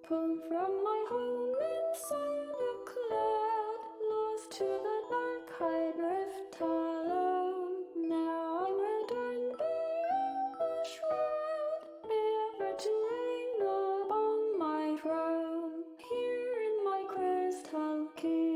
Pulled from my home inside a cloud, lost to the dark, I drift alone. Now I'm returned bearing the shroud, ever to reign upon my throne, here in my crystal kingdom.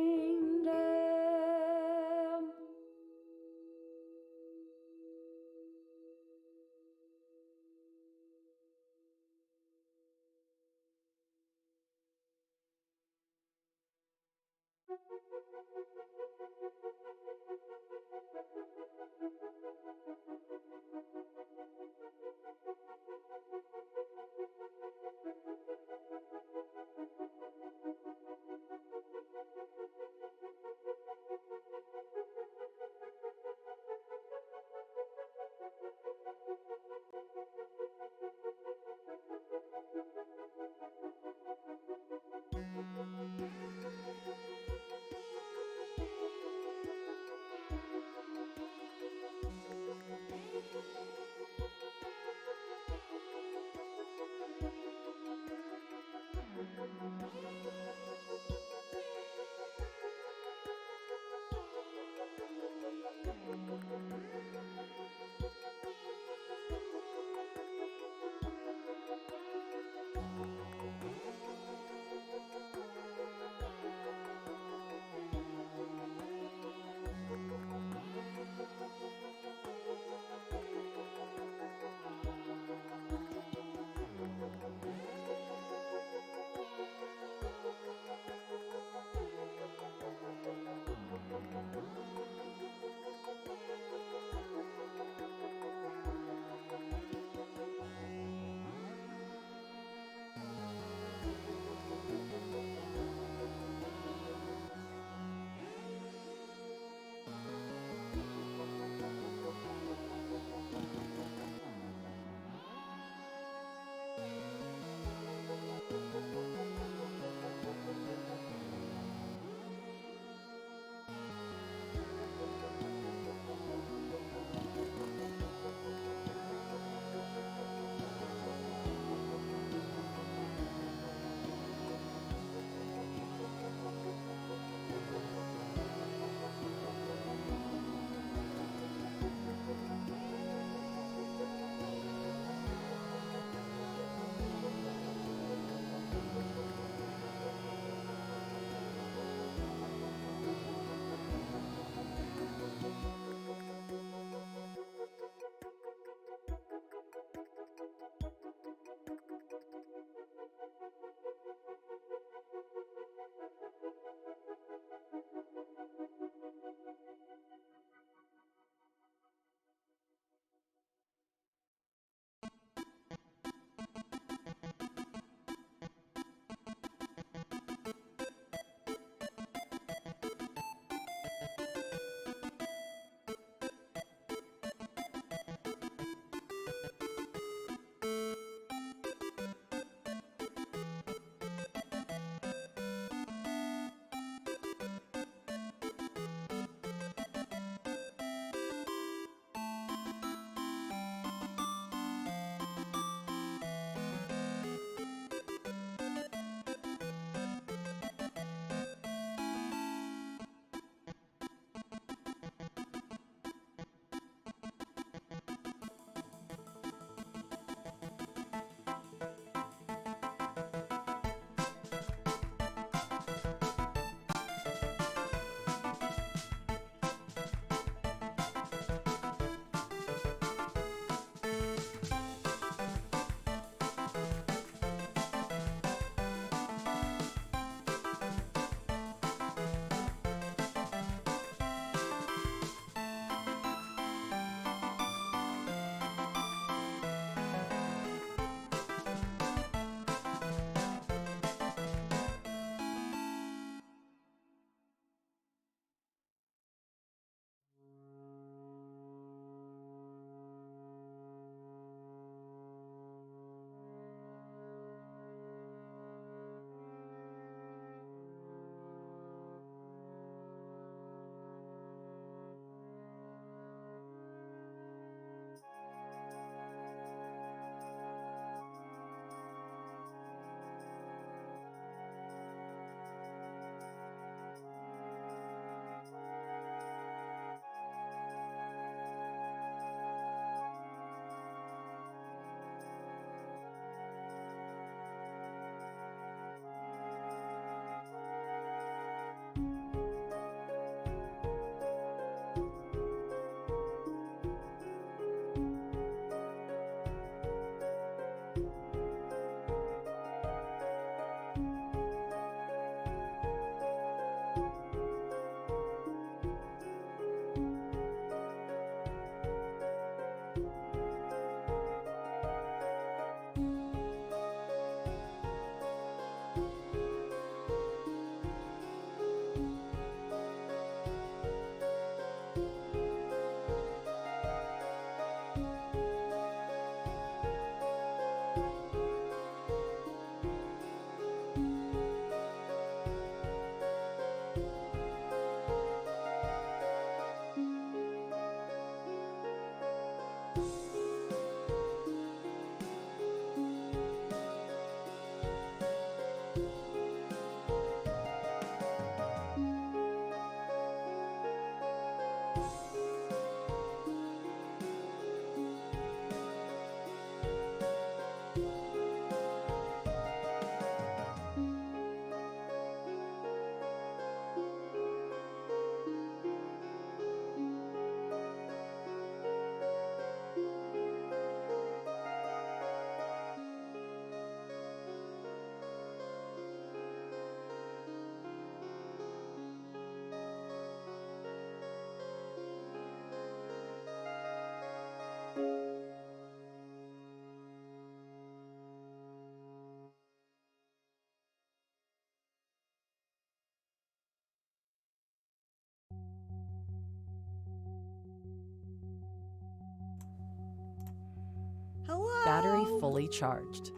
fully charged.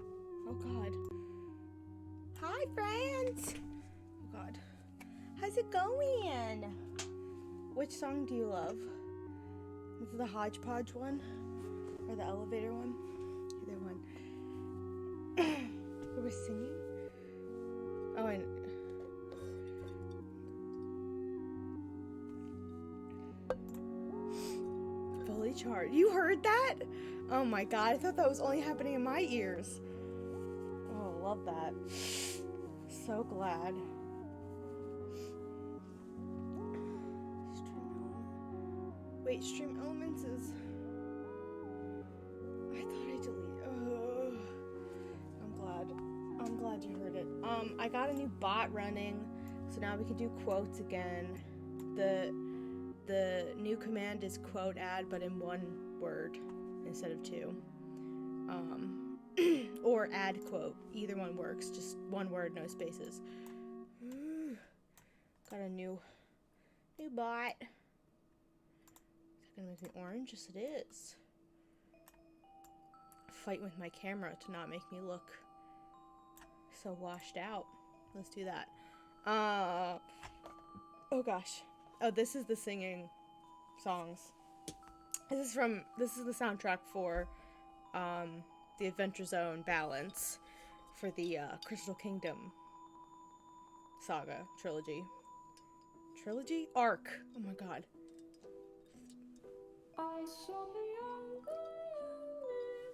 Oh God. Hi, friends. Oh God. How's it going? Which song do you love? Is it the Hodgepodge one? Or the elevator one? Either one. We were singing? Oh, and fully charged. You heard that? Oh my God, I thought that was only happening in my ears. Oh, I love that. So glad. Wait, Stream Elements is... I thought I deleted... I'm glad you heard it. I got a new bot running, so now we can do quotes again. The new command is quote add, but in one word instead of two. Or add quote. Either one works. Just one word, no spaces. Got a new bot. Is that gonna make me orange? Yes, it is. Fight with my camera to not make me look so washed out. Let's do that. Oh gosh. Oh, this is the singing songs. This is the soundtrack for the Adventure Zone Balance for the Crystal Kingdom saga trilogy. Arc. Oh my God. I shall beyond the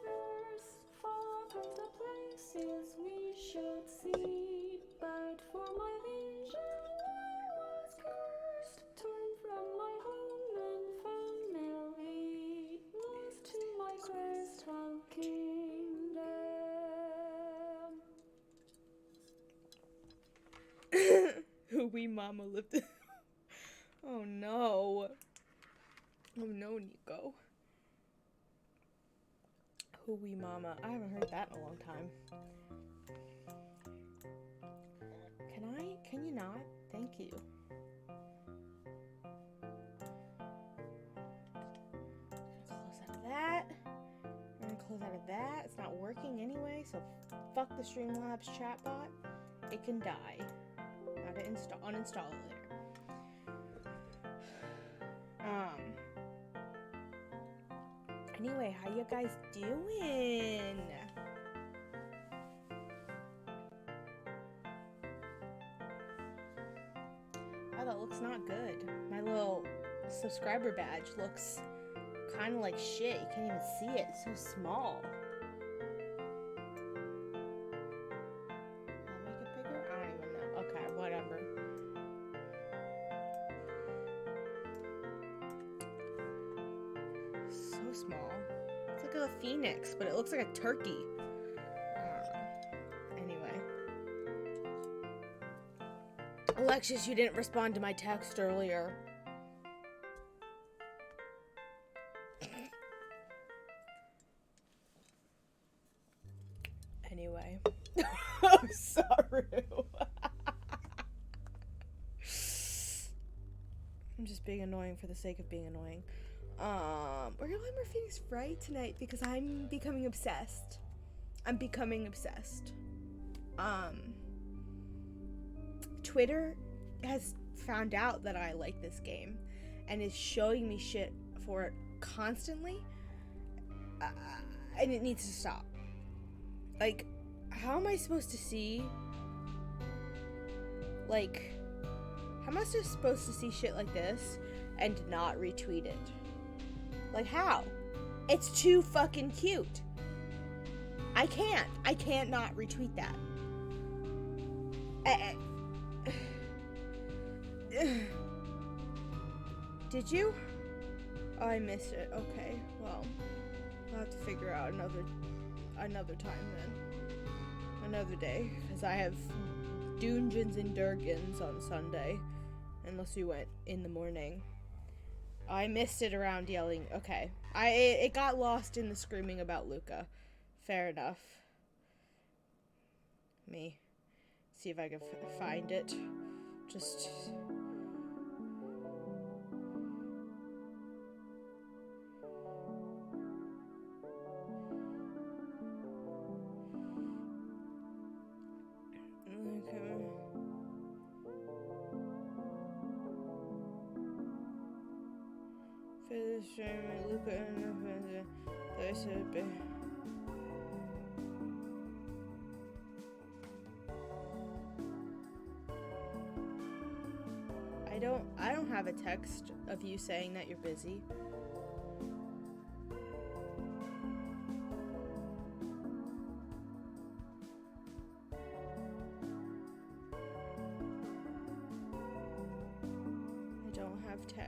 universe, far past the places we should see. But for my vision I was cursed, torn from my home and family, lost to my crystal kingdom. Wee mama lived. Oh no. Oh no, Nico. Wee mama. I haven't heard that in a long time. Can you not? Thank you. Close out of that. We're gonna close out of that. It's not working anyway, so fuck the Streamlabs chatbot. It can die. How to uninstall it later. Anyway, how you guys doing? Oh, that looks not good. My little subscriber badge looks kind of like shit. You can't even see it. It's so small. I'll make it bigger? I don't even know. Okay, whatever. So small. It's like a phoenix, but it looks like a turkey. Anyway. Alexis, you didn't respond to my text earlier. Anyway. I'm sorry. I'm just being annoying for the sake of being annoying. We're gonna play more Phoenix Wright tonight because I'm becoming obsessed. Twitter has found out that I like this game and is showing me shit for it constantly, and it needs to stop. Like, how am I supposed to see, like, how am I supposed to see shit like this and not retweet it? Like, how? It's too fucking cute. I can't not retweet that. Did you? Oh, I missed it. Okay, well, I'll have to figure out another time then. Another day, because I have Dungeons and Dragons on Sunday, unless we went in the morning. I missed it around yelling. Okay, it got lost in the screaming about Luca. Fair enough. Me. See if I can find it. Just... I don't have a text of you saying that you're busy.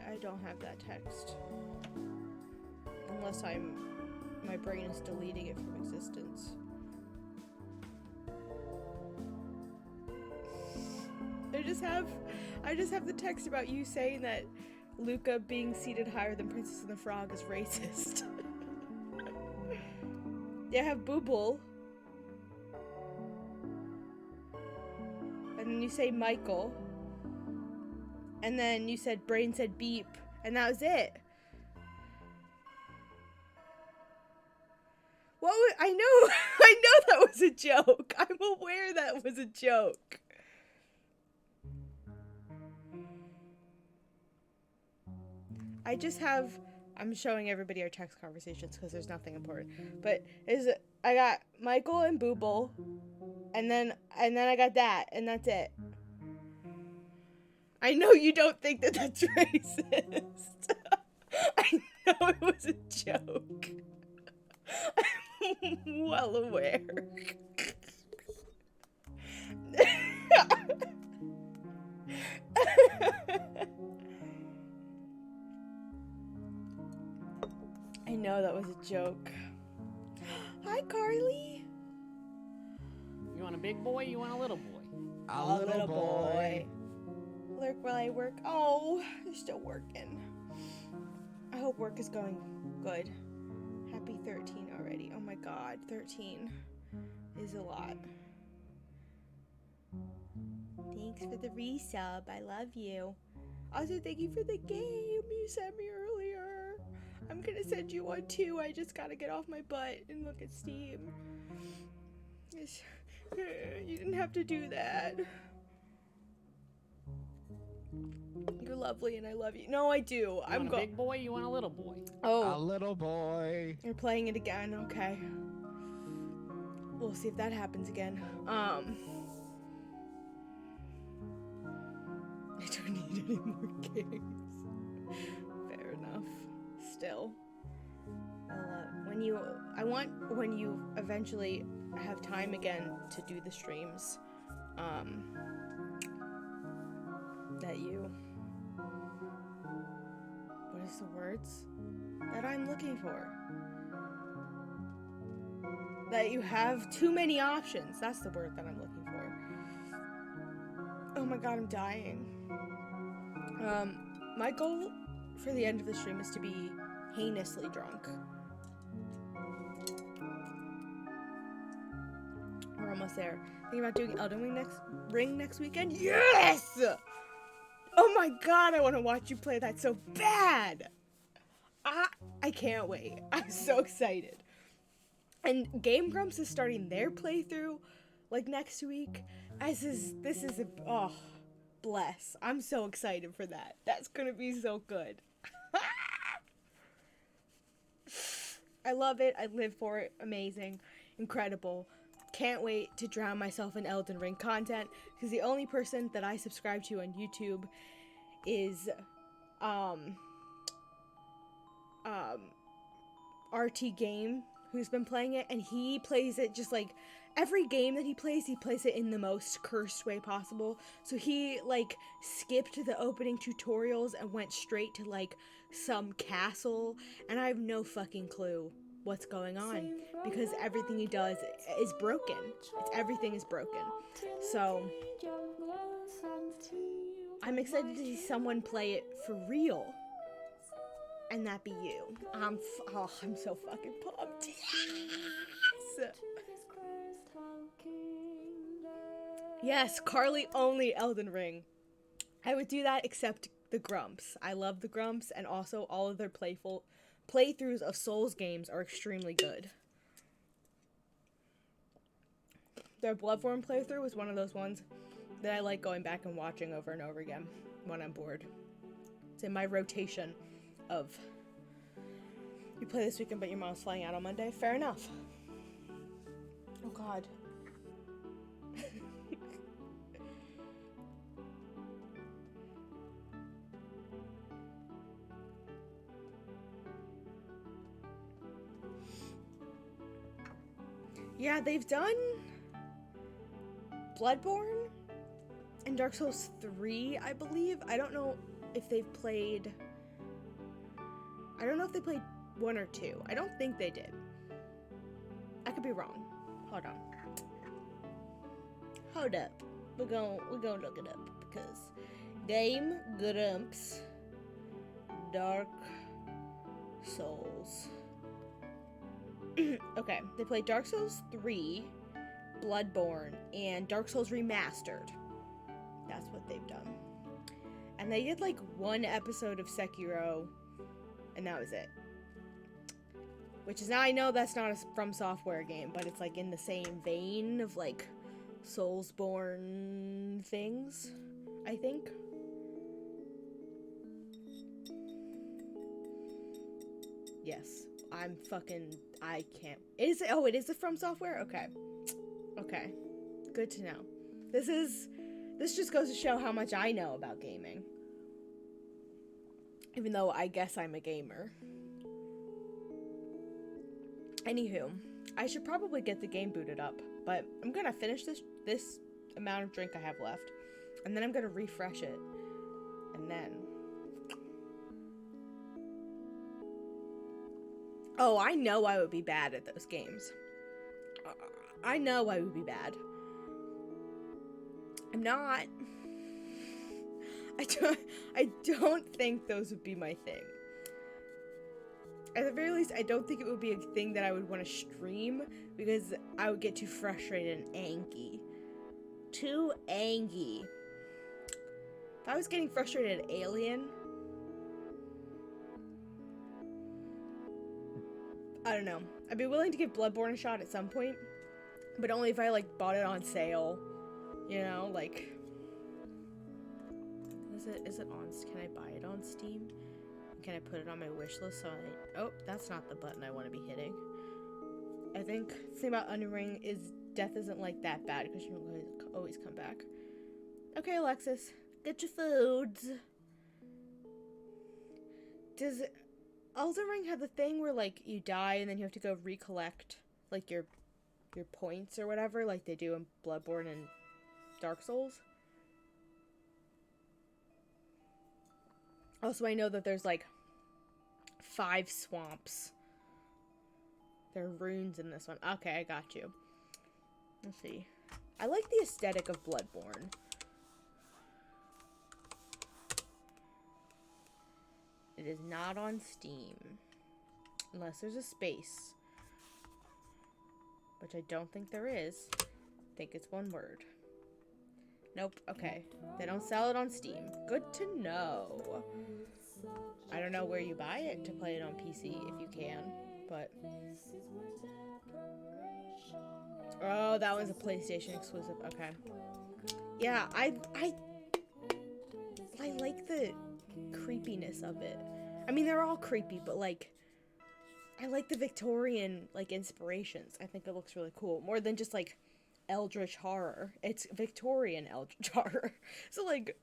I don't have that text. Unless my brain is deleting it from existence. I just have the text about you saying that Luca being seated higher than Princess and the Frog is racist. Yeah, I have Booble. And then you say Michael. And then you said Brain said beep. And that was it. I know that was a joke. I'm aware that was a joke. I'm showing everybody our text conversations because there's nothing important. But I got Michael and Booble, and then I got that, and that's it. I know you don't think that that's racist. I know it was a joke. I'm well aware. I know that was a joke. Hi, Carly. You want a big boy? You want a little boy? A little boy. Lurk while I work. Oh, you're still working. I hope work is going good. Happy 13 already. Oh my god, 13 is a lot. Thanks for the resub. I love you. Also, thank you for the game you sent me earlier. I'm gonna send you one too. I just gotta get off my butt and look at Steam. You didn't have to do that. You're lovely and I love you. No, I do. You want a big boy? You want a little boy? Oh. A little boy. You're playing it again. Okay. We'll see if that happens again. I don't need any more games. Fair enough. Still. When you eventually have time again to do the streams, that you... What is the words that I'm looking for? That you have too many options. That's the word that I'm looking for. Oh my god, I'm dying. My goal for the end of the stream is to be heinously drunk. We're almost there. Thinking about doing Elden Ring next weekend? Yes! Oh my god, I want to watch you play that so bad! I can't wait. I'm so excited. And Game Grumps is starting their playthrough like next week. Oh, bless. I'm so excited for that. That's gonna be so good. I love it. I live for it. Amazing. Incredible. Can't wait to drown myself in Elden Ring content, because the only person that I subscribe to on YouTube is RT Game, who's been playing it, and he plays it just like every game that he plays it in the most cursed way possible. So he like skipped the opening tutorials and went straight to like some castle, and I have no fucking clue what's going on, because everything he does is broken. Everything is broken. So I'm excited to see someone play it for real, and that be you. I'm so fucking pumped. Yes! Yes, Carly only Elden Ring. I would do that except the Grumps. I love the Grumps, and also all of their playthroughs of Souls games are extremely good. Their Bloodborne playthrough was one of those ones that I like going back and watching over and over again when I'm bored. It's in my rotation of You play this weekend, but your mom's flying out on Monday? Fair enough. Oh, God. Yeah, they've done Bloodborne and Dark Souls 3, I believe. I don't know if they've played... I don't know if they played 1 or 2. I don't think they did. I could be wrong. Hold on. Hold up. We're gonna look it up because Game Grumps Dark Souls. Okay, they played Dark Souls 3, Bloodborne, and Dark Souls Remastered. That's what they've done. And they did like 1 episode of Sekiro, and that was it. Which is, now I know that's not a From Software game, but it's like in the same vein of like Soulsborne things, I think. Yes, I can't. It is a From Software? Okay. Okay. Good to know. This just goes to show how much I know about gaming. Even though I guess I'm a gamer. Anywho, I should probably get the game booted up, but I'm gonna finish this amount of drink I have left, and then I'm gonna refresh it, and then... Oh, I know I would be bad at those games. I know I would be bad. I'm not. I don't think those would be my thing. At the very least, I don't think it would be a thing that I would want to stream, because I would get too frustrated and angry. Too angry. If I was getting frustrated at Alien, I don't know. I'd be willing to give Bloodborne a shot at some point, but only if I, like, bought it on sale. You know, like... Is it on... Can I buy it on Steam? Can I put it on my wish list so I... Oh, that's not the button I want to be hitting. I think the thing about Onion Ring is death isn't, like, that bad, because you can always come back. Okay, Alexis. Get your foods. Does Elden Ring have the thing where, like, you die and then you have to go recollect, like, your points or whatever, like they do in Bloodborne and Dark Souls? Also, I know that there's, like, 5 swamps. There are runes in this one. Okay, I got you. Let's see. I like the aesthetic of Bloodborne. It is not on Steam. Unless there's a space. Which I don't think there is. I think it's one word. Nope, okay. They don't sell it on Steam. Good to know. I don't know where you buy it to play it on PC, if you can, but... Oh, that one's a PlayStation exclusive. Okay. Yeah, I like the creepiness of it. I mean, they're all creepy, but, like, I like the Victorian, like, inspirations. I think it looks really cool. More than just, like, eldritch horror. It's Victorian eldritch horror. So, like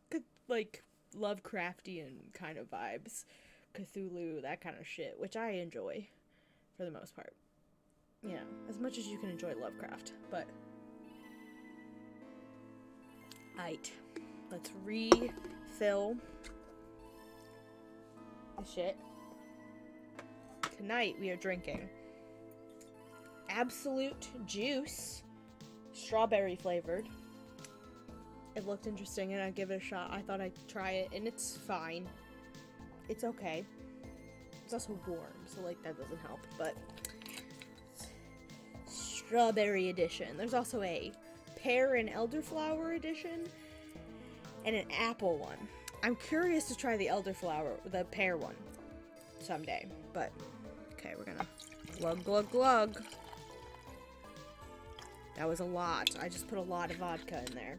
Lovecraftian kind of vibes. Cthulhu, that kind of shit, which I enjoy for the most part. Yeah, as much as you can enjoy Lovecraft, but... Aight. Let's refill the shit. Tonight we are drinking Absolute Juice, strawberry flavored. It looked interesting and I'd give it a shot. I thought I'd try it and it's fine. It's okay. It's also warm, so like that doesn't help, but strawberry edition. There's also a pear and elderflower edition and an apple one. I'm curious to try the pear one someday, but okay, we're gonna glug glug glug. That was a lot. I just put a lot of vodka in there.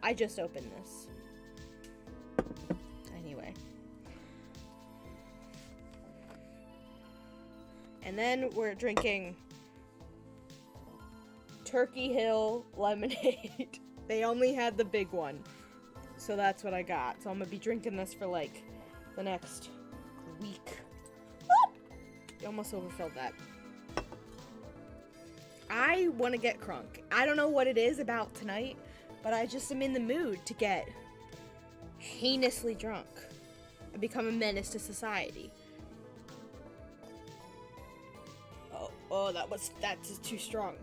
I just opened this. And then we're drinking Turkey Hill lemonade. They only had the big one, so that's what I got. So I'm gonna be drinking this for like the next week. You almost overfilled that. I want to get crunk. I don't know what it is about tonight, but I just am in the mood to get heinously drunk and become a menace to society. Oh, that's just too strong.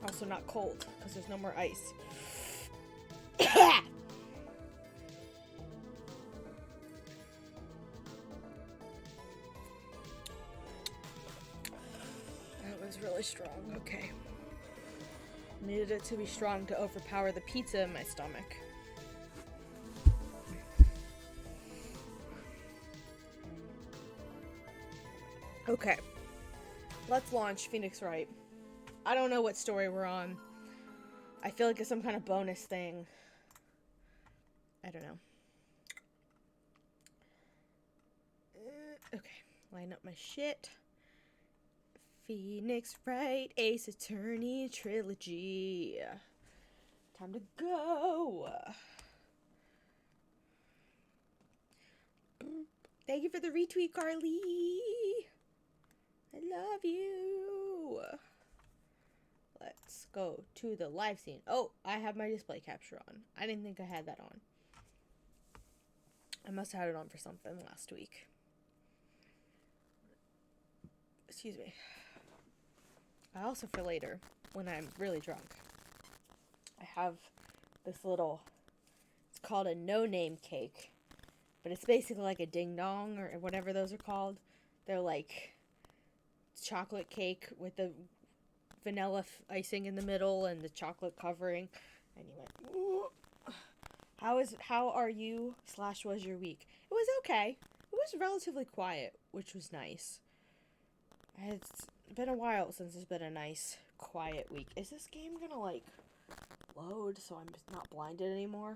Also not cold, because there's no more ice. That was really strong. Okay. Needed it to be strong to overpower the pizza in my stomach. Okay. Let's launch Phoenix Wright. I don't know what story we're on. I feel like it's some kind of bonus thing. I don't know. Okay. Line up my shit. Phoenix Wright, Ace Attorney Trilogy. Time to go. Thank you for the retweet, Carly. I love you. Let's go to the live scene. Oh, I have my display capture on. I didn't think I had that on. I must have had it on for something last week. Excuse me. I also, for later, when I'm really drunk, I have this little, it's called a no-name cake, but it's basically like a ding-dong or whatever those are called. They're like chocolate cake with the vanilla icing in the middle and the chocolate covering. And you went, ooh. How are you / was your week? It was okay. It was relatively quiet, which was nice. It's been a while since there's been a nice, quiet week. Is this game gonna, like, load so I'm just not blinded anymore?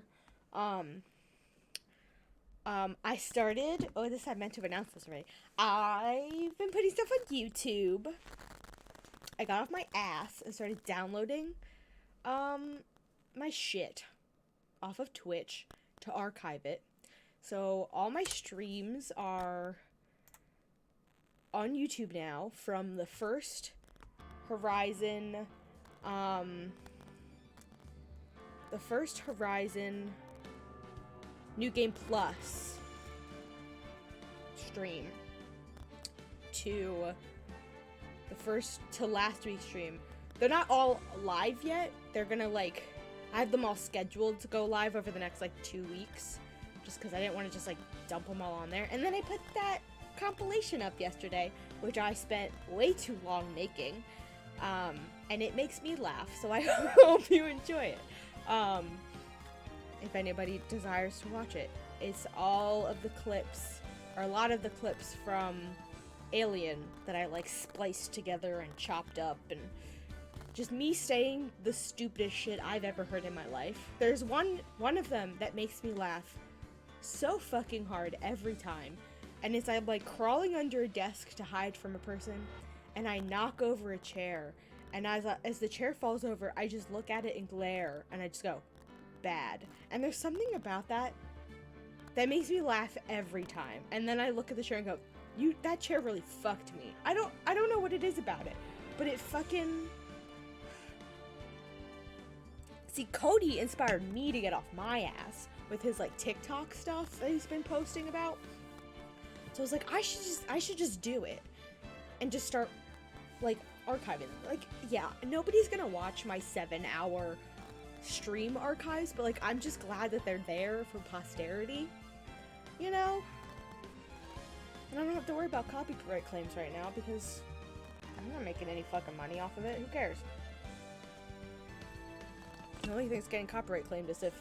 I started... Oh, I meant to announce this already. I've been putting stuff on YouTube. I got off my ass and started downloading, my shit off of Twitch to archive it. So, all my streams are on YouTube now from the first Horizon, New Game Plus stream to the first to last week's stream. They're not all live yet. They're gonna I have them all scheduled to go live over the next 2 weeks, just because I didn't want to just dump them all on there. And then I put that compilation up yesterday, which I spent way too long making, and it makes me laugh, so I hope you enjoy it. If anybody desires to watch it, it's all of the clips, or a lot of the clips from Alien that I spliced together and chopped up, and just me saying the stupidest shit I've ever heard in my life. There's one of them that makes me laugh so fucking hard every time. And it's I'm crawling under a desk to hide from a person, and I knock over a chair, and as the chair falls over, I just look at it and glare, and I just go, bad. And there's something about that makes me laugh every time. And then I look at the chair and go, that chair really fucked me. I don't know what it is about it, but it fucking... See, Cody inspired me to get off my ass with his TikTok stuff that he's been posting about. So I was like, I should just do it and just start archiving. Yeah, nobody's gonna watch my 7-hour stream archives, but I'm just glad that they're there for posterity, you know? And I don't have to worry about copyright claims right now because I'm not making any fucking money off of it. Who cares? The only thing that's getting copyright claimed is if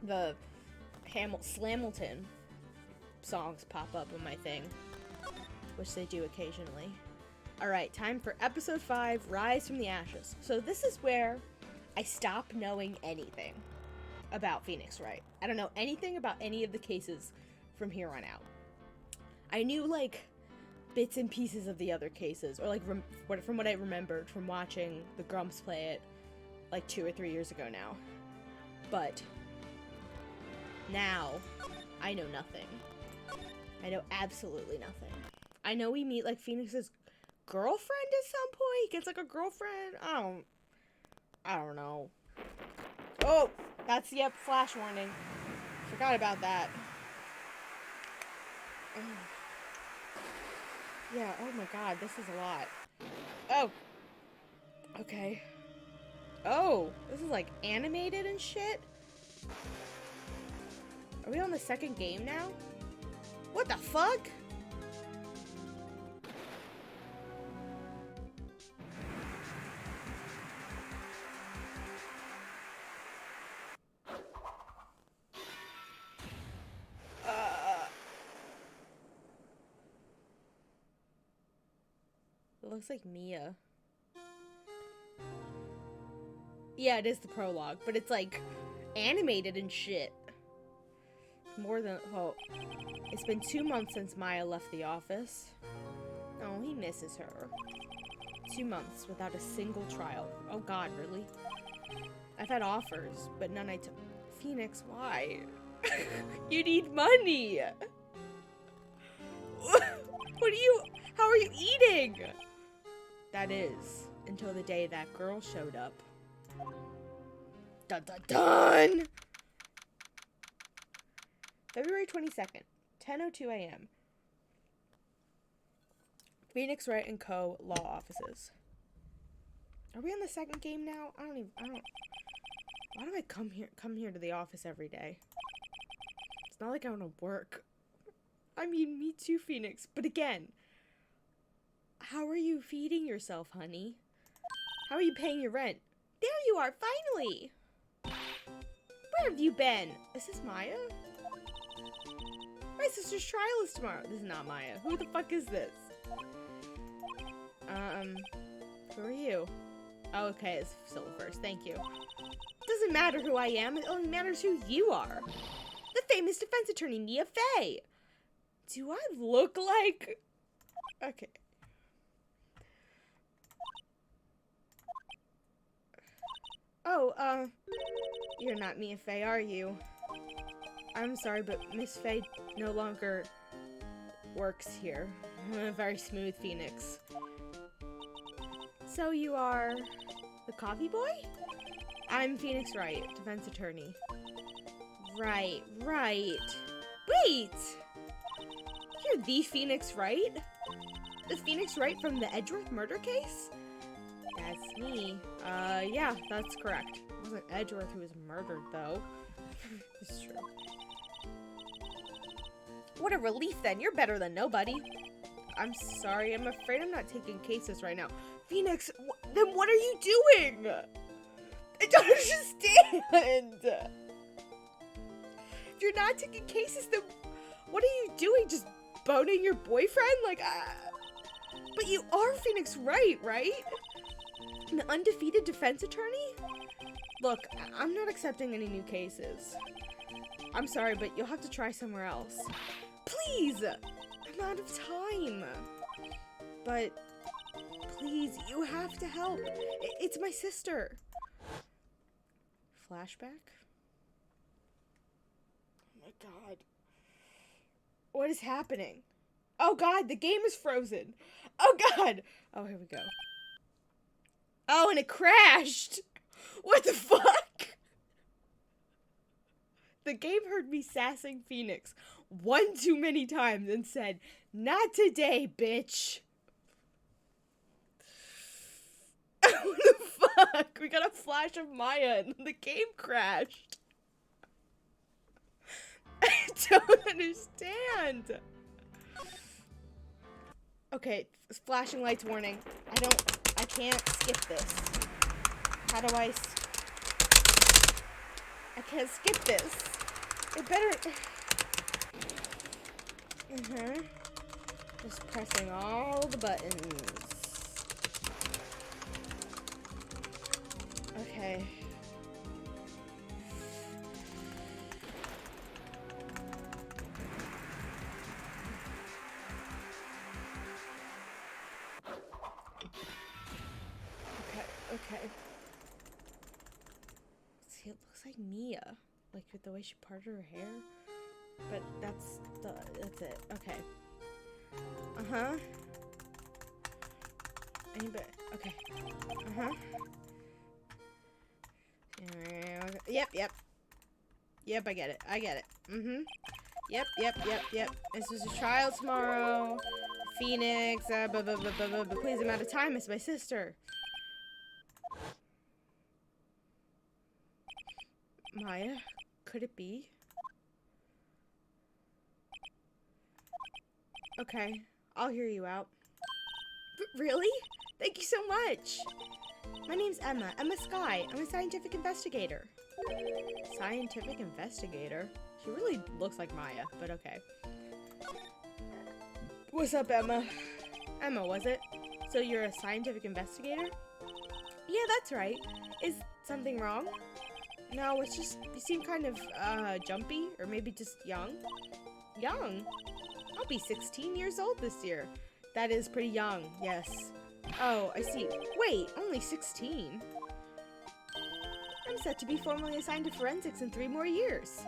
the Slamilton songs pop up on my thing, which they do occasionally. Alright, time for episode 5, Rise from the Ashes. So this is where I stop knowing anything about Phoenix Wright. I don't know anything about any of the cases from here on out. I knew, like, bits and pieces of the other cases, or, like, from what I remembered from watching the Grumps play it, like, 2 or 3 years ago now. But now, I know nothing. I know absolutely nothing. I know we meet, like, Phoenix's girlfriend at some point. He gets, like, a girlfriend. I don't know. Oh, that's, yep, flash warning. Forgot about that. Yeah, oh my god, this is a lot. Oh. Okay. Oh, this is, like, animated and shit? Are we on the second game now? What the fuck? It looks like Mia. Yeah, it is the prologue, but it's, like, animated and shit. More than, oh. It's been 2 months since Maya left the office. Oh, he misses her. 2 months without a single trial. Oh god, really? I've had offers, but none I took. Phoenix, why? You need money! How are you eating? That is, until the day that girl showed up. Dun dun dun! February 22nd, 10:02 a.m. Phoenix Wright and Co. Law Offices. Are we on the second game now? I don't. Why do I come here to the office every day? It's not like I want to work. I mean, me too, Phoenix. But again, how are you feeding yourself, honey? How are you paying your rent? There you are, finally! Where have you been? Is this Maya? My sister's trial is tomorrow. This is not Maya. Who the fuck is this? Who are you? Oh, okay, it's Silver first. Thank you. Doesn't matter who I am. It only matters who you are. The famous defense attorney, Mia Fey. Do I look like... Okay. Oh, you're not Mia Fey, are you? I'm sorry, but Miss Fey no longer works here. Very smooth, Phoenix. So you are the coffee boy? I'm Phoenix Wright, defense attorney. Right. Wait! You're the Phoenix Wright? The Phoenix Wright from the Edgeworth murder case? That's me. Yeah, that's correct. It wasn't Edgeworth who was murdered, though. It's true. What a relief, then. You're better than nobody. I'm sorry. I'm afraid I'm not taking cases right now. Phoenix, then what are you doing? I don't understand. If you're not taking cases, then what are you doing? Just boning your boyfriend? Like, but you are Phoenix Wright, right? An undefeated defense attorney? Look, I'm not accepting any new cases. I'm sorry, but you'll have to try somewhere else. Please! I'm out of time. But, please, you have to help. It's my sister. Flashback? Oh my god. What is happening? Oh god, the game is frozen. Oh god! Oh, here we go. Oh, and it crashed! What the fuck? The game heard me sassing Phoenix one too many times and said, "Not today, bitch." What the fuck? We got a flash of Maya and the game crashed. I don't understand. Okay, flashing lights warning. I can't skip this. How do I can't skip this. It better... Just pressing all the buttons. Okay. Okay. See, it looks like Mia. Like with the way she parted her hair. But that's it. Okay. Uh-huh. Anybody? Okay. Uh-huh. Yep. Yep, I get it. Mm-hmm. Yep. This was a trial tomorrow. Phoenix. Please, I'm out of time. It's my sister. Maya, could it be? Okay, I'll hear you out. Really? Thank you so much. My name's Emma Sky. I'm a scientific investigator. Scientific investigator? She really looks like Maya, but okay. What's up, Emma? Emma, was it? So you're a scientific investigator? Yeah, that's right. Is something wrong? No, it's just, you seem kind of, jumpy, or maybe just young. Young? I'll be 16 years old this year. That is pretty young, yes. Oh, I see. Wait, only 16? I'm set to be formally assigned to forensics in 3 more years.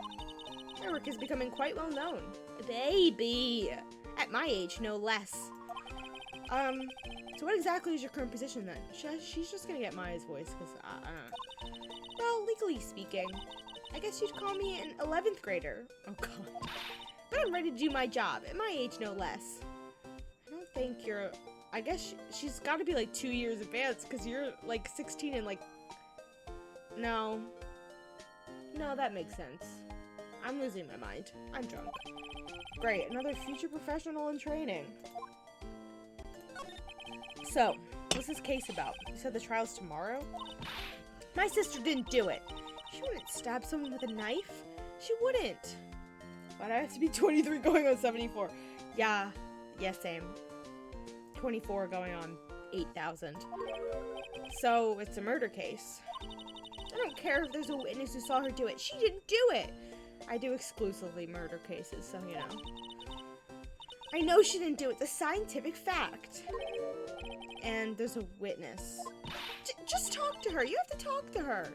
My work is becoming quite well known. Baby! At my age, no less. So what exactly is your current position then? She's just gonna get Maya's voice, because, well, legally speaking, I guess you'd call me an 11th grader. Oh, God. But I'm ready to do my job, at my age, no less. I don't think you're... I guess she's got to be, like, 2 years advanced, because you're, like, 16 and, like... No. No, that makes sense. I'm losing my mind. I'm drunk. Great, another future professional in training. So, what's this case about? You said the trial's tomorrow? My sister didn't do it. She wouldn't stab someone with a knife. She wouldn't. Why'd I have to be 23 going on 74? Yeah, same. 24 going on 8,000. So, it's a murder case. I don't care if there's a witness who saw her do it. She didn't do it. I do exclusively murder cases, so you know. I know she didn't do it. It's a scientific fact. And there's a witness. Just talk to her. You have to talk to her.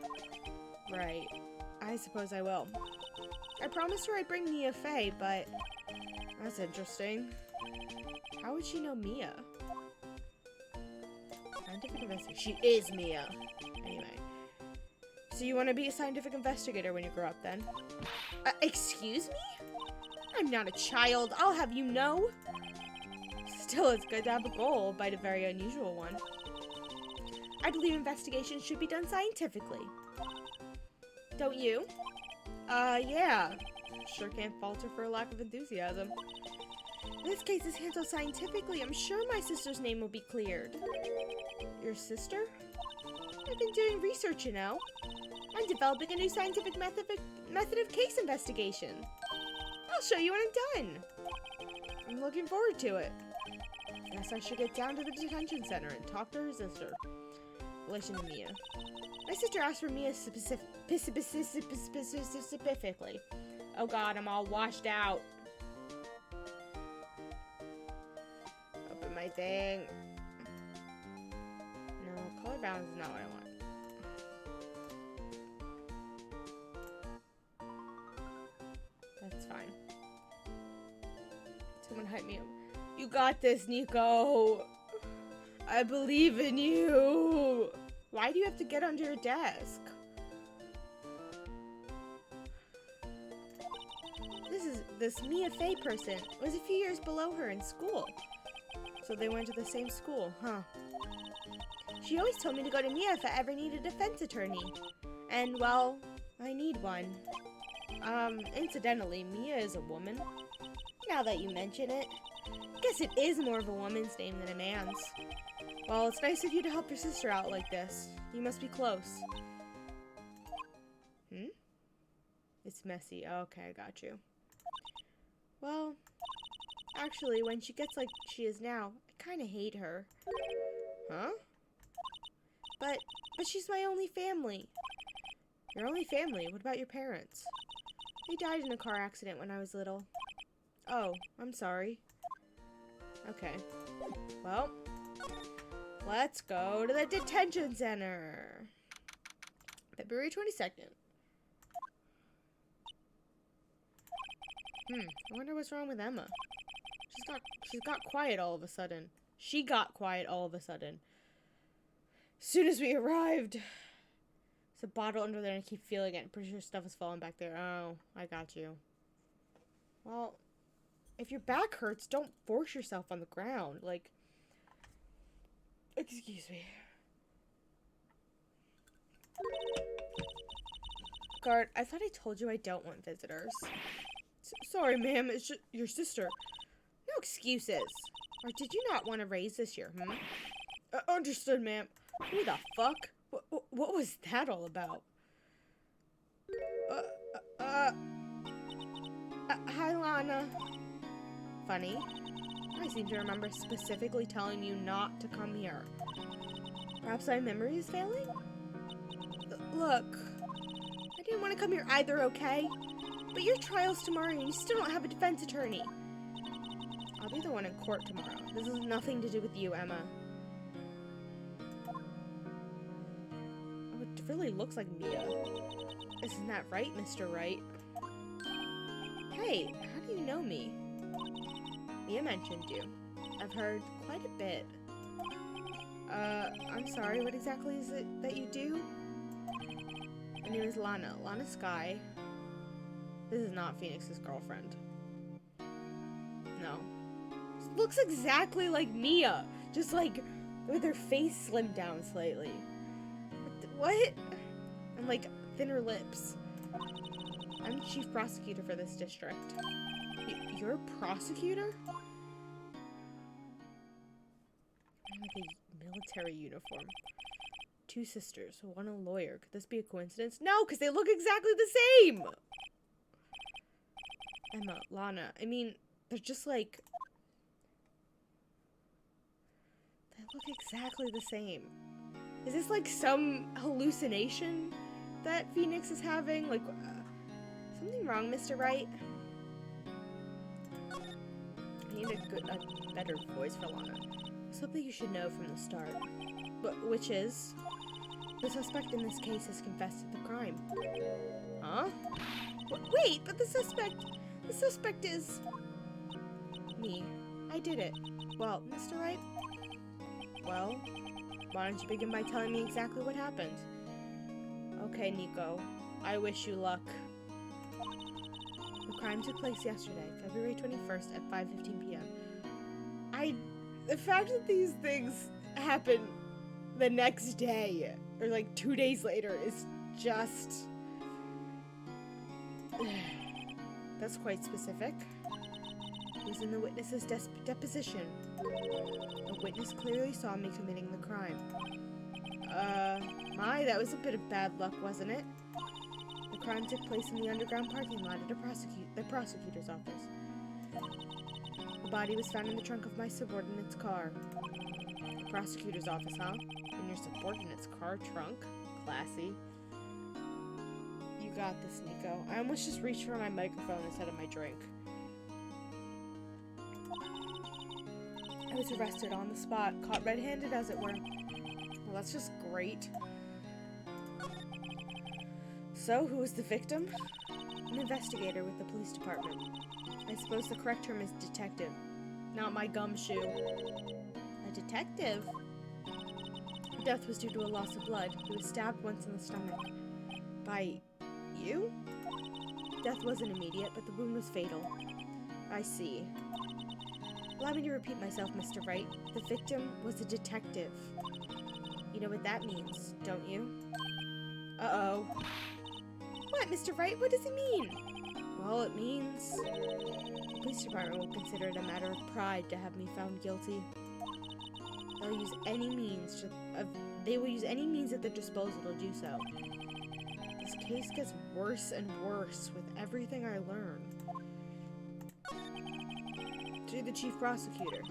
Right. I suppose I will. I promised her I'd bring Mia Fey, but that's interesting. How would she know Mia? Scientific investigator. She is Mia. Anyway. So you want to be a scientific investigator when you grow up, then? Excuse me? I'm not a child, I'll have you know. Still, it's good to have a goal, but a very unusual one. I believe investigations should be done scientifically. Don't you? Yeah. Sure can't falter for a lack of enthusiasm. If this case is handled scientifically, I'm sure my sister's name will be cleared. Your sister? I've been doing research, you know. I'm developing a new scientific method of case investigation. I'll show you when I'm done. I'm looking forward to it. Guess I should get down to the detention center and talk to her sister. Relation to Mia. My sister asked for Mia specifically. Oh God, I'm all washed out. Open my thing. No, color balance is not what I want. That's fine. Someone hype me up. You got this, Nico. I believe in you. Why do you have to get under your desk? This Mia Fey person was a few years below her in school. So they went to the same school, huh? She always told me to go to Mia if I ever need a defense attorney. And, well, I need one. Incidentally, Mia is a woman. Now that you mention it. Guess it is more of a woman's name than a man's. Well, it's nice of you to help your sister out like this. You must be close. It's messy. Okay, I got you. Well, actually, when she gets like she is now, I kind of hate her. Huh? But she's my only family. Your only family? What about your parents? They died in a car accident when I was little. Oh, I'm sorry. Okay. Well, Let's go to the detention center. February 22nd. I wonder what's wrong with Emma. She's got quiet all of a sudden. She got quiet all of a sudden. As soon as we arrived. There's a bottle under there and I keep feeling it. I'm pretty sure stuff is falling back there. Oh, I got you. Well, if your back hurts, don't force yourself on the ground. Like, excuse me. Guard, I thought I told you I don't want visitors. Sorry, ma'am. It's just your sister. No excuses. Or did you not want to raise this year, understood, ma'am. Who the fuck? What was that all about? Hi, Lana. Funny. I seem to remember specifically telling you not to come here. Perhaps my memory is failing? Look, I didn't want to come here either, okay? But your trial's tomorrow and you still don't have a defense attorney. I'll be the one in court tomorrow. This has nothing to do with you, Emma. Oh, it really looks like Mia. Isn't that right, Mr. Wright? Hey, how do you know me? Mia mentioned you. I've heard quite a bit. I'm sorry, what exactly is it that you do? My name is Lana. Lana Sky. This is not Phoenix's girlfriend. No. This looks exactly like Mia. Just like with her face slimmed down slightly. What? And like thinner lips. I'm the chief prosecutor for this district. You're a prosecutor? Like a military uniform. Two sisters, one a lawyer. Could this be a coincidence? No, because they look exactly the same! Emma, Lana, I mean, they're just like... They look exactly the same. Is this like some hallucination that Phoenix is having? Like, something wrong, Mr. Wright? I need a better voice for Lana. Something you should know from the start. Which is... The suspect in this case has confessed to the crime. Huh? Wait, but the suspect is... me. I did it. Well, Mr. Wright? Well, why don't you begin by telling me exactly what happened? Okay, Nico. I wish you luck. The crime took place yesterday, February 21st at 5:15 p.m. The fact that these things happen the next day, or like 2 days later, is just... That's quite specific. It was in the witness's deposition. A witness clearly saw me committing the crime. That was a bit of bad luck, wasn't it? The crime took place in the underground parking lot at the prosecutor's office. The body was found in the trunk of my subordinate's car. The prosecutor's office, huh? In your subordinate's car trunk? Classy. You got this, Nico. I almost just reached for my microphone instead of my drink. I was arrested on the spot, caught red-handed as it were. Well, that's just great. So, who was the victim? An investigator with the police department. I suppose the correct term is detective. Not my gumshoe. A detective? Death was due to a loss of blood. He was stabbed once in the stomach. By you? Death wasn't immediate, but the wound was fatal. I see. Allow me to repeat myself, Mr. Wright. The victim was a detective. You know what that means, don't you? Uh-oh. What, Mr. Wright? What does it mean? Well, it means... The police department will consider it a matter of pride to have me found guilty. They'll use any means they will use any means at their disposal to do so. This case gets worse and worse with everything I learn. To the chief prosecutor.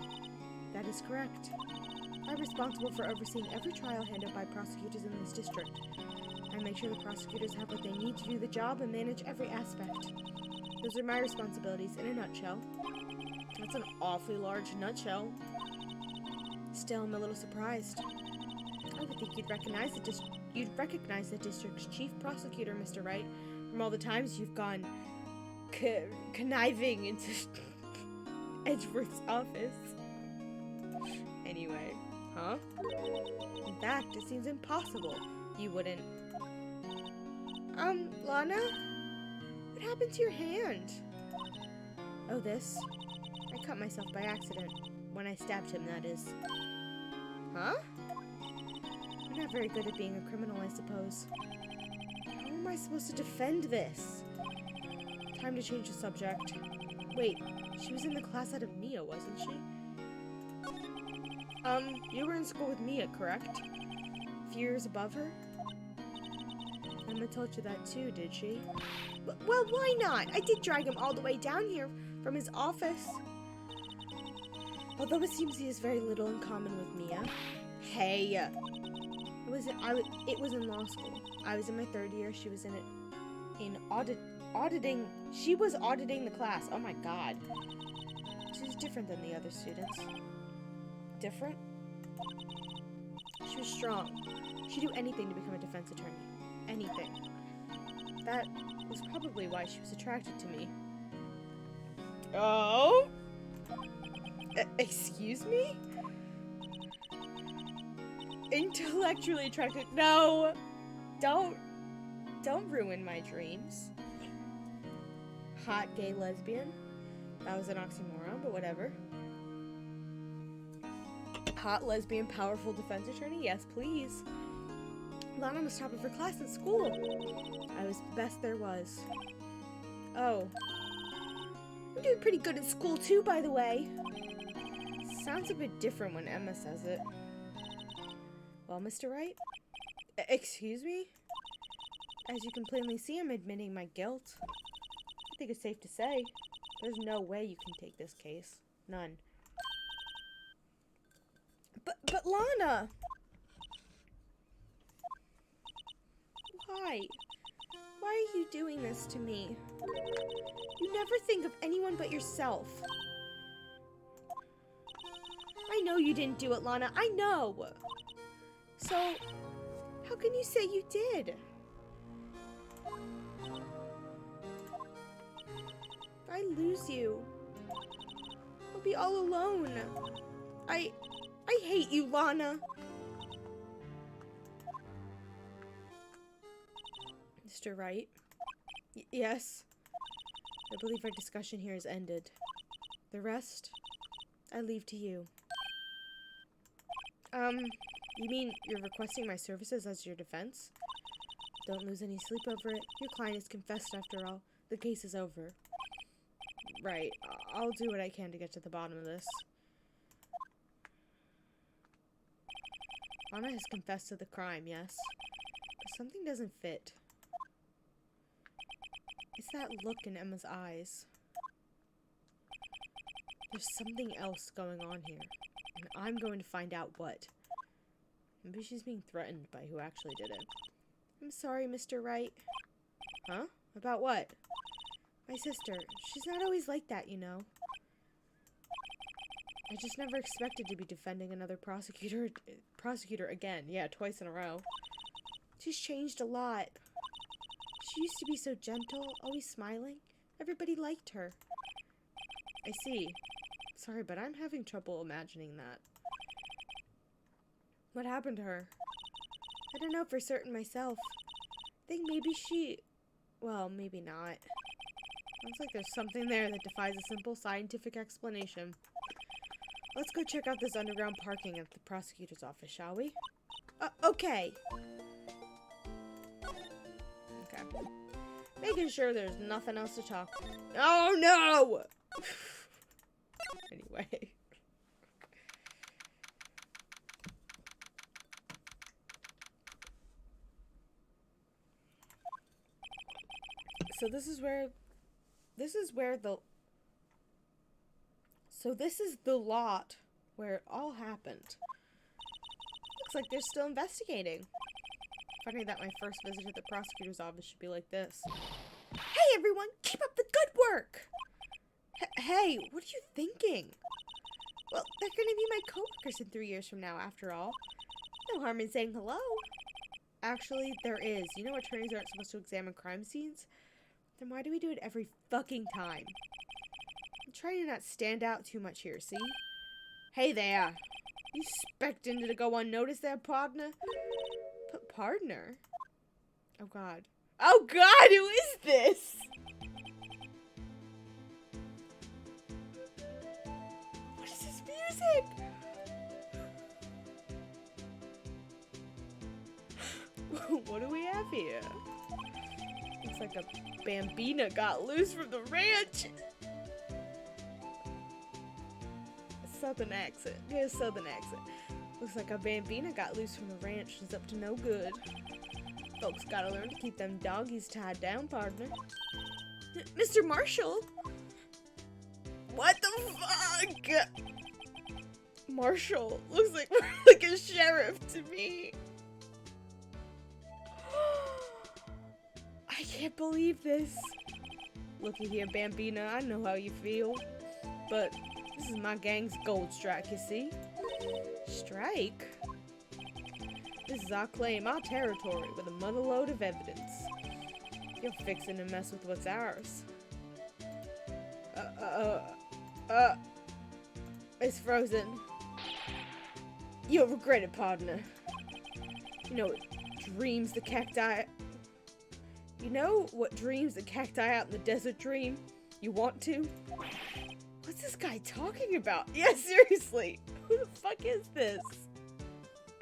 That is correct. I'm responsible for overseeing every trial handled by prosecutors in this district. I make sure the prosecutors have what they need to do the job and manage every aspect. Those are my responsibilities in a nutshell. That's an awfully large nutshell. Still, I'm a little surprised. I would think you'd recognize the district's chief prosecutor, Mr. Wright, from all the times you've gone conniving into Edgeworth's office. Anyway, huh? In fact, it seems impossible you wouldn't. Lana? What happened to your hand? Oh, this? I cut myself by accident. When I stabbed him, that is. Huh? I'm not very good at being a criminal, I suppose. How am I supposed to defend this? Time to change the subject. Wait, she was in the class out of Mia, wasn't she? You were in school with Mia, correct? A few years above her? Emma told you that too, did she? Well, why not? I did drag him all the way down here from his office. Although it seems he has very little in common with Mia. Hey! It was in law school. I was in my 3rd year. She was auditing. She was auditing the class. Oh my god. She was different than the other students. Different? She was strong. She'd do anything to become a defense attorney. Anything. That was probably why she was attracted to me. Oh? Excuse me? Intellectually attracted. No! Don't ruin my dreams. Hot gay lesbian? That was an oxymoron, but whatever. Hot lesbian powerful defense attorney? Yes, please. Lana was top of her class in school. I was the best there was. Oh. I'm doing pretty good at school too, by the way. Sounds a bit different when Emma says it. Well, Mr. Wright? Excuse me? As you can plainly see, I'm admitting my guilt. I think it's safe to say. There's no way you can take this case. None. But Lana! Why? Why are you doing this to me? You never think of anyone but yourself. I know you didn't do it, Lana. I know! So, how can you say you did? If I lose you, I'll be all alone. I hate you, Lana. Mr. Wright? Yes? I believe our discussion here is ended. The rest, I leave to you. You mean you're requesting my services as your defense? Don't lose any sleep over it. Your client has confessed after all. The case is over. Right. I'll do what I can to get to the bottom of this. Anna has confessed to the crime, yes. But something doesn't fit. It's that look in Emma's eyes. There's something else going on here. And I'm going to find out what. Maybe she's being threatened by who actually did it. I'm sorry, Mr. Wright. Huh? About what? My sister. She's not always like that, you know. I just never expected to be defending another prosecutor again. Yeah, twice in a row. She's changed a lot. She used to be so gentle, always smiling. Everybody liked her. I see. Sorry, but I'm having trouble imagining that. What happened to her? I don't know for certain myself. I think maybe she... Well, maybe not. Sounds like there's something there that defies a simple scientific explanation. Let's go check out this underground parking at the prosecutor's office, shall we? Okay. Okay. Making sure there's nothing else to talk. Oh, no! Anyway. So this is the lot where it all happened. Looks like they're still investigating. Funny that my first visit to the prosecutor's office should be like this. Hey everyone, keep up the good work! Hey, what are you thinking? Well, they're gonna be my coworkers in 3 years from now, after all. No harm in saying hello. Actually, there is. You know attorneys aren't supposed to examine crime scenes? Then why do we do it every fucking time? I'm trying to not stand out too much here, see? Hey there. You expecting to go unnoticed there, partner? Partner? Oh god. Oh god, who is this? What is this music? What do we have here? Looks like a bambina got loose from the ranch. Southern accent. Yeah, southern accent. Looks like a bambina got loose from the ranch. She's up to no good. Folks gotta learn to keep them doggies tied down, partner. Mr. Marshall? What the fuck? Marshall looks like like a sheriff to me. I can't believe this. Looky here, Bambina, I know how you feel. But this is my gang's gold strike, you see? Strike? This is our claim, our territory, with a motherload of evidence. You're fixing to mess with what's ours. It's frozen. You'll regret it, partner. You know what dreams the cacti... You know what dreams the cacti out in the desert dream? You want to? What's this guy talking about? Yeah, seriously. Who the fuck is this?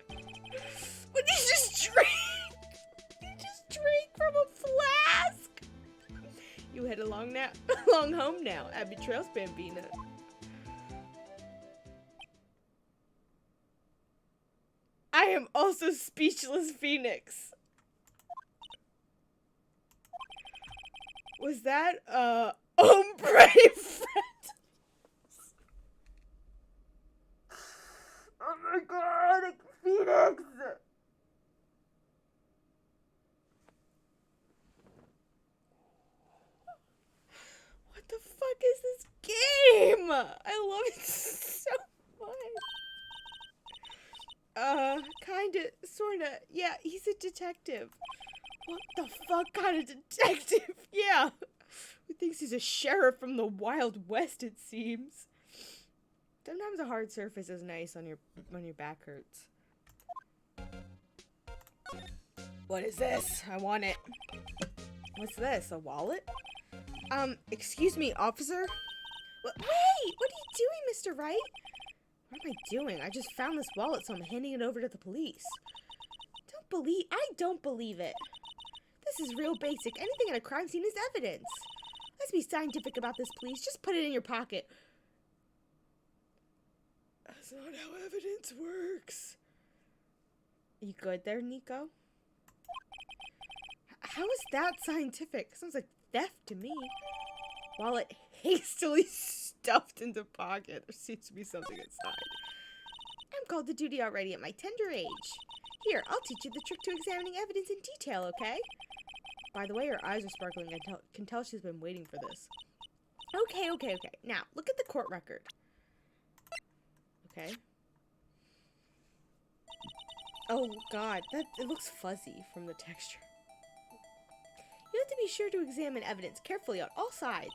What did you just drink? You just drank from a flask. You head along now, along home now. Happy trails, Bambina. I am also speechless, Phoenix. Was that ombre friend? Oh my god, Phoenix! What the fuck is this game? I love it so much. Kinda, sorta. Yeah, he's a detective. What the fuck kind of detective? Yeah. Who thinks he's a sheriff from the Wild West, it seems. Sometimes a hard surface is nice when your back hurts. What is this? I want it. What's this? A wallet? Excuse me, officer? Wait! What are you doing, Mr. Wright? What am I doing? I just found this wallet, so I'm handing it over to the police. I don't believe it. This is real basic. Anything in a crime scene is evidence. Let's be scientific about this, please. Just put it in your pocket. That's not how evidence works. You good there, Nico? How is that scientific? Sounds like theft to me. Wallet hastily stuffed into pocket. There seems to be something inside. I'm called to duty already at my tender age. Here, I'll teach you the trick to examining evidence in detail, okay? By the way, her eyes are sparkling. I can tell she's been waiting for this. Okay. Now, look at the court record. Okay. Oh, God. It looks fuzzy from the texture. You have to be sure to examine evidence carefully on all sides.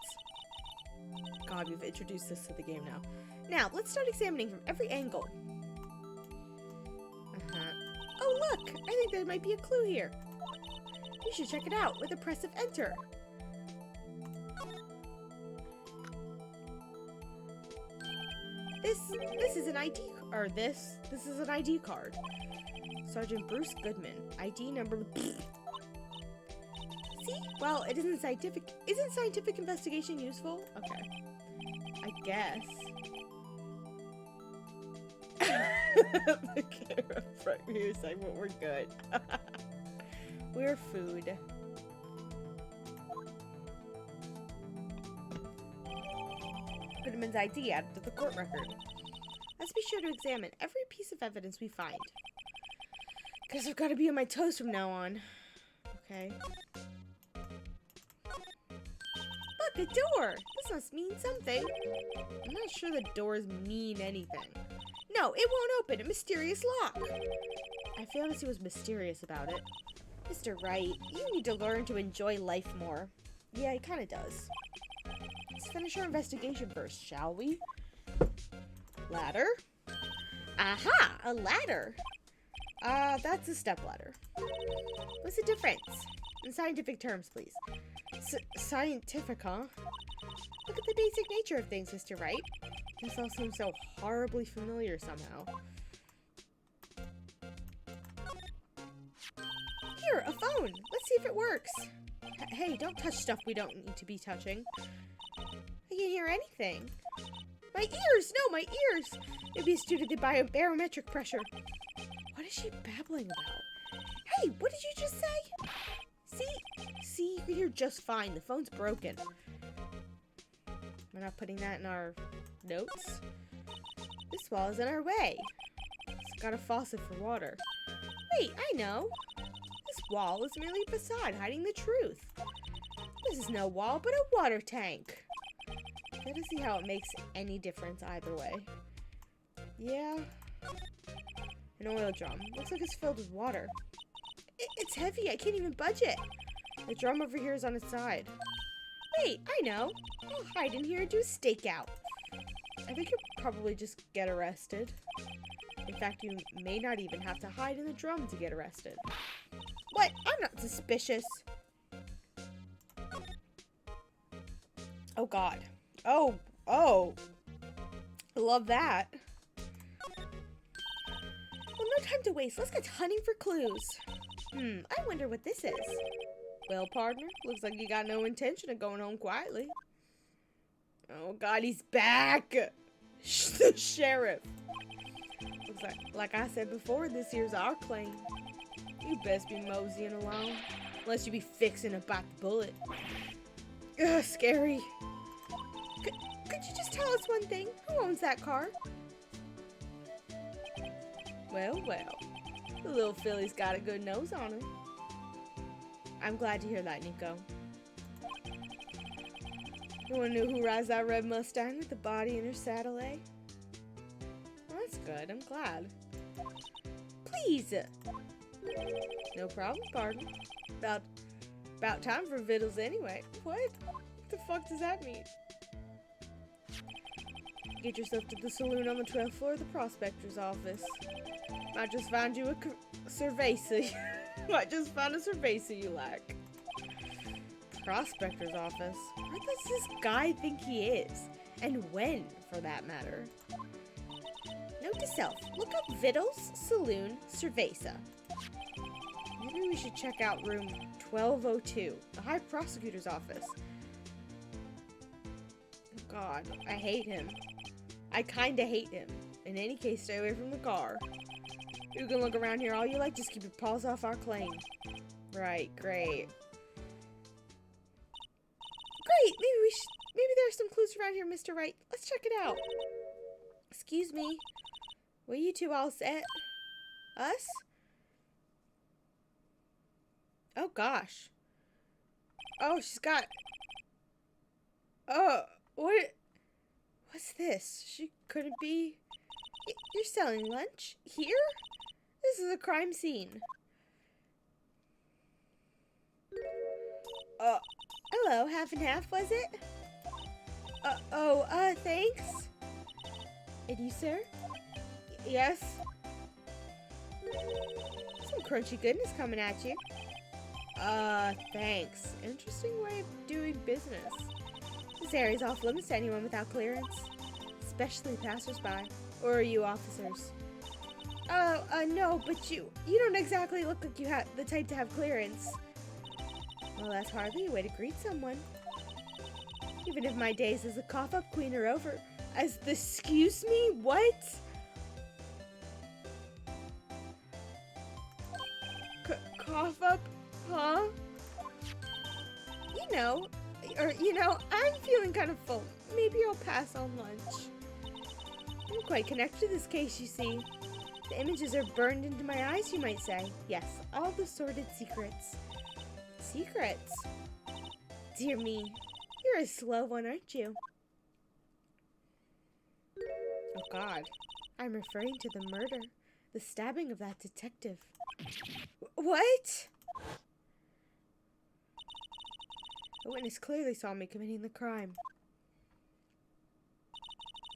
God, we've introduced this to the game now. Now, let's start examining from every angle. Oh, look! I think there might be a clue here. You should check it out with a press of enter. This is an ID, or this is an ID card. Sergeant Bruce Goodman, ID number. See? Well, it isn't scientific. Isn't scientific investigation useful? Okay. I guess. The camera front view segment, we're good. We're food. Goodman's ID added to the court record. Let's be sure to examine every piece of evidence we find. Guess I've got to be on my toes from now on. Okay. Look, a door! This must mean something. I'm not sure the doors mean anything. No, it won't open. A mysterious lock. I failed to see what's mysterious about it. Mr. Wright, you need to learn to enjoy life more. Yeah, he kind of does. Let's finish our investigation first, shall we? Ladder? Aha! A ladder! That's a stepladder. What's the difference? In scientific terms, please. Scientific, huh? Look at the basic nature of things, Mr. Wright. This all seems so horribly familiar somehow. Here, a phone! Let's see if it works. Hey, don't touch stuff we don't need to be touching. I can't hear anything. My ears! No, my ears! Maybe it's due to the barometric pressure. What is she babbling about? Hey, what did you just say? See, you can hear just fine. The phone's broken. We're not putting that in our notes. This wall is in our way. It's got a faucet for water. Wait, I know. This wall is merely a facade hiding the truth. This is no wall, but a water tank. I don't see how it makes any difference either way. Yeah. An oil drum. Looks like it's filled with water. It's heavy. I can't even budge it. The drum over here is on its side. Wait, I know. I'll hide in here and do a stakeout. I think you'll probably just get arrested. In fact, you may not even have to hide in the drum to get arrested. What? I'm not suspicious. Oh, God. Oh. I love that. Well, no time to waste. Let's get hunting for clues. I wonder what this is. Well, partner, looks like you got no intention of going home quietly. Oh, God, he's back. The sheriff. Looks like I said before, this here's our claim. You best be moseying along. Unless you be fixing to bite the bullet. Ugh, scary. Could you just tell us one thing? Who owns that car? Well. The little filly's got a good nose on her. I'm glad to hear that, Nico. No one knew who rides that red Mustang with the body in her saddle, eh? Well, that's good. I'm glad. Please! No problem, pardon. About time for vittles anyway. What the fuck does that mean? Get yourself to the saloon on the 12th floor of the prospector's office. Might just find you a cerveza. Might just find a cerveza you like. Prospector's office? What does this guy think he is? And when, for that matter? Note to self, look up Vittles, Saloon, Cerveza. Maybe we should check out room 1202, the High Prosecutor's office. Oh, God, I hate him. I kinda hate him. In any case, stay away from the car. You can look around here all you like, just keep your paws off our claim. Right, great. Great, maybe there's some clues around here, Mr. Wright. Let's check it out. Excuse me. Were you two all set? Us? Oh, gosh. Oh, she's got... Oh, what's this? She couldn't be... You're selling lunch? Here? This is a crime scene. Hello, half and half, was it? Thanks. And you, sir? Yes? Some crunchy goodness coming at you. Thanks. Interesting way of doing business. This area's off limits to anyone without clearance. Especially passersby. Or are you officers? No, but you don't exactly look like you have the type to have clearance. Well, that's hardly a way to greet someone. Even if my days as a cough-up queen are over. As the, excuse me? What? Cough-up? Huh? I'm feeling kind of full. Maybe I'll pass on lunch. I'm quite connected to this case, you see. The images are burned into my eyes, you might say. Yes, all the sordid secrets. Secrets? Dear me. You're a slow one, aren't you? Oh God. I'm referring to the murder. The stabbing of that detective. What? A witness clearly saw me committing the crime.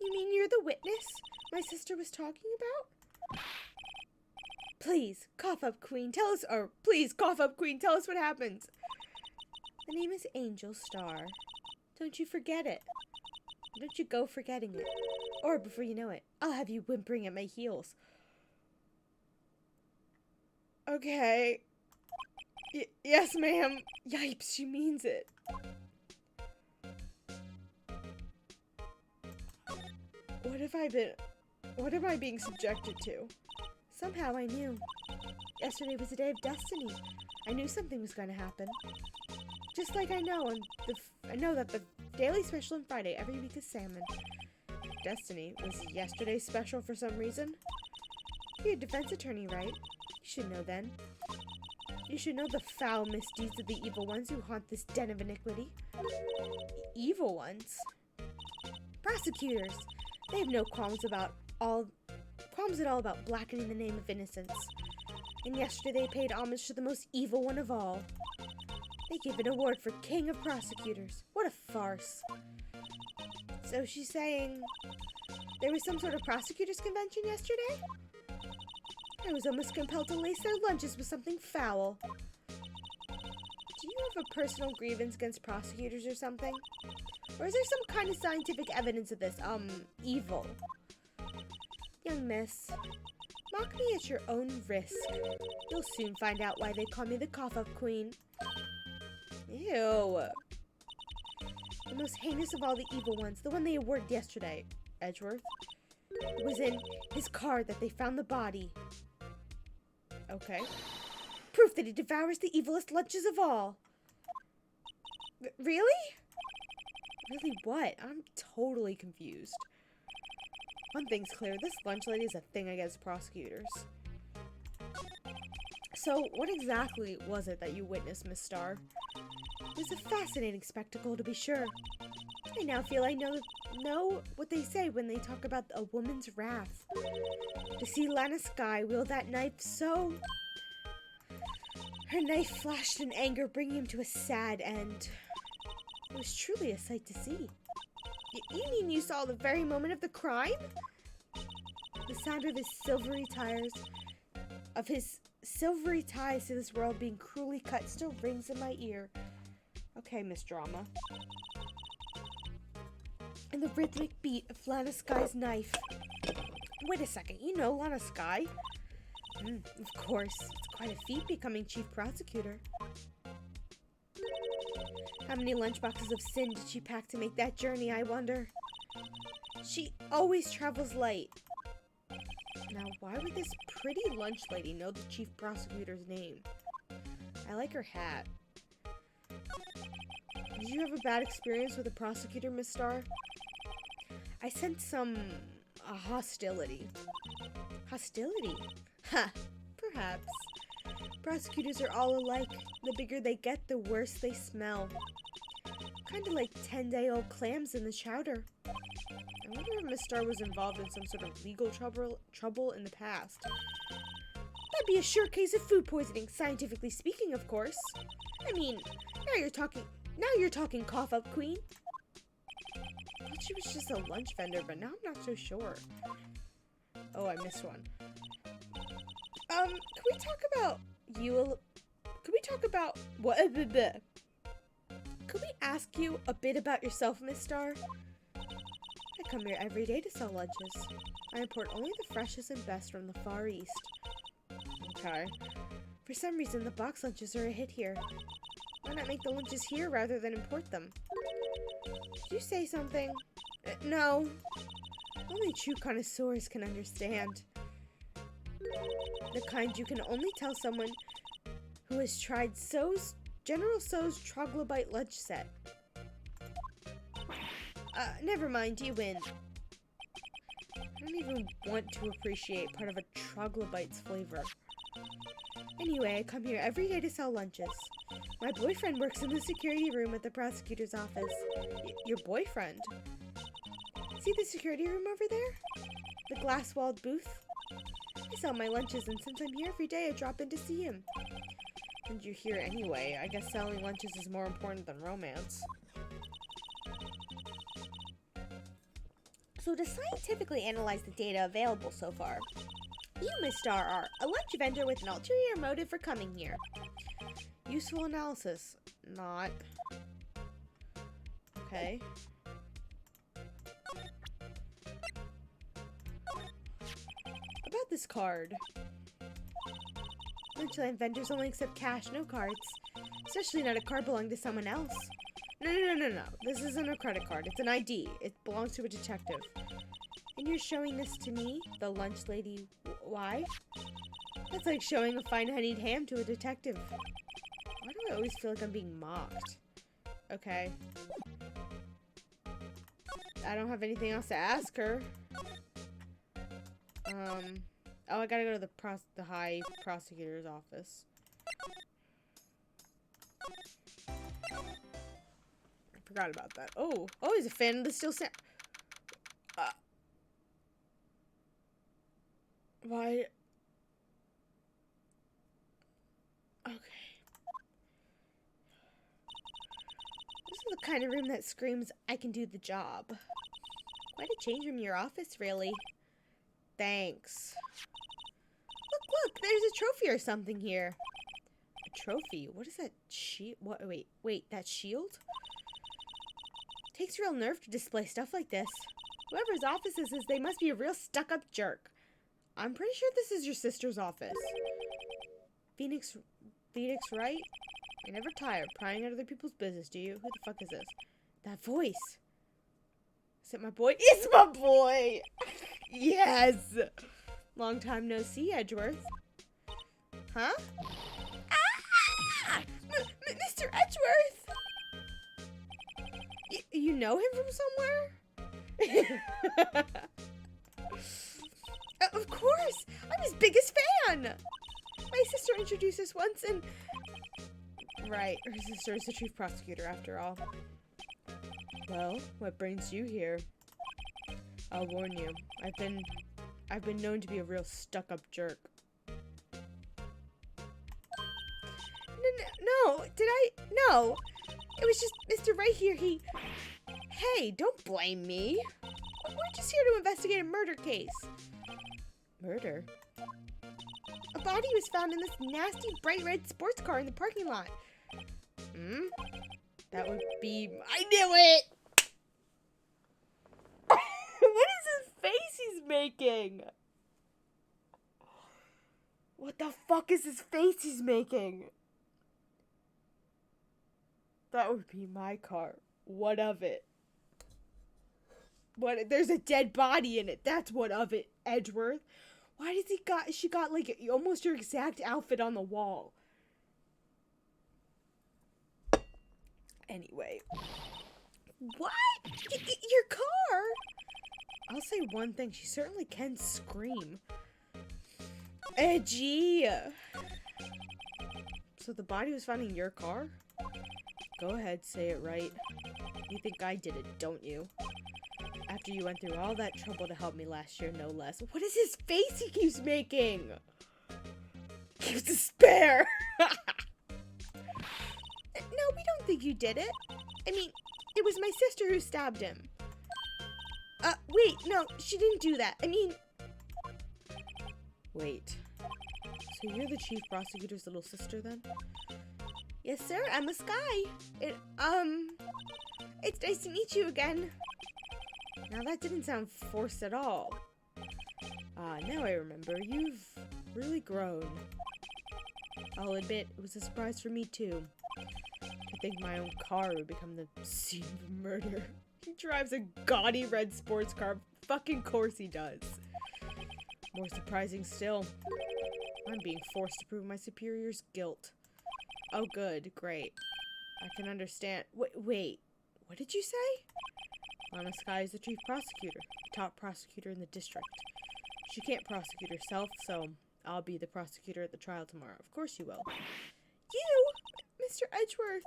You mean you're the witness my sister was talking about? Please, cough up, Queen. Tell us, or please, cough up, Queen. Tell us what happened. The name is Angel Star. Don't you forget it. Don't you go forgetting it. Or before you know it, I'll have you whimpering at my heels. Okay. Yes, ma'am. Yipes, she means it. What am I being subjected to? Somehow I knew. Yesterday was a day of destiny. I knew something was going to happen. Just like I know that the daily special on Friday every week is salmon. Destiny was yesterday's special for some reason. You're a defense attorney, right? You should know then. You should know the foul misdeeds of the evil ones who haunt this den of iniquity. Evil ones? Prosecutors. They have no qualms at all about blackening the name of innocence. And yesterday they paid homage to the most evil one of all. They gave an award for King of Prosecutors. What a farce. So she's saying there was some sort of prosecutors convention yesterday? I was almost compelled to lace their lunches with something foul. Do you have a personal grievance against prosecutors or something? Or is there some kind of scientific evidence of this, evil? Young miss, mock me at your own risk. You'll soon find out why they call me the cough-up queen. Ew. The most heinous of all the evil ones, the one they awarded yesterday, Edgeworth. It was in his car that they found the body. Okay. Proof that he devours the evilest lunches of all. Really? Really what? I'm totally confused. One thing's clear, this lunch lady is a thing against prosecutors. So, what exactly was it that you witnessed, Miss Starr? It was a fascinating spectacle, to be sure. I now feel I know what they say when they talk about a woman's wrath. To see Lana Skye wield that knife so... Her knife flashed in anger, bringing him to a sad end. It was truly a sight to see. You mean you saw the very moment of the crime? The sound of his silvery ties to this world being cruelly cut still rings in my ear. Okay, Miss Drama. And the rhythmic beat of Lana Skye's knife. Wait a second, you know Lana Skye? Of course, it's quite a feat becoming chief prosecutor. How many lunchboxes of sin did she pack to make that journey, I wonder? She always travels light. Now, why would this pretty lunch lady know the chief prosecutor's name? I like her hat. Did you have a bad experience with a prosecutor, Miss Starr? I sense some hostility. Hostility? Ha! Perhaps. Prosecutors are all alike. The bigger they get, the worse they smell. Kinda like 10-day-old clams in the chowder. I wonder if Miss Starr was involved in some sort of legal trouble in the past. That'd be a sure case of food poisoning, scientifically speaking, of course. I mean, now you're talking cough up, queen. I thought she was just a lunch vendor, but now I'm not so sure. Oh, I missed one. Can we talk about Could we ask you a bit about yourself, Miss Starr? I come here every day to sell lunches. I import only the freshest and best from the Far East. Okay. For some reason, the box lunches are a hit here. Why not make the lunches here rather than import them? Did you say something? No. Only true connoisseurs can understand. The kind you can only tell someone who has tried General Tso's troglodyte lunch set. Never mind, you win. I don't even want to appreciate part of a troglodyte's flavor. Anyway, I come here every day to sell lunches. My boyfriend works in the security room at the prosecutor's office. Your boyfriend? See the security room over there? The glass-walled booth? I sell my lunches, and since I'm here every day, I drop in to see him. And you're here anyway. I guess selling lunches is more important than romance. So to scientifically analyze the data available so far, you, Miss Star, are a lunch vendor with an ulterior motive for coming here. Useful analysis. Not. Okay. About this card. Lunchline vendors only accept cash, no cards. Especially not a card belonging to someone else. No. This isn't a credit card. It's an ID. It belongs to a detective. And you're showing this to me, the lunch lady. Why? That's like showing a fine honeyed ham to a detective. Why do I always feel like I'm being mocked? Okay. I don't have anything else to ask her. Oh, I gotta go to the high prosecutor's office. I forgot about that. Oh, he's a fan of the Steel Sam. Why? Okay. This is the kind of room that screams, I can do the job. Quite a change from your office, really. Thanks. Look, there's a trophy or something here. A trophy? What is that shield? What? Wait, that shield? Takes real nerve to display stuff like this. Whoever's office this is, they must be a real stuck-up jerk. I'm pretty sure this is your sister's office. Phoenix Wright? You're never tired prying at other people's business, do you? Who the fuck is this? That voice. Is it my boy? It's my boy! Yes! Long time no see, Edgeworth. Huh? Ah! Mr. Edgeworth! You know him from somewhere? Of course! I'm his biggest fan! My sister introduced us once and... Right, her sister is the chief prosecutor after all. Well, what brings you here? I'll warn you, I've been known to be a real stuck-up jerk. No, no. It was just Mr. Right here, Hey, don't blame me. We're just here to investigate a murder case. Murder? A body was found in this nasty bright red sports car in the parking lot. That would be... I knew it! What is his face he's making? What the fuck is his face he's making? That would be my car. What of it? What? There's a dead body in it. That's what of it, Edgeworth. Why does she got like almost your exact outfit on the wall? Anyway. What? Your car? I'll say one thing. She certainly can scream. Edgy. So the body was found in your car? Go ahead, say it right. You think I did it, don't you? After you went through all that trouble to help me last year, no less. What is his face he keeps making? Keeps despair. No, we don't think you did it. I mean, it was my sister who stabbed him. Wait, no, she didn't do that. I mean... Wait. So you're the chief prosecutor's little sister, then? Yes, sir, I'm a Sky. It's nice to meet you again. Now that didn't sound forced at all. Now I remember. You've really grown. I'll admit, it was a surprise for me, too. To think my own car would become the scene of murder. He drives a gaudy red sports car. Fucking course he does. More surprising still, I'm being forced to prove my superior's guilt. Oh, good. Great. I can understand. Wait. What did you say? Lana Sky is the chief prosecutor, top prosecutor in the district. She can't prosecute herself, so I'll be the prosecutor at the trial tomorrow. Of course you will. You, Mr. Edgeworth.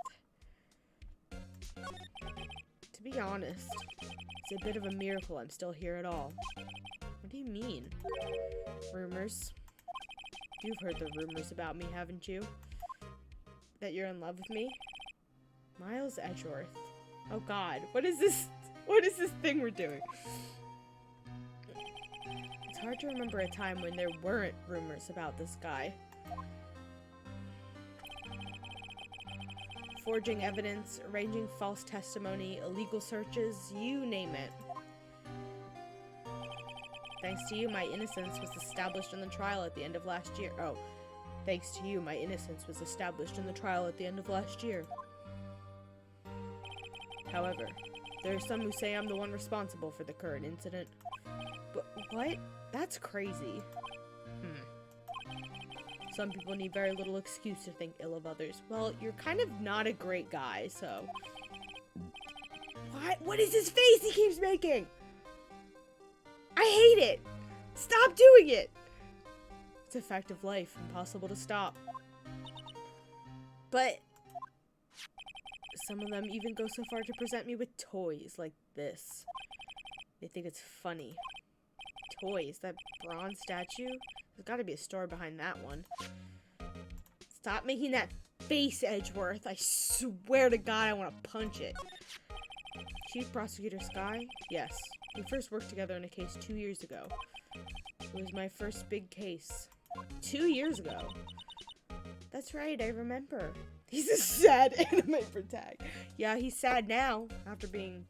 To be honest, it's a bit of a miracle I'm still here at all. What do you mean? Rumors. You've heard the rumors about me, haven't you? That you're in love with me? Miles Edgeworth. Oh god, what is this? What is this thing we're doing? It's hard to remember a time when there weren't rumors about this guy. Forging evidence, arranging false testimony, illegal searches, you name it. Thanks to you, my innocence was established in the trial at the end of last year. Oh, thanks to you, my innocence was established in the trial at the end of last year. However, there are some who say I'm the one responsible for the current incident. But what? That's crazy. Some people need very little excuse to think ill of others. Well, you're kind of not a great guy, so... What is his face he keeps making? I hate it! Stop doing it! It's a fact of life, impossible to stop. But... some of them even go so far to present me with toys like this. They think it's funny. Toys? That bronze statue? There's gotta be a story behind that one. Stop making that face, Edgeworth. I swear to God I want to punch it. Chief Prosecutor Skye? Yes. We first worked together on a case 2 years ago. It was my first big case. 2 years ago? That's right, I remember. He's a sad anime protag. Yeah, he's sad now, after being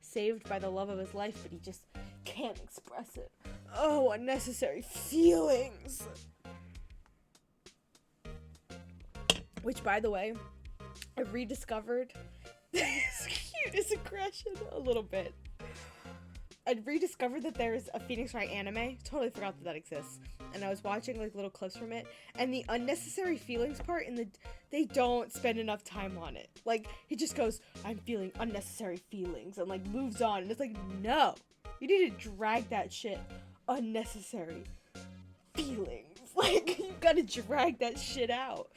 saved by the love of his life, but he just can't express it. Oh, unnecessary feelings! Which, by the way, I rediscovered his cutest aggression a little bit. I rediscovered that there's a Phoenix Wright anime. Totally forgot that that exists. And I was watching like little clips from it, and the unnecessary feelings part they don't spend enough time on it. Like, he just goes, I'm feeling unnecessary feelings, and like moves on. And it's like, no, you need to drag that shit. Unnecessary feelings. Like, you gotta drag that shit out.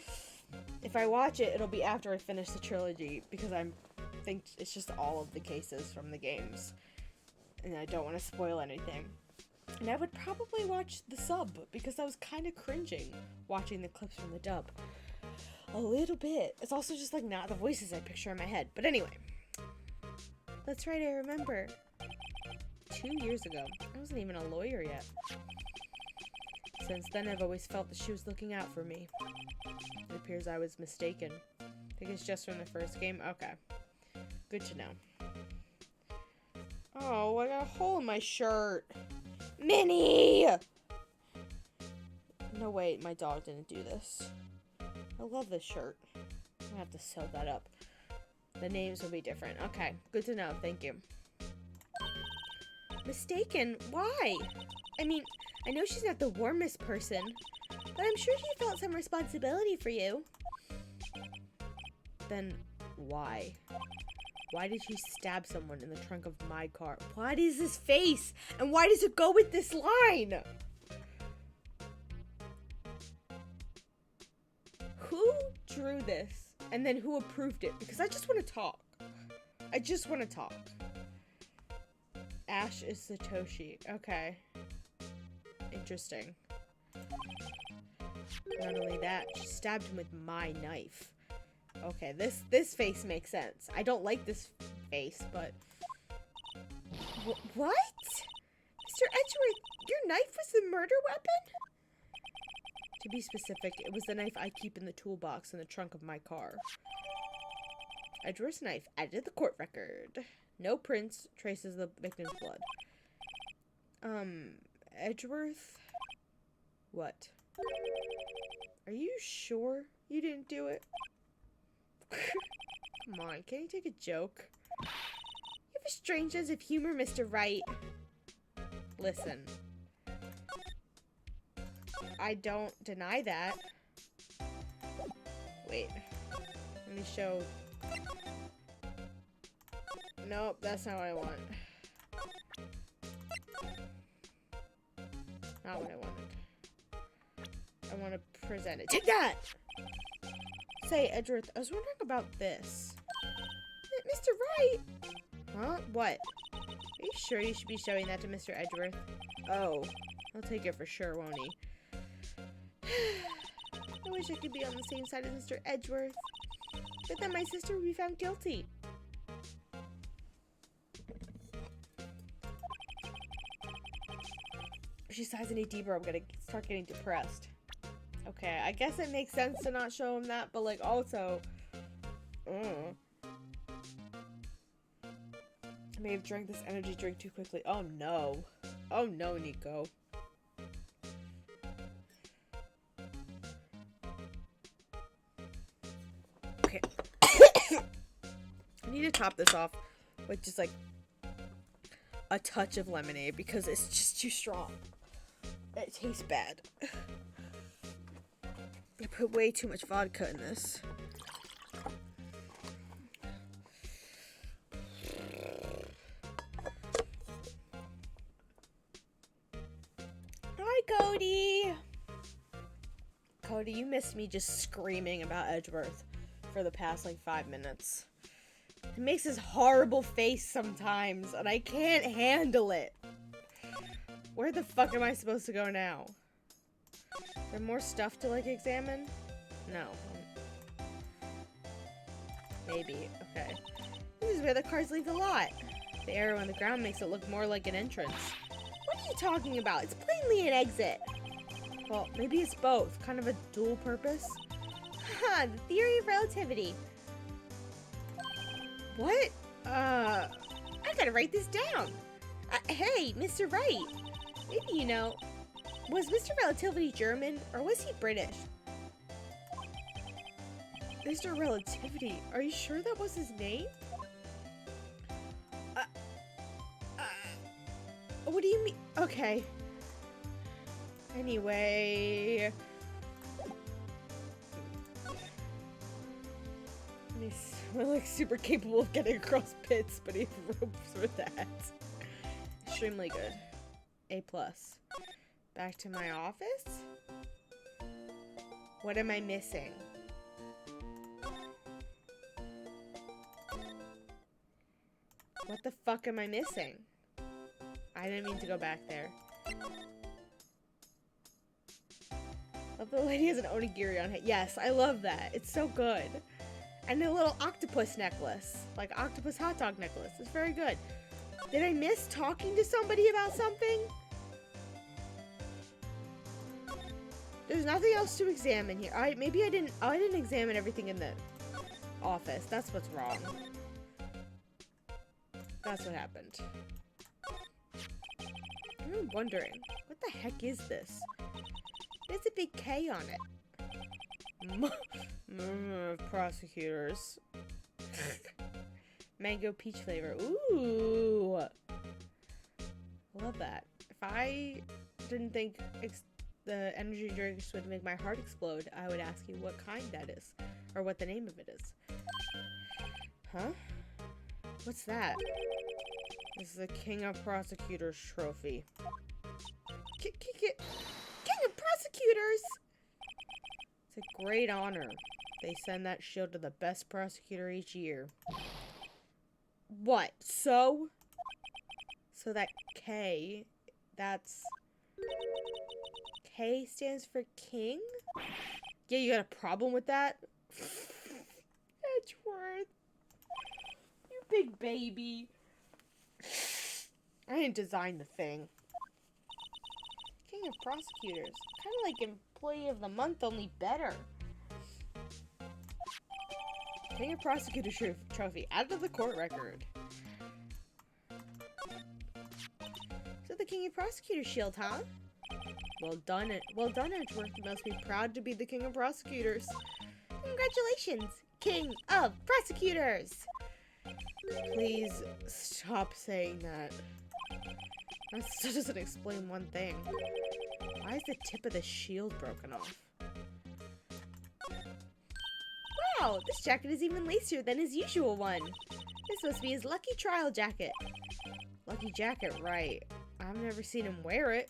If I watch it, it'll be after I finish the trilogy, because I think it's just all of the cases from the games. And I don't want to spoil anything. And I would probably watch the sub, because I was kind of cringing watching the clips from the dub. A little bit. It's also just like not the voices I picture in my head. But anyway. That's right, I remember. 2 years ago. I wasn't even a lawyer yet. Since then, I've always felt that she was looking out for me. It appears I was mistaken. I think it's just from the first game? Okay. Good to know. Oh, I got a hole in my shirt. Minnie! No, wait, my dog didn't do this. I love this shirt. I'm gonna have to sew that up. The names will be different. Okay, good to know. Thank you. Mistaken? Why? I mean, I know she's not the warmest person, but I'm sure she felt some responsibility for you. Then, why? Why did she stab someone in the trunk of my car? What is his face? And why does it go with this line? Who drew this? And then who approved it? Because I just want to talk. I just want to talk. Ash is Satoshi. Okay. Interesting. Not only that, she stabbed him with my knife. Okay, this face makes sense. I don't like this face, but... What? Mr. Edgeworth, your knife was the murder weapon? To be specific, it was the knife I keep in the toolbox in the trunk of my car. Edgeworth's knife added to the court record. No prints, traces of the victim's blood. Edgeworth? What? Are you sure you didn't do it? Come on, can you take a joke? You have a strange sense of humor, Mr. Wright. Listen. I don't deny that. Wait. Let me show... Nope, that's not what I want. Not what I wanted. presented. Take that! Say, Edgeworth, I was wondering about this. Mr. Wright? Huh? What? Are you sure you should be showing that to Mr. Edgeworth? Oh, he'll take it for sure, won't he? I wish I could be on the same side as Mr. Edgeworth. But then my sister would be found guilty. If she sighs any deeper, I'm gonna start getting depressed. Okay, I guess it makes sense to not show him that, but like also... I may have drank this energy drink too quickly. Oh no. Oh no, Nico. Okay. I need to top this off with just like a touch of lemonade because it's just too strong. It tastes bad. I put way too much vodka in this. Hi, Cody! Cody, you missed me just screaming about Edgeworth for the past, like, 5 minutes. He makes this horrible face sometimes, and I can't handle it. Where the fuck am I supposed to go now? Is there more stuff to, like, examine? No. Maybe. Okay. This is where the cars leave the lot. The arrow on the ground makes it look more like an entrance. What are you talking about? It's plainly an exit. Well, maybe it's both. Kind of a dual purpose. Haha, the theory of relativity. What? I gotta write this down. Hey, Mr. Wright. Maybe you know, was Mr. Relativity German, or was he British? Mr. Relativity, are you sure that was his name? What do you mean? Okay. Anyway. We're like super capable of getting across pits, but he have ropes for that. Extremely good. A+. Back to my office? What am I missing? What the fuck am I missing? I didn't mean to go back there. Love the lady has an onigiri on it. Yes, I love that. It's so good. And a little octopus necklace. Like octopus hot dog necklace. It's very good. Did I miss talking to somebody about something? There's nothing else to examine here. Maybe I didn't examine everything in the office. That's what's wrong. That's what happened. I'm wondering, what the heck is this? There's a big K on it. Prosecutors. Mango peach flavor. Ooh. I love that. If I didn't think the energy drinks would make my heart explode, I would ask you what kind that is. Or what the name of it is. Huh? What's that? This is the King of Prosecutors trophy. King of Prosecutors! It's a great honor. They send that shield to the best prosecutor each year. What? So that K, that's... K stands for king? Yeah, you got a problem with that? Edgeworth. You big baby. I didn't design the thing. King of Prosecutors. Kind of like Employee of the Month, only better. King of Prosecutor trophy. Add to the court record. So the King of Prosecutor shield, huh? Well done, Edgeworth. You must be proud to be the King of Prosecutors. Congratulations, King of Prosecutors! Please stop saying that. That still doesn't explain one thing. Why is the tip of the shield broken off? Wow, this jacket is even lacier than his usual one. This must be his lucky trial jacket. Lucky jacket, right. I've never seen him wear it.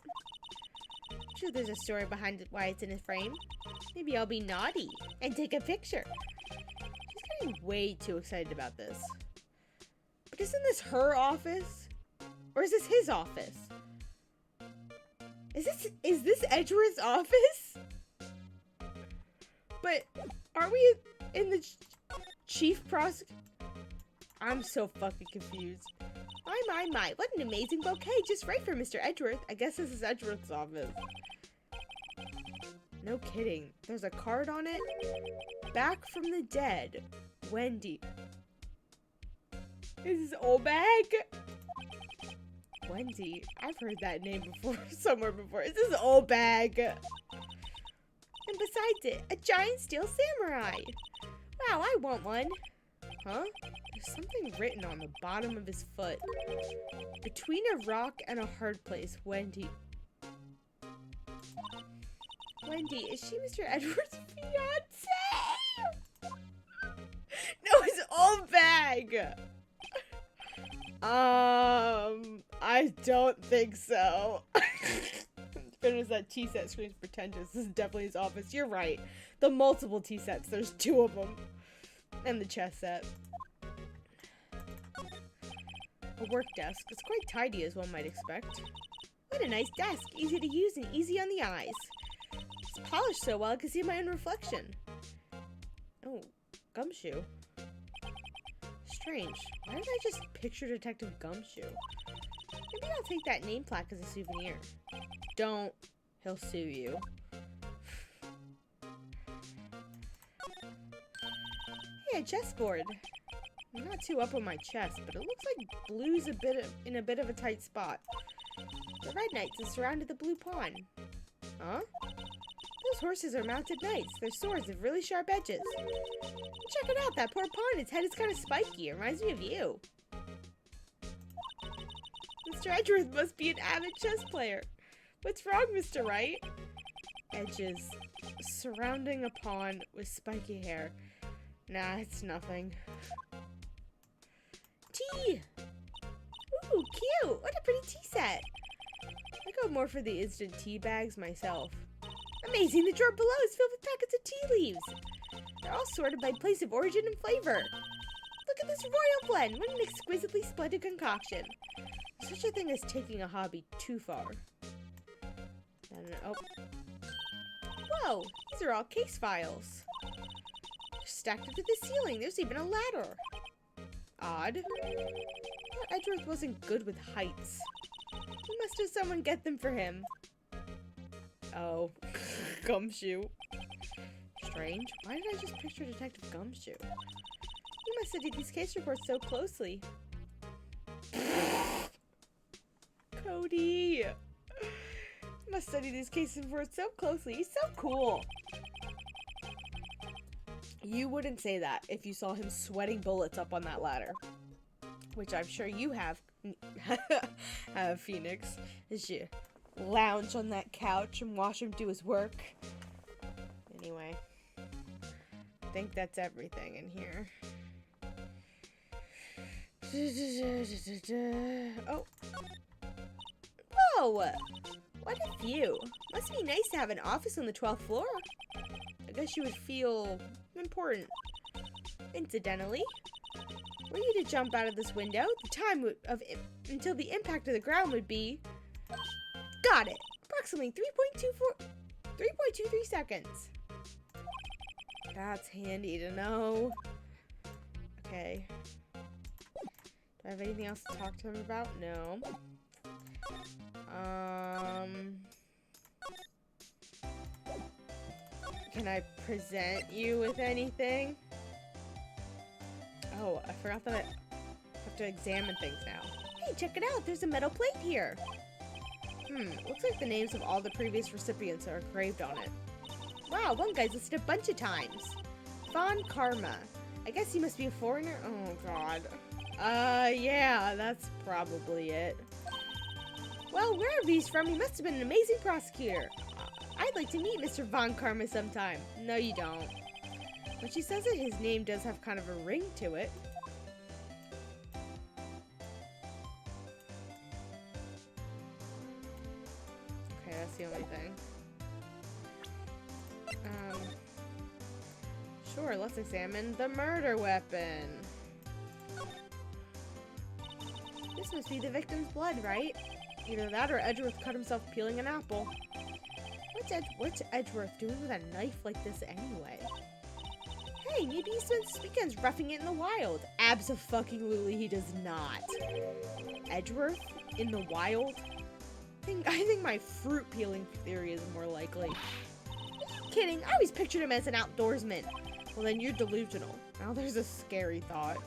Sure, there's a story behind why it's in his frame. Maybe I'll be naughty and take a picture. She's getting way too excited about this. But isn't this her office? Or is this his office? Is this Edgeworth's office? But are we in the chief prosecutor? I'm so fucking confused. My, what an amazing bouquet, just right for Mr. Edgeworth. I guess this is Edgeworth's office. No kidding. There's a card on it. Back from the dead. Wendy. Is this old bag? Wendy. I've heard that name before, somewhere before. Is this old bag? And besides it, a giant steel samurai. Wow, I want one. Huh? There's something written on the bottom of his foot. Between a rock and a hard place, Wendy. Wendy, is she Mr. Edwards' fiance? No, it's old bag. I don't think so. As that tea set screams pretentious. This is definitely his office. You're right. The multiple tea sets. There's 2 of them. And the chess set. A work desk. It's quite tidy as one might expect. What a nice desk. Easy to use and easy on the eyes. It's polished so well I can see my own reflection. Oh, Gumshoe. Strange. Why did I just picture Detective Gumshoe? Maybe I'll take that name plaque as a souvenir. Don't. He'll sue you. Hey, a chessboard. I'm not too up on my chess, but it looks like blue's in a bit of a tight spot. The red knights have surrounded the blue pawn. Huh? Those horses are mounted knights. Their swords have really sharp edges. Check it out, that poor pawn. Its head is kind of spiky. It reminds me of you. Mr. Edgeworth must be an avid chess player. What's wrong, Mr. Wright? Edges. Surrounding a pawn with spiky hair. Nah, it's nothing. Tea! Ooh, cute! What a pretty tea set! I go more for the instant tea bags myself. Amazing! The drawer below is filled with packets of tea leaves. They're all sorted by place of origin and flavor. Look at this royal blend! What an exquisitely splendid concoction. Such a thing as taking a hobby too far. Oh. Whoa! These are all case files. They're stacked up to the ceiling. There's even a ladder. Odd. I thought Edgeworth wasn't good with heights. He must have someone get them for him. Oh. Gumshoe. Strange. Why did I just picture Detective Gumshoe? He must study these case reports so closely. Cody! He must study these case reports so closely. He's so cool. You wouldn't say that if you saw him sweating bullets up on that ladder. Which I'm sure you have, Phoenix. As you lounge on that couch and watch him do his work. Anyway. I think that's everything in here. Oh. Whoa! What a view. Must be nice to have an office on the 12th floor. I guess you would feel important. Incidentally, were you to jump out of this window, the time until the impact of the ground would be... Got it! Approximately 3.23 seconds. That's handy to know. Okay. Do I have anything else to talk to him about? No. Can I present you with anything? Oh, I forgot that I have to examine things now. Hey, check it out. There's a metal plate here. Looks like the names of all the previous recipients are engraved on it. Wow, one guy's listed a bunch of times. Von Karma. I guess he must be a foreigner? Oh, God. Yeah, that's probably it. Well, wherever he's from, he must have been an amazing prosecutor. I'd like to meet Mr. Von Karma sometime. No, you don't. But she says that his name does have kind of a ring to it. Okay, that's the only thing. Sure, let's examine the murder weapon. This must be the victim's blood, right? Either that or Edgeworth cut himself peeling an apple. What's Edgeworth doing with a knife like this anyway? Hey, maybe he spends his weekends roughing it in the wild. Abso-fucking-lutely he does not. Edgeworth in the wild? I think my fruit peeling theory is more likely. Kidding, I always pictured him as an outdoorsman. Well, then you're delusional. Now there's a scary thought.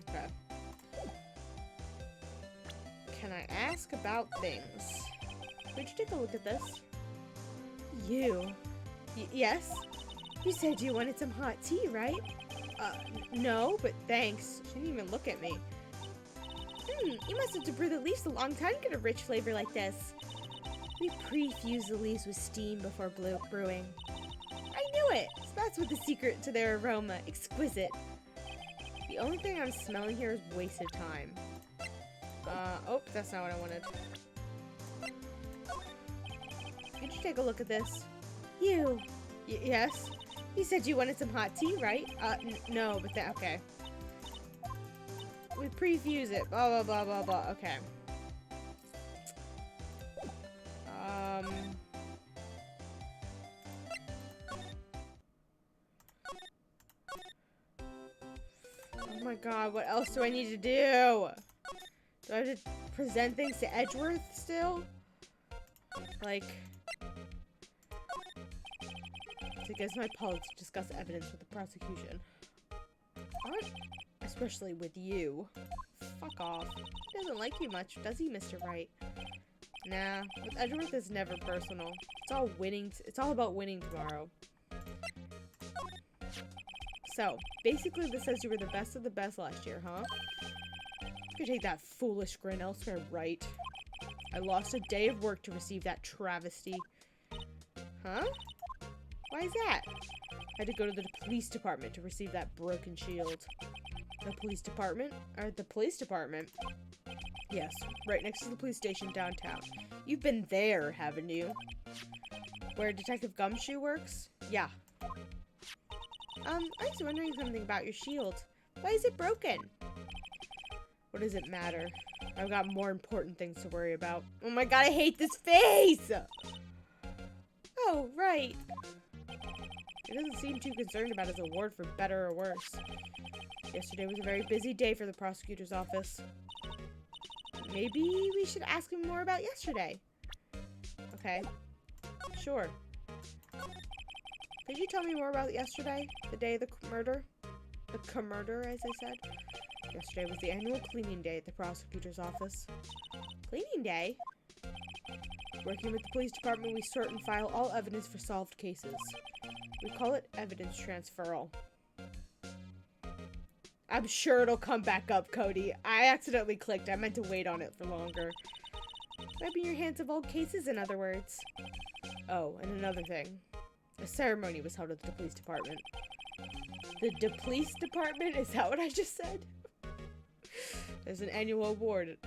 Okay. Can I ask about things? Could you take a look at this? You. Yes? You said you wanted some hot tea, right? No, but thanks. She didn't even look at me. You must have to brew the leaves a long time to get a rich flavor like this. We pre-fuse the leaves with steam before brewing. I knew it! So that's what the secret to their aroma. Exquisite. The only thing I'm smelling here is wasted time. Oh, that's not what I wanted. Could you take a look at this? You! Yes? You said you wanted some hot tea, right? No, but okay. We prefuse it. Blah, blah, blah, blah, blah. Okay. Oh my god, what else do I need to do? Do I have to present things to Edgeworth still? Like... It gives my pulse to discuss evidence with the prosecution. Especially with you. Fuck off. He doesn't like you much, does he, Mr. Wright? Nah, with Edgeworth it's never personal. It's all winning. It's all about winning tomorrow. So, basically this says you were the best of the best last year, huh? You could take that foolish grin elsewhere, right? I lost a day of work to receive that travesty. Huh? Why is that? I had to go to the police department to receive that broken shield. The police department? Or the police department? Yes, right next to the police station downtown. You've been there, haven't you? Where Detective Gumshoe works? Yeah. I was wondering something about your shield. Why is it broken? What does it matter? I've got more important things to worry about. Oh my god, I hate this face! Oh, right. He doesn't seem too concerned about his award for better or worse. Yesterday was a very busy day for the prosecutor's office. Maybe we should ask him more about yesterday. Okay. Sure. Could you tell me more about yesterday? The day of the murder? The murder, as I said? Yesterday was the annual cleaning day at the prosecutor's office. Cleaning day? Working with the police department, we sort and file all evidence for solved cases. We call it evidence transferal. I'm sure it'll come back up, Cody. I accidentally clicked. I meant to wait on it for longer. Wiping your hands of old cases, in other words. Oh, and another thing. A ceremony was held at the police department. The police department? Is that what I just said? There's an annual award.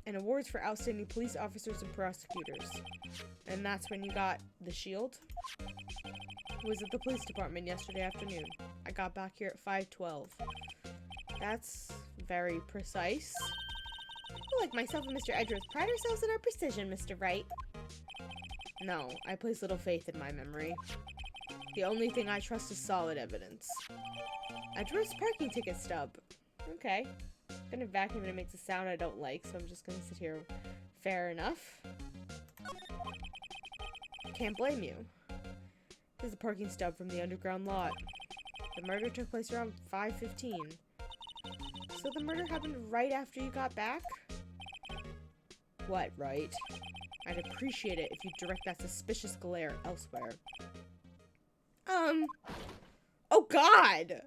And awards for outstanding police officers and prosecutors. And that's when you got the shield? Was at the police department yesterday afternoon. I got back here at 5:12. That's very precise. I, like myself and Mr. Edgeworth, pride ourselves in our precision, Mr. Wright. No, I place little faith in my memory. The only thing I trust is solid evidence. Edgeworth's parking ticket stub. Okay. I'm gonna vacuum and it makes a sound I don't like, so I'm just gonna sit here. Fair enough. Can't blame you. This is a parking stub from the underground lot. The murder took place around 5:15. So the murder happened right after you got back? What, right? I'd appreciate it if you direct that suspicious glare elsewhere. Oh god!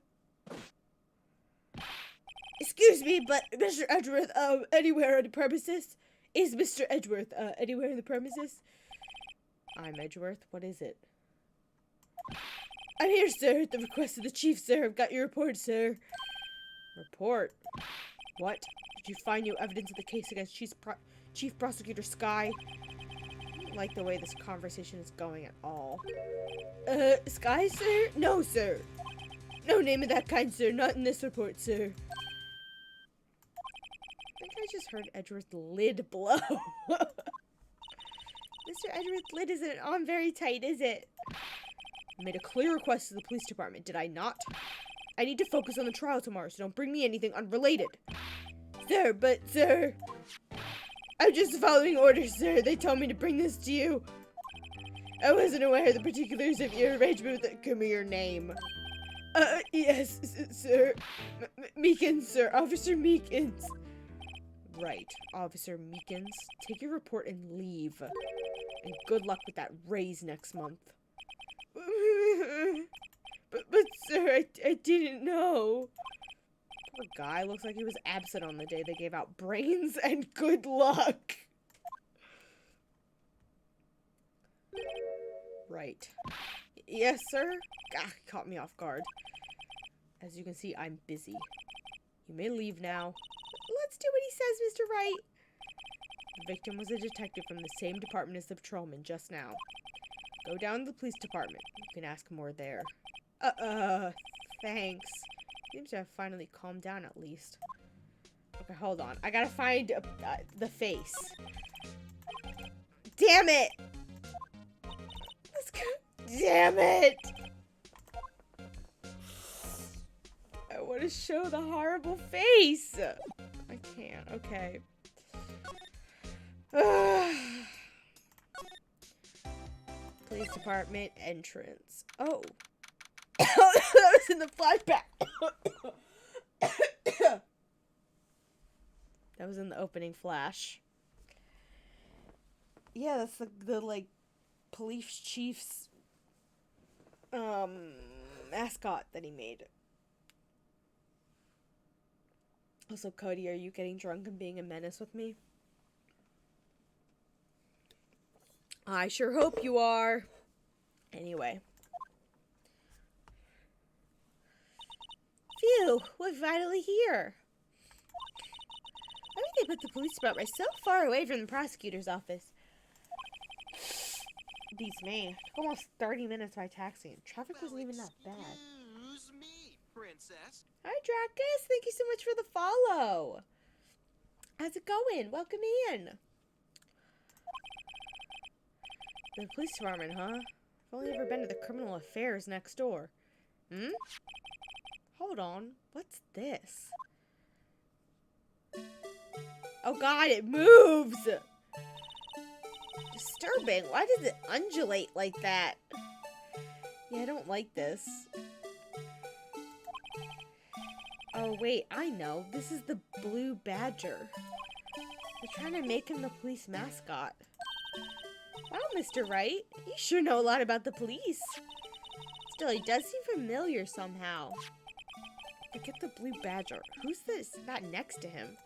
Excuse me, but Mr. Edgeworth, anywhere on the premises? Is Mr. Edgeworth, anywhere in the premises? I'm Edgeworth. What is it? I'm here, sir, at the request of the chief, sir. I've got your report, sir. Report? What? Did you find new evidence of the case against Chief Prosecutor Sky. I don't like the way this conversation is going at all. Sky, sir? No, sir. No name of that kind, sir. Not in this report, sir. I think I just heard Edgeworth's lid blow. Mr. Edgeworth's lid isn't on very tight, is it? I made a clear request to the police department, did I not? I need to focus on the trial tomorrow, so don't bring me anything unrelated. Sir, but sir... I'm just following orders, sir. They told me to bring this to you. I wasn't aware of the particulars of your arrangement with the... Give me your name. Yes, sir. Meekins, sir. Officer Meekins. Right, Officer Meekins. Take your report and leave. And good luck with that raise next month. But sir, I didn't know. Poor guy, looks like he was absent on the day they gave out brains, and good luck. Right. Yes, sir? Ah, caught me off guard. As you can see, I'm busy. You may leave now. Let's do what he says, Mr. Wright. The victim was a detective from the same department as the patrolman just now. Go down to the police department. You can ask more there. Thanks. Seems to have finally calmed down at least. Okay, hold on. I gotta find the face. Damn it! Let's go. Damn it! I want to show the horrible face. I can't. Okay. Police department entrance. Oh. That was in the flashback. That was in the opening flash. Yeah, that's the like police chief's mascot that he made. Also, Cody, are you getting drunk and being a menace with me? I sure hope you are. Anyway. Phew, we're finally here. Why did they put the police department so far away from the prosecutor's office? Beats me. Took almost 30 minutes by taxi, and traffic wasn't even that bad. Excuse me, princess. Hi, Drakus. Thank you so much for the follow. How's it going? Welcome in. The police department, huh? I've only ever been to the criminal affairs next door. Hmm? Hold on. What's this? Oh god, it moves! Disturbing. Why does it undulate like that? Yeah, I don't like this. Oh wait, I know. This is the blue badger. They're trying to make him the police mascot. Wow, Mr. Wright. You sure know a lot about the police. Still, he does seem familiar somehow. Forget the blue badger. Who's this? Not next to him.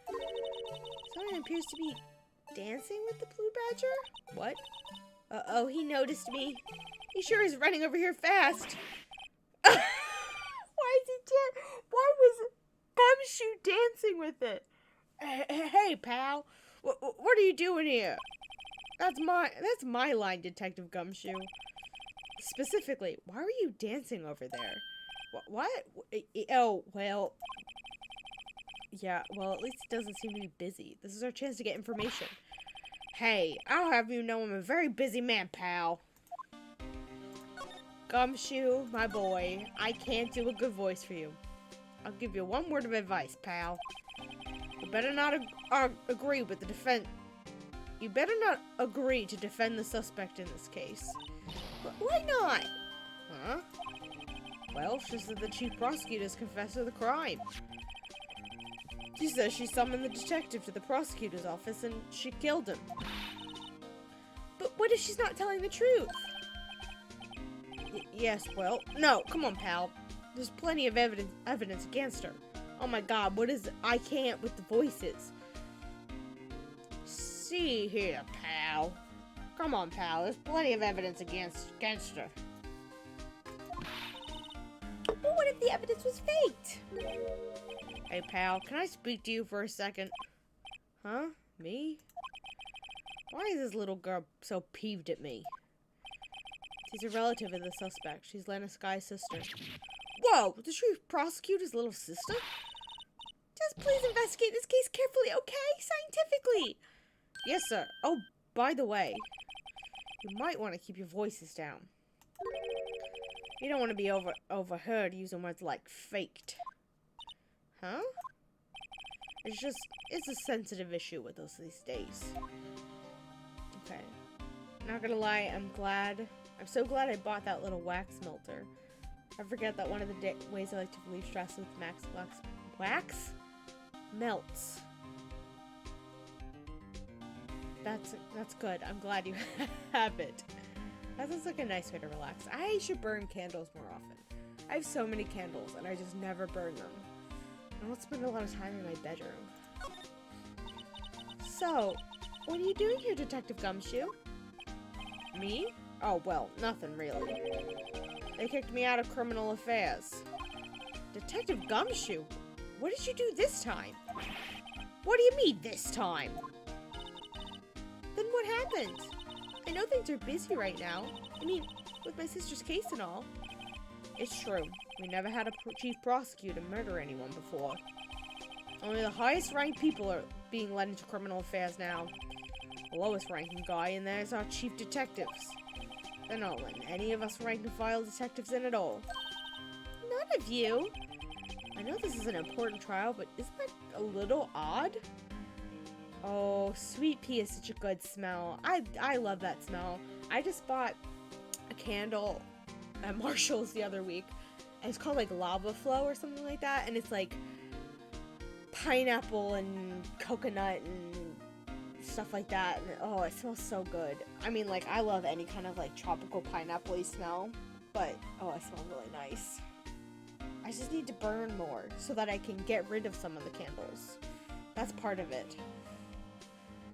Someone appears to be dancing with the blue badger? What? Uh-oh, he noticed me. He sure is running over here fast. Why is he Why was Gumshoe dancing with it? Hey, pal. What are you doing here? That's my line, Detective Gumshoe. Specifically, why were you dancing over there? What? Oh, well... Yeah, well, at least it doesn't seem to be busy. This is our chance to get information. Hey, I'll have you know I'm a very busy man, pal. Gumshoe, my boy, I can't do a good voice for you. I'll give you one word of advice, pal. You better not agree with the defense. You better not agree to defend the suspect in this case. Why not? Huh? Well, she said the chief prosecutor's confessed to the crime. She says she summoned the detective to the prosecutor's office and she killed him. But what if she's not telling the truth? Yes, well, no, come on, pal. There's plenty of evidence against her. Oh my god, what is it? I can't with the voices. See here, pal. Come on, pal. There's plenty of evidence against her. But what if the evidence was faked? Hey, pal, can I speak to you for a second? Huh? Me? Why is this little girl so peeved at me? She's a relative of the suspect. She's Lena Sky's sister. Whoa! Did she prosecute his little sister? Just please investigate this case carefully, okay? Scientifically! Yes, sir. Oh, by the way, you might want to keep your voices down. You don't want to be overheard using words like faked. Huh? It's a sensitive issue with us these days. Okay. Not gonna lie, I'm so glad I bought that little wax melter. I forget that one of the ways I like to relieve stress with wax melts. That's good. I'm glad you have it. That sounds like a nice way to relax. I should burn candles more often. I have so many candles and I just never burn them. I don't spend a lot of time in my bedroom. So, what are you doing here, Detective Gumshoe? Me? Oh, well, nothing really. They kicked me out of criminal affairs. Detective Gumshoe? What did you do this time? What do you mean, this time? Then what happened? I know things are busy right now. I mean, with my sister's case and all. It's true. We never had a chief prosecutor murder anyone before. Only the highest ranked people are being led into criminal affairs now. The lowest ranking guy in there is our chief detectives. They're not letting any of us rank and file detectives in at all. None of you? I know this is an important trial, but isn't that a little odd? Oh, sweet pea is such a good smell. I love that smell. I just bought a candle at Marshall's the other week. And it's called like Lava Flow or something like that. And it's like pineapple and coconut and stuff like that. And oh, it smells so good. I mean, like, I love any kind of like tropical pineapple-y smell. But oh, it smells really nice. I just need to burn more so that I can get rid of some of the candles. That's part of it.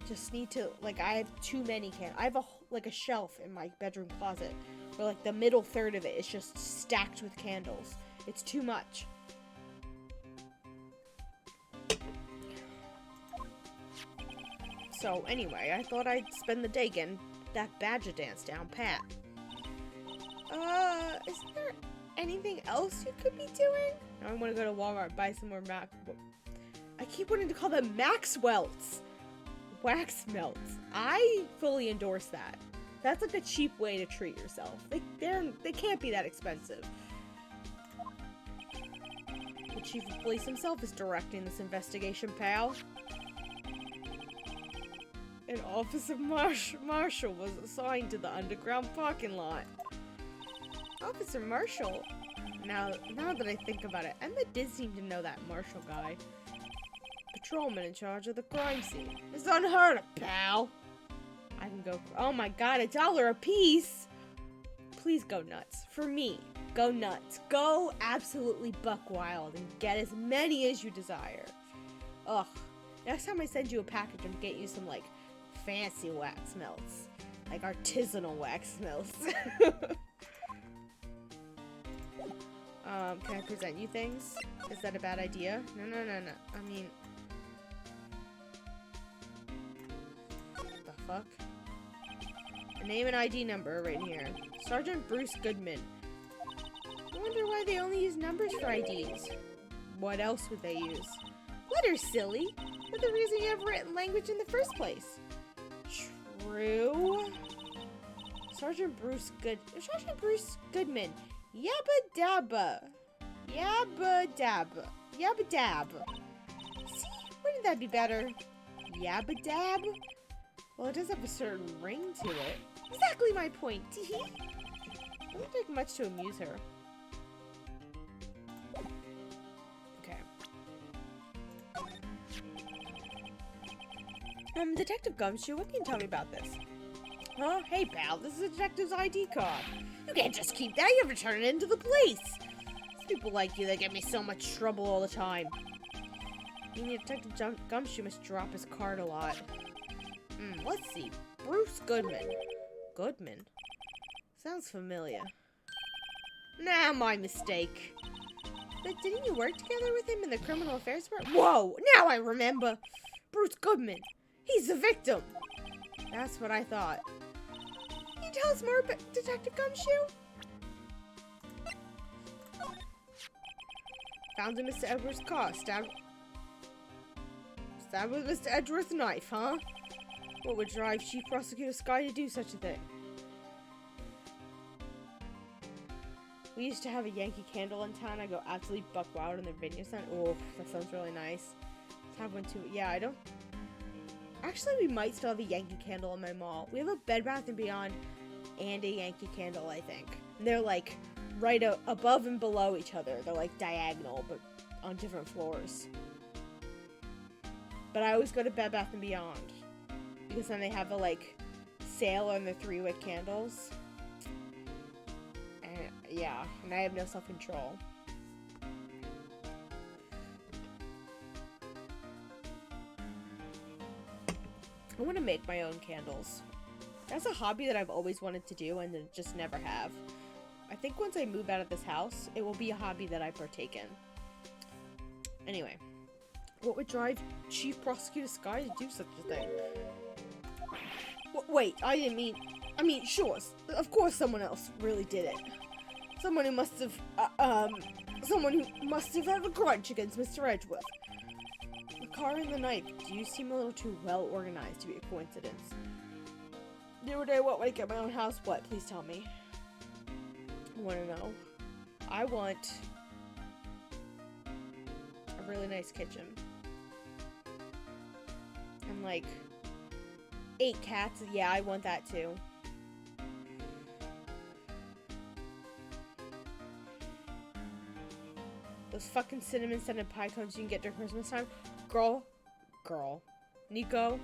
Just need to, like, I have too many candles. I have a shelf in my bedroom closet where like the middle third of it is just stacked with candles. It's too much. So anyway, I thought I'd spend the day getting that badger dance down pat. Isn't there anything else you could be doing? Now I want to go to Walmart, buy some more I keep wanting to call them Maxwell's. Wax melts. I fully endorse that. That's like a cheap way to treat yourself. They can't be that expensive. The chief of police himself is directing this investigation, pal. An officer Marshall was assigned to the underground parking lot. Officer Marshall? Now that I think about it, Emma did seem to know that Marshall guy. Patrolman in charge of the crime scene. It's unheard of, pal. I can go. Oh my god, $1 a piece. Please go nuts. For me, go nuts. Go absolutely buck wild and get as many as you desire. Ugh. Next time I send you a package, I'm gonna get you some like fancy wax melts, like artisanal wax melts. Can I present you things? Is that a bad idea? No. I mean, the fuck? A name and ID number right here. Sergeant Bruce Goodman. I wonder why they only use numbers for IDs. What else would they use? Letters, silly. They're the reason you have written language in the first place. True. Sergeant Bruce Goodman. Yabba dabba. Yabba dabba. Yabba dab. See? Wouldn't that be better? Yabba dab? Well, it does have a certain ring to it. Exactly my point. It won't take much to amuse her. Okay. Detective Gumshoe, what can you tell me about this? Huh? Hey, pal, this is a detective's ID card. You can't just keep that. You have to turn it into the police. It's people like you that get me so much trouble all the time. Meaning Detective Gumshoe must drop his card a lot. Let's see. Bruce Goodman. Goodman? Sounds familiar. Nah, my mistake. But didn't you work together with him in the criminal affairs department? Whoa! Now I remember! Bruce Goodman. He's the victim. That's what I thought. Can you tell us more about Detective Gumshoe? Found in Mr. Edwards' car. Stabbed with Mr. Edwards' knife, huh? What would drive Chief Prosecutor Sky to do such a thing? We used to have a Yankee Candle in town. I go absolutely buck wild in the vineyard sign. Oh, that sounds really nice. Let's have one too. Yeah, I don't... Actually, we might still have a Yankee Candle in my mall. We have a Bed Bath & Beyond and a Yankee Candle, I think. And they're like right above and below each other. They're like diagonal, but on different floors. But I always go to Bed Bath & Beyond because then they have a like sale on the 3-wick candles. And yeah, and I have no self-control. I want to make my own candles. That's a hobby that I've always wanted to do and just never have. I think once I move out of this house, it will be a hobby that I partake in. Anyway, what would drive Chief Prosecutor Sky to do such a thing? Wait, I mean, sure, of course someone else really did it. Someone who must have had a grudge against Mr. Edgeworth. The car and the knife. Do you seem a little too well organized to be a coincidence? The other day, what would I get my own house? What? Please tell me. I want to know. I want a really nice kitchen. And like 8 cats. Yeah, I want that too. Those fucking cinnamon scented pie cones you can get during Christmas time. Girl, Nico,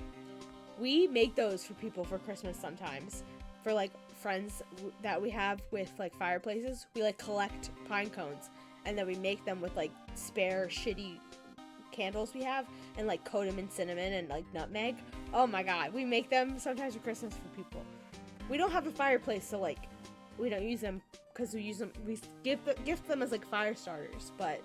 we make those for people for Christmas sometimes. For like friends that we have with like fireplaces, we like collect pine cones and then we make them with like spare shitty candles we have and like coat them in cinnamon and like nutmeg. Oh my god, we make them sometimes for Christmas for people. We don't have a fireplace, so like we don't use them because we gift them as like fire starters, but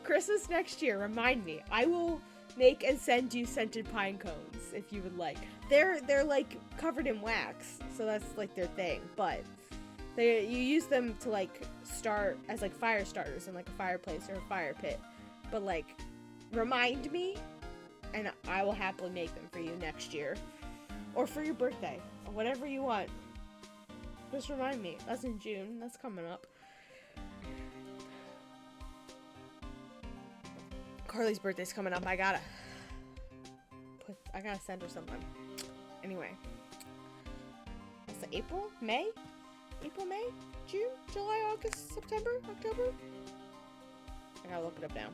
Christmas next year, remind me. I will make and send you scented pine cones if you would like. They're like covered in wax, so that's like their thing. But you use them to like start as like fire starters in like a fireplace or a fire pit. But like, remind me, and I will happily make them for you next year, or for your birthday, or whatever you want. Just remind me. That's in June. That's coming up. Carly's birthday's coming up. I gotta send her something. Anyway. That's the April, May, June, July, August, September, October. I gotta look it up now.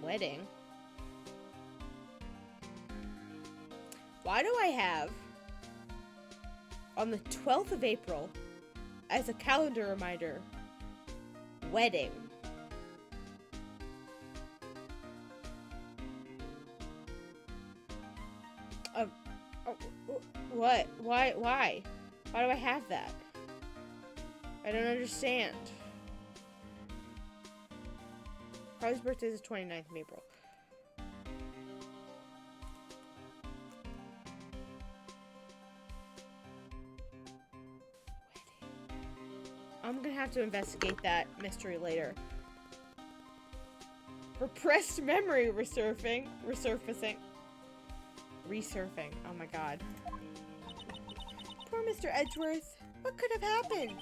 Wedding. Why do I have on the 12th of April as a calendar reminder, wedding? What? Why? Why do I have that? I don't understand. Carly's birthday is the 29th of April. I'm gonna have to investigate that mystery later. Repressed memory resurfacing. Oh my god. Poor Mr. Edgeworth. What could have happened?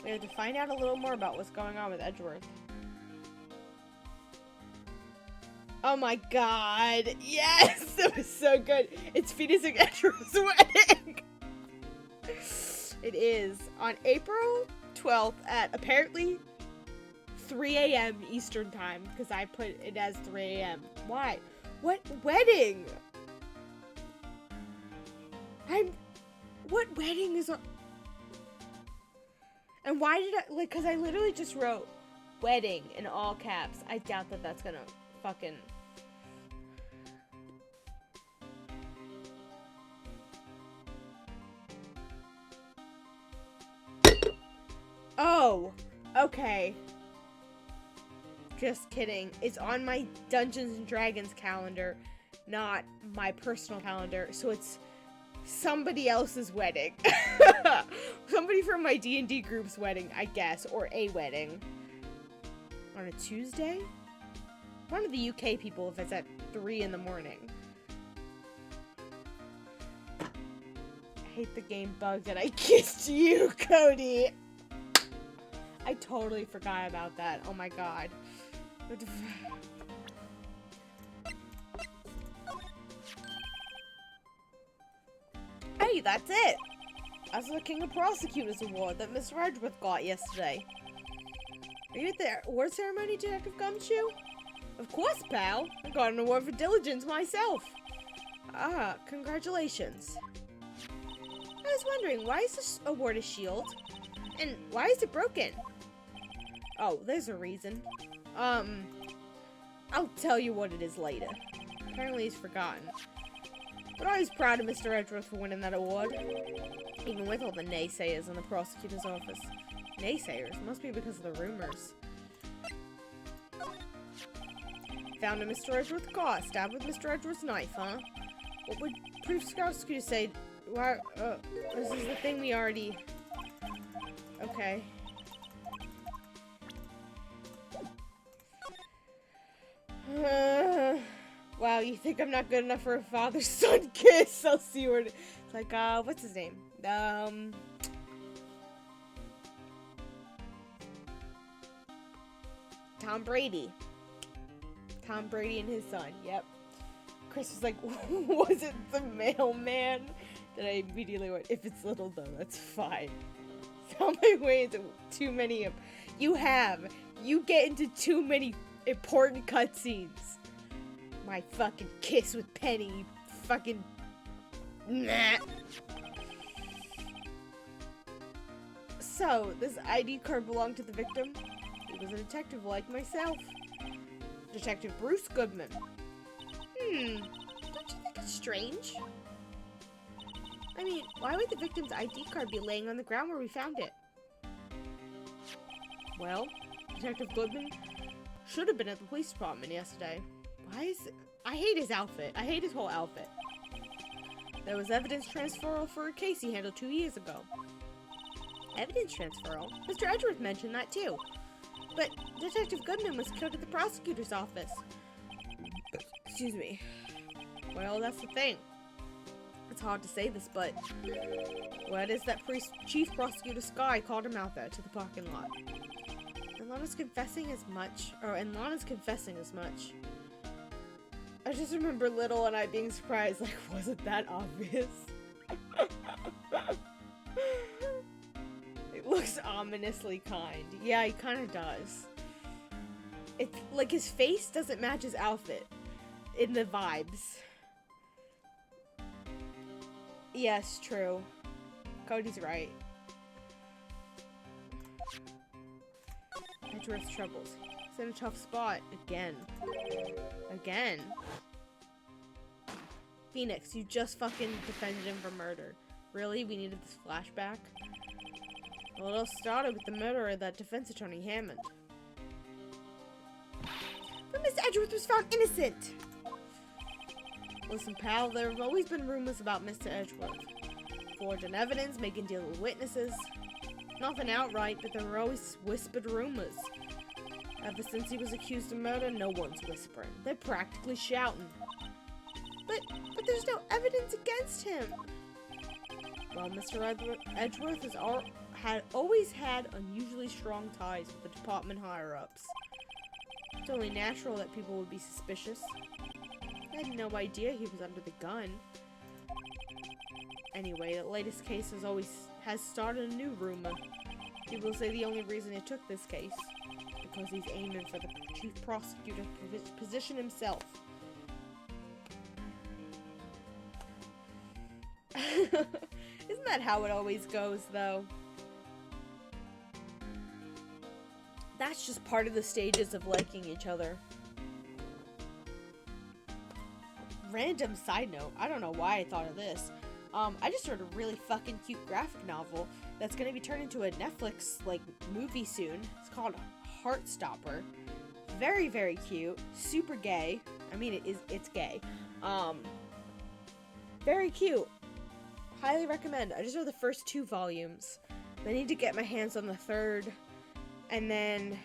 We have to find out a little more about what's going on with Edgeworth. Oh my god. Yes! That was so good. It's Phoenix and Edgeworth's wedding. It is on April 12th at apparently 3 a.m. Eastern time, because I put it as 3 a.m. Why? What wedding? What wedding is on? And why did I, like, because I literally just wrote wedding in all caps. I doubt that that's gonna fucking... Oh, okay. Just kidding. It's on my Dungeons and Dragons calendar, not my personal calendar. So it's somebody else's wedding. Somebody from my D&D group's wedding, I guess, or a wedding. On a Tuesday? One of the UK people if it's at 3 in the morning. I hate the game bug that I kissed you, Cody. I totally forgot about that. Oh my god. What the Hey, that's it! That's the King of Prosecutors Award that Mr. Edgeworth got yesterday. Are you at the award ceremony, Detective Gumshoe? Of course, pal. I got an award for diligence myself. Ah, congratulations. I was wondering, why is this award a shield? And why is it broken? Oh, there's a reason. I'll tell you what it is later. Apparently he's forgotten. But I was proud of Mr. Edgeworth for winning that award. Even with all the naysayers in the prosecutor's office. Naysayers? Must be because of the rumors. Found a Mr. Edgeworth car, stabbed with Mr. Edgeworth's knife, huh? What would prosecutor say? Why, this is the thing we already... Okay. Wow, you think I'm not good enough for a father-son kiss? I'll see what it's like, what's his name? Tom Brady. Tom Brady and his son, yep. Chris was like, was it the mailman? Then I immediately went, if it's little though, that's fine. Found my way into too many of... You get into too many important cutscenes. My fucking kiss with Penny, you fucking... Nah. So, this ID card belonged to the victim? He was a detective like myself. Detective Bruce Goodman. Don't you think it's strange? I mean, why would the victim's ID card be laying on the ground where we found it? Well, Detective Goodman should have been at the police department yesterday. Why is it? I hate his outfit. I hate his whole outfit. There was evidence transferal for a case he handled 2 years ago. Evidence transferal? Mr. Edgeworth mentioned that too. But Detective Goodman was killed at the prosecutor's office. Excuse me. Well, that's the thing. It's hard to say this, but what is that Chief Prosecutor Sky called him out there to the parking lot? And Lana's confessing as much. I just remember Little and I being surprised, like, wasn't that obvious? It looks ominously kind. Yeah, he kind of does. It's like his face doesn't match his outfit in the vibes. Yes, true. Cody's right. Edgeworth's troubles. He's in a tough spot. Again. Phoenix, you just fucking defended him for murder. Really? We needed this flashback? Well, it all started with the murder of that defense attorney, Hammond. But Miss Edgeworth was found innocent! Listen, pal, there have always been rumors about Mr. Edgeworth. Forging evidence, making deals with witnesses. Nothing outright, but there were always whispered rumors. Ever since he was accused of murder, no one's whispering. They're practically shouting. But there's no evidence against him. Well, Mr. Edgeworth has always had unusually strong ties with the department higher-ups. It's only natural that people would be suspicious. I had no idea he was under the gun. Anyway, the latest case has started a new rumor. People say the only reason he took this case is because he's aiming for the chief prosecutor position himself. Isn't that how it always goes, though? That's just part of the stages of liking each other. Random side note, I don't know why I thought of this. I just read a really fucking cute graphic novel that's gonna be turned into a Netflix, like, movie soon. It's called Heartstopper. Very, very cute. Super gay. I mean, it's gay. Very cute. Highly recommend. I just read the first 2 volumes. I need to get my hands on the 3rd. And then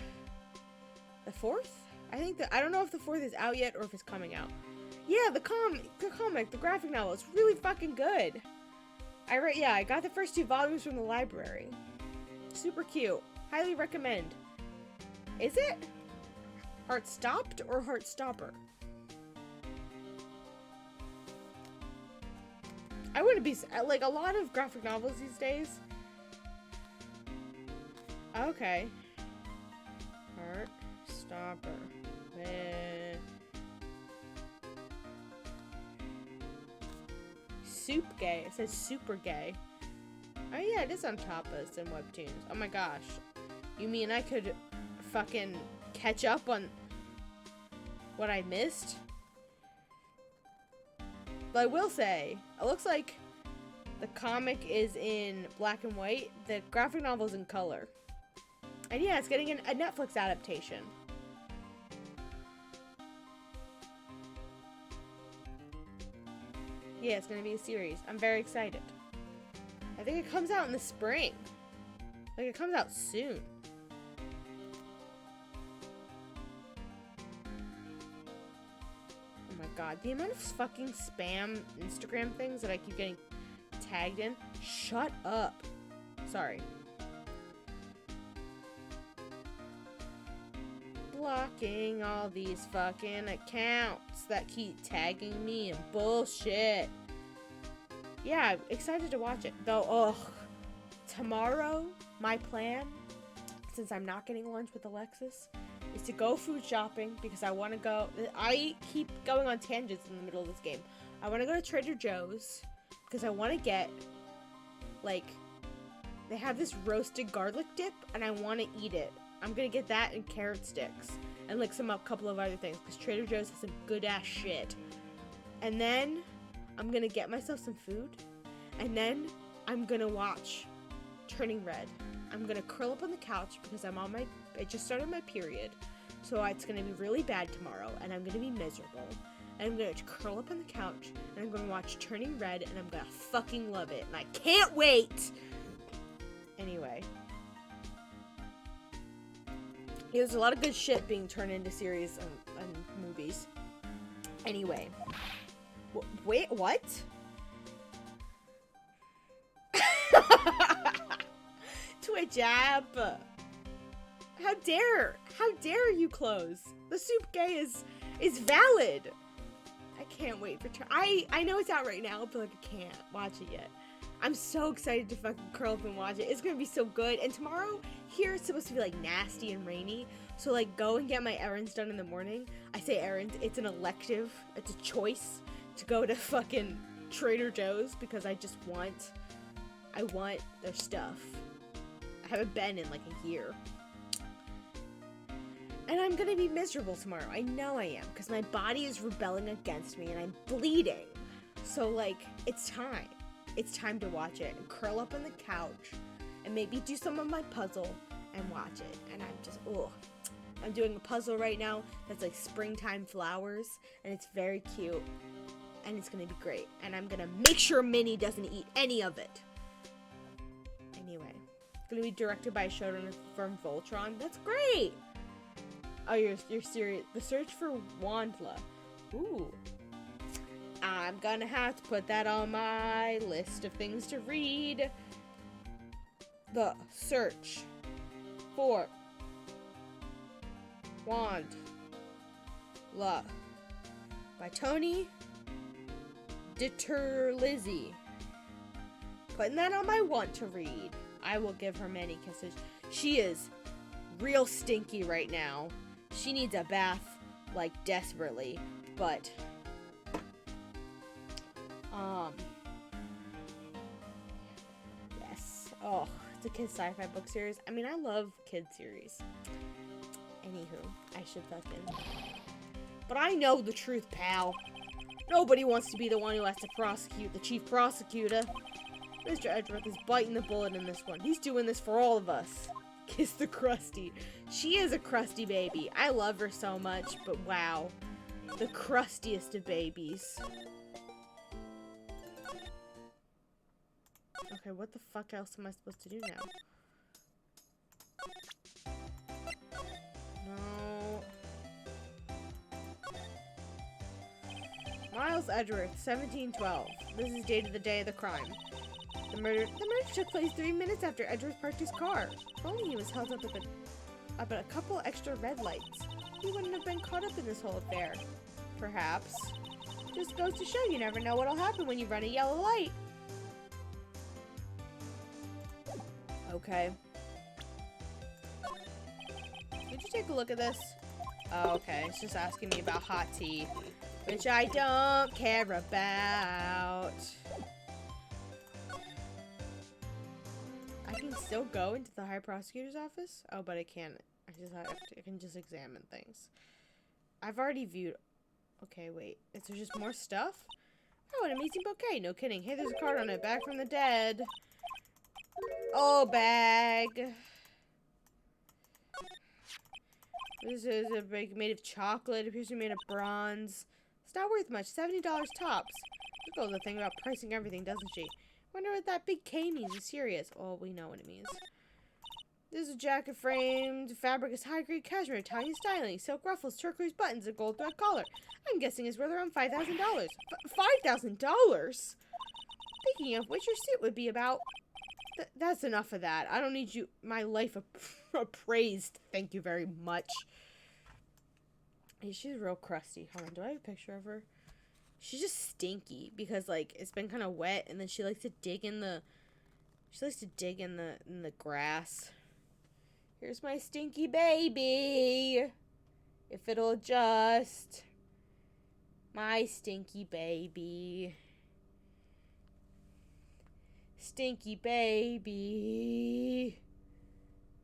the 4th? I don't know if the 4th is out yet or if it's coming out. Yeah, the comic, the graphic novel, it's really fucking good. I got the first 2 volumes from the library. Super cute. Highly recommend. Is it Heart Stopped or Heart Stopper? I wouldn't be, like, a lot of graphic novels these days. Okay. Heart Stopper. Soup gay. It says super gay. Oh yeah, it is on Tapas and Webtoons. Oh my gosh. You mean I could fucking catch up on what I missed? But I will say, it looks like the comic is in black and white. The graphic novel is in color. And yeah, it's getting a Netflix adaptation. Yeah, it's gonna be a series. I'm very excited. I think it comes out in the spring. Like, it comes out soon. Oh my god, the amount of fucking spam Instagram things that I keep getting tagged in. Shut up. Sorry. Blocking all these fucking accounts that keep tagging me in bullshit. Yeah, I'm excited to watch it. Though, tomorrow, my plan, since I'm not getting lunch with Alexis, is to go food shopping because I want to go. I keep going on tangents in the middle of this game. I want to go to Trader Joe's because I want to get, like, they have this roasted garlic dip and I want to eat it. I'm gonna get that and carrot sticks and like a couple of other things because Trader Joe's has some good ass shit. And then I'm gonna get myself some food and then I'm gonna watch Turning Red. I'm gonna curl up on the couch because I just started my period, so it's gonna be really bad tomorrow and I'm gonna be miserable. And I'm gonna curl up on the couch and I'm gonna watch Turning Red and I'm gonna fucking love it and I can't wait. Anyway. There's a lot of good shit being turned into series and movies. Anyway. Wait, what? Twitch app. How dare you close? The soup gay is valid. I can't wait for I know it's out right now, but like I can't watch it yet. I'm so excited to fucking curl up and watch it. It's gonna be so good. And tomorrow, here it's supposed to be like nasty and rainy. So like go and get my errands done in the morning. I say errands, it's an elective. It's a choice to go to fucking Trader Joe's because I want their stuff. I haven't been in like a year. And I'm gonna be miserable tomorrow. I know I am because my body is rebelling against me and I'm bleeding. So like, it's time. It's time to watch it and curl up on the couch and maybe do some of my puzzle and watch it. And I'm just, I'm doing a puzzle right now that's like springtime flowers and it's very cute and it's gonna be great. And I'm gonna make sure Minnie doesn't eat any of it. Anyway, it's gonna be directed by a showrunner from Voltron. That's great! Oh, you're serious? The Search for Wandla. Ooh. I'm gonna have to put that on my list of things to read. The Search for Wandla by Tony Ditterlizzi. Putting that on my want to read. I will give her many kisses. She is real stinky right now. She needs a bath, like, desperately, but yes. Oh, it's a kids sci-fi book series. I mean, I love kids series. Anywho, I should fucking. But I know the truth, pal. Nobody wants to be the one who has to prosecute the chief prosecutor. Mr. Edgeworth is biting the bullet in this one. He's doing this for all of us. Kiss the crusty. She is a crusty baby. I love her so much, but wow. The crustiest of babies. Okay, what the fuck else am I supposed to do now? No. Miles Edgeworth, 1712. This is dated the day of the crime. The murder took place 3 minutes after Edgeworth parked his car. If only he was held up at a couple extra red lights, he wouldn't have been caught up in this whole affair. Perhaps. Just goes to show you never know what'll happen when you run a yellow light. Okay. Did you take a look at this? Oh, okay. It's just asking me about hot tea, which I don't care about. I can still go into the High Prosecutor's office? Oh, but I can't. I can just examine things. I've already viewed. Okay, wait. Is there just more stuff? Oh, an amazing bouquet. No kidding. Hey, there's a card on it. Back from the dead. Oh, bag. This is a bag made of chocolate. It appears to be made of bronze. It's not worth much. $70 tops. She goes the thing about pricing everything, doesn't she? Wonder what that big K means. It's serious. Oh, we know what it means. This is a jacket framed. Fabric is high-grade cashmere, Italian styling, silk ruffles, turquoise buttons, a gold thread collar. I'm guessing it's worth around $5,000. $5,000? Speaking of which, your suit would be about... that's enough of that. I don't need you... my life appraised. Thank you very much. Hey, she's real crusty. Hold on, do I have a picture of her? She's just stinky because, like, it's been kind of wet, and then she likes to dig in the... she likes to dig in the grass. Here's my stinky baby. If it'll adjust. My stinky baby. Stinky baby.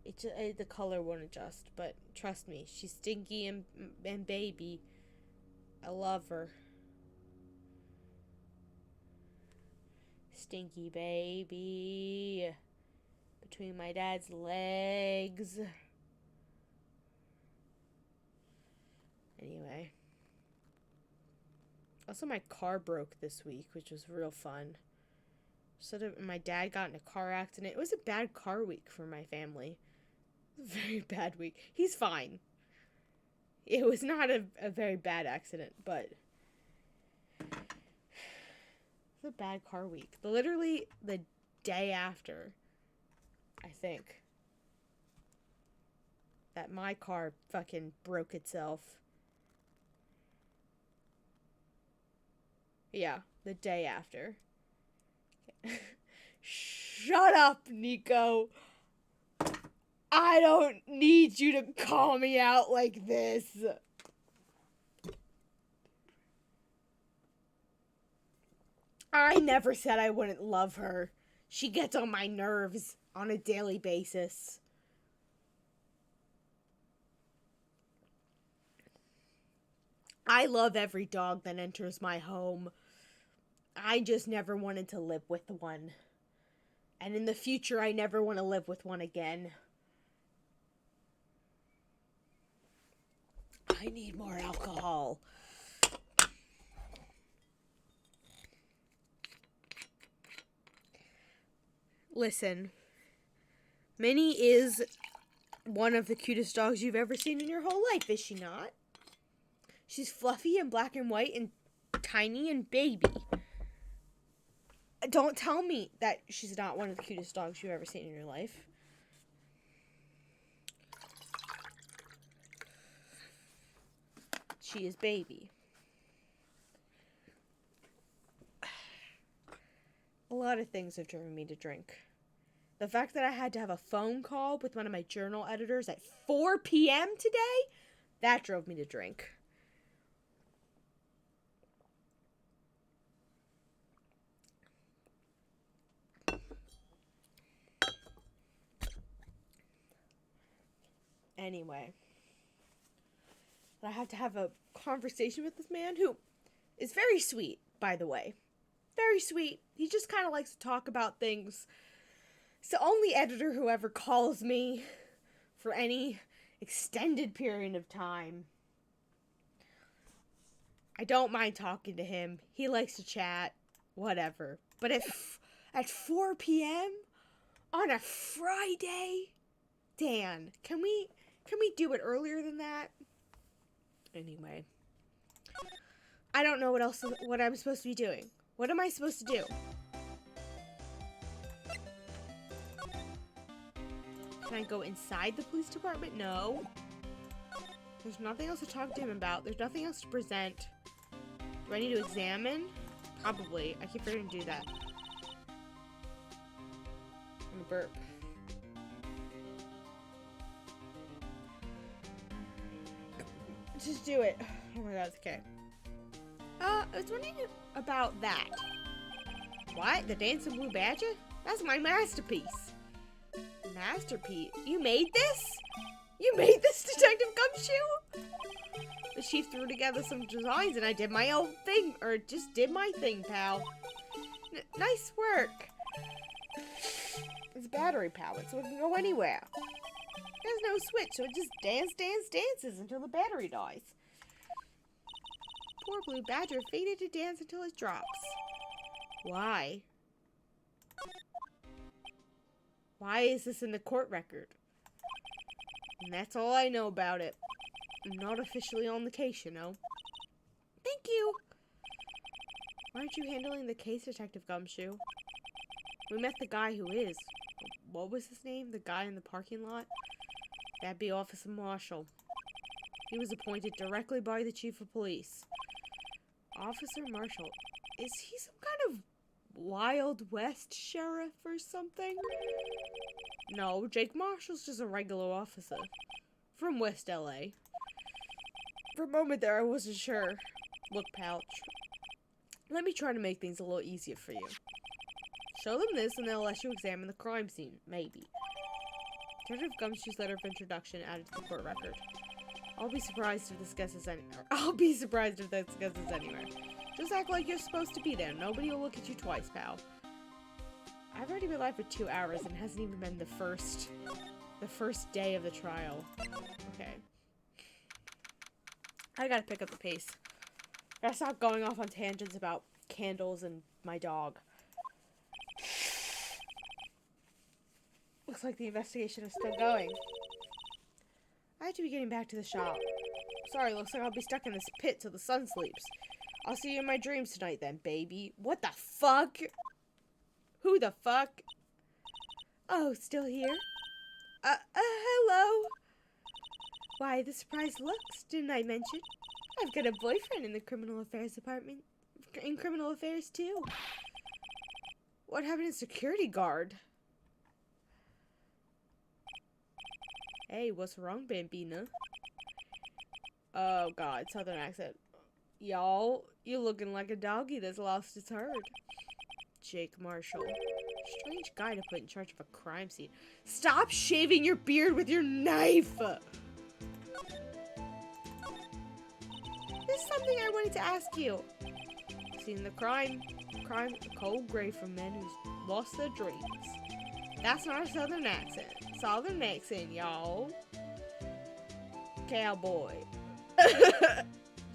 The color won't adjust, but trust me, she's stinky and baby. I love her. Stinky baby. Between my dad's legs. Anyway. Also, my car broke this week, which was real fun. So my dad got in a car accident. It was a bad car week for my family. It was a very bad week. He's fine. It was not a very bad accident, but... it's a bad car week. Literally the day after, I think, that my car fucking broke itself. Yeah, the day after. Shut up, Nico. I don't need you to call me out like this. I never said I wouldn't love her. She gets on my nerves on a daily basis. I love every dog that enters my home. I just never wanted to live with one. And in the future, I never want to live with one again. I need more alcohol. Listen, Minnie is one of the cutest dogs you've ever seen in your whole life, is she not? She's fluffy and black and white and tiny and baby. Don't tell me that she's not one of the cutest dogs you've ever seen in your life. She is baby. A lot of things have driven me to drink. The fact that I had to have a phone call with one of my journal editors at 4 p.m. today, that drove me to drink. Anyway, I have to have a conversation with this man who is very sweet, by the way. Very sweet. He just kind of likes to talk about things. It's the only editor who ever calls me. for any extended period of time. I don't mind talking to him. He likes to chat. Whatever. But at 4 p.m. on a Friday? Dan, can we do it earlier than that? Anyway. I don't know what I'm supposed to be doing. What am I supposed to do? Can I go inside the police department? No. There's nothing else to talk to him about. There's nothing else to present. Do I need to examine? Probably. I keep forgetting to do that. I'm gonna burp. Just do it. Oh my god, it's okay. I was wondering about that. What? The Dancing Blue Badger? That's my masterpiece. Masterpiece? You made this? You made this, Detective Gumshoe? The chief threw together some designs and I did my own thing. Or just did my thing, pal. Nice work. It's battery powered, so it can go anywhere. There's no switch, so it just dances until the battery dies. Poor Blue Badger faded to dance until it drops. Why? Why is this in the court record? And that's all I know about it. I'm not officially on the case, you know. Thank you! Why aren't you handling the case, Detective Gumshoe? We met the guy who is. What was his name? The guy in the parking lot? That'd be Officer Marshall. He was appointed directly by the Chief of Police. Officer Marshall. Is he some kind of Wild West sheriff or something? No, Jake Marshall's just a regular officer. From West LA. For a moment there, I wasn't sure. Look, pal. Let me try to make things a little easier for you. Show them this and they'll let you examine the crime scene. Maybe. Detective Gumshoe's letter of introduction added to the court record. I'll be surprised if this gets us anywhere. Just act like you're supposed to be there. Nobody will look at you twice, pal. I've already been live for 2 hours and it hasn't even been the first day of the trial. Okay. I gotta pick up the pace. Gotta stop going off on tangents about candles and my dog. Looks like the investigation is still going. I have to be getting back to the shop. Sorry, looks like I'll be stuck in this pit till the sun sleeps. I'll see you in my dreams tonight then, baby. What the fuck? Who the fuck? Oh, still here? Hello? Why, the surprised looks, didn't I mention? I've got a boyfriend in the criminal affairs department. In criminal affairs, too. What happened to security guard? Hey, what's wrong, Bambina? Oh, God, southern accent. Y'all, you looking like a doggy that's lost its herd. Jake Marshall. Strange guy to put in charge of a crime scene. Stop shaving your beard with your knife! There's something I wanted to ask you. Seen the crime, a cold grave for men who's lost their dreams. That's not a southern accent. Southern accent, y'all. Cowboy.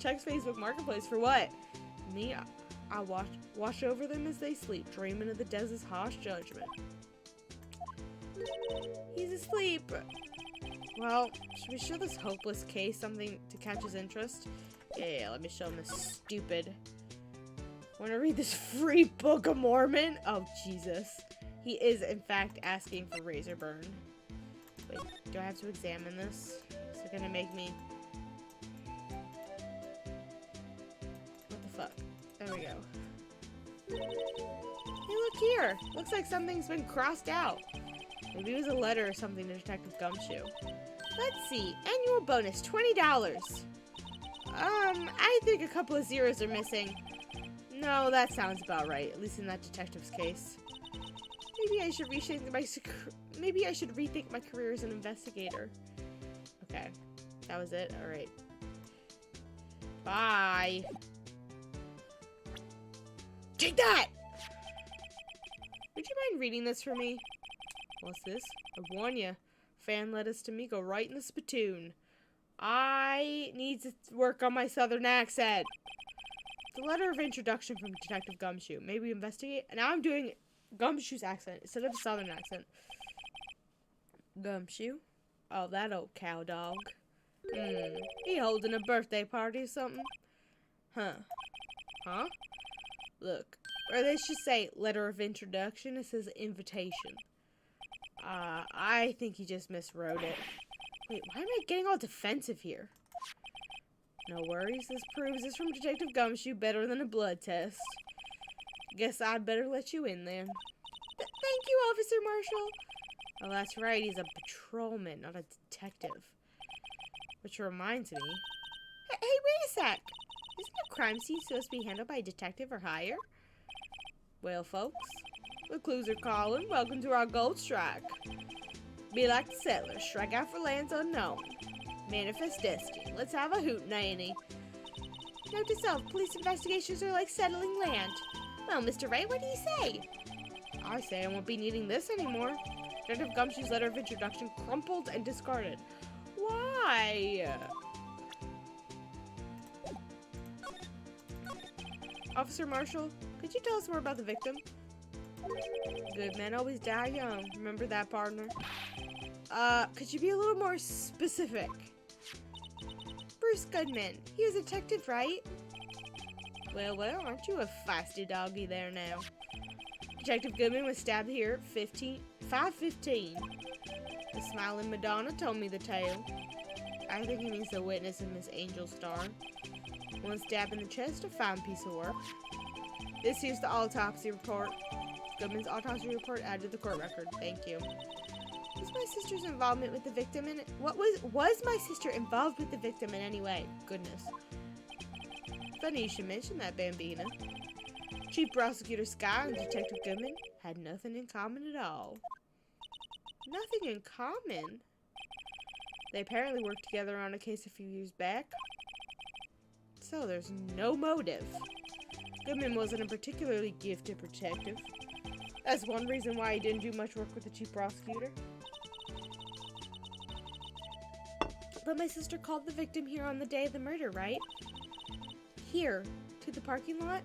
Checks Facebook Marketplace for what? Me, I watch over them as they sleep, dreaming of the desert's harsh judgment. He's asleep. Well, should we show this hopeless case something to catch his interest? Yeah, let me show him this stupid. Want to read this free Book of Mormon? Oh, Jesus. He is, in fact, asking for razor burn. Wait, do I have to examine this? Is it gonna make me... What the fuck? There we go. Hey, look here! Looks like something's been crossed out. Maybe it was a letter or something to Detective Gumshoe. Let's see. Annual bonus, $20. I think a couple of zeros are missing. No, that sounds about right. At least in that detective's case. Maybe I should rethink my career as an investigator. Okay. That was it? Alright. Bye. Take that! Would you mind reading this for me? What's this? I warn you. fan letters to me go right in the spittoon. I need to work on my southern accent. The letter of introduction from Detective Gumshoe. Maybe investigate. And now I'm doing Gumshoe's accent instead of a southern accent. Gumshoe? Oh, that old cow dog. He holding a birthday party or something? Huh? Look, where they should say letter of introduction, it says invitation. I think he just miswrote it. Wait, why am I getting all defensive here? No worries, this proves it's from Detective Gumshoe better than a blood test. Guess I'd better let you in then. Thank you, Officer Marshall. Oh, that's right, he's a patrolman, not a detective. Which reminds me... Hey, wait a sec! Isn't a crime scene supposed to be handled by a detective or higher? Well, folks, the clues are calling. Welcome to our gold strike. Be like the settlers, strike out for lands unknown. Manifest destiny. Let's have a hoot, Nanny. Note to self, police investigations are like settling land. Well, Mr. Wright, what do you say? I say I won't be needing this anymore. Detective Gumshoe's letter of introduction crumpled and discarded. Why? Officer Marshall, could you tell us more about the victim? Good men always die young. Remember that, partner? Could you be a little more specific? Bruce Goodman. He was a detective, right? Well, aren't you a feisty doggy there now? Detective Goodman was stabbed here at 5:15. The smiling Madonna told me the tale. I think he means the witness in Miss Angel Star. One stab in the chest, a fine piece of work. This here's the autopsy report. Goodman's autopsy report added to the court record. Thank you. Was my sister's involvement with the victim in it? Was my sister involved with the victim in any way? Goodness. Funny you should mention that, Bambina. Chief Prosecutor Scott and Detective Goodman had nothing in common at all. Nothing in common? They apparently worked together on a case a few years back. So there's no motive. Goodman wasn't a particularly gifted detective. That's one reason why he didn't do much work with the chief prosecutor. But my sister called the victim here on the day of the murder, right? Here, to the parking lot?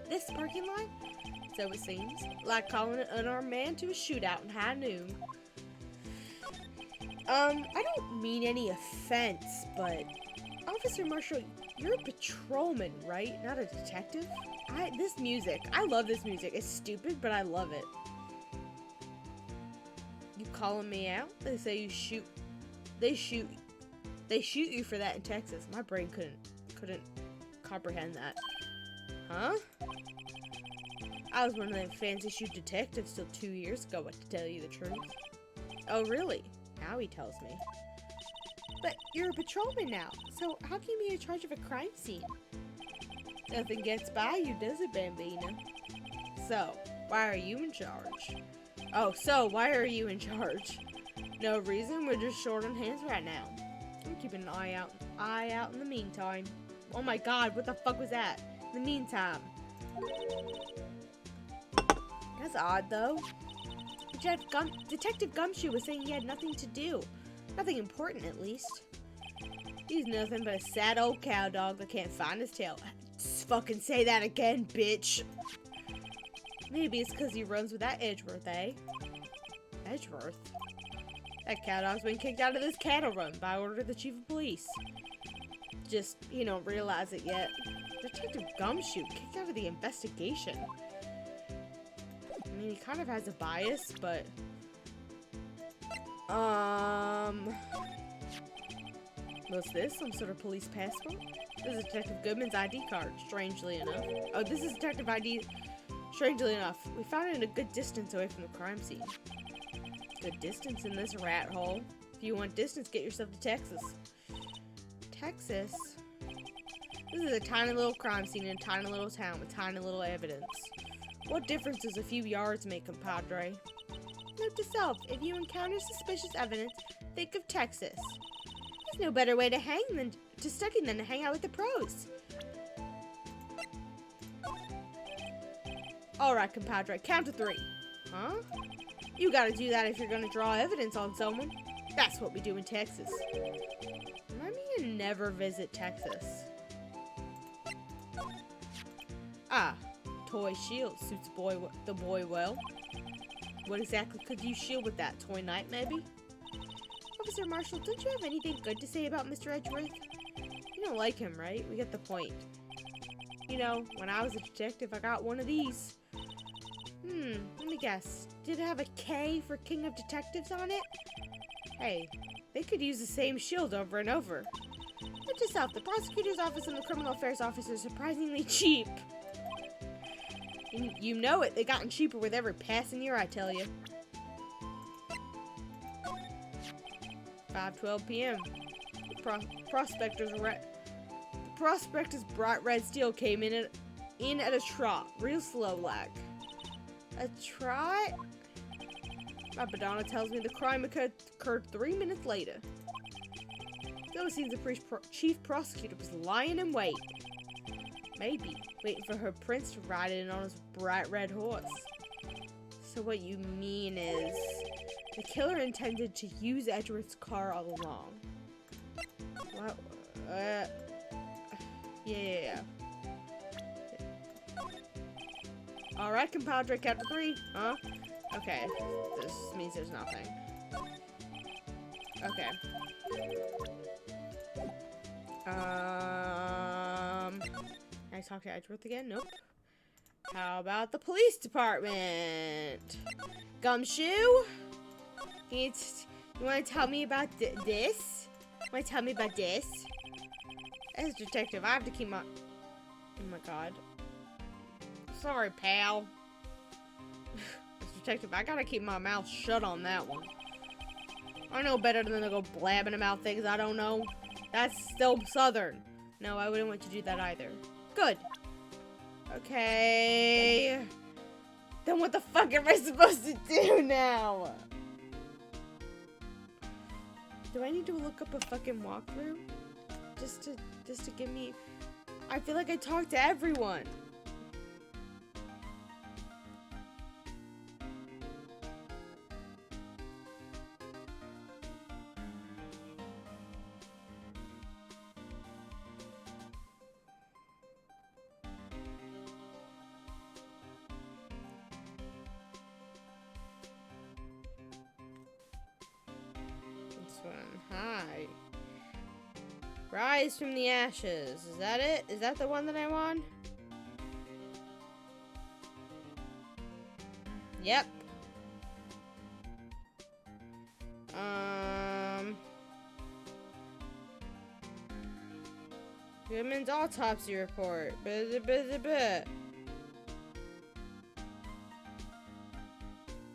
This parking lot? So it seems. Like calling an unarmed man to a shootout in high noon. I don't mean any offense, but... Officer Marshall, you're a patrolman, right? Not a detective? This music. I love this music. It's stupid, but I love it. You calling me out? They say you shoot... They shoot you for that in Texas. My brain couldn't comprehend that. Huh? I was one of them fancy shoot detectives till 2 years ago, to tell you the truth. Oh, really? Now he tells me. But you're a patrolman now, so how can you be in charge of a crime scene? Nothing gets by you, does it, Bambina? So, why are you in charge? Oh, so why are you in charge? No reason, we're just short on hands right now. I'm keeping an eye out in the meantime. Oh my god, what the fuck was that? In the meantime. That's odd, though. Detective Gumshoe was saying he had nothing to do. Nothing important, at least. He's nothing but a sad old cow dog that can't find his tail. Just fucking say that again, bitch. Maybe it's because he runs with that Edgeworth, eh? Edgeworth? That cow dog's been kicked out of this cattle run by order of the chief of police. Just, you don't realize it yet. Detective Gumshoe kicked out of the investigation. I mean, he kind of has a bias, but... What's this? Some sort of police passport? This is Detective Goodman's ID card, strangely enough. Oh, this is Detective ID... Strangely enough, we found it a good distance away from the crime scene. Good distance in this rat hole. If you want distance, get yourself to Texas. Texas? This is a tiny little crime scene in a tiny little town with tiny little evidence. What difference does a few yards make, compadre? Note to self, if you encounter suspicious evidence, think of Texas. There's no better way to study than to hang out with the pros. Alright, compadre, count to 3. Huh? You gotta do that if you're gonna draw evidence on someone. That's what we do in Texas. Remind me to never visit Texas. Ah, toy shield suits the boy well. What exactly could you shield with that? Toy knife, maybe? Officer Marshall, don't you have anything good to say about Mr. Edgeworth? You don't like him, right? We get the point. You know, when I was a detective, I got one of these. Let me guess. Did it have a K for King of Detectives on it? Hey, they could use the same shield over and over. Note yourself, the prosecutor's office and the criminal affairs office are surprisingly cheap. You know it, they gotten cheaper with every passing year, I tell you. 5:12 p.m. The prospector's bright red steel came in at a trot, real slow like. A trot? My Madonna tells me the crime occurred 3 minutes later. So it seems the chief prosecutor was lying in wait. Maybe waiting for her prince to ride in on his bright red horse. So what you mean is the killer intended to use Edgeworth's car all along. What? Yeah. Alright, compadre, count to 3. Huh? Okay. This means there's nothing. Okay. Can I talk to Edgeworth again? Nope. How about the police department? Gumshoe? You want to tell me about this? Want to tell me about this? As a detective, I have to keep my... Oh my god. Sorry, pal. As a detective, I gotta keep my mouth shut on that one. I know better than to go blabbing about things I don't know. That's still southern. No, I wouldn't want to do that either. Good. Okay. Then what the fuck am I supposed to do now? Do I need to look up a fucking walkthrough? Just to give me... I feel like I talked to everyone. Hi. Rise from the ashes. Is that it? Is that the one that I want? Yep. Goodman's autopsy report.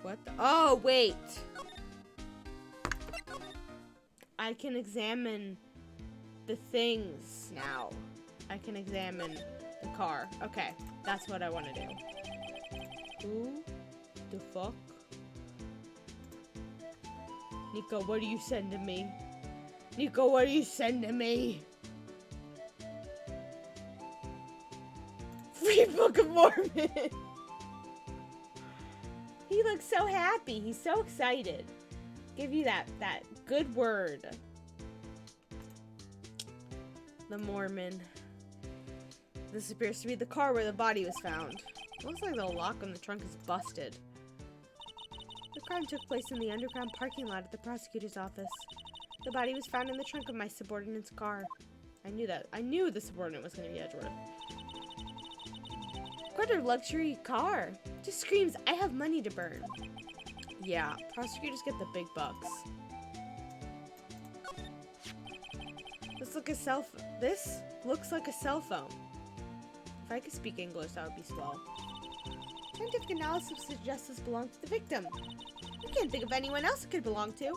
What the? Oh, wait. I can examine the things now. I can examine the car. Okay, that's what I want to do. Who the fuck? Nico, what are you sending me? Nico, what are you sending me? Free Book of Mormon! He looks so happy. He's so excited. Give you that good word. The Mormon. This appears to be the car where the body was found. Looks like the lock on the trunk is busted. The crime took place in the underground parking lot at the prosecutor's office. The body was found in the trunk of my subordinate's car. I knew that. I knew the subordinate was going to be Edgeworth. Quite a luxury car. Just screams, I have money to burn. Yeah, prosecutors get the big bucks. This looks like a cell phone. If I could speak English, that would be swell. Scientific analysis suggests this belonged to the victim. I can't think of anyone else it could belong to.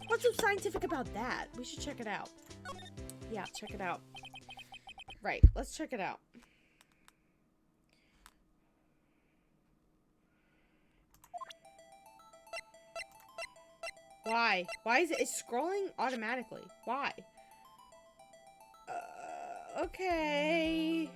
What's so scientific about that? We should check it out. Yeah, check it out. Right, let's check it out. Why? Why is it's scrolling automatically? Why? Okay.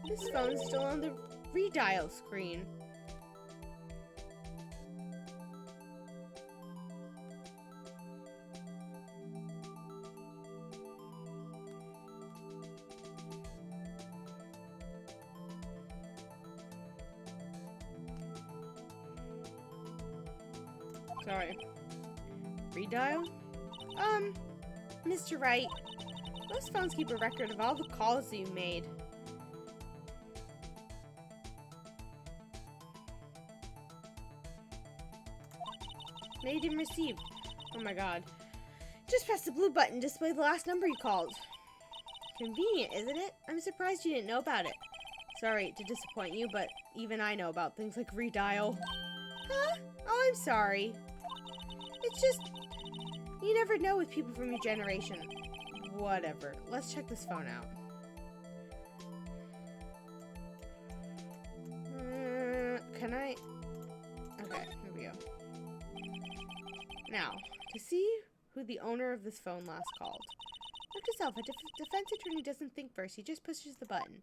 This phone's still on the redial screen. Sorry. Redial? Mr. Wright, most phones keep a record of all the calls that you made. Made and received. Oh my god. Just press the blue button to display the last number you called. Convenient, isn't it? I'm surprised you didn't know about it. Sorry to disappoint you, but even I know about things like redial. Huh? Oh, I'm sorry. It's just, you never know with people from your generation. Whatever. Let's check this phone out. Can I? Okay, here we go. Now, to see who the owner of this phone last called. Note to self, a defense attorney doesn't think first, he just pushes the button.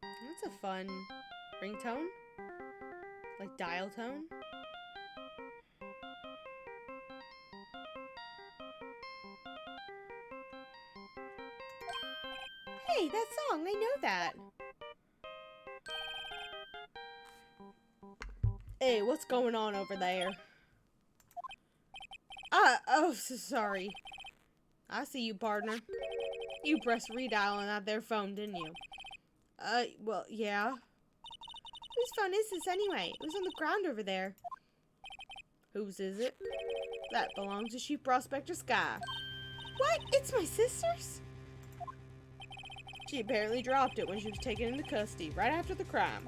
That's a fun ringtone. Like dial tone. Hey, that song, I know that. Hey, what's going on over there? Oh, so sorry. I see you, partner. You pressed redial on that there phone, didn't you? Well, yeah. Whose phone is this anyway? It was on the ground over there. Whose is it? That belongs to Chief Prospector Sky. What? It's my sister's? She apparently dropped it when she was taken into custody, right after the crime.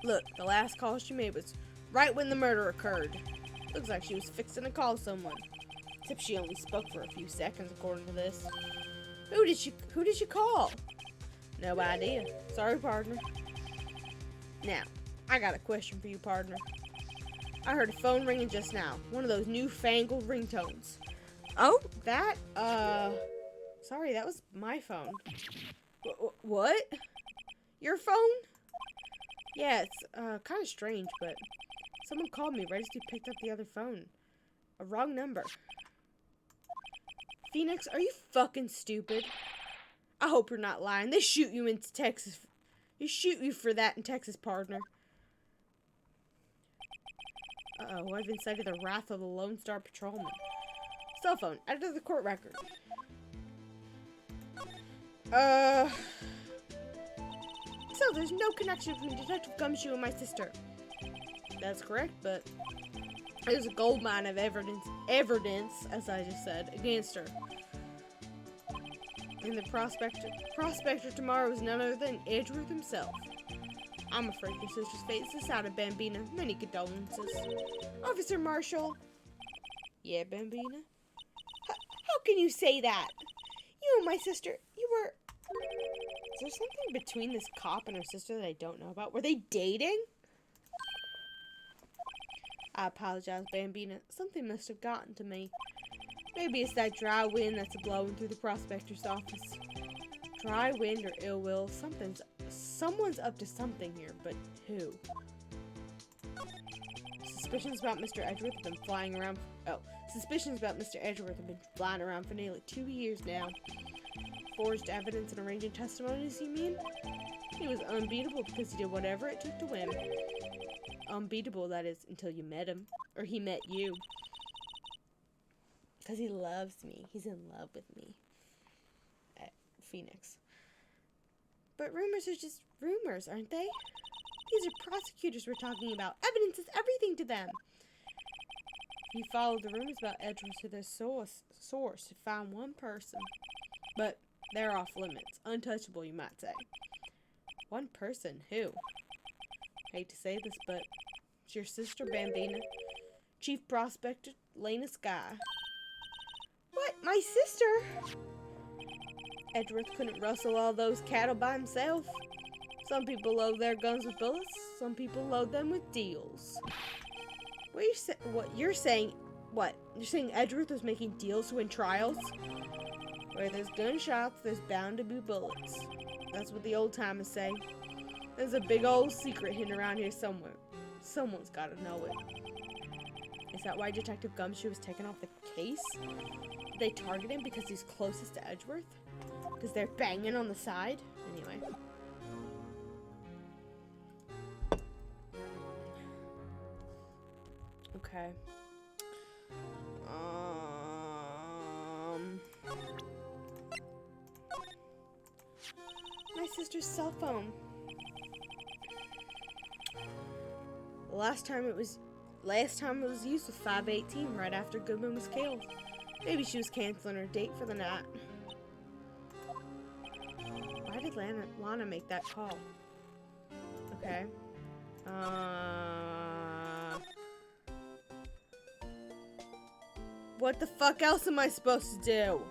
Look, the last call she made was right when the murder occurred. Looks like she was fixing to call someone. Except she only spoke for a few seconds, according to this. Who did she call? No idea. Sorry, partner. Now, I got a question for you, partner. I heard a phone ringing just now. One of those newfangled ringtones. Oh, that, sorry, that was my phone. What? Your phone? Yeah, it's, kind of strange, but someone called me right as you picked up the other phone. A wrong number. Phoenix, are you fucking stupid? I hope you're not lying. They shoot you in Texas. They shoot you for that in Texas, partner. Uh-oh, I've incited the wrath of the Lone Star Patrolman. Cell phone, added to the court record. So there's no connection between Detective Gumshoe and my sister. That's correct, but there's a goldmine of evidence, as I just said, against her. And the prospector tomorrow is none other than Edgeworth himself. I'm afraid your sister's fate is decided, Bambina. Many condolences. Officer Marshall. Yeah, Bambina? How can you say that? You and my sister, you were... Is there something between this cop and her sister that I don't know about? Were they dating? I apologize, Bambina. Something must have gotten to me. Maybe it's that dry wind that's blowing through the prospector's office. Dry wind or ill will. Someone's up to something here, but who? Suspicions about Mr. Edgeworth have been flying around. Suspicions about Mr. Edgeworth have been flying around for nearly 2 years now. Forged evidence and arranging testimonies, you mean? He was unbeatable because he did whatever it took to win. Unbeatable, that is, until you met him. Or he met you. Because he loves me. He's in love with me. Phoenix. But rumors are just rumors, aren't they? These are prosecutors we're talking about. Evidence is everything to them. You follow the rumors about Edgeworth to their source to find one person. But they're off limits. Untouchable, you might say. One person? Who? Hate to say this, but it's your sister, Bambina. Chief Prospector, Lena Sky. What? My sister? Edgeworth couldn't rustle all those cattle by himself. Some people load their guns with bullets. Some people load them with deals. What you're saying What? You're saying Edgeworth was making deals to win trials? Where there's gunshots, there's bound to be bullets. That's what the old timers say. There's a big old secret hidden around here somewhere. Someone's gotta know it. Is that why Detective Gumshoe was taken off the case? Did they target him because he's closest to Edgeworth? Because they're banging on the side? Anyway. Okay. My sister's cell phone. Last time it was used was 5/18, right after Goodman was killed. Maybe she was canceling her date for the night. Why did Lana make that call? Okay. What the fuck else am I supposed to do?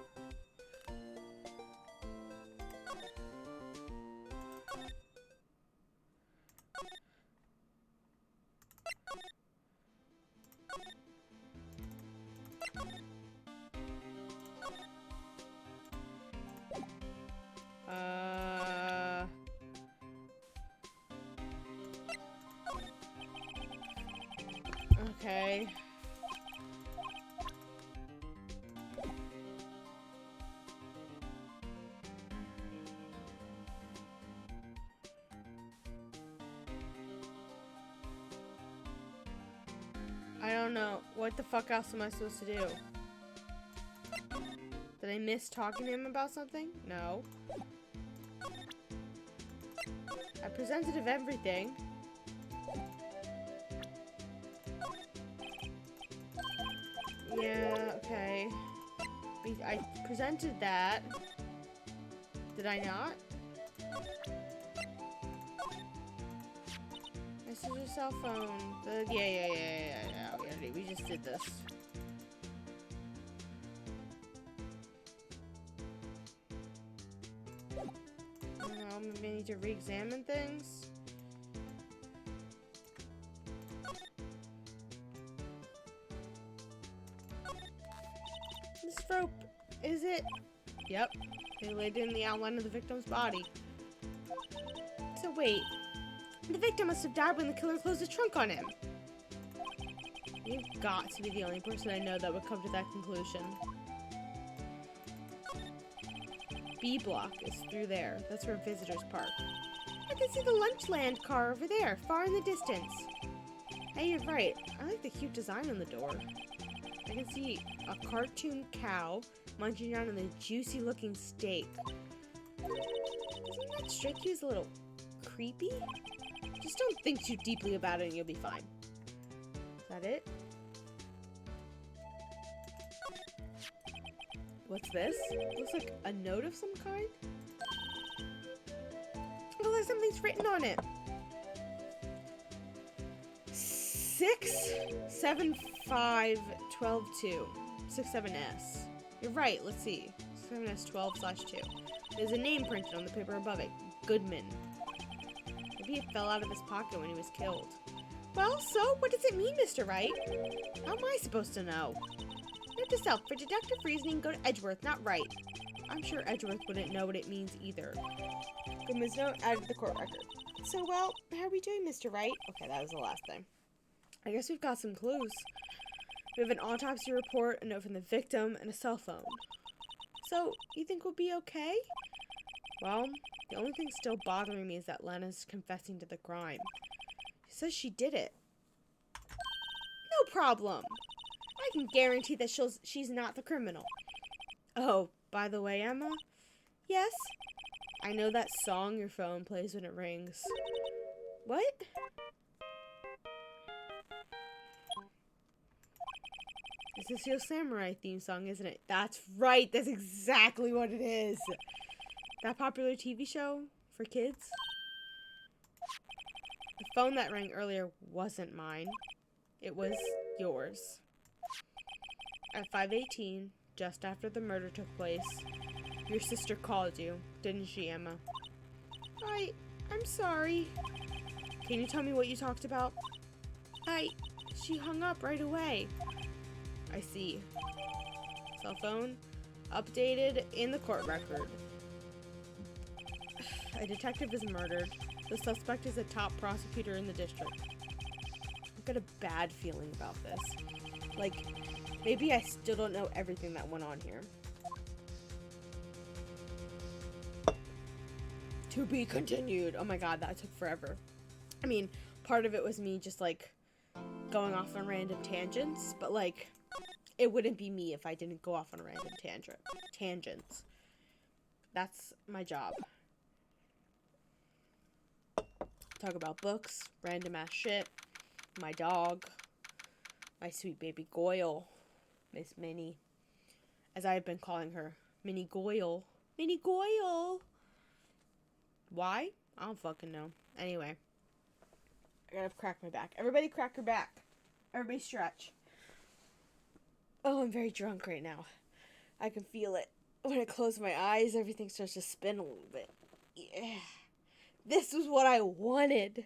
Okay. I don't know. What the fuck else am I supposed to do? Did I miss talking to him about something? No. I presented of everything. Yeah, okay. I presented that. Did I not? This is a cell phone. Yeah. We just did this. I don't know, maybe I need to re-examine things. This rope, is it? Yep. They laid in the outline of the victim's body. So wait, the victim must have died when the killer closed his trunk on him. You've got to be the only person I know that would come to that conclusion. B block is through there. That's where visitors park. I can see the Lunchland car over there, far in the distance. Hey, you're right. I like the cute design on the door. I can see a cartoon cow munching down on the juicy looking steak. Doesn't that strike you as a little creepy? Just don't think too deeply about it and you'll be fine. Is that it? What's this? Looks like a note of some kind? Oh, there's something's written on it. 675-12-2. 67S. You're right, let's see. 7S12/2. There's a name printed on the paper above it. Goodman. Maybe it fell out of his pocket when he was killed. Well, so what does it mean, Mr. Wright? How am I supposed to know? Note to self, for deductive reasoning, go to Edgeworth, not Wright. I'm sure Edgeworth wouldn't know what it means either. Goodman's note added to the court record. So, well, how are we doing, Mr. Wright? Okay, that was the last thing. I guess we've got some clues. We have an autopsy report, a note from the victim, and a cell phone. So, you think we'll be okay? Well, the only thing still bothering me is that Lena's confessing to the crime. She says she did it. No problem. I can guarantee that she's not the criminal. Oh, by the way, Emma? Yes? I know that song your phone plays when it rings. What? It's the Steel Samurai theme song, isn't it? That's right! That's exactly what it is! That popular TV show for kids? The phone that rang earlier wasn't mine. It was yours. At 5:18, just after the murder took place, your sister called you, didn't she, Emma? I'm sorry. Can you tell me what you talked about? She hung up right away. I see. Cell phone. Updated in the court record. A detective is murdered. The suspect is a top prosecutor in the district. I've got a bad feeling about this. Like, maybe I still don't know everything that went on here. To be continued. Oh my god, that took forever. I mean, part of it was me just like going off on random tangents, but like it wouldn't be me if I didn't go off on random tangents. That's my job. Talk about books, random ass shit, my dog, my sweet baby Goyle, Miss Minnie, as I have been calling her, Minnie Goyle. Minnie Goyle! Why? I don't fucking know. Anyway. I gotta crack my back. Everybody crack your back. Everybody stretch. Oh, I'm very drunk right now. I can feel it. When I close my eyes, everything starts to spin a little bit. Yeah. This was what I wanted.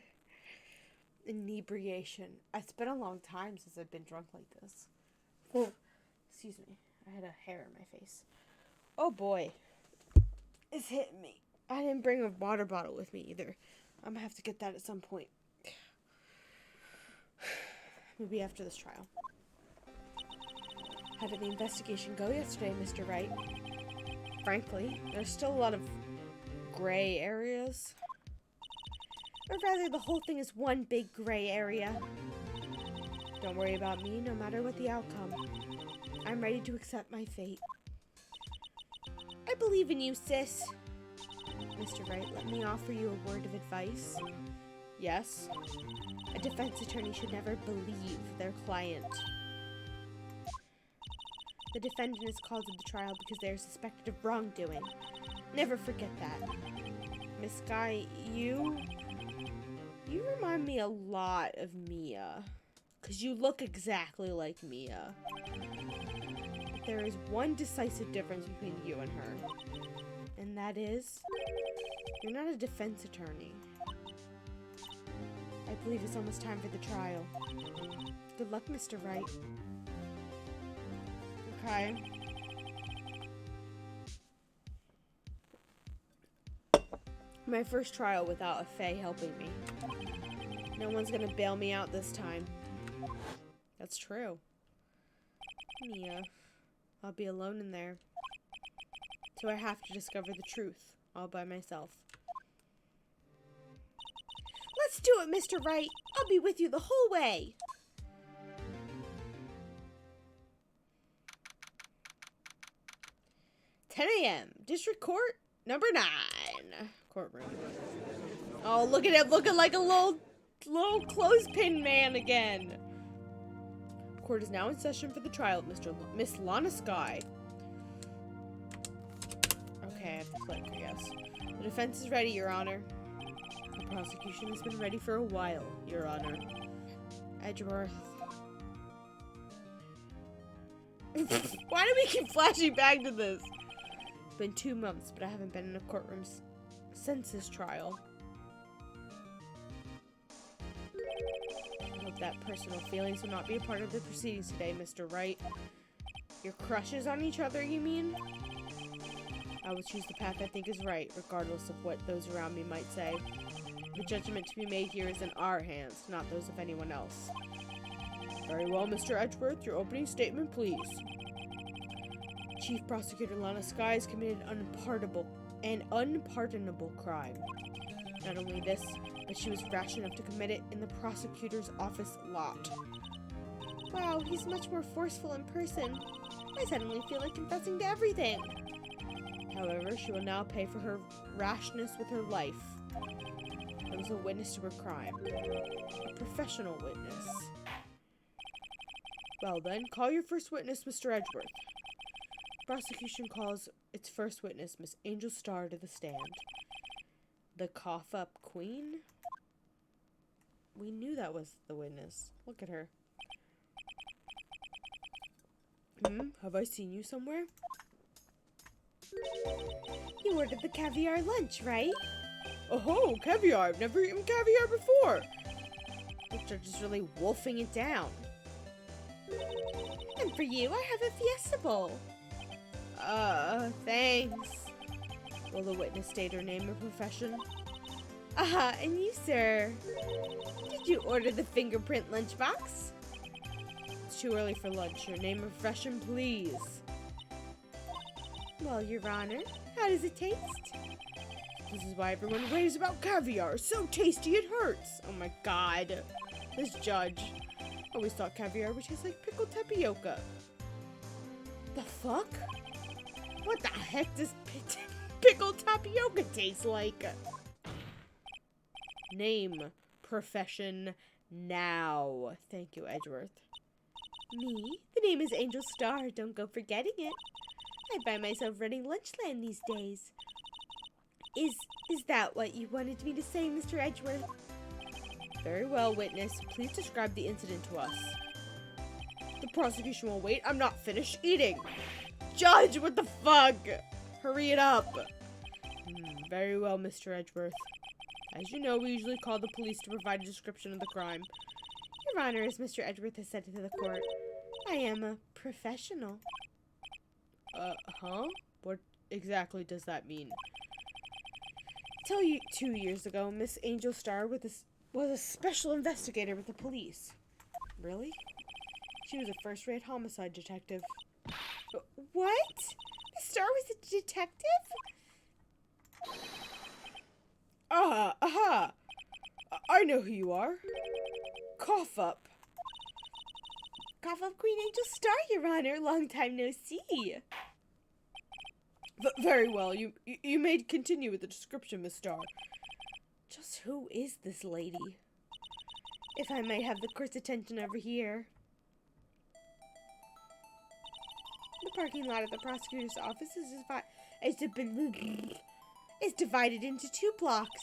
Inebriation. It's been a long time since I've been drunk like this. Oh, excuse me. I had a hair in my face. Oh boy. It's hitting me. I didn't bring a water bottle with me either. I'm gonna have to get that at some point. Maybe after this trial. How did the investigation go yesterday, Mr. Wright? Frankly, there's still a lot of gray areas. Or rather, the whole thing is one big gray area. Don't worry about me, no matter what the outcome. I'm ready to accept my fate. I believe in you, sis. Mr. Wright, let me offer you a word of advice. Yes? A defense attorney should never believe their client. The defendant is called to the trial because they are suspected of wrongdoing. Never forget that. Miss Guy, you remind me a lot of Mia. Because you look exactly like Mia. But there is one decisive difference between you and her. And that is, you're not a defense attorney. I believe it's almost time for the trial. Good luck, Mr. Wright. Okay. My first trial without a Fae helping me. No one's gonna bail me out this time. That's true. Mia. I'll be alone in there. So I have to discover the truth, all by myself. Let's do it, Mr. Wright. I'll be with you the whole way. "10 a.m. District Court, number 9. Courtroom. Oh, look at him looking like a little clothespin man again. Court is now in session for the trial of Miss Lana Sky. Okay, I have to click, I guess. The defense is ready, Your Honor. The prosecution has been ready for a while, Your Honor. Edgeworth. Why do we keep flashing back to this? It's been 2 months, but I haven't been in a courtroom since his trial. I hope that personal feelings will not be a part of the proceedings today, Mr. Wright. Your crushes on each other, you mean? I will choose the path I think is right, regardless of what those around me might say. The judgment to be made here is in our hands, not those of anyone else. Very well, Mr. Edgeworth, your opening statement, please. Chief Prosecutor Lana Sky has committed an unpardonable crime. Not only this, but she was rash enough to commit it in the prosecutor's office lot. Wow, he's much more forceful in person. I suddenly feel like confessing to everything. However, she will now pay for her rashness with her life. I was a witness to her crime. A professional witness. Well then, call your first witness, Mr. Edgeworth. Prosecution calls its first witness, Miss Angel Star, to the stand. The cough-up queen? We knew that was the witness. Look at her. Have I seen you somewhere? You ordered the caviar lunch, right? Oh, caviar! I've never eaten caviar before! The judge is really wolfing it down. And for you, I have a Fiesta Bowl. Thanks. Will the witness state her name and profession? And you, sir? Did you order the fingerprint lunchbox? It's too early for lunch. Your name and profession, please. Well, Your Honor, how does it taste? This is why everyone raves about caviar. So tasty it hurts. Oh my god. This judge. I always thought caviar would taste like pickled tapioca. The fuck? What the heck does pickled tapioca taste like? Name, profession, now. Thank you, Edgeworth. Me? The name is Angel Star. Don't go forgetting it. I find myself running Lunchland these days. Is that what you wanted me to say, Mr. Edgeworth? Very well, witness. Please describe the incident to us. The prosecution will wait. I'm not finished eating. Judge, what the fuck? Hurry it up. Very well, Mr. Edgeworth. As you know, we usually call the police to provide a description of the crime. Your Honor, as Mr. Edgeworth has said to the court, I am a professional. Huh? What exactly does that mean? Till 2 years ago, Miss Angel Star was a special investigator with the police. Really? She was a first-rate homicide detective. What? Miss Star was a detective? Aha! I know who you are. Cough up. Cough up, Queen Angel Star, Your Honor. Long time no see. Very well. You may continue with the description, Miss Star. Just who is this lady? If I might have the court's attention over here. The parking lot of the prosecutor's office is divided into 2 blocks.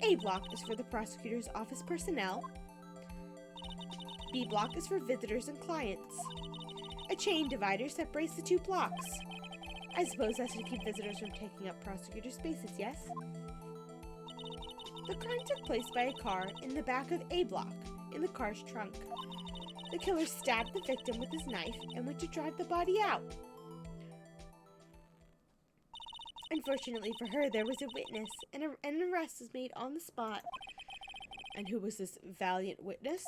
A block is for the prosecutor's office personnel. B block is for visitors and clients. A chain divider separates the 2 blocks. I suppose that's to keep visitors from taking up prosecutor spaces, yes? The crime took place by a car in the back of A block, in the car's trunk. The killer stabbed the victim with his knife and went to drive the body out. Unfortunately for her, there was a witness, and an arrest was made on the spot. And who was this valiant witness?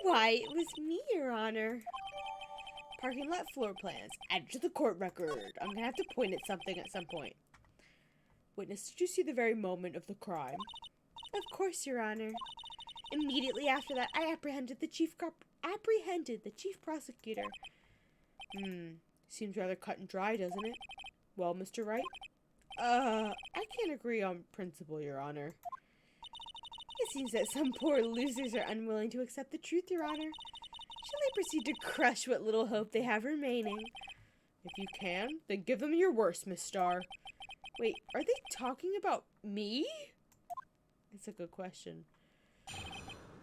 Why, it was me, Your Honor. Parking lot floor plans. Added to the court record. I'm gonna have to point at something at some point. Witness, did you see the very moment of the crime? Of course, Your Honor. Immediately after that, I apprehended the chief prosecutor. Seems rather cut and dry, doesn't it? Well, Mr. Wright? I can't agree on principle, Your Honor. It seems that some poor losers are unwilling to accept the truth, Your Honor. Shall I proceed to crush what little hope they have remaining? If you can, then give them your worst, Miss Star. Wait, are they talking about me? It's a good question.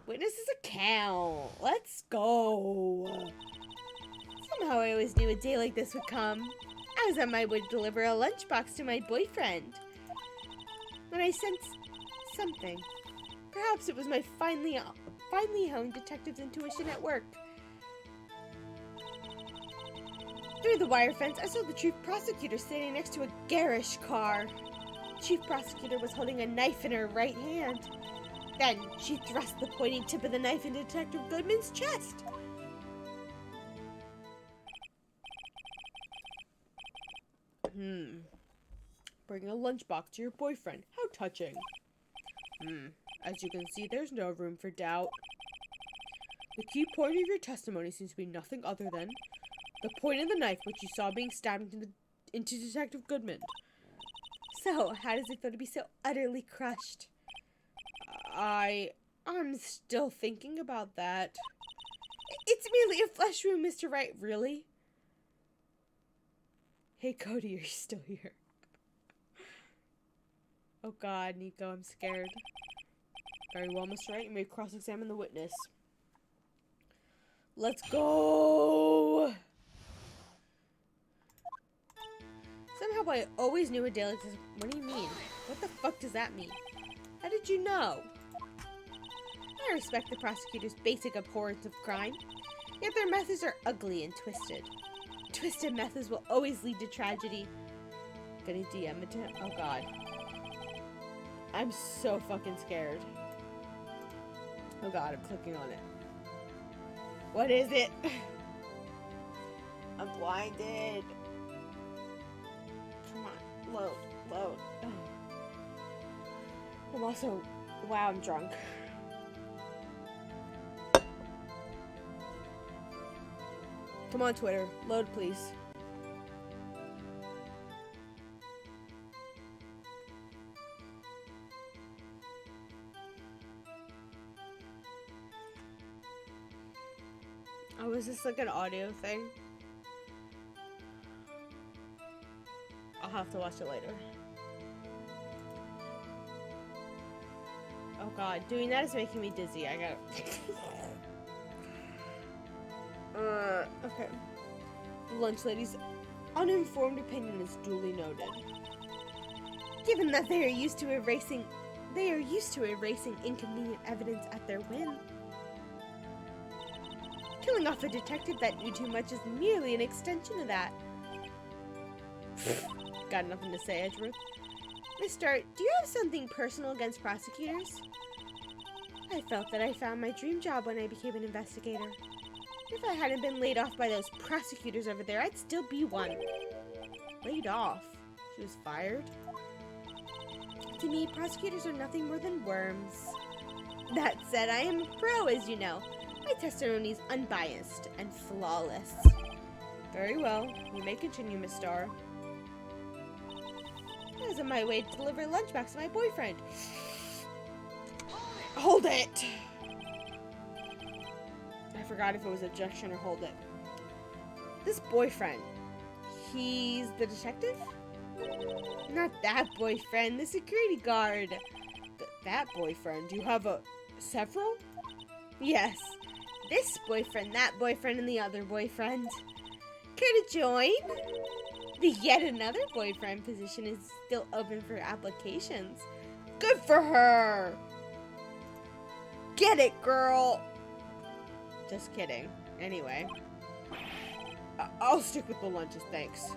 Witness's account. Let's go. Somehow I always knew a day like this would come. I was on my way to deliver a lunchbox to my boyfriend when I sensed something. Perhaps it was my finely honed detective's intuition at work. Through the wire fence, I saw the chief prosecutor standing next to a garish car. The chief prosecutor was holding a knife in her right hand. Then she thrust the pointing tip of the knife into Detective Goodman's chest. Bring a lunchbox to your boyfriend. How touching. As you can see, there's no room for doubt. The key point of your testimony seems to be nothing other than the point of the knife which you saw being stabbed into Detective Goodman. So, how does it feel to be so utterly crushed? I'm still thinking about that. It's merely a flesh wound, Mr. Wright, really? Hey, Cody, are you still here? Oh god, Nico, I'm scared. Very well, Mr. Wright, you may cross-examine the witness. Let's go! Somehow I always knew a day like this. What do you mean? What the fuck does that mean? How did you know? I respect the prosecutor's basic abhorrence of crime. Yet their methods are ugly and twisted. Twisted methods will always lead to tragedy. Gonna DM it to him? Oh god. I'm so fucking scared. Oh god, I'm clicking on it. What is it? I'm blinded. Come on, load, load. I'm also, wow, I'm drunk. Come on, Twitter, load please. Oh, is this like an audio thing? I'll have to watch it later. Oh god, doing that is making me dizzy. I gotta... okay. The lunch lady's uninformed opinion is duly noted. Given that they are used to erasing inconvenient evidence at their whim. Killing off a detective that knew too much is merely an extension of that. Got nothing to say, Edgeworth. Mister, do you have something personal against prosecutors? I felt that I found my dream job when I became an investigator. If I hadn't been laid off by those prosecutors over there, I'd still be one. Laid off? She was fired? To me, prosecutors are nothing more than worms. That said, I am a pro, as you know. My testimony is unbiased and flawless. Very well. You may continue, Miss Starr. I was on my way to deliver lunchbox to my boyfriend. Hold it! I forgot if it was objection or hold it. This boyfriend, he's the detective? Not that boyfriend, the security guard. That boyfriend? You have several? Yes. This boyfriend, that boyfriend, and the other boyfriend. Care to join? The yet another boyfriend position is still open for applications. Good for her! Get it, girl! Just kidding. Anyway. I'll stick with the lunches, thanks.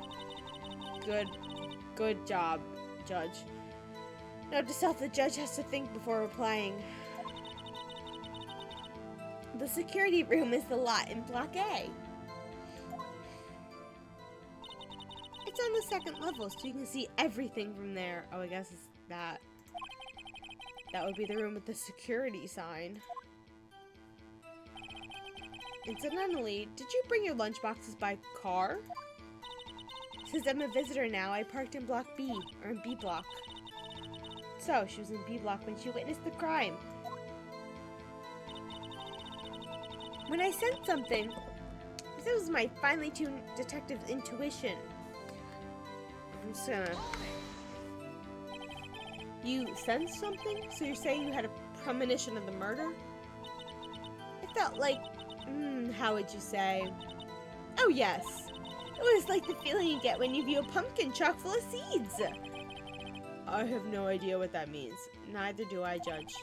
Good job, Judge. Note to self, the judge has to think before replying. The security room is the lot in Block A. It's on the second level, so you can see everything from there. Oh, I guess it's that. That would be the room with the security sign. Incidentally, did you bring your lunchboxes by car? Since I'm a visitor now, I parked in Block B, or in B Block. So, she was in B Block when she witnessed the crime. When I sensed something, this was my finely tuned detective's intuition. I'm just gonna... You sensed something? So you're saying you had a premonition of the murder? It felt like... how would you say? Oh yes! It was like the feeling you get when you view a pumpkin chock full of seeds! I have no idea what that means. Neither do I, Judge.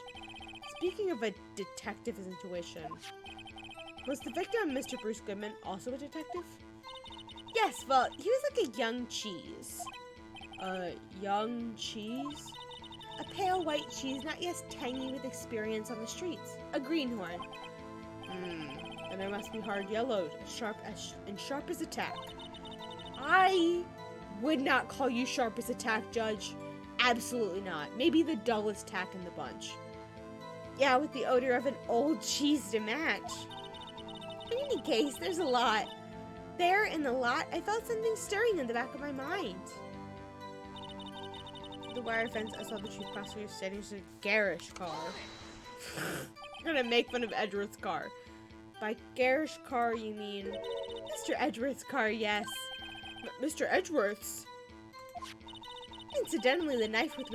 Speaking of a detective's intuition, was the victim, Mr. Bruce Goodman, also a detective? Yes, well, he was like a young cheese. Young cheese? A pale white cheese, not yet tangy with experience on the streets. A greenhorn. And I must be hard yellowed, sharp as a tack. I would not call you sharp as a tack, Judge. Absolutely not. Maybe the dullest tack in the bunch. Yeah, with the odor of an old cheese to match. In any case, there's a lot. There in the lot, I felt something stirring in the back of my mind. The wire fence, I saw the chief prosecutor standing in a garish car. I'm gonna make fun of Edgeworth's car. By garish car, you mean Mr. Edgeworth's car, yes. Mr. Edgeworth's? Incidentally, the knife with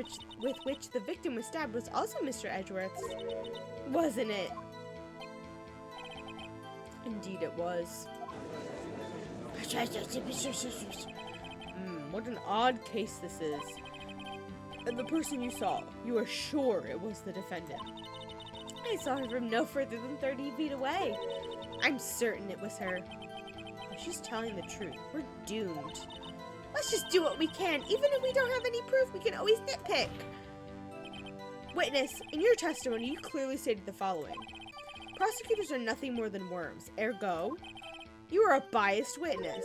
which the victim was stabbed was also Mr. Edgeworth's. Wasn't it? Indeed it was. What an odd case this is. And the person you saw, you are sure it was the defendant? I saw her from no further than 30 feet away. I'm certain it was her. But she's telling the truth. We're doomed. Let's just do what we can. Even if we don't have any proof, we can always nitpick. Witness, in your testimony, you clearly stated the following. Prosecutors are nothing more than worms. Ergo, you are a biased witness.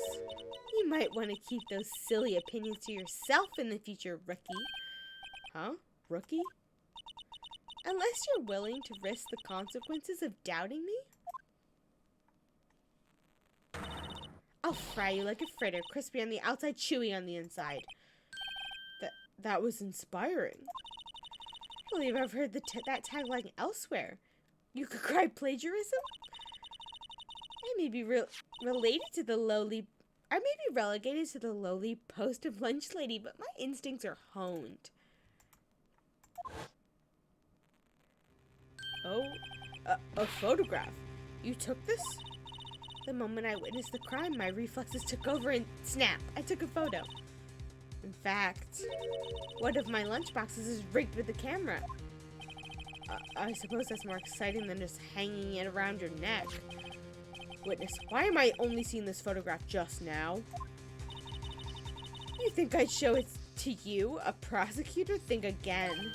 You might want to keep those silly opinions to yourself in the future, rookie. Huh? Rookie? Unless you're willing to risk the consequences of doubting me? I'll fry you like a fritter, crispy on the outside, chewy on the inside. That was inspiring. I believe I've heard that tagline elsewhere. You could cry plagiarism? I may be related to the lowly... I may be relegated to the lowly post of lunch lady, but my instincts are honed. Oh, a photograph. You took this? The moment I witnessed the crime, my reflexes took over and snap, I took a photo. In fact, one of my lunchboxes is rigged with a camera. I suppose that's more exciting than just hanging it around your neck. Witness, why am I only seeing this photograph just now? You think I'd show it to you, a prosecutor? Think again.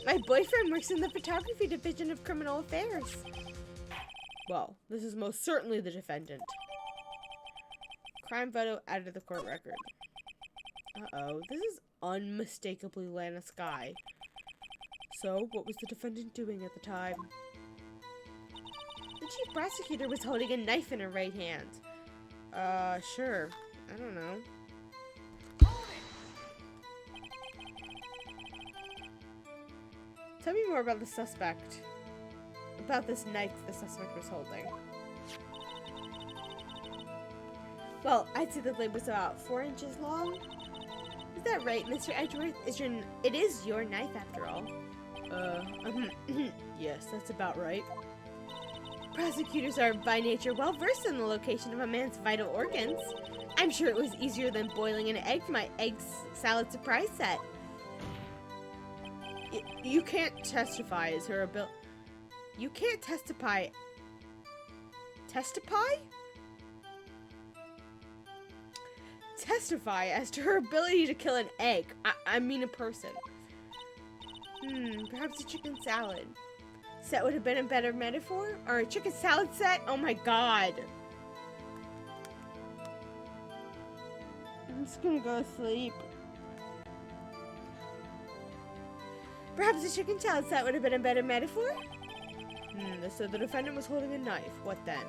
My boyfriend works in the photography division of criminal affairs. Well, this is most certainly the defendant. Crime photo added to the court record. Uh-oh, this is unmistakably Lana Sky. So, what was the defendant doing at the time? The chief prosecutor was holding a knife in her right hand. Sure. I don't know. Tell me more about the suspect. About this knife the suspect was holding. Well, I'd say the blade was about 4 inches long. Is that right, Mr. Edgeworth? It is your knife after all. Yes, that's about right. Prosecutors are by nature well versed in the location of a man's vital organs. I'm sure it was easier than boiling an egg for my egg salad surprise set. You can't testify as her ability. You can't testify. Testify? Testify as to her ability to kill an egg. I mean a person. Perhaps a chicken salad set would have been a better metaphor? Or a chicken salad set? Oh my god. I'm just gonna go to sleep. Perhaps a chicken salad set would have been a better metaphor? So the defendant was holding a knife. What then?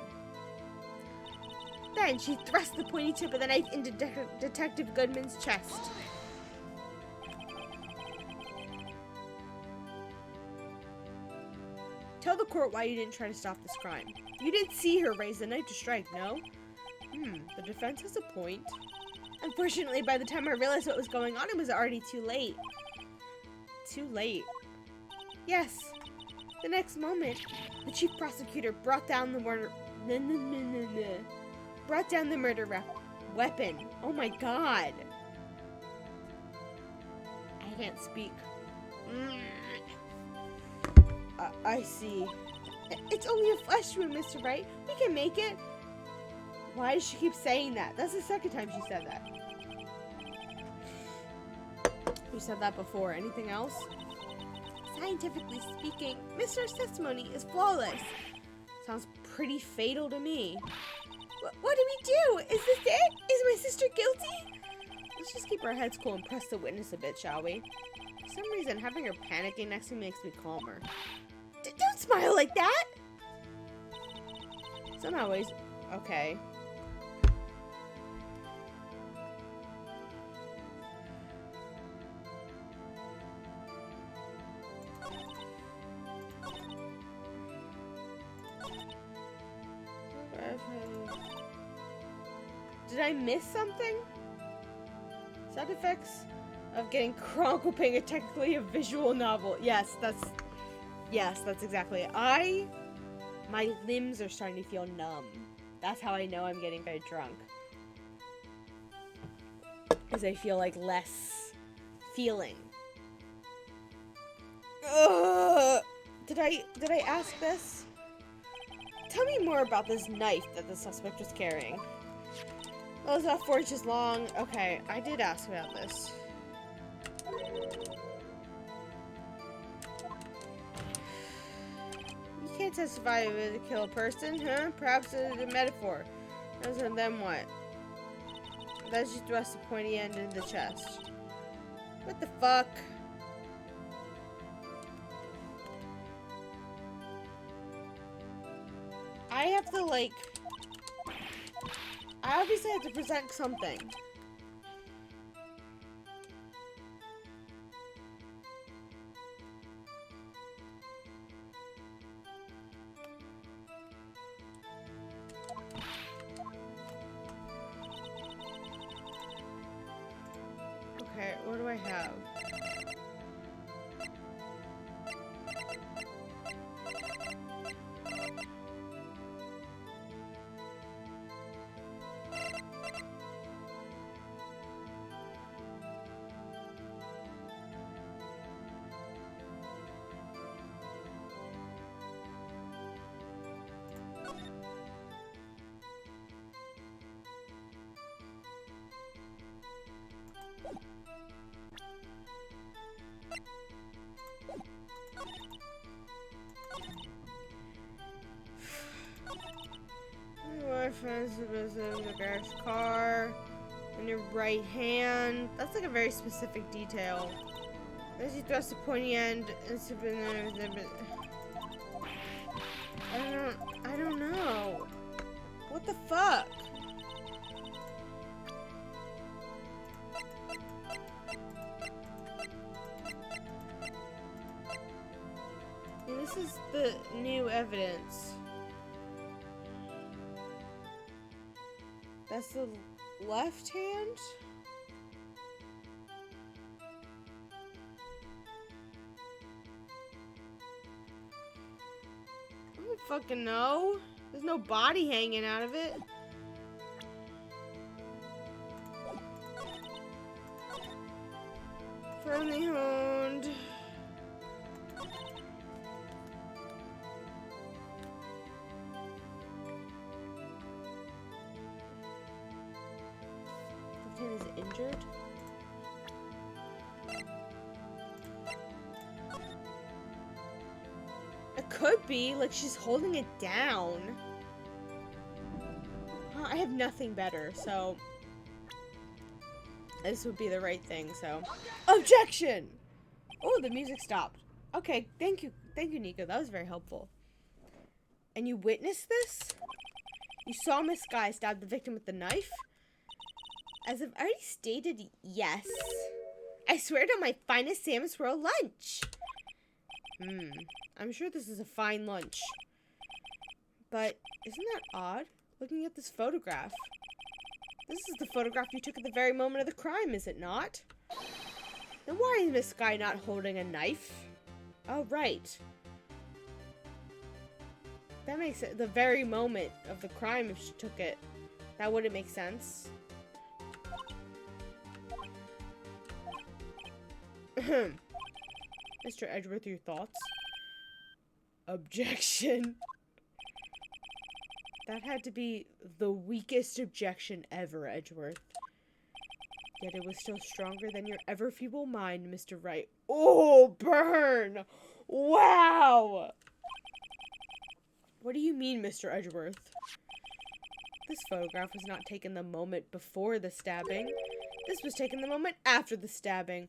Then she thrust the pointy tip of the knife into Detective Goodman's chest. Tell the court why you didn't try to stop this crime. You didn't see her raise the knife to strike, no? The defense has a point. Unfortunately, by the time I realized what was going on, it was already too late. Too late? Yes. The next moment, the chief prosecutor brought down the murder... Brought down the murder weapon. Oh my god. I can't speak. I see. It's only a flesh wound, Mr. Wright. We can make it. Why does she keep saying that? That's the second time she said that. You said that before. Anything else? Scientifically speaking, Mr. testimony is flawless. Sounds pretty fatal to me. What do we do? Is this it? Is my sister guilty? Let's just keep our heads cool and press the witness a bit, shall we? For some reason, having her panicking next to me makes me calmer. Don't smile like that! Somehow, okay. Did I miss something? Side effects of getting crunk while playing technically a visual novel. Yes, that's exactly it. My limbs are starting to feel numb. That's how I know I'm getting very drunk. Because I feel like less feeling. Ugh. Did I ask this? Tell me more about this knife that the suspect was carrying. Oh, it's about 4 inches long. Okay, I did ask about this. You can't testify to kill a person, huh? Perhaps it's a metaphor. And then what? That's just thrust a pointy end into the chest. What the fuck? I have to, like... I obviously have to present something. Okay, what do I have? The guy's car in your right hand. That's like a very specific detail. As you thrust the pointy end and I don't know. What the fuck? And this is the new evidence. That's the left hand? I don't fucking know. There's no body hanging out of it. Firmly honed. Is injured? It could be, like she's holding it down. I have nothing better, so this would be the right thing, so. Objection! Oh, the music stopped. Okay, thank you, Nico. That was very helpful. And you witnessed this? You saw Miss Guy stab the victim with the knife? As I've already stated, yes. I swear it on my finest salmon swirl lunch. I'm sure this is a fine lunch. But isn't that odd? Looking at this photograph. This is the photograph you took at the very moment of the crime, is it not? Then why is Miss Guy not holding a knife? Oh, right. That makes it the very moment of the crime if she took it. That wouldn't make sense. Mr. Edgeworth, your thoughts? Objection. That had to be the weakest objection ever, Edgeworth. Yet it was still stronger than your ever feeble mind, Mr. Wright. Oh, burn! Wow! What do you mean, Mr. Edgeworth? This photograph was not taken the moment before the stabbing. This was taken the moment after the stabbing.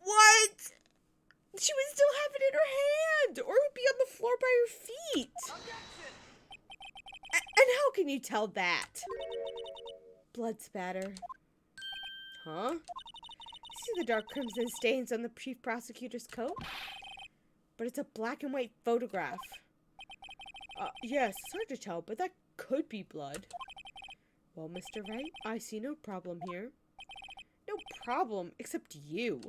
What? She would still have it in her hand, or it would be on the floor by her feet. And how can you tell that? Blood spatter. Huh? See the dark crimson stains on the chief prosecutor's coat? But it's a black and white photograph. Yes, it's hard to tell, but that could be blood. Well, Mr. Wright, I see no problem here. No problem, except you.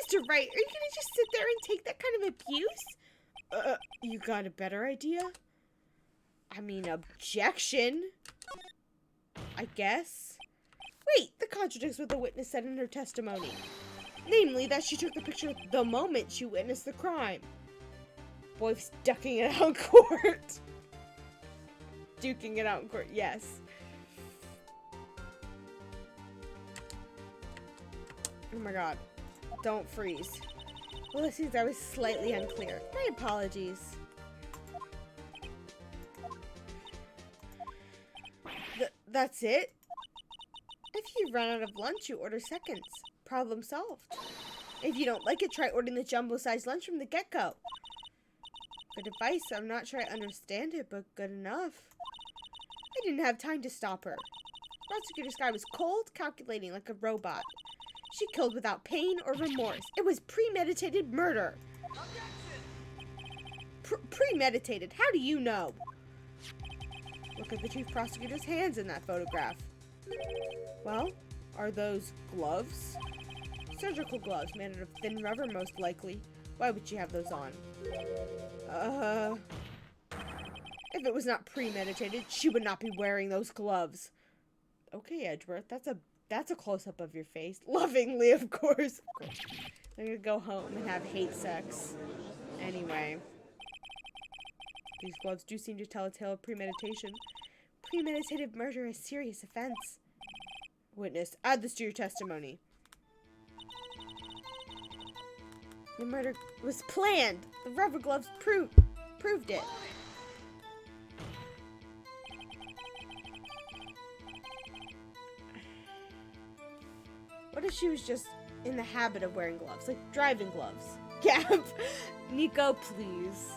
Mr. Wright, are you gonna just sit there and take that kind of abuse? You got a better idea? I mean, objection. I guess. Wait, that contradicts what the witness said in her testimony. Namely, that she took the picture the moment she witnessed the crime. Boy's ducking it out in court. Duking it out in court, yes. Oh my god. Don't freeze. Well, it seems I was slightly unclear. My apologies. That's it? If you run out of lunch, you order seconds. Problem solved. If you don't like it, try ordering the jumbo-sized lunch from the get-go. Good advice. I'm not sure I understand it, but good enough. I didn't have time to stop her. Prosecutor Sky was cold, calculating like a robot. She killed without pain or remorse. It was premeditated murder. Premeditated? How do you know? Look at the chief prosecutor's hands in that photograph. Well, are those gloves? Surgical gloves made out of thin rubber, most likely. Why would she have those on? If it was not premeditated, she would not be wearing those gloves. Okay, Edgeworth, that's a close-up of your face. Lovingly, of course. I'm gonna go home and have hate sex. Anyway. These gloves do seem to tell a tale of premeditation. Premeditated murder is a serious offense. Witness, add this to your testimony. The murder was planned. The rubber gloves proved it. What if she was just in the habit of wearing gloves, like driving gloves? Gap. Nico, please.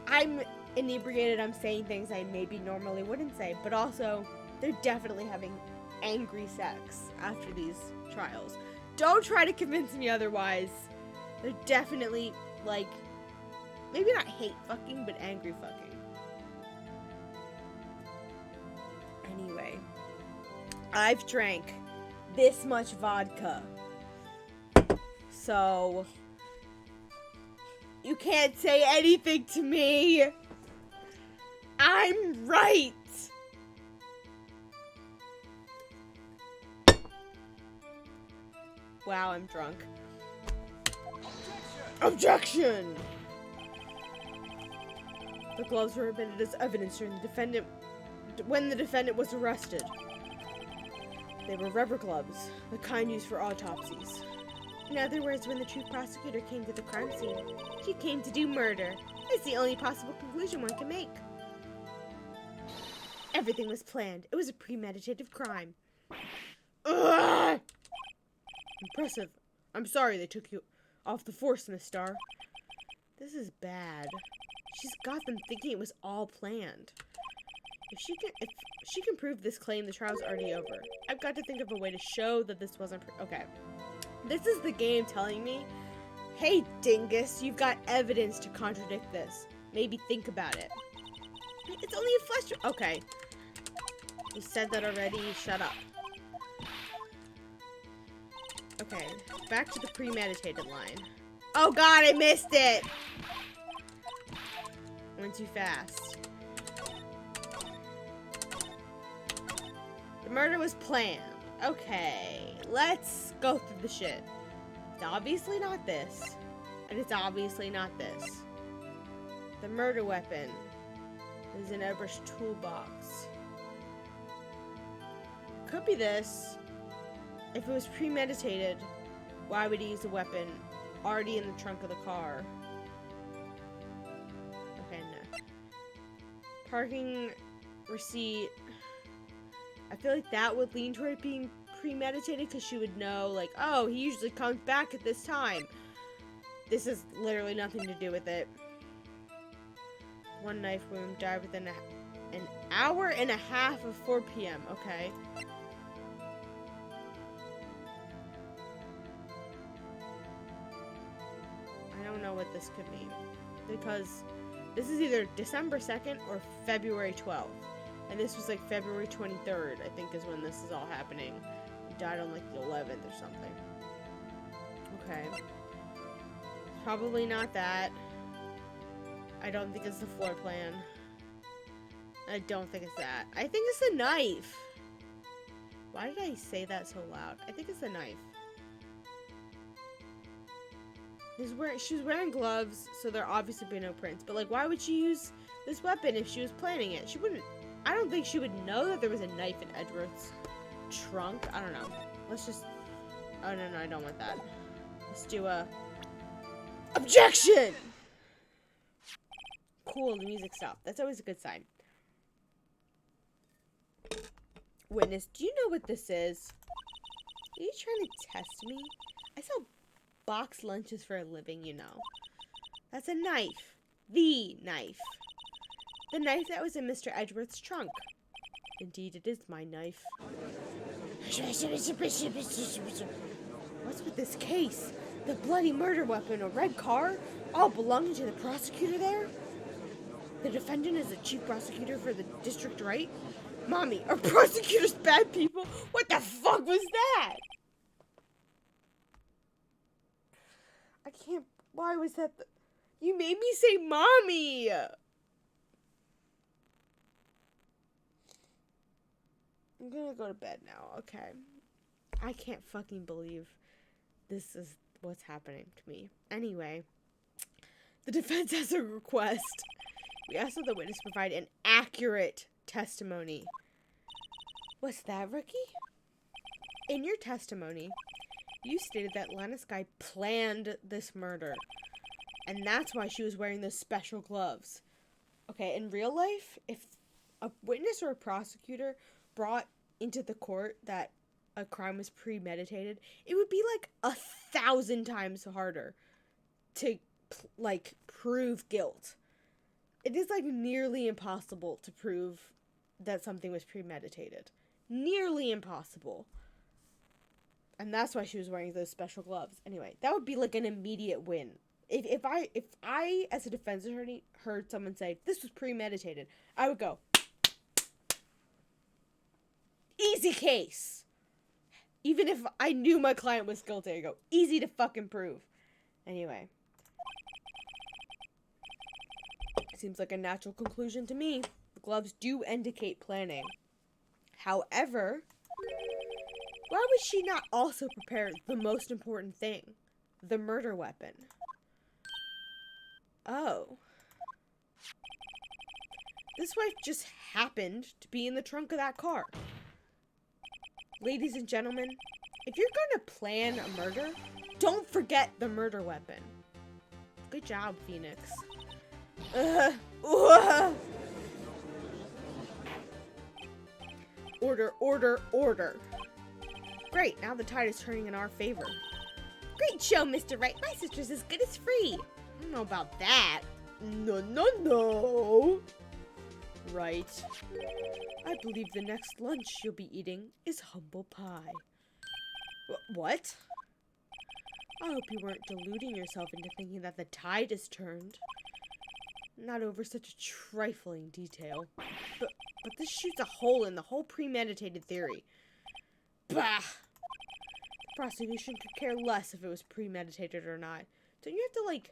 I'm inebriated. I'm saying things I maybe normally wouldn't say, but also they're definitely having angry sex after these trials. Don't try to convince me otherwise. They're definitely, like, maybe not hate fucking, but angry fucking. Anyway, I've drank this much vodka. So, you can't say anything to me. I'm right. Wow, I'm drunk. Objection! The gloves were admitted as evidence when the defendant was arrested. They were rubber gloves, the kind used for autopsies. In other words, when the chief prosecutor came to the crime scene, she came to do murder. It's the only possible conclusion one can make. Everything was planned. It was a premeditated crime. Ugh! Impressive. I'm sorry they took you off the force, Miss Starr. This is bad. She's got them thinking it was all planned. If she can prove this claim, the trial's already over. I've got to think of a way to show that this wasn't okay. This is the game telling me, hey, dingus, you've got evidence to contradict this. Maybe think about it. It's only a flesh... Okay. You said that already. Shut up. Okay, back to the premeditated line. Oh god, I missed it! Went too fast. The murder was planned. Okay, let's go through the shit. It's obviously not this. And it's obviously not this. The murder weapon is in Edward's toolbox. Could be this. If it was premeditated, why would he use a weapon already in the trunk of the car? Okay, no. Parking receipt. I feel like that would lean toward being premeditated because she would know, like, oh, he usually comes back at this time. This has literally nothing to do with it. One knife wound, died within an hour and a half of 4 p.m. Okay. I don't know what this could mean, because this is either December 2nd or February 12th, and this was like February 23rd, I think, is when this is all happening. He died on like the 11th or something. Okay. Probably not that. I don't think it's the floor plan. I don't think it's that. I think it's the knife. Why did I say that so loud? I think it's the knife. She was wearing gloves, so there obviously be no prints. But like, why would she use this weapon if she was planning it? She wouldn't. I don't think she would know that there was a knife in Edward's trunk. I don't know. Let's just. Oh no, I don't want that. Let's do a objection. Cool, the music stopped. That's always a good sign. Witness, do you know what this is? Are you trying to test me? I sell box lunches for a living, you know. That's a knife. The knife. The knife that was in Mr. Edgeworth's trunk. Indeed, it is my knife. What's with this case? The bloody murder weapon, a red car, all belonging to the prosecutor there? The defendant is the chief prosecutor for the district, right? Mommy, are prosecutors bad people? What the fuck was that? I can't. Why was that? You made me say mommy. I'm gonna go to bed now, okay? I can't fucking believe this is what's happening to me. Anyway, the defense has a request. We ask that the witness provide an accurate testimony. What's that, rookie? In your testimony, you stated that Lana Skye planned this murder. And that's why she was wearing those special gloves. Okay, in real life, if a witness or a prosecutor brought into the court that a crime was premeditated, it would be like 1,000 times harder to, like, prove guilt. It is, like, nearly impossible to prove that something was premeditated. Nearly impossible. And that's why she was wearing those special gloves. Anyway, that would be, like, an immediate win. If I, as a defense attorney, heard someone say, this was premeditated, I would go, easy case. Even if I knew my client was guilty, I'd go, easy to fucking prove. Anyway. Seems like a natural conclusion to me. The gloves do indicate planning. However, why would she not also prepare the most important thing? The murder weapon. Oh. This wife just happened to be in the trunk of that car. Ladies and gentlemen, if you're going to plan a murder, don't forget the murder weapon. Good job, Phoenix. Order, order, order. Great, now the tide is turning in our favor. Great show, Mr. Wright. My sister's as good as free. I don't know about that. No. Right. I believe the next lunch you'll be eating is humble pie. What? I hope you weren't deluding yourself into thinking that the tide has turned. Not over such a trifling detail. But this shoots a hole in the whole premeditated theory. Bah! The prosecution could care less if it was premeditated or not. Don't you have to, like,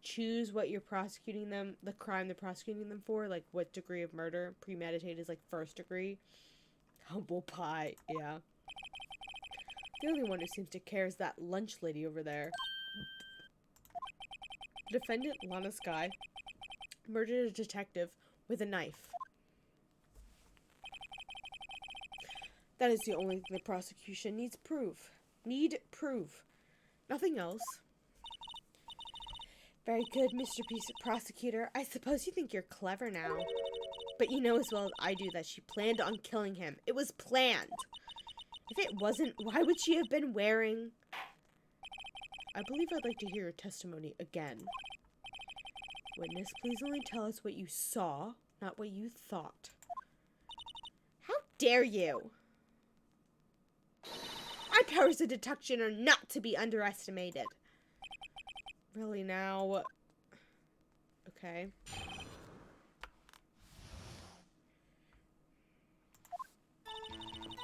choose what you're prosecuting them, the crime they're prosecuting them for? Like, what degree of murder? Premeditated is, like, first degree. Humble pie, yeah. The only one who seems to care is that lunch lady over there. The defendant, Lana Skye, murdered a detective with a knife. That is the only thing the prosecution needs proof. Nothing else. Very good, Mr. Prosecutor. I suppose you think you're clever now. But you know as well as I do that she planned on killing him. It was planned. If it wasn't, why would she have been wearing... I believe I'd like to hear your testimony again. Witness, please only tell us what you saw, not what you thought. How dare you? My powers of deduction are not to be underestimated. Really now? Okay.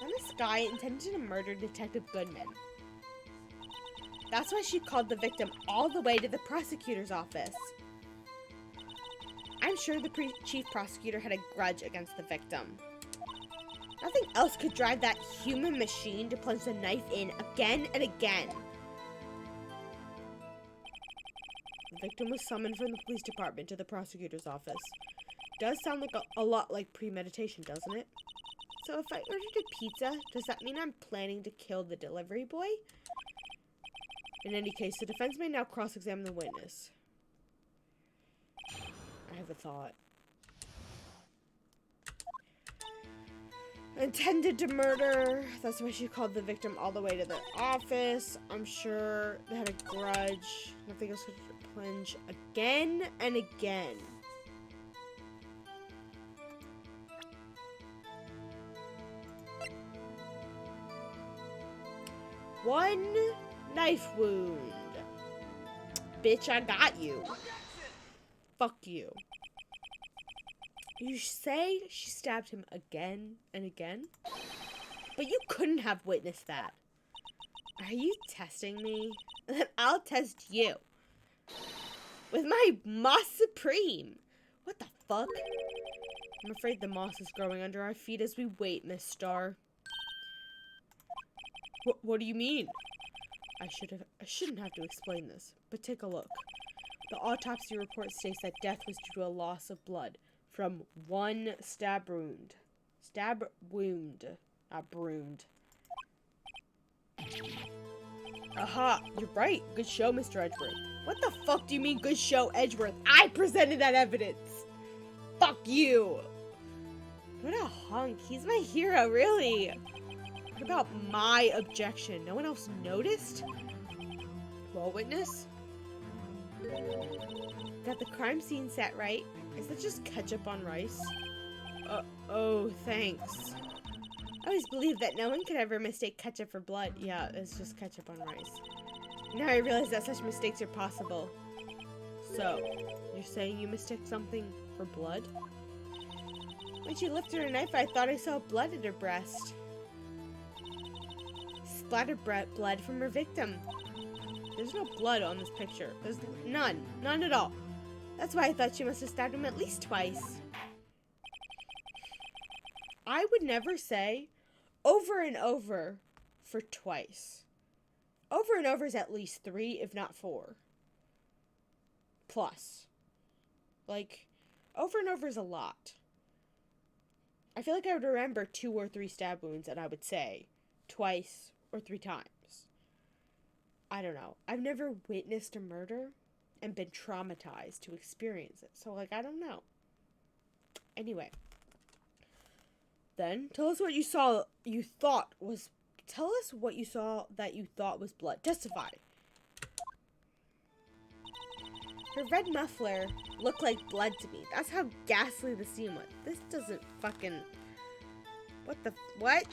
Lana Skye intended to murder Detective Goodman. That's why she called the victim all the way to the prosecutor's office. I'm sure the chief prosecutor had a grudge against the victim. Nothing else could drive that human machine to plunge the knife in again and again. The victim was summoned from the police department to the prosecutor's office. Does sound like a lot like premeditation, doesn't it? So if I ordered a pizza, does that mean I'm planning to kill the delivery boy? In any case, the defense may now cross-examine the witness. I have a thought. Intended to murder. That's why she called the victim all the way to the office. I'm sure they had a grudge. Nothing else could plunge again and again. One knife wound. Bitch, I got you. Fuck you. You say she stabbed him again and again? But you couldn't have witnessed that. Are you testing me? Then I'll test you. With my moss supreme. What the fuck? I'm afraid the moss is growing under our feet as we wait, Miss Starr. What do you mean? I shouldn't have to explain this, but take a look. The autopsy report states that death was due to a loss of blood from one stab wound. Stab wound. Not brooned. Aha, you're right. Good show, Mr. Edgeworth. What the fuck do you mean, good show, Edgeworth? I presented that evidence. Fuck you. What a hunk. He's my hero, really. What about my objection? No one else noticed? Well, witness? Got the crime scene set right. Is that just ketchup on rice? Oh, thanks. I always believed that no one could ever mistake ketchup for blood. Yeah, it's just ketchup on rice. Now I realize that such mistakes are possible. So, you're saying you mistake something for blood? When she lifted her knife, I thought I saw blood at her breast. Splattered blood from her victim. There's no blood on this picture. There's none. None at all. That's why I thought she must have stabbed him at least twice. I would never say over and over for twice. Over and over is at least 3, if not 4. Plus. Like, over and over is a lot. I feel like I would remember 2 or 3 stab wounds and I would say twice or 3 times. I don't know. I've never witnessed a murder and been traumatized to experience it. So, like, I don't know. Anyway. Then, tell us what you saw tell us what you saw that you thought was blood. Testify. Her red muffler looked like blood to me. That's how ghastly the scene was. This doesn't fucking... What?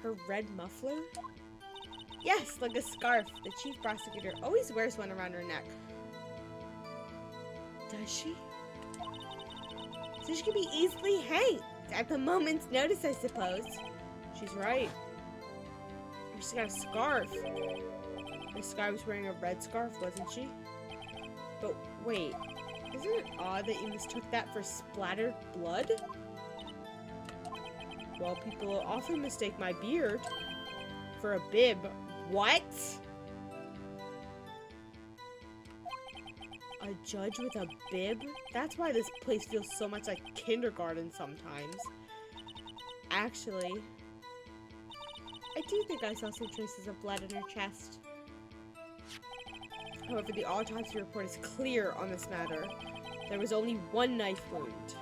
Her red muffler? Yes, like a scarf. The chief prosecutor always wears one around her neck. Does she? So she can be easily hanged at the moment's notice, I suppose. She's right. She's got a scarf. This guy was wearing a red scarf, wasn't she? But wait, isn't it odd that you mistook that for splattered blood? Well, people often mistake my beard for a bib. What? A judge with a bib? That's why this place feels so much like kindergarten sometimes. Actually, I do think I saw some traces of blood in her chest. However, the autopsy report is clear on this matter. There was only 1 knife wound.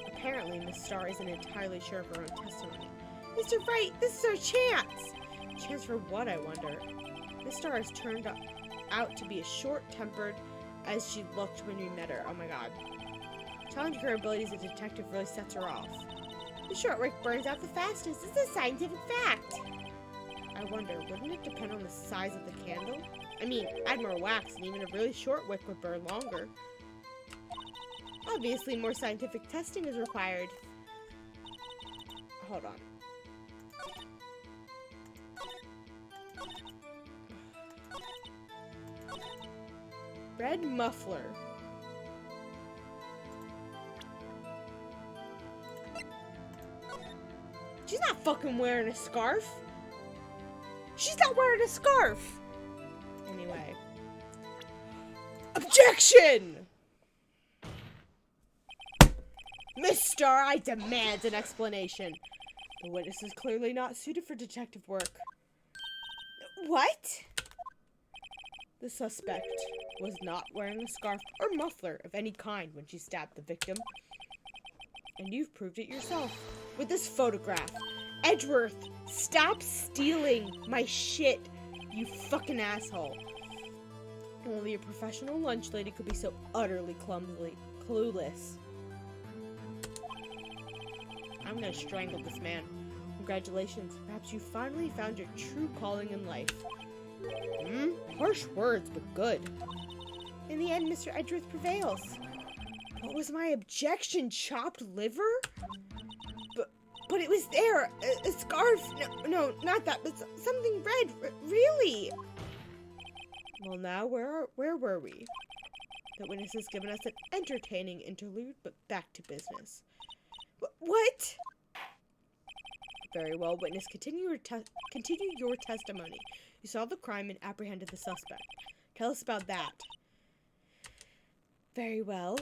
Apparently, Miss Starr isn't entirely sure of her own testimony. Mr. Wright, this is our chance! Chance for what, I wonder? Miss Starr has turned out to be as short-tempered as she looked when we met her. Oh my god. Challenging her abilities as a detective really sets her off. The short wick burns out the fastest. This is a scientific fact. I wonder, wouldn't it depend on the size of the candle? I mean, add more wax and even a really short wick would burn longer. Obviously, more scientific testing is required. Hold on. Red muffler. She's not fucking wearing a scarf. She's not wearing a scarf. Objection! Miss Starr, I demand an explanation. The witness is clearly not suited for detective work. What? The suspect was not wearing a scarf or muffler of any kind when she stabbed the victim. And you've proved it yourself with this photograph. Edgeworth, stop stealing my shit, you fucking asshole. Only a professional lunch lady could be so utterly clueless. I'm gonna strangle this man. Congratulations, perhaps you finally found your true calling in life. Harsh words, but good. In the end, Mr. Edgeworth prevails. What was my objection? Chopped liver? But it was there. A scarf. No, not that, but something red. Really? Well, now, where were we? The witness has given us an entertaining interlude, but back to business. What? Very well, witness, continue your testimony. You saw the crime and apprehended the suspect. Tell us about that. Very well.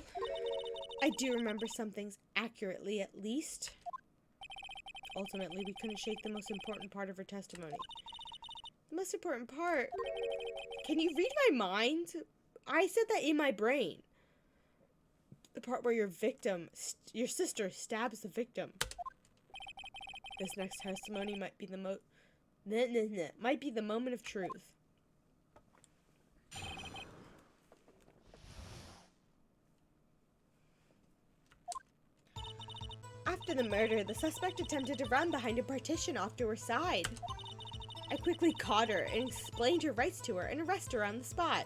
I do remember some things accurately, at least. Ultimately, we couldn't shake the most important part of her testimony. The most important part? Can you read my mind? I said that in my brain. The part where your sister stabs the victim. This next testimony might be the moment of truth. After the murder, the suspect attempted to run behind a partition off to her side. I quickly caught her and explained her rights to her and arrested her on the spot.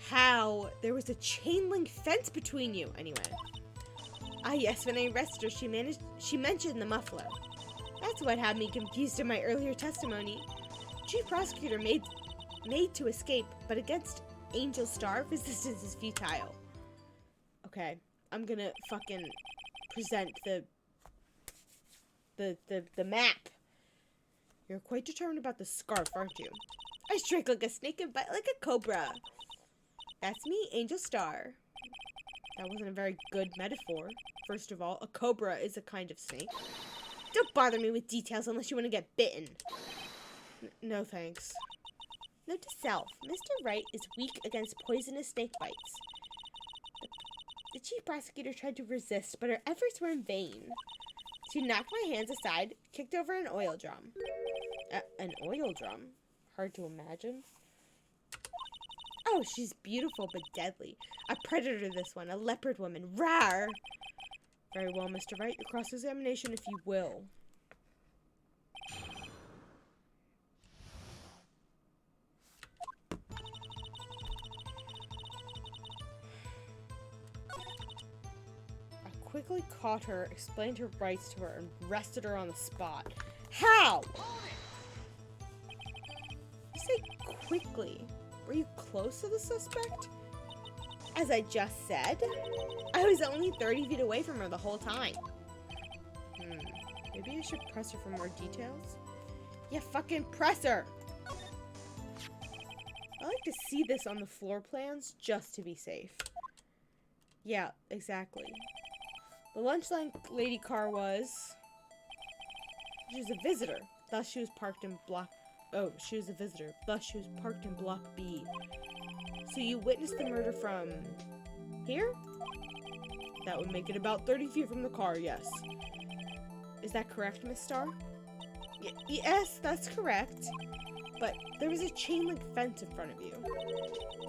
How? There was a chain link fence between you. Anyway. Ah, yes, when I arrested her, she mentioned the muffler. That's what had me confused in my earlier testimony. Chief Prosecutor made to escape, but against Angel Star, resistance is futile. Okay, I'm gonna fucking present the map. You're quite determined about the scarf, aren't you? I strike like a snake and bite like a cobra. That's me, Angel Star. That wasn't a very good metaphor. First of all, a cobra is a kind of snake. Don't bother me with details unless you want to get bitten. No thanks. Note to self, Mr. Wright is weak against poisonous snake bites. The chief prosecutor tried to resist, but her efforts were in vain. She knocked my hands aside, kicked over an oil drum. An oil drum? Hard to imagine. Oh, she's beautiful but deadly. A predator, this one. A leopard woman. Rawr! Very well, Mr. Wright. Your cross-examination, if you will. I quickly caught her, explained her rights to her, and arrested her on the spot. How? You say quickly. Were you close to the suspect? As I just said, I was only 30 feet away from her the whole time. Maybe I should press her for more details? Yeah, fucking press her! I like to see this on the floor plans just to be safe. Yeah, exactly. The lunch lady car was... She was a visitor. Thus she was parked in block... Oh, she was a visitor. Thus she was parked in block B. So you witnessed the murder from... here? That would make it about 30 feet from the car, yes. Is that correct, Miss Starr? Yes, that's correct. But there was a chain link fence in front of you.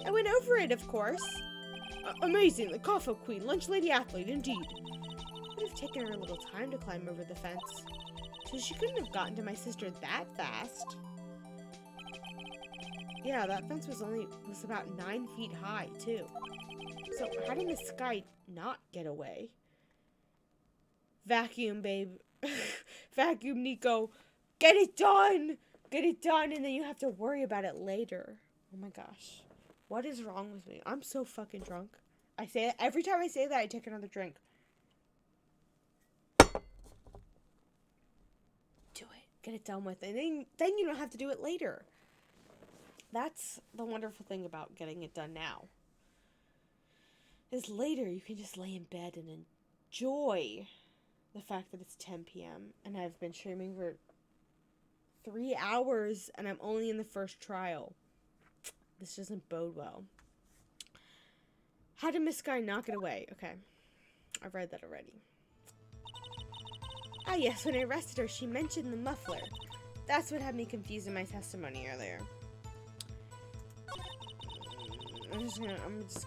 I went over it, of course. Amazing, the Coffo Queen, lunch lady athlete, indeed. It would have taken her a little time to climb over the fence. So she couldn't have gotten to my sister that fast. Yeah, that fence was about 9 feet high, too. So how did Miss Sky not get away? Vacuum, babe. Vacuum, Nico. Get it done! Get it done, and then you have to worry about it later. Oh my gosh. What is wrong with me? I'm so fucking drunk. I say that every time I say that, I take another drink. Do it. Get it done with. And then you don't have to do it later. That's the wonderful thing about getting it done now. is later you can just lay in bed and enjoy the fact that it's 10 p.m. and I've been streaming for 3 hours and I'm only in the first trial. This doesn't bode well. How did Miss Sky knock it away? Okay. I've read that already. Ah, yes, when I arrested her, she mentioned the muffler. That's what had me confused in my testimony earlier. I'm just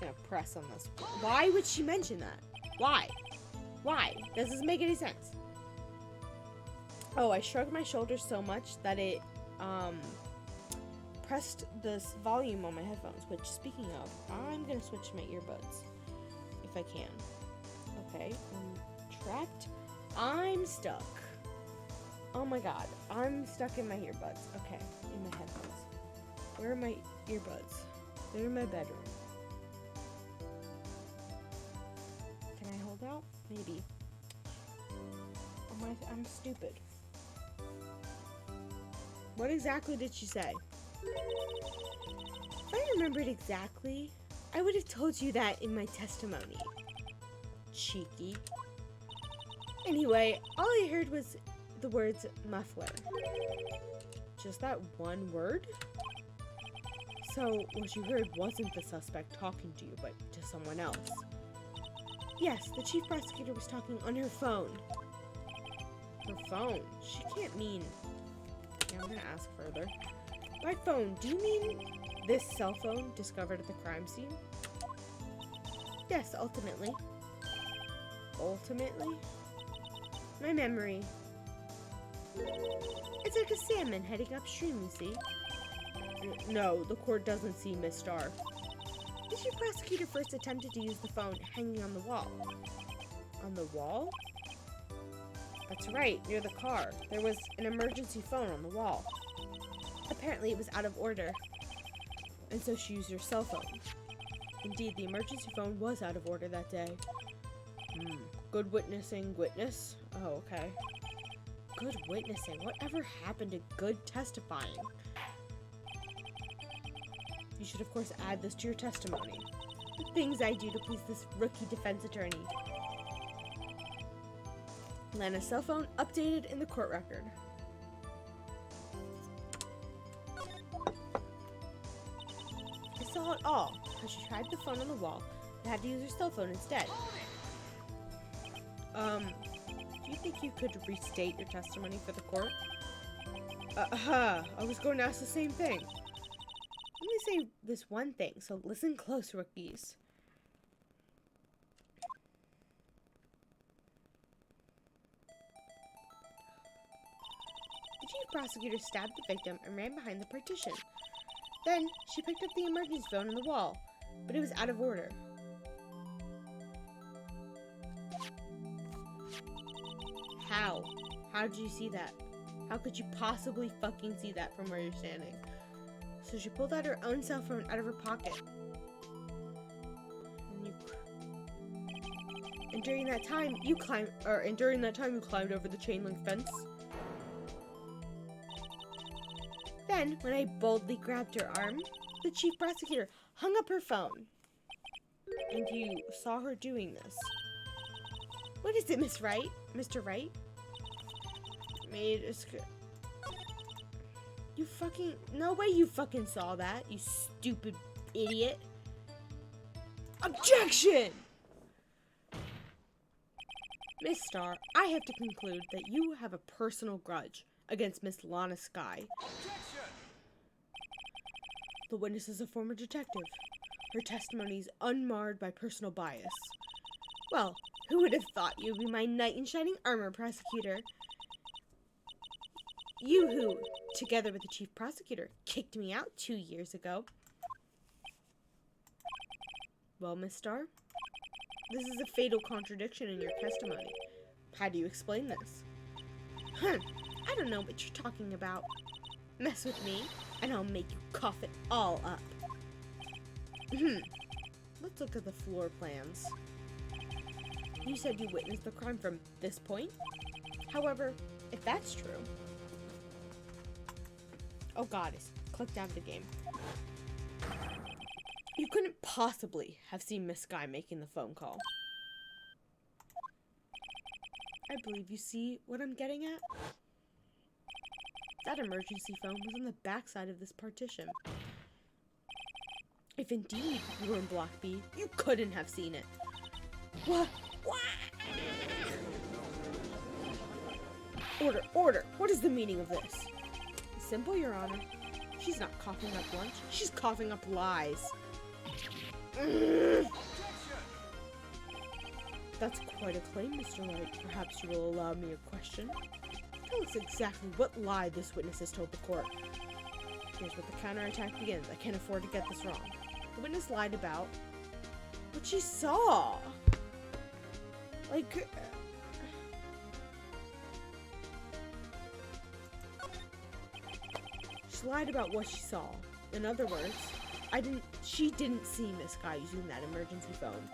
gonna press on this. Why would she mention that? Why? Why? This doesn't make any sense. Oh, I shrugged my shoulders so much that it, pressed this volume on my headphones, which, speaking of, I'm gonna switch to my earbuds. If I can. Okay, I'm trapped. I'm stuck. Oh my god, I'm stuck in my earbuds. Okay, in my headphones. Where are my earbuds? They're in my bedroom. Can I hold out? Maybe. I'm stupid. What exactly did she say? If I remembered exactly, I would have told you that in my testimony. Cheeky. Anyway, all I heard was the words muffler. Just that one word? So, what you heard wasn't the suspect talking to you, but to someone else. Yes, the chief prosecutor was talking on her phone. Her phone? She can't mean... Yeah, I'm gonna ask further. By phone, do you mean this cell phone discovered at the crime scene? Yes, ultimately. Ultimately? My memory. It's like a salmon heading upstream, you see. No, the court doesn't see Miss Star. The chief prosecutor first attempted to use the phone hanging on the wall. On the wall? That's right, near the car. There was an emergency phone on the wall. Apparently it was out of order, and so she used her cell phone. Indeed, the emergency phone was out of order that day. Good witnessing witness? Oh, okay. Good witnessing? Whatever happened to good testifying? You should, of course, add this to your testimony. The things I do to please this rookie defense attorney. Lana's cell phone updated in the court record. I saw it all. How she tried the phone on the wall and had to use her cell phone instead. Do you think you could restate your testimony for the court? I was going to ask the same thing. Let me say this one thing, so listen close, rookies. The chief prosecutor stabbed the victim and ran behind the partition. Then, she picked up the emergency phone on the wall, but it was out of order. How? How did you see that? How could you possibly fucking see that from where you're standing? So she pulled out her own cell phone out of her pocket. And during that time you climbed over the chain link fence. Then, when I boldly grabbed her arm, the chief prosecutor hung up her phone. And you saw her doing this. What is it, Miss Wright? Mr. Wright? You fucking... No way you fucking saw that, you stupid idiot. Objection! Miss Star, I have to conclude that you have a personal grudge against Miss Lana Sky. Objection! The witness is a former detective. Her testimony is unmarred by personal bias. Well, who would have thought you'd be my knight in shining armor, prosecutor? You who, together with the chief prosecutor, kicked me out 2 years ago. Well, Miss Star, this is a fatal contradiction in your testimony. How do you explain this? I don't know what you're talking about. Mess with me, and I'll make you cough it all up. Let's look at the floor plans. You said you witnessed the crime from this point? However, if that's true... Oh god, I clicked out of the game. You couldn't possibly have seen Miss Sky making the phone call. I believe you see what I'm getting at? That emergency phone was on the backside of this partition. If indeed you were in Block B, you couldn't have seen it. What? Order, order! What is the meaning of this? Simple, Your Honor. She's not coughing up lunch. She's coughing up lies. That's quite a claim, Mr. Wright. Perhaps you will allow me a question. Tell us exactly what lie this witness has told the court. Here's where the counterattack begins. I can't afford to get this wrong. The witness lied about what she saw. Like... She lied about what she saw. In other words, she didn't see Miss Sky using that emergency phone.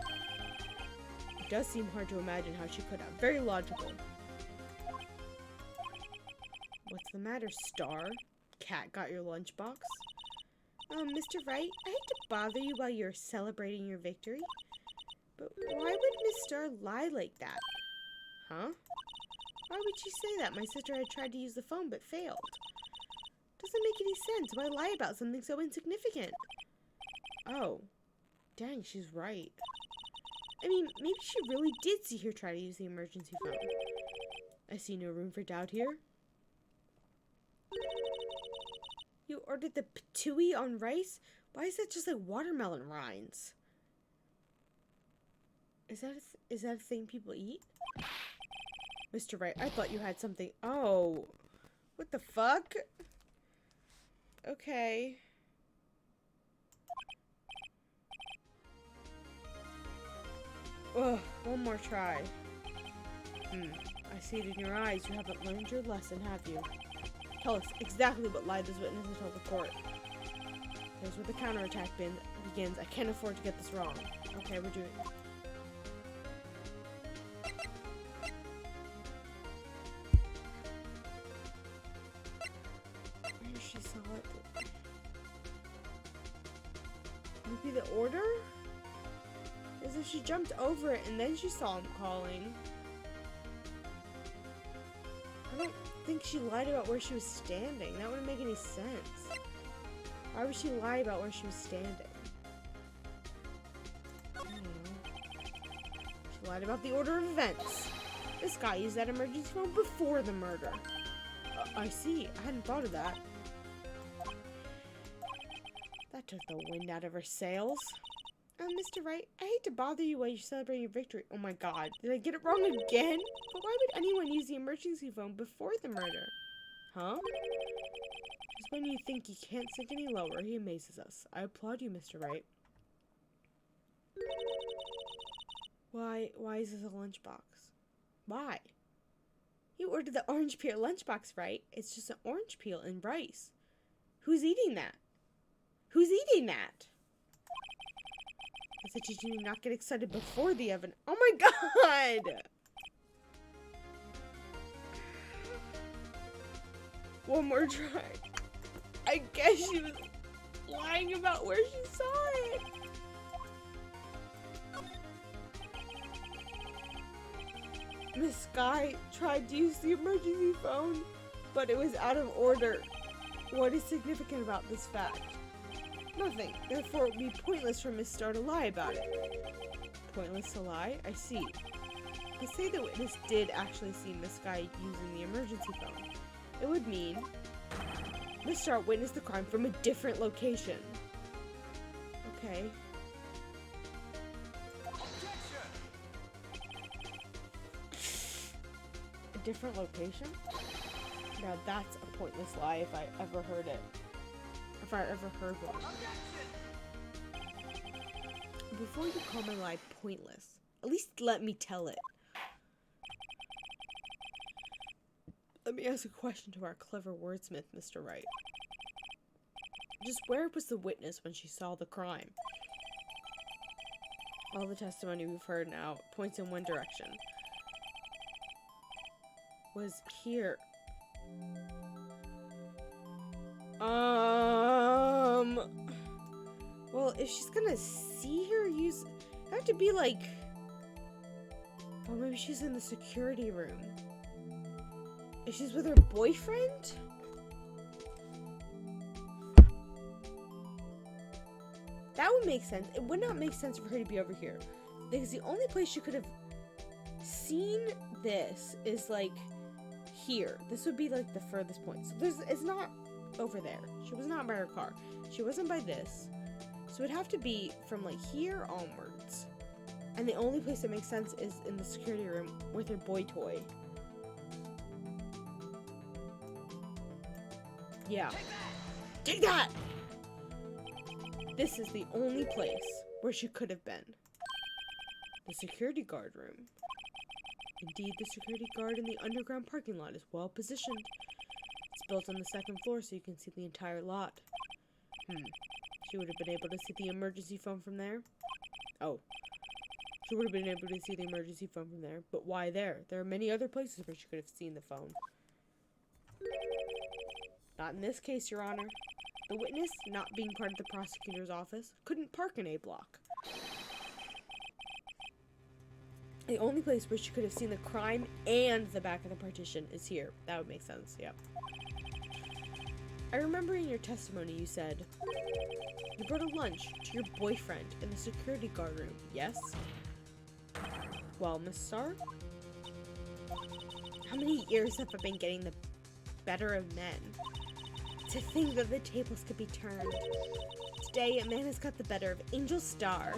It does seem hard to imagine how she could have. Very logical. What's the matter, Star? Cat got your lunchbox? Mr. Wright, I hate to bother you while you're celebrating your victory, but why would Miss Star lie like that? Huh? Why would she say that? My sister had tried to use the phone but failed. Doesn't make any sense. Why lie about something so insignificant? Oh. Dang, she's right. I mean, maybe she really did see her try to use the emergency phone. I see no room for doubt here. You ordered the patooey on rice? Why is that just like watermelon rinds? Is that a thing people eat? Mr. Wright, I thought you had something. Oh. What the fuck? Okay. Ugh, one more try. I see it in your eyes. You haven't learned your lesson, have you? Tell us exactly what lie this witness has told the court. Here's where the counterattack begins. I can't afford to get this wrong. Okay, we're doing it. She saw it. Maybe the order? As if she jumped over it and then she saw him calling. I don't think she lied about where she was standing. That wouldn't make any sense. Why would she lie about where she was standing? I don't know. She lied about the order of events. This guy used that emergency phone before the murder. I see. I hadn't thought of that. That took the wind out of her sails. Mr. Wright, I hate to bother you while you're celebrating your victory. Oh my god, did I get it wrong again? But why would anyone use the emergency phone before the murder? Huh? Just when you think he can't sink any lower, he amazes us. I applaud you, Mr. Wright. Why is this a lunchbox? Why? You ordered the orange peel lunchbox, right? It's just an orange peel and rice. Who's eating that? Who's eating that? I said you do not get excited before the oven. Oh my god! One more try. I guess she was lying about where she saw it. Miss Sky tried to use the emergency phone, but it was out of order. What is significant about this fact? Nothing. Therefore, it would be pointless for Miss Star to lie about it. Pointless to lie? I see. To say the witness did actually see Miss Sky using the emergency phone, it would mean Miss Star witnessed the crime from a different location. Okay. A different location? Now that's a pointless lie if I ever heard it. If I ever heard one. Before you call my lie pointless, at least let me tell it. Let me ask a question to our clever wordsmith, Mr. Wright. Just where was the witness when she saw the crime? All the testimony we've heard now points in one direction. Was here. Well, if she's gonna see her use... It have to be like... Oh, maybe she's in the security room. If she's with her boyfriend? That would make sense. It would not make sense for her to be over here. Because the only place she could have seen this is like here. This would be like the furthest point. So it's not over there. She was not by her car. She wasn't by this. So it'd have to be from like here onwards. And the only place that makes sense is in the security room with her boy toy. Yeah. Take that! This is the only place where she could have been. The security guard room. Indeed, the security guard in the underground parking lot is well positioned. It's built on the second floor so you can see the entire lot. She would have been able to see the emergency phone from there. Oh. She would have been able to see the emergency phone from there. But why there? There are many other places where she could have seen the phone. Not in this case, Your Honor. The witness, not being part of the prosecutor's office, couldn't park in A block. The only place where she could have seen the crime and the back of the partition is here. That would make sense, yeah. I remember in your testimony you said, you brought a lunch to your boyfriend in the security guard room, yes? Well, Miss Starr, how many years have I been getting the better of men? To think that the tables could be turned. Today, a man has got the better of Angel Starr.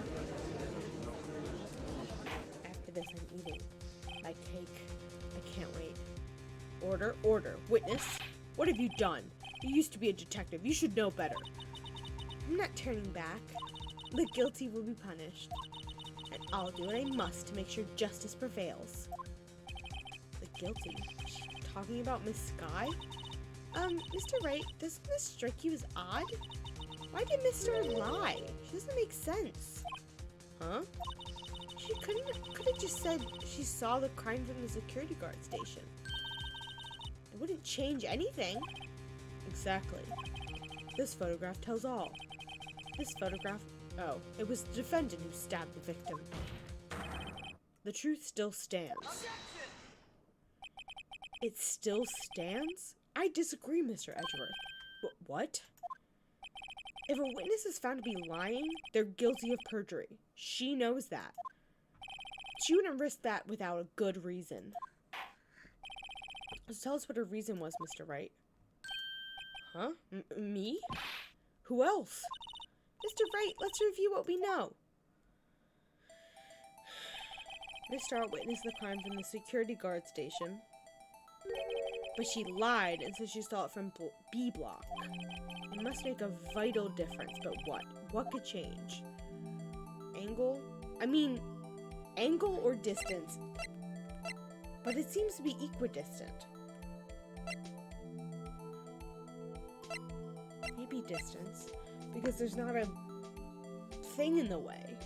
After this, I'm eating my cake. I can't wait. Order, order. Witness, what have you done? You used to be a detective. You should know better. I'm not turning back. The guilty will be punished. And I'll do what I must to make sure justice prevails. The guilty? Is she talking about Miss Sky? Mr. Wright, doesn't this strike you as odd? Why did Miss Starr lie? She doesn't make sense. Huh? She could have just said she saw the crime from the security guard station. It wouldn't change anything. Exactly. This photograph tells all. This photograph... Oh, it was the defendant who stabbed the victim. The truth still stands. Objection! It still stands? I disagree, Mr. Edgeworth. What? If a witness is found to be lying, they're guilty of perjury. She knows that. She wouldn't risk that without a good reason. So tell us what her reason was, Mr. Wright. Huh? Me? Who else? Mr. Wright, let's review what we know. Miss Starr witnessed the crime from the security guard station. But she lied and said she saw it from B block. It must make a vital difference, but what? What could change? Angle? I mean, angle or distance? But it seems to be equidistant. Maybe distance, because there's not a thing in the way.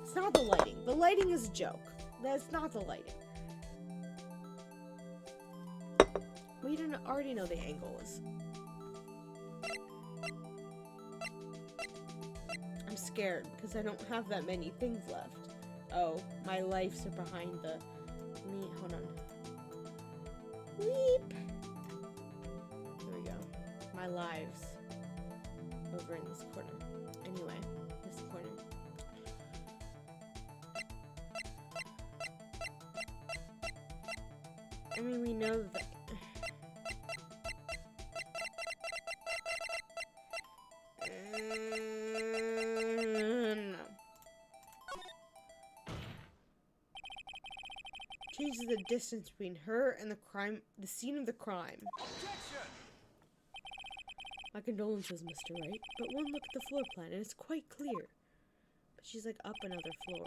It's not the lighting. The lighting is a joke. That's not the lighting. We didn't already know the angle is. I'm scared because I don't have that many things left. Oh, my lives are behind the me. Hold on. Weep. There we go. My lives over in this corner. Anyway, this corner. I mean, we know that. Changes the distance between her and the scene of the crime. Objection! My condolences, Mr. Wright, but one look at the floor plan and it's quite clear. But she's like up another floor.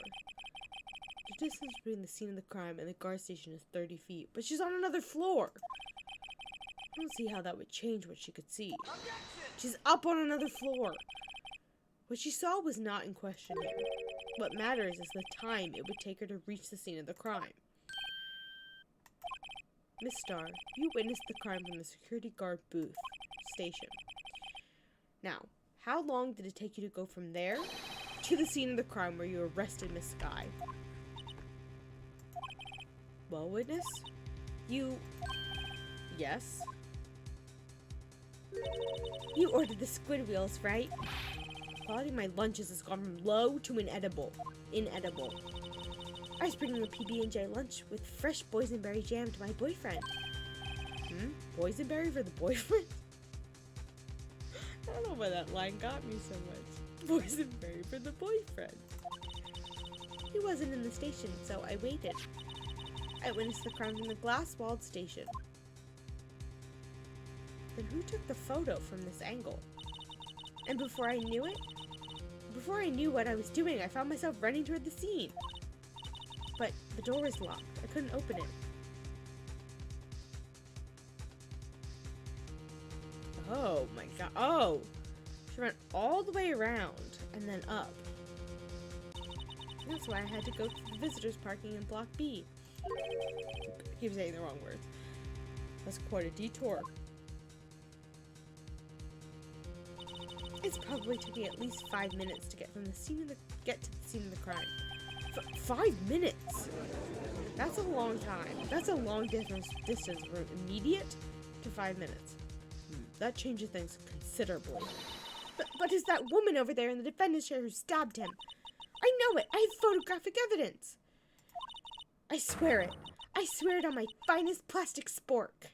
The distance between the scene of the crime and the guard station is 30 feet, but she's on another floor. I don't see how that would change what she could see. Objection! She's up on another floor. What she saw was not in question here. What matters is the time it would take her to reach the scene of the crime. Miss Starr, you witnessed the crime from the security guard booth station. Now, How long did it take you to go from there to the scene of the crime where you arrested Miss Sky? Well, witness? You... Yes? You ordered the squid wheels, right? The quality of my lunches has gone from low to inedible. I was bringing a PB&J lunch with fresh boysenberry jam to my boyfriend. Boysenberry for the boyfriend? I don't know why that line got me so much. Boysenberry for the boyfriend. He wasn't in the station, so I waited. I witnessed the crime from the glass-walled station. Then who took the photo from this angle? And before I knew what I was doing, I found myself running toward the scene. But the door was locked. I couldn't open it. Oh my god. Oh! She went all the way around and then up. That's why I had to go to the visitors parking in Block B. I keep saying the wrong words. That's quite a detour. It's probably took me at least 5 minutes to get to the scene of the crime. 5 minutes? That's a long time. That's a long distance from immediate to 5 minutes. That changes things considerably. But it's that woman over there in the defendant's chair who stabbed him. I know it. I have photographic evidence. I swear it. I swear it on my finest plastic spork.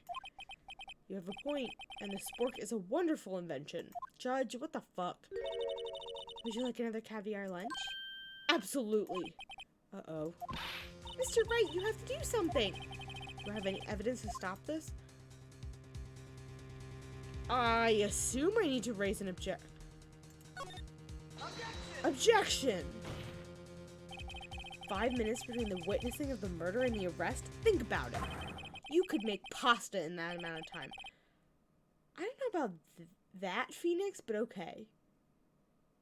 You have a point, and the spork is a wonderful invention. Judge, what the fuck? Would you like another caviar lunch? Absolutely. Uh-oh. Mr. Wright, you have to do something. Do I have any evidence to stop this? I assume I need to raise an objection! 5 minutes between the witnessing of the murder and the arrest? Think about it. You could make pasta in that amount of time. I don't know about that, Phoenix, but okay.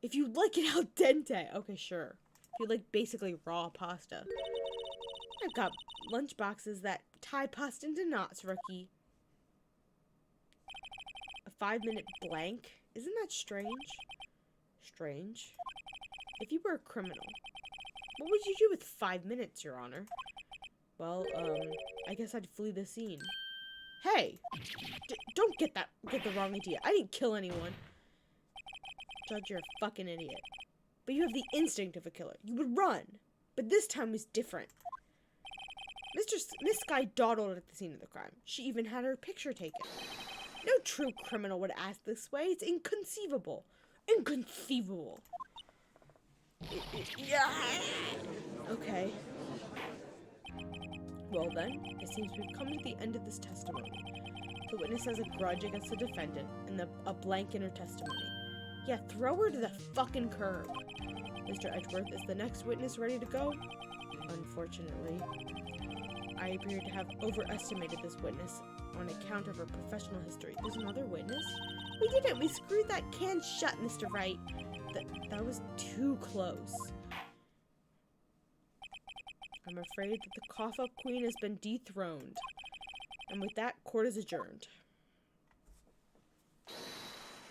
If you like it al dente, okay, sure. If you like basically raw pasta. I've got lunch boxes that tie pasta into knots, rookie. A 5-minute blank? Isn't that strange? Strange. If you were a criminal, what would you do with 5 minutes, Your Honor? Well, I guess I'd flee the scene. Hey! Don't get the wrong idea. I didn't kill anyone. Judge, you're a fucking idiot. But you have the instinct of a killer. You would run. But this time was different. Miss Sky dawdled at the scene of the crime. She even had her picture taken. No true criminal would act this way. It's inconceivable. Inconceivable. Yeah. Okay. Well then, it seems we've come to the end of this testimony. The witness has a grudge against the defendant and a blank in her testimony. Yeah, throw her to the fucking curb. Mr. Edgeworth, is the next witness ready to go? Unfortunately, I appear to have overestimated this witness on account of her professional history. There's another witness? We did it! We screwed that can shut, Mr. Wright. That was too close. I'm afraid that the cough-up queen has been dethroned. And with that, court is adjourned.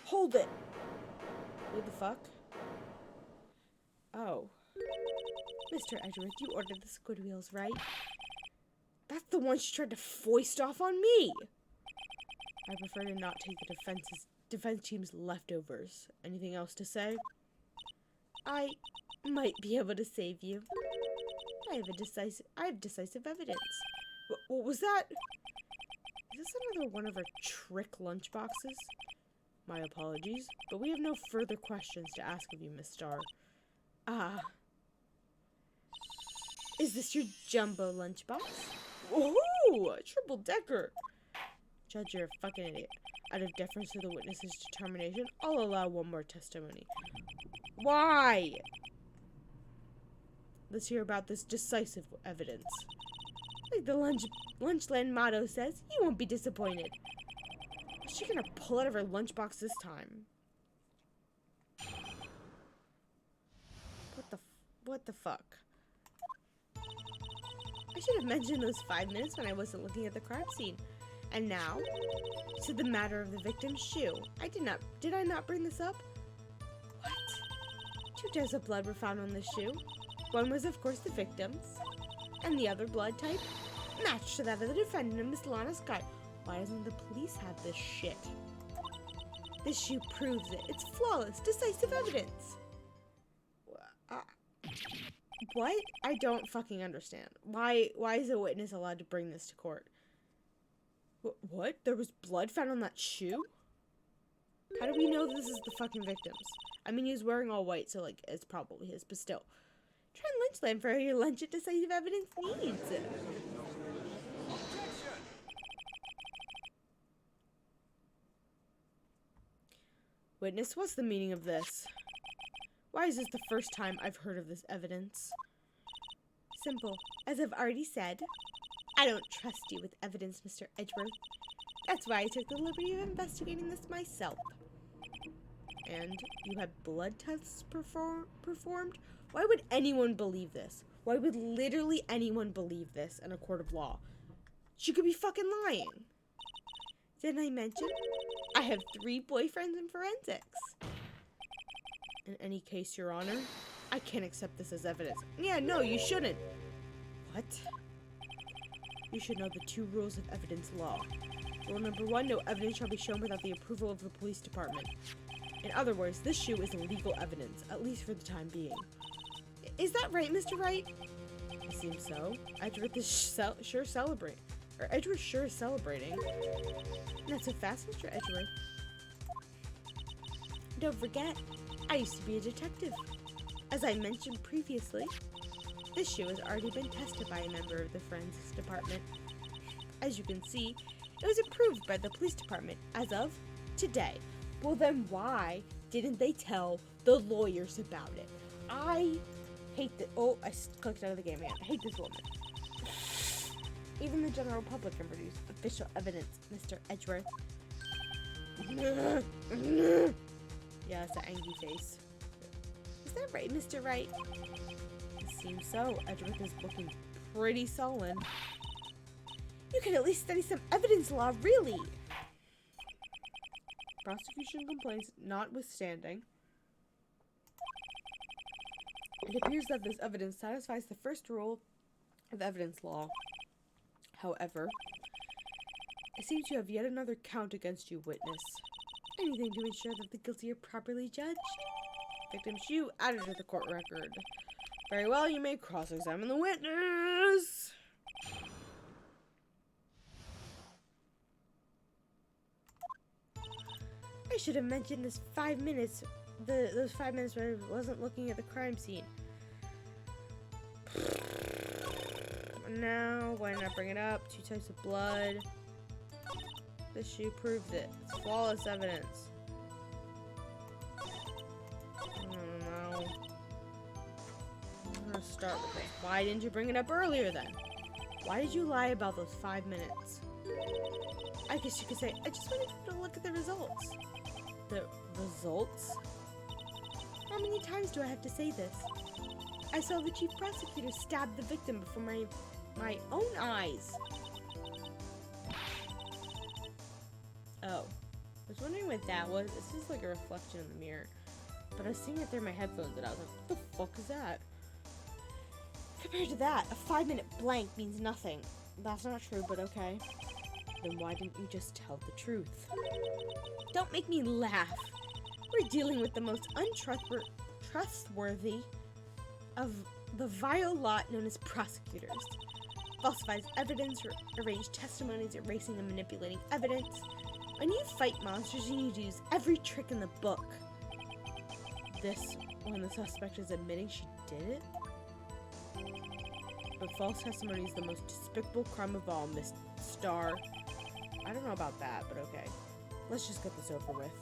Hold it! What the fuck? Oh. Mr. Edgeworth, you ordered the squid wheels, right? That's the one she tried to foist off on me! I prefer to not take the defense team's leftovers. Anything else to say? I might be able to save you. I have decisive evidence. What was that? Is this another one of our trick lunchboxes? My apologies, but we have no further questions to ask of you, Miss Starr. Ah. Is this your jumbo lunchbox? Ooh, a triple decker. Judge, you're a fucking idiot. Out of deference to the witness's determination, I'll allow one more testimony. Why? Let's hear about this decisive evidence. Like the Lunchland motto says, you won't be disappointed. What's she gonna pull out of her lunchbox this time? What the fuck? I should have mentioned those 5 minutes when I wasn't looking at the crime scene. And now, to the matter of the victim's shoe. Did I not bring this up? 2 types of blood were found on the shoe. One was, of course, the victim's, and the other blood type matched to that of the defendant, Miss Lana Scott. Why doesn't the police have this shit? This shoe proves it. It's flawless, decisive evidence. What? I don't fucking understand. Why is a witness allowed to bring this to court? What? There was blood found on that shoe? How do we know this is the fucking victim's? I mean, he was wearing all white, so, like, it's probably his, but still. Try and lynch land for your lunch at decisive evidence needs. Witness, what's the meaning of this? Why is this the first time I've heard of this evidence? Simple. As I've already said, I don't trust you with evidence, Mr. Edgeworth. That's why I took the liberty of investigating this myself. And you had blood tests performed? Why would anyone believe this? Why would literally anyone believe this in a court of law? She could be fucking lying. Didn't I mention? I have 3 boyfriends in forensics. In any case, Your Honor, I can't accept this as evidence. Yeah, no, you shouldn't. What? You should know the 2 rules of evidence law. Rule number 1, no evidence shall be shown without the approval of the police department. In other words, this shoe is illegal evidence, at least for the time being. Is that right, Mr. Wright? It seems so. Edgeworth is sure celebrating. Or Edgeworth sure is celebrating. Not so fast, Mr. Edgeworth. Don't forget, I used to be a detective. As I mentioned previously, this shoe has already been tested by a member of the forensics department. As you can see, it was approved by the police department as of today. Well, then why didn't they tell the lawyers about it? I hate the— oh, I clicked out of the game again. I hate this woman. Even the general public can produce official evidence, Mr. Edgeworth. Yeah, it's an angry face. Is that right, Mr. Wright? It seems so. Edgeworth is looking pretty sullen. You can at least study some evidence law, really. Prosecution complaints notwithstanding, it appears that this evidence satisfies the first rule of evidence law. However, it seems you have yet another count against you, witness. Anything to ensure that the guilty are properly judged. Victim's shoe added to the court record. Very well, you may cross-examine the witness. I should have mentioned this 5 minutes. Those 5 minutes where I wasn't looking at the crime scene. Now, why not bring it up? 2 types of blood. This shoe proves it. It's flawless evidence. I don't know. I'm gonna start with it. Why didn't you bring it up earlier then? Why did you lie about those 5 minutes? I guess you could say, I just wanted to look at the results. The results? How many times do I have to say this? I saw the chief prosecutor stab the victim before my own eyes. Oh. I was wondering what that was. This is like a reflection in the mirror. But I was seeing it through my headphones and I was like, what the fuck is that? Compared to that, a 5-minute blank means nothing. That's not true, but okay. Then why didn't you just tell the truth? Don't make me laugh. We're dealing with the most untrustworthy of the vile lot known as prosecutors. Falsifies evidence, arrange testimonies, erasing and manipulating evidence. When you fight monsters, you need to use every trick in the book. This, when the suspect is admitting she did it? But false testimony is the most despicable crime of all, Miss Star. I don't know about that, but okay. Let's just get this over with.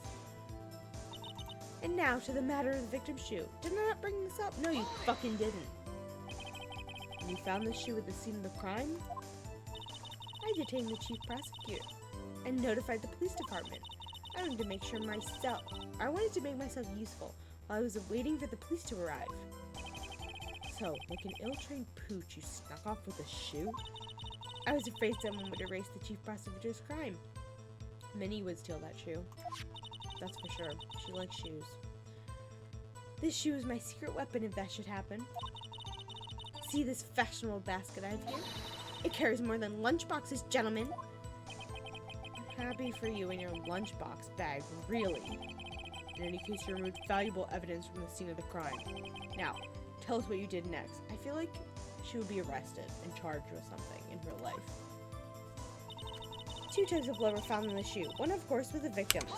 And now to the matter of the victim's shoe. Did I not bring this up? No, you fucking didn't. When you found this shoe at the scene of the crime, I detained the chief prosecutor and notified the police department. I wanted to make myself useful while I was waiting for the police to arrive. So, like an ill-trained pooch, you snuck off with a shoe? I was afraid someone would erase the chief prosecutor's crime. Minnie would steal that shoe. That's for sure. She likes shoes. This shoe is my secret weapon if that should happen. See this fashionable basket I have here? It carries more than lunchboxes, gentlemen. I'm happy for you and your lunchbox bag, really. In any case, you removed valuable evidence from the scene of the crime. Now, tell us what you did next. I feel like she would be arrested and charged with something in real life. 2 types of blood were found in the shoe. One, of course, was the victim's.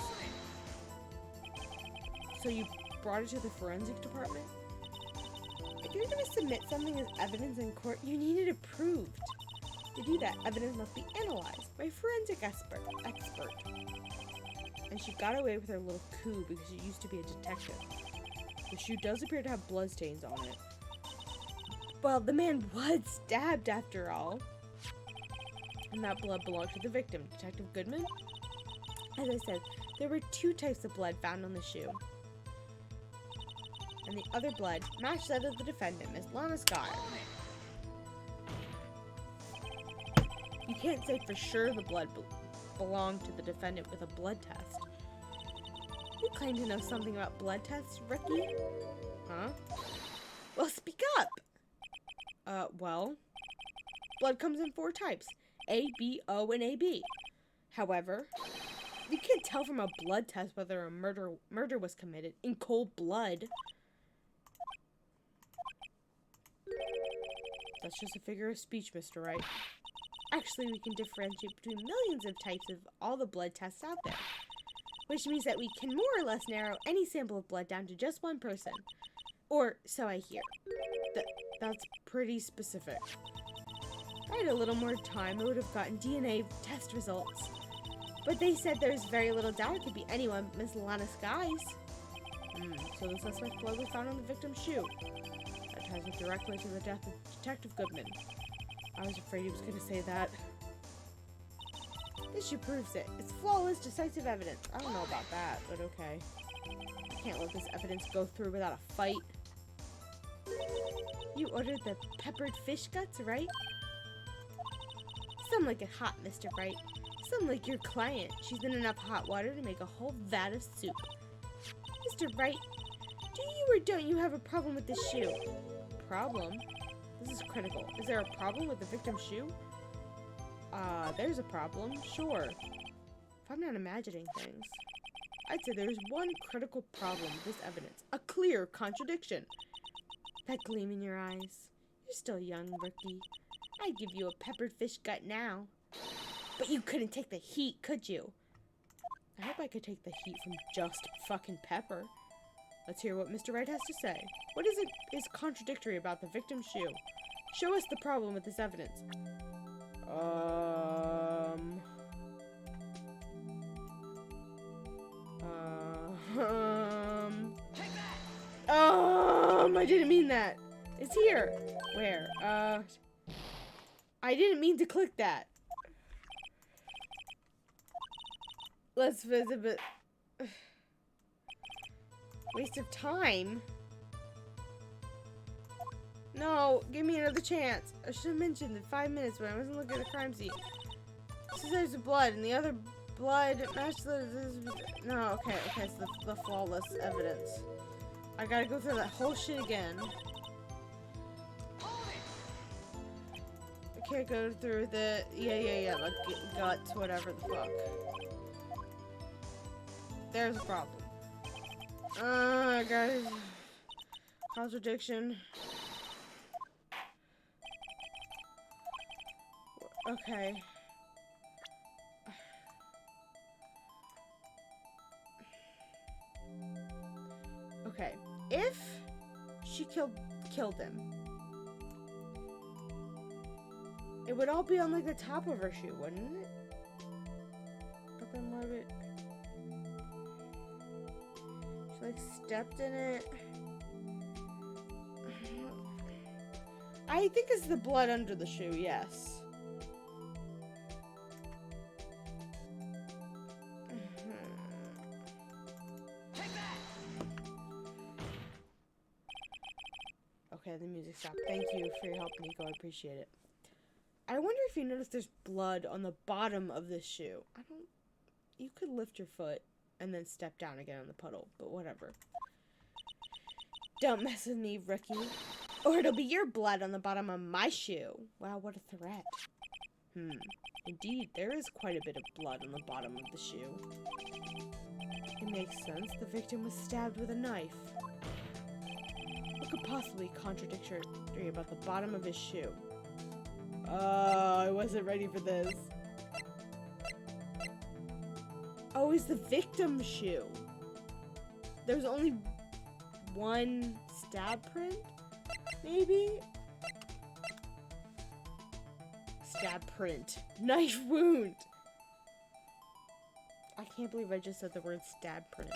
So you brought it to the forensic department? If you're going to submit something as evidence in court, you need it approved. To do that, evidence must be analyzed by a forensic expert. And she got away with her little coup because she used to be a detective. The shoe does appear to have bloodstains on it. Well, the man was stabbed after all. And that blood belonged to the victim, Detective Goodman. As I said, there were 2 types of blood found on the shoe. And the other blood matched that of the defendant, Miss Lana Scott. You can't say for sure the blood belonged to the defendant with a blood test. You claim to know something about blood tests, Ricky? Huh? Well, speak up! Well, blood comes in 4 types. A, B, O, and AB. However, you can't tell from a blood test whether a murder was committed in cold blood. That's just a figure of speech, Mr. Wright. Actually, we can differentiate between millions of types of all the blood tests out there. Which means that we can more or less narrow any sample of blood down to just one person. Or so I hear. That's pretty specific. If I had a little more time, I would have gotten DNA test results. But they said there's very little doubt it could be anyone but Miss Lana Skies. So the suspect's blood was found on the victim's shoe. That ties it directly to the death of Detective Goodman. I was afraid he was going to say that. This shoe proves it. It's flawless, decisive evidence. I don't know about that, but okay. I can't let this evidence go through without a fight. You ordered the peppered fish guts, right? Some like it hot, Mr. Wright. Some like your client. She's in enough hot water to make a whole vat of soup. Mr. Wright, do you or don't you have a problem with this shoe? Problem? This is critical. Is there a problem with the victim's shoe? There's a problem, sure. If I'm not imagining things, I'd say there's one critical problem with this evidence. A clear contradiction. That gleam in your eyes. You're still young, rookie. I'd give you a peppered fish gut now. But you couldn't take the heat, could you? I hope I could take the heat from just fucking pepper. Let's hear what Mr. Wright has to say. What is contradictory about the victim's shoe? Show us the problem with this evidence. I didn't mean that. It's here. Where? I didn't mean to click that. Let's visit it. Waste of time. No, give me another chance. I should have mentioned in 5 minutes when I wasn't looking at the crime scene. Scissors of blood and the other blood matched the. No, okay, so the flawless evidence. I gotta go through that whole shit again. I can't go through the. Yeah, like guts, whatever the fuck. There's a problem. Guys. Contradiction. Okay. Okay. If she killed him, it would all be on like the top of her shoe, wouldn't it? Up and love it. She like stepped in it. I think it's the blood under the shoe, yes. Okay, the music stopped. Thank you for your help, Nico. I appreciate it. I wonder if you noticed there's blood on the bottom of this shoe. You could lift your foot and then step down again on the puddle, but whatever. Don't mess with me, rookie. Or it'll be your blood on the bottom of my shoe. Wow, what a threat. Indeed, there is quite a bit of blood on the bottom of the shoe. It makes sense. The victim was stabbed with a knife. What could possibly contradictory about the bottom of his shoe? Oh, I wasn't ready for this. Oh, it's the victim's shoe. There's only one stab print? Maybe? Stab print. Knife wound. I can't believe I just said the word stab print.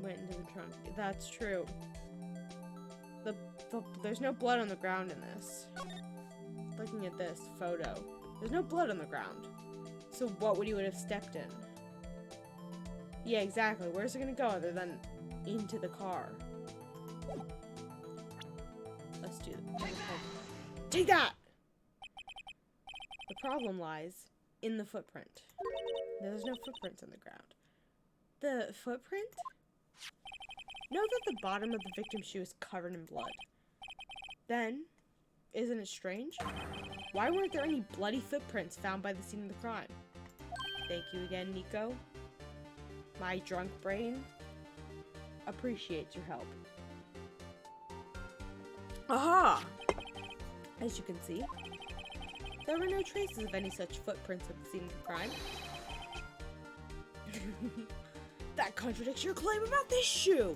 Went into the trunk. That's true. There's no blood on the ground in this. Looking at this photo, there's no blood on the ground. So what would he would have stepped in? Yeah, exactly. Where's it gonna go other than into the car? Let's do it. Take that! The problem lies in the footprint. There's no footprints on the ground. The footprint? Note that the bottom of the victim's shoe is covered in blood. Then, isn't it strange? Why weren't there any bloody footprints found by the scene of the crime? Thank you again, Nico. My drunk brain appreciates your help. Aha! As you can see, there were no traces of any such footprints at the scene of the crime. That contradicts your claim about this shoe!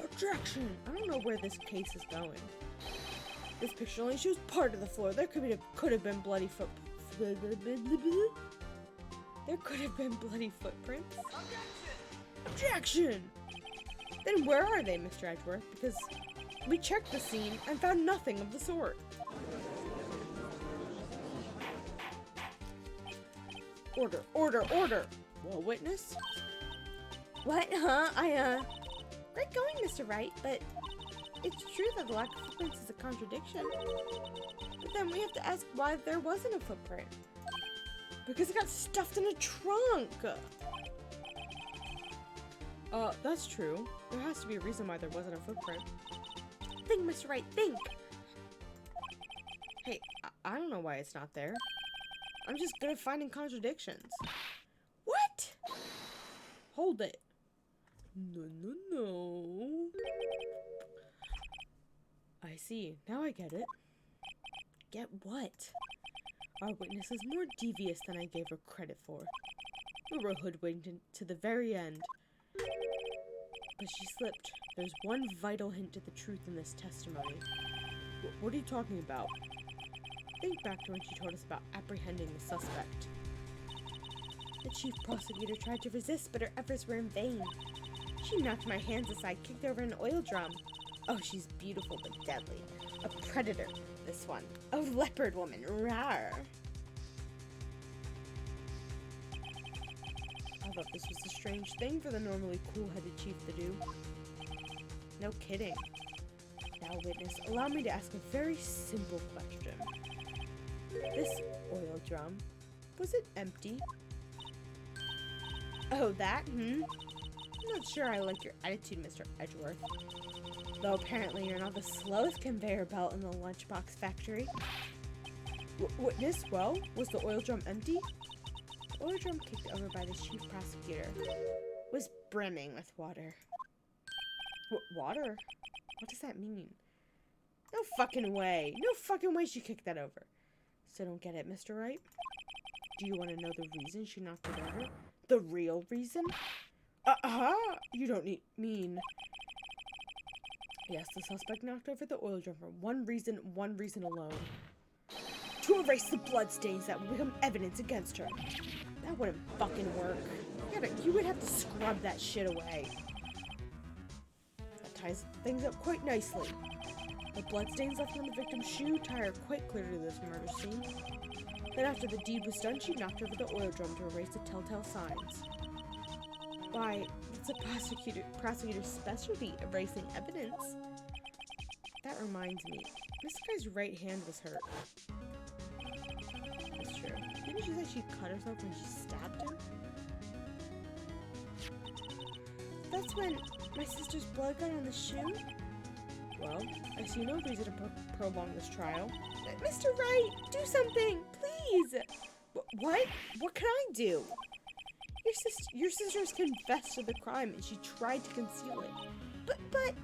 Objection! I don't know where this case is going. This picture only shows part of the floor. There could have been bloody There could have been bloody footprints. Objection! Then where are they, Mr. Edgeworth? Because we checked the scene and found nothing of the sort. Order, order, order! Well, witness? What? Huh? Great going, Mr. Wright, but it's true that the lack of footprints is a contradiction. But then we have to ask why there wasn't a footprint. Because it got stuffed in a trunk! That's true. There has to be a reason why there wasn't a footprint. Think, Mr. Wright, think! Hey, I don't know why it's not there. I'm just good at finding contradictions. What? Hold it. No. I see. Now I get it. Get what? Our witness is more devious than I gave her credit for. We were hoodwinked to the very end. But she slipped. There's one vital hint to the truth in this testimony. What are you talking about? Think back to when she told us about apprehending the suspect. The chief prosecutor tried to resist, but her efforts were in vain. She knocked my hands aside, kicked over an oil drum. Oh, she's beautiful but deadly. A predator, this one. A leopard woman, rawr. I thought this was a strange thing for the normally cool-headed chief to do. No kidding. Now, witness, allow me to ask a very simple question. This oil drum, was it empty? Oh, that? I'm not sure I like your attitude, Mr. Edgeworth. Though apparently you're not the slowest conveyor belt in the lunchbox factory. Witness, well, was the oil drum empty? The oil drum kicked over by the chief prosecutor was brimming with water. Water? What does that mean? No fucking way. No fucking way she kicked that over. So don't get it, Mr. Wright? Do you want to know the reason she knocked it over? The real reason? You don't mean... Yes, the suspect knocked over the oil drum for one reason alone. To erase the bloodstains that would become evidence against her. That wouldn't fucking work. You would have to scrub that shit away. That ties things up quite nicely. The bloodstains left on the victim's shoe tie her quite clear to this murder scene. Then after the deed was done, she knocked over the oil drum to erase the telltale signs. Why, it's a prosecutor's specialty, erasing evidence. That reminds me, this guy's right hand was hurt. That's true. Didn't she say she cut herself when she stabbed him? That's when my sister's blood got on the shoe? Well, I see no reason to prolong this trial. Mr. Wright, do something, please! What? What can I do? Your sister has confessed to the crime and she tried to conceal it. But...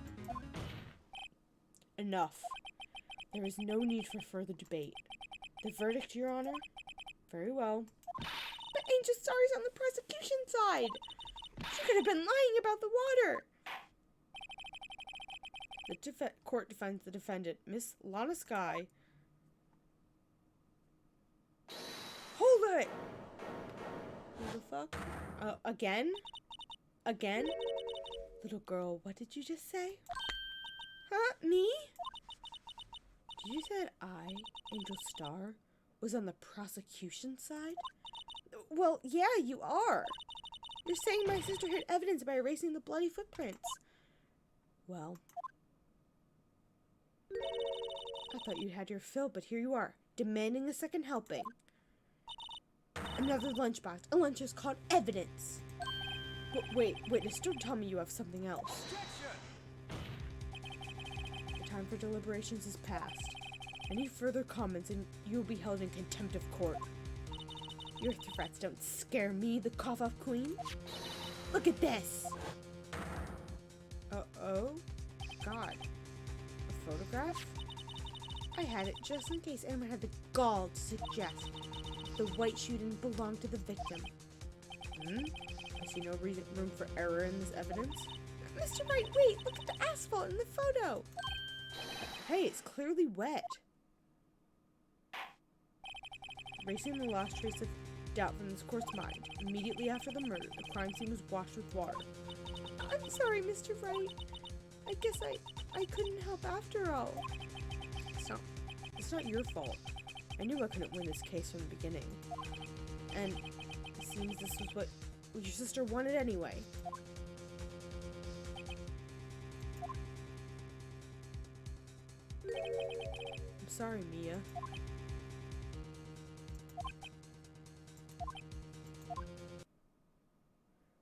Enough. There is no need for further debate. The verdict, Your Honor? Very well. But Angel Starry's on the prosecution side! She could have been lying about the water! The court defends the defendant, Miss Lana Sky. Hold it! What the fuck? Again? Again? Little girl, what did you just say? Huh? Me? You said I, Angel Star, was on the prosecution side? Well, yeah, you are. You're saying my sister hid evidence by erasing the bloody footprints. Well, I thought you had your fill, but here you are, demanding a second helping. Another lunchbox. A lunch is called evidence. Wait, witness, don't tell me you have something else. The time for deliberations is past. Any further comments and you will be held in contempt of court. Your threats don't scare me, the cough-off queen. Look at this! Uh-oh? God. A photograph? I had it just in case anyone had the gall to suggest the white shoe didn't belong to the victim. I see no room for error in this evidence. Mr. Wright, wait! Look at the asphalt in the photo! Hey, it's clearly wet. Erasing the last trace of doubt from this court's mind. Immediately after the murder, the crime scene was washed with water. I'm sorry, Mr. Wright. I guess I couldn't help after all. It's not your fault. I knew I couldn't win this case from the beginning. And it seems this was what your sister wanted anyway. I'm sorry, Mia.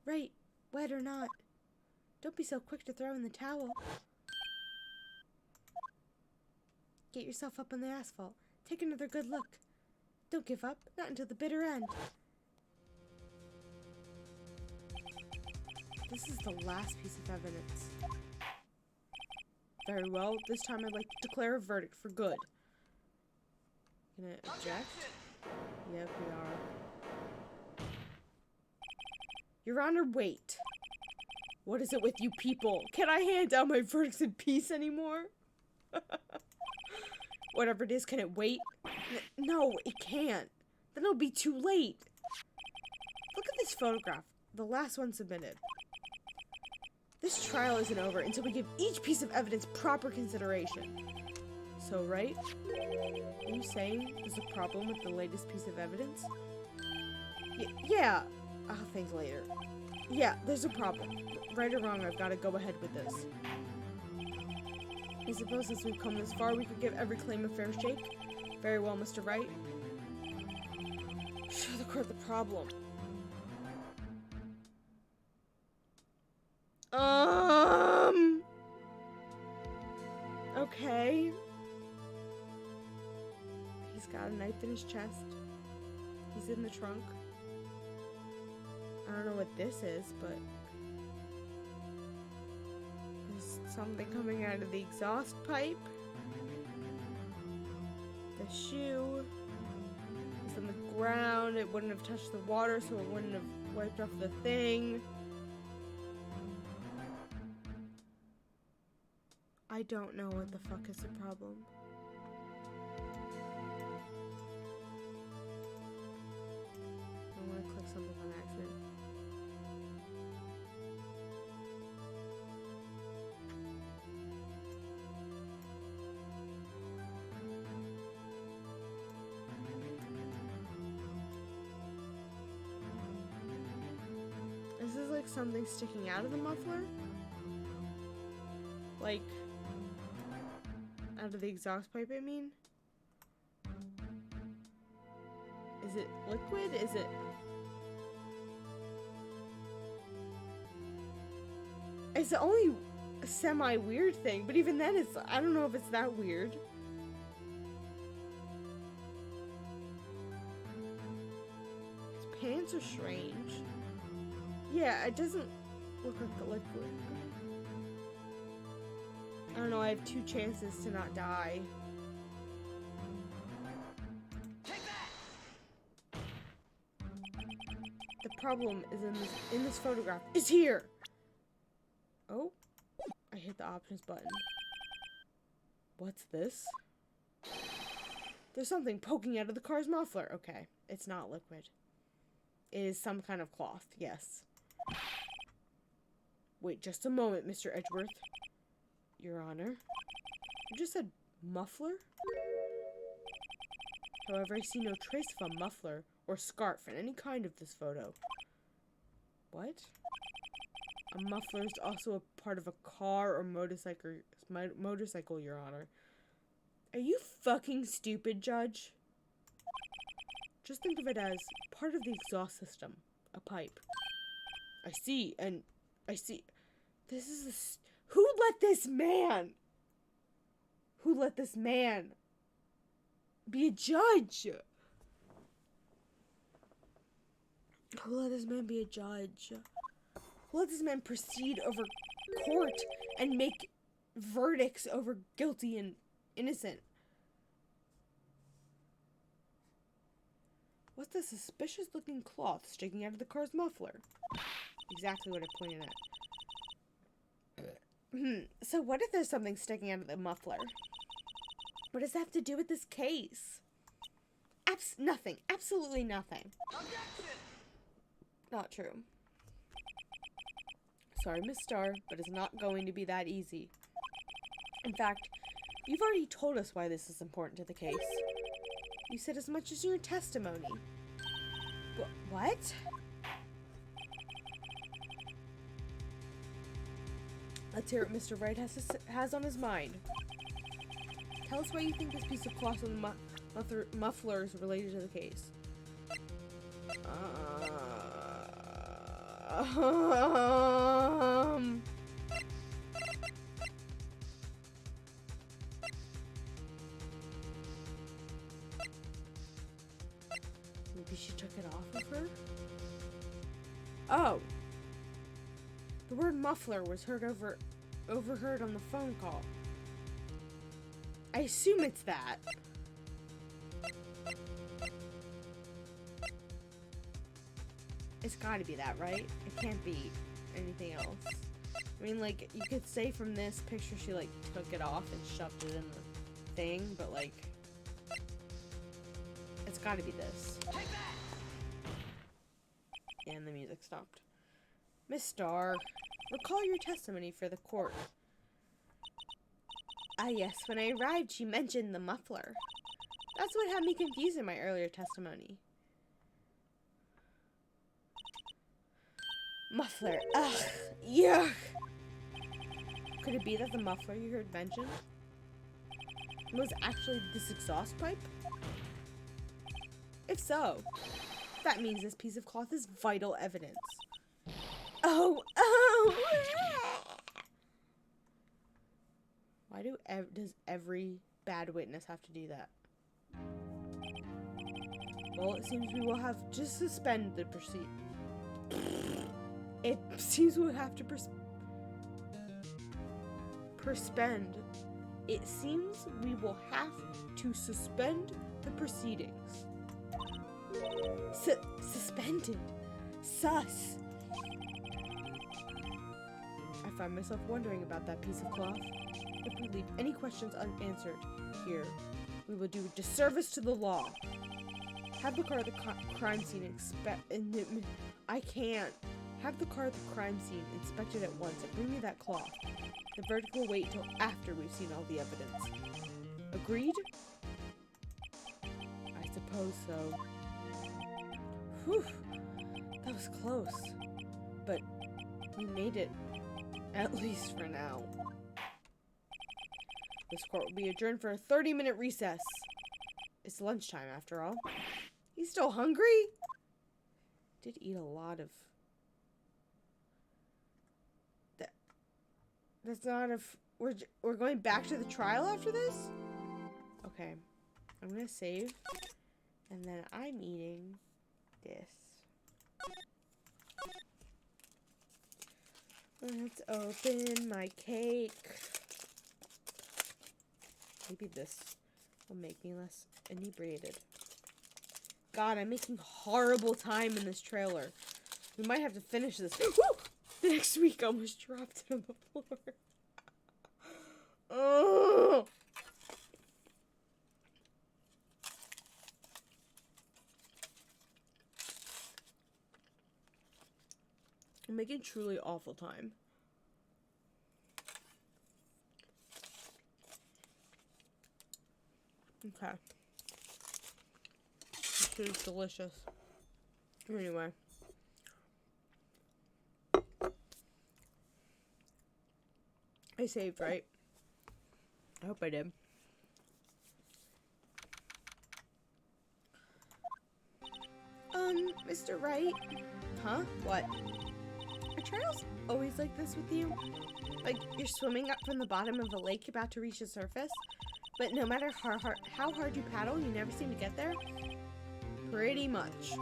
Right, wet or not. Don't be so quick to throw in the towel. Get yourself up on the asphalt. Take another good look. Don't give up, not until the bitter end. This is the last piece of evidence. Very well, this time I'd like to declare a verdict for good. Gonna object? Yep, we are. Your Honor, wait. What is it with you people? Can I hand down my verdicts in peace anymore? Whatever it is, can it wait? No, it can't. Then it'll be too late. Look at this photograph. The last one submitted. This trial isn't over until we give each piece of evidence proper consideration. So, right? Are you saying there's a problem with the latest piece of evidence? Yeah. I'll think later. Yeah, there's a problem. Right or wrong, I've got to go ahead with this. I suppose since we've come this far, we could give every claim a fair shake. Very well, Mr. Wright. Show the court the problem. Okay. He's got a knife in his chest. He's in the trunk. I don't know what this is, but there's something coming out of the exhaust pipe. The shoe is on the ground. It wouldn't have touched the water, so it wouldn't have wiped off the thing. I don't know what the fuck is the problem. I want to click something on accident. like something sticking out of the muffler? Like, out of the exhaust pipe, I mean? Is it liquid? Is it... It's the only semi-weird thing, but even then it's... I don't know if it's that weird. His pants are strange. Yeah, it doesn't look like the liquid. I don't know, I have 2 chances to not die. The problem is in this photograph is here. Oh, I hit the options button. What's this? There's something poking out of the car's muffler. Okay, it's not liquid. It is some kind of cloth, yes. Wait just a moment, Mr. Edgeworth. Your Honor. You just said muffler? However, I see no trace of a muffler or scarf in any kind of this photo. What? A muffler is also a part of a car or motorcycle, Your Honor. Are you fucking stupid, Judge? Just think of it as part of the exhaust system. A pipe. I see, and I see... This is a... Who let this man be a judge? Who let this man be a judge? Who let this man proceed over court and make verdicts over guilty and innocent? What's the suspicious looking cloth sticking out of the car's muffler? Exactly what I pointed at. So what if there's something sticking out of the muffler? What does that have to do with this case? Nothing. Absolutely nothing. Objection! Not true. Sorry, Miss Starr, but it's not going to be that easy. In fact, you've already told us why this is important to the case. You said as much as in your testimony. What? Let's hear what Mr. Wright has on his mind. Tell us why you think this piece of cloth on the muffler is related to the case. Maybe she took it off of her? Oh. The word muffler was overheard on the phone call. I assume it's that. It's gotta be that, right? It can't be anything else. I mean, like, you could say from this picture she, like, took it off and shoved it in the thing, but, like, it's gotta be this. And the music stopped. Miss Starr, recall your testimony for the court. Ah, yes, when I arrived, she mentioned the muffler. That's what had me confused in my earlier testimony. Muffler. Ugh. Yuck. Could it be that the muffler you heard mentioned was actually this exhaust pipe? If so, that means this piece of cloth is vital evidence. Oh! Why does every bad witness have to do that? Well, it seems we will have to suspend the proceed. It seems we'll have to It seems we will have to suspend the proceedings. Suspended. Sus. I find myself wondering about that piece of cloth. If we leave any questions unanswered here, we will do a disservice to the law. Have the car at the crime scene I can't. Have the car at the crime scene inspected at once and bring me that cloth. The verdict will wait until after we've seen all the evidence. Agreed? I suppose so. Whew. That was close. But You made it. At least for now. This court will be adjourned for a 30-minute recess. It's lunchtime, after all. He's still hungry? Did eat a lot of... That's not a... We're going back to the trial after this? Okay. I'm gonna save. And then I'm eating this. Let's open my cake. Maybe this will make me less inebriated. God, I'm making horrible time in this trailer. We might have to finish this. Woo! The next week I almost dropped it on the floor. Oh! I'm making truly awful time. Okay. This is delicious. Anyway. I saved, right? I hope I did. Mr. Wright? Huh? What? Are trials always like this with you? Like, you're swimming up from the bottom of a lake about to reach the surface, but no matter how hard you paddle, you never seem to get there? Pretty much.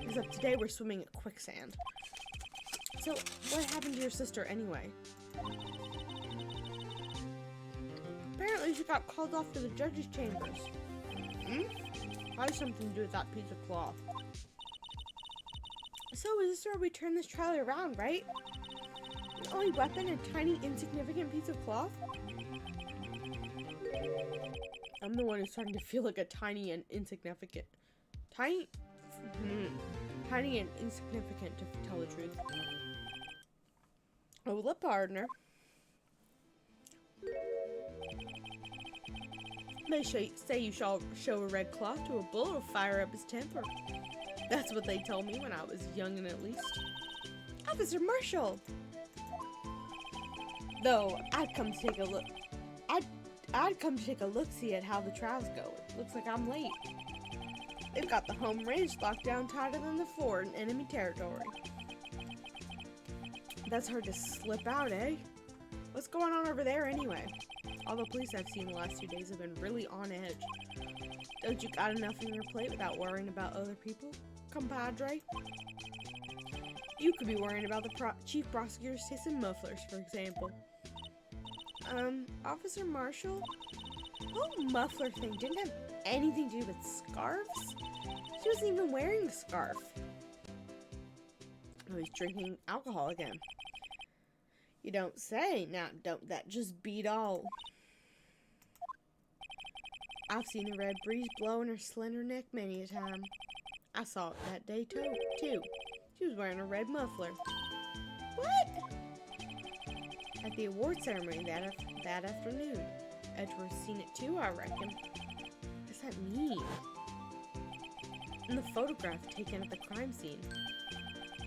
Except today we're swimming in quicksand. So, what happened to your sister anyway? Apparently she got called off to the judge's chambers. Probably something to do with that piece of cloth. So is this where we turn this trial around, right? The only weapon, a tiny insignificant piece of cloth? I'm the one who's starting to feel like a tiny and insignificant. Tiny and insignificant, to tell the truth. Oh, the partner. They say you shall show a red cloth to a bull to fire up his temper. That's what they told me when I was young and at least. Officer Marshall! Though, I'd come to take a look. I'd come to take a look-see at how the trial's going. Looks like I'm late. They've got the home range locked down tighter than the fort in enemy territory. That's hard to slip out, eh? What's going on over there anyway? All the police I've seen the last 2 days have been really on edge. Don't you got enough on your plate without worrying about other people, compadre? You could be worrying about the chief prosecutor's taste in mufflers, for example. Officer Marshall? The whole muffler thing didn't have anything to do with scarves? She wasn't even wearing a scarf. Oh, he's drinking alcohol again. You don't say. Now, don't that just beat all? I've seen the red breeze blow in her slender neck many a time. I saw it that day, too. She was wearing a red muffler. What? At the award ceremony that afternoon. Edgeworth's seen it too, I reckon. What's that mean? In the photograph taken at the crime scene,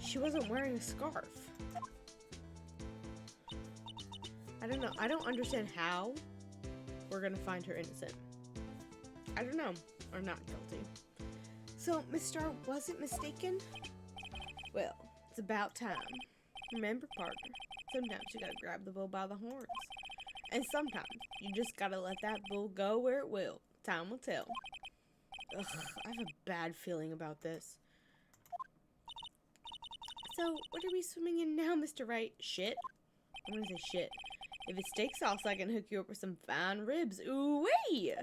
she wasn't wearing a scarf. I don't know. I don't understand how we're gonna find her innocent. I don't know. Or not guilty. So, Miss Starr wasn't mistaken? Well, it's about time. Remember, partner, sometimes you gotta grab the bull by the horns. And sometimes you just gotta let that bull go where it will. Time will tell. Ugh, I have a bad feeling about this. So, what are we swimming in now, Mr. Wright? Shit? I'm gonna say shit. If it's steak sauce, I can hook you up with some fine ribs. Ooh-wee!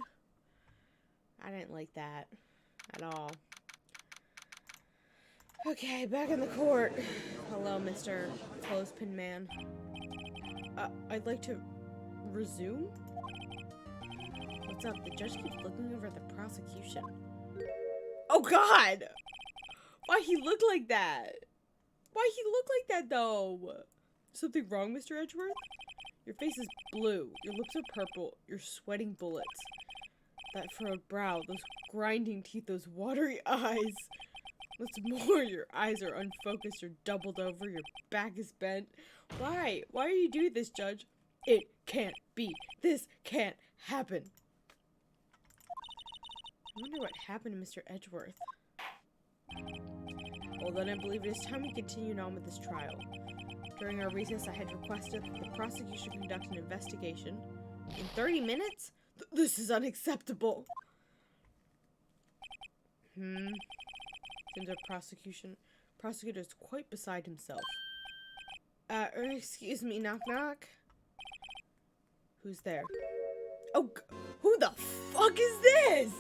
I didn't like that at all. Okay, back in the court. Hello, Mr. Clothespin Man. I'd like to resume? What's up? The judge keeps looking over at the prosecution. Oh, God! Why he look like that? Why he look like that, though? Something wrong, Mr. Edgeworth? Your face is blue. Your lips are purple. You're sweating bullets. That furrowed brow, those grinding teeth, those watery eyes. What's more, your eyes are unfocused or doubled over, your back is bent. Why? Why are you doing this, Judge? It can't be. This can't happen. I wonder what happened to Mr. Edgeworth. Well, then I believe it is time we continue on with this trial. During our recess, I had requested that the prosecution conduct an investigation. In 30 minutes? This is unacceptable. Seems our prosecutor is quite beside himself. Excuse me, knock knock. Who's there? Oh, who the fuck is this?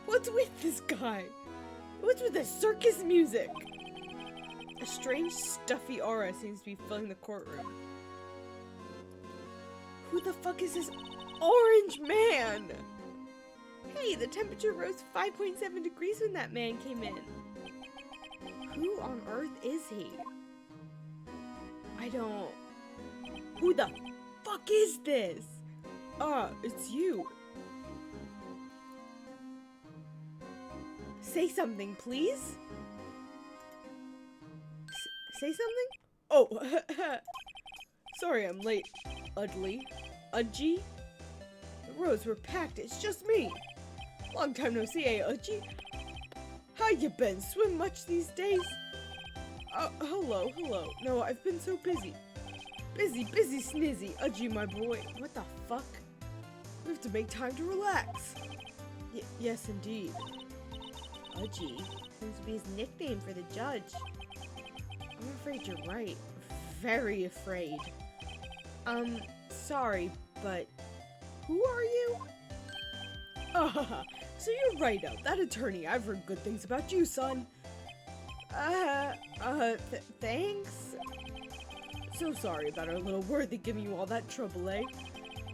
What's with this guy? What's with the circus music? A strange, stuffy aura seems to be filling the courtroom. Who the fuck is this orange man? Hey, the temperature rose 5.7 degrees when that man came in. Who on earth is he? Who the fuck is this? It's you. Say something, please. Say something? Oh, sorry I'm late. Udly. Udgy? The roads were packed, it's just me. Long time no see, eh, Udgy? How you been? Swim much these days? Hello. No, I've been so busy. Busy snizzy. Udgy, my boy. What the fuck? We have to make time to relax. Yes, indeed. Udgy seems to be his nickname for the judge. I'm afraid you're right. Very afraid. Sorry, but who are you? So you're right out. That attorney, I've heard good things about you, son. Thanks? So sorry about our little Worthy giving you all that trouble, eh?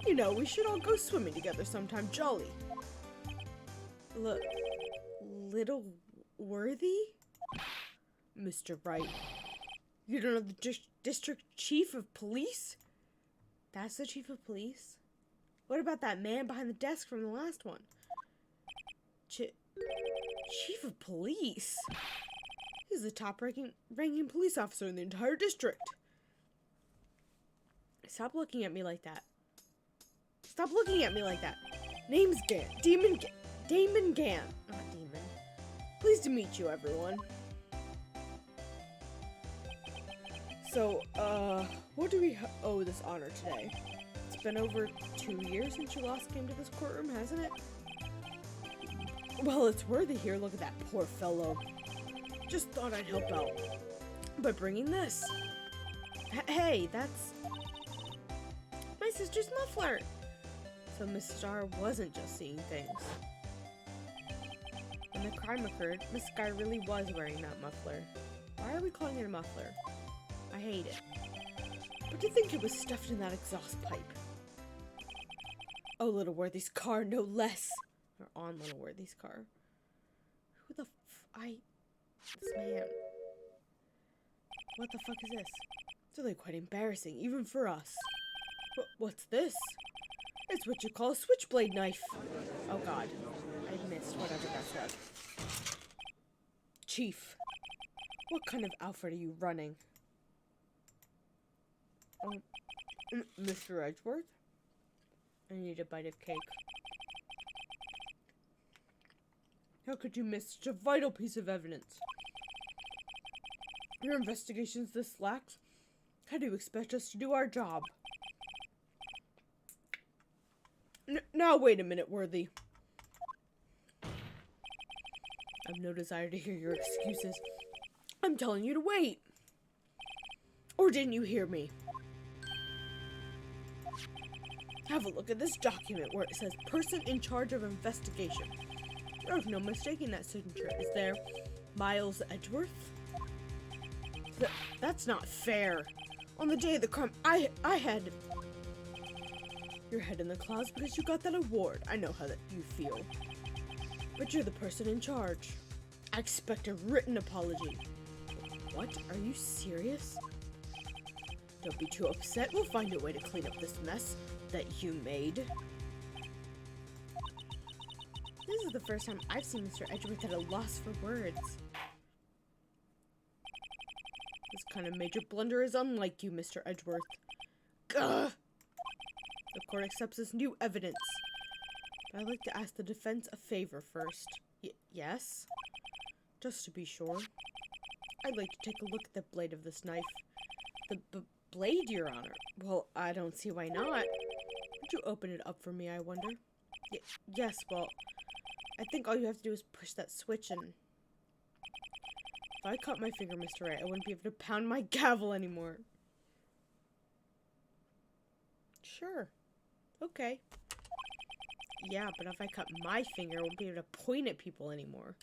You know, we should all go swimming together sometime, jolly. Little Worthy? Mr. Wright. You don't know the district chief of police? That's the chief of police? What about that man behind the desk from the last one? Chief of police? He's the top-ranking police officer in the entire district. Stop looking at me like that. Stop looking at me like that. Name's Gant. Damon Gant. Not Demon. Pleased to meet you, everyone. So, what do we owe this honor today? It's been over 2 years since you last came to this courtroom, hasn't it? Well, it's Worthy here. Look at that poor fellow. Just thought I'd help out by bringing this. Hey, that's my sister's muffler. So Miss Star wasn't just seeing things. When the crime occurred, Miss Sky really was wearing that muffler. Why are we calling it a muffler? I hate it. But to think it was stuffed in that exhaust pipe. Oh, Little Worthy's car, no less. Or on Little Worthy's car. Who the this man. What the fuck is this? It's really quite embarrassing, even for us. What's this? It's what you call a switchblade knife. Oh god. I missed whatever that said. Chief. What kind of outfit are you running? Mr. Edgeworth? I need a bite of cake. How could you miss such a vital piece of evidence? Your investigation's this lax? How do you expect us to do our job? Now wait a minute, Worthy. I've no desire to hear your excuses. I'm telling you to wait. Or didn't you hear me? Have a look at this document where it says person in charge of investigation. There's no mistaking that signature. Is there Miles Edgeworth? That's not fair. On the day of the crime, I had your head in the clouds because you got that award. I know how that you feel. But you're the person in charge. I expect a written apology. What? Are you serious? Don't be too upset. We'll find a way to clean up this mess that you made. This is the first time I've seen Mr. Edgeworth at a loss for words. This kind of major blunder is unlike you, Mr. Edgeworth. Gah! The court accepts this new evidence. But I'd like to ask the defense a favor first. Yes? Just to be sure. I'd like to take a look at the blade of this knife. The blade, Your Honor? Well, I don't see why not. Would you open it up for me, I wonder? Yes, well, I think all you have to do is push that switch and... If I cut my finger, Mr. Wright, I wouldn't be able to pound my gavel anymore. Sure. Okay. Yeah, but if I cut my finger, I won't be able to point at people anymore.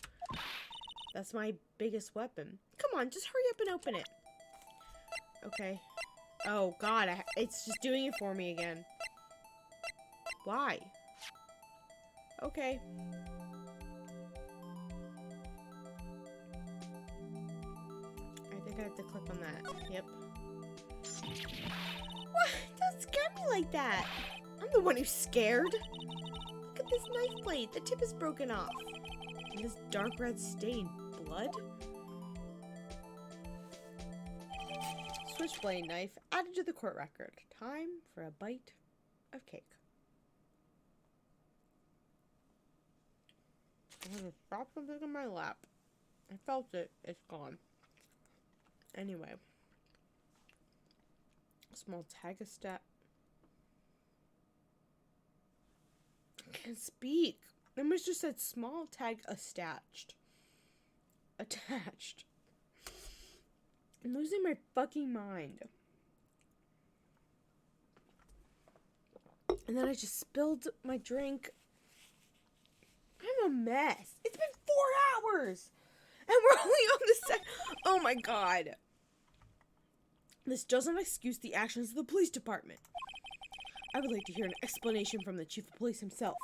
That's my biggest weapon. Come on, just hurry up and open it. Okay. Oh, God, it's just doing it for me again. Why? Okay. I think I have to click on that. Yep. What? Don't scare me like that. I'm the one who's scared. Look at this knife blade. The tip is broken off. And this dark red stain. Blood? Switchblade knife added to the court record. Time for a bite of cake. I had to drop something in my lap. I felt it. It's gone. Anyway. Small tagastat. I can't speak. It must just said small tag attached. Attached. I'm losing my fucking mind. And then I just spilled my drink. I'm a mess. It's been 4 hours. And we're only on the second. Oh my God. This doesn't excuse the actions of the police department. I would like to hear an explanation from the chief of police himself.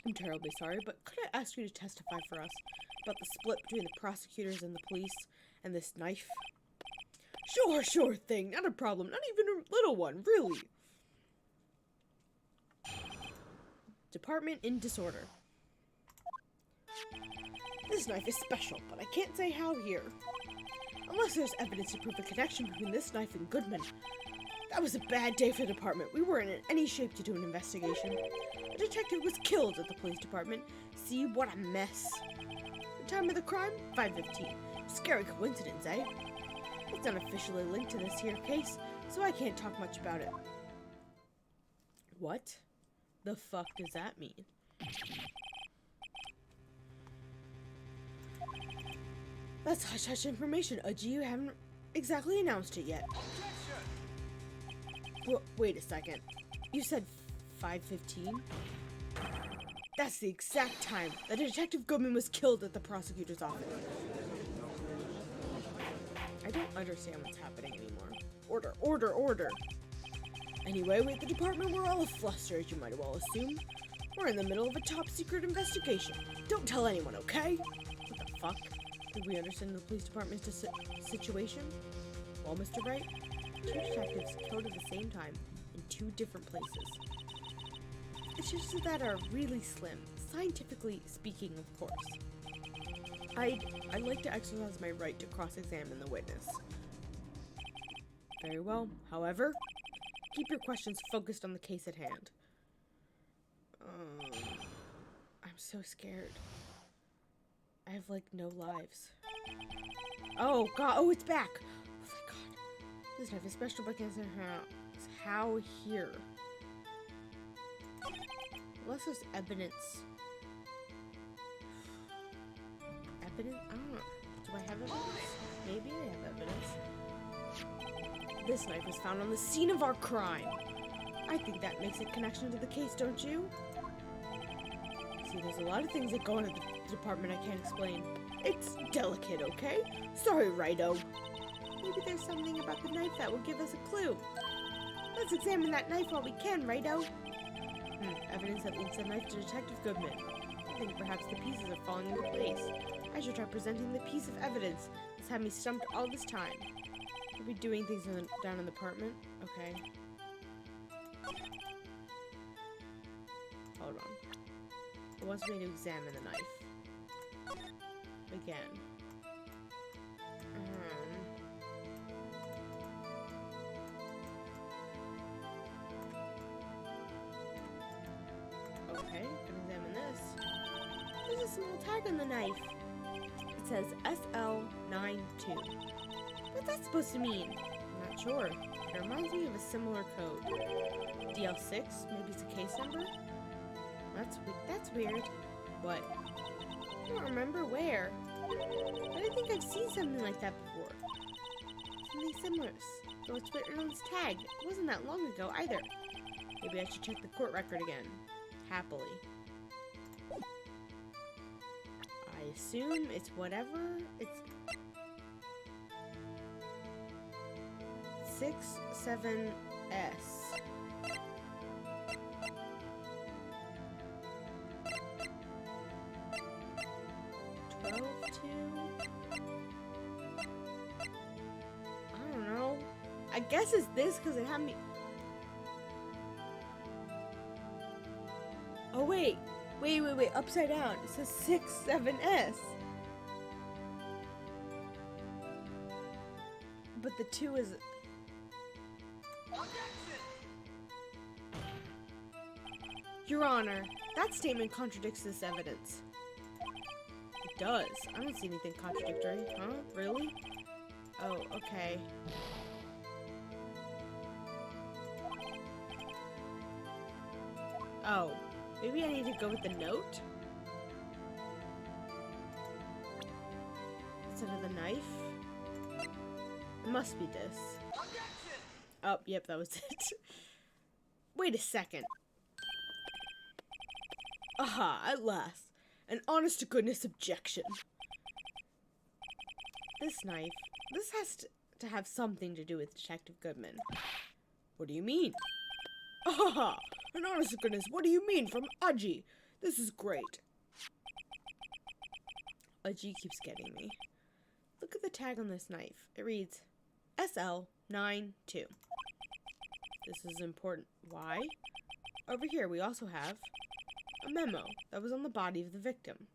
I'm terribly sorry, but could I ask you to testify for us about the split between the prosecutors and the police and this knife? Sure thing. Not a problem. Not even a little one, really. Department in disorder. This knife is special, but I can't say how here. Unless there's evidence to prove a connection between this knife and Goodman. That was a bad day for the department. We weren't in any shape to do an investigation. A detective was killed at the police department. See, what a mess. The time of the crime? 5:15. Scary coincidence, eh? It's not officially linked to this here case, so I can't talk much about it. What the fuck does that mean? That's hush-hush information. You haven't exactly announced it yet. Wait a second. You said 5:15? That's the exact time that Detective Goodman was killed at the prosecutor's office. I don't understand what's happening anymore. Order. Anyway, with the department, we're all flustered, as you might well assume. We're in the middle of a top-secret investigation. Don't tell anyone, okay? What the fuck? Did we understand the police department's situation? Well, Mr. Wright, 2 detectives killed at the same time in 2 different places. Chances of that are really slim, scientifically speaking, of course. I'd like to exercise my right to cross-examine the witness. Very well. However, keep your questions focused on the case at hand. I'm so scared. I have, like, no lives. Oh, God. Oh, it's back. Oh, my God. This knife is special, but can't say how here. Unless there's evidence. Evidence? I don't know. Do I have evidence? Maybe I have evidence. This knife was found on the scene of our crime. I think that makes a connection to the case, don't you? See, there's a lot of things that go on at the department I can't explain. It's delicate, okay? Sorry, Righto. Maybe there's something about the knife that will give us a clue. Let's examine that knife while we can, Righto. Evidence that links the knife to Detective Goodman. I think perhaps the pieces are falling into place. I should try presenting the piece of evidence that's had me stumped all this time. We'll be doing things down in the apartment. Okay. Hold on. It wants me to examine the knife. Again. Okay, can examine this. There's a small tag on the knife. It says SL92. What's that supposed to mean? I'm not sure. It reminds me of a similar code. DL6? Maybe it's a case number? That's weird. What? I don't remember where. But I think I've seen something like that before. Something similar. Though it's written on this tag. It wasn't that long ago either. Maybe I should check the court record again. Happily. I assume it's whatever. It's 67S. I don't know. I guess it's this because it had me. Oh wait. Wait. Upside down. It says 67S. But the 2 is. Your Honor, that statement contradicts this evidence. It does. I don't see anything contradictory. Huh? Really? Oh, okay. Oh, maybe I need to go with the note? Instead of the knife? It must be this. Oh, yep, that was it. Wait a second. Aha, at last. An honest-to-goodness objection. This knife, this has to have something to do with Detective Goodman. What do you mean? Aha! An honest-to-goodness, what do you mean from Aji? This is great. Aji keeps getting me. Look at the tag on this knife. It reads SL92. This is important. Why? Over here we also have a memo that was on the body of the victim.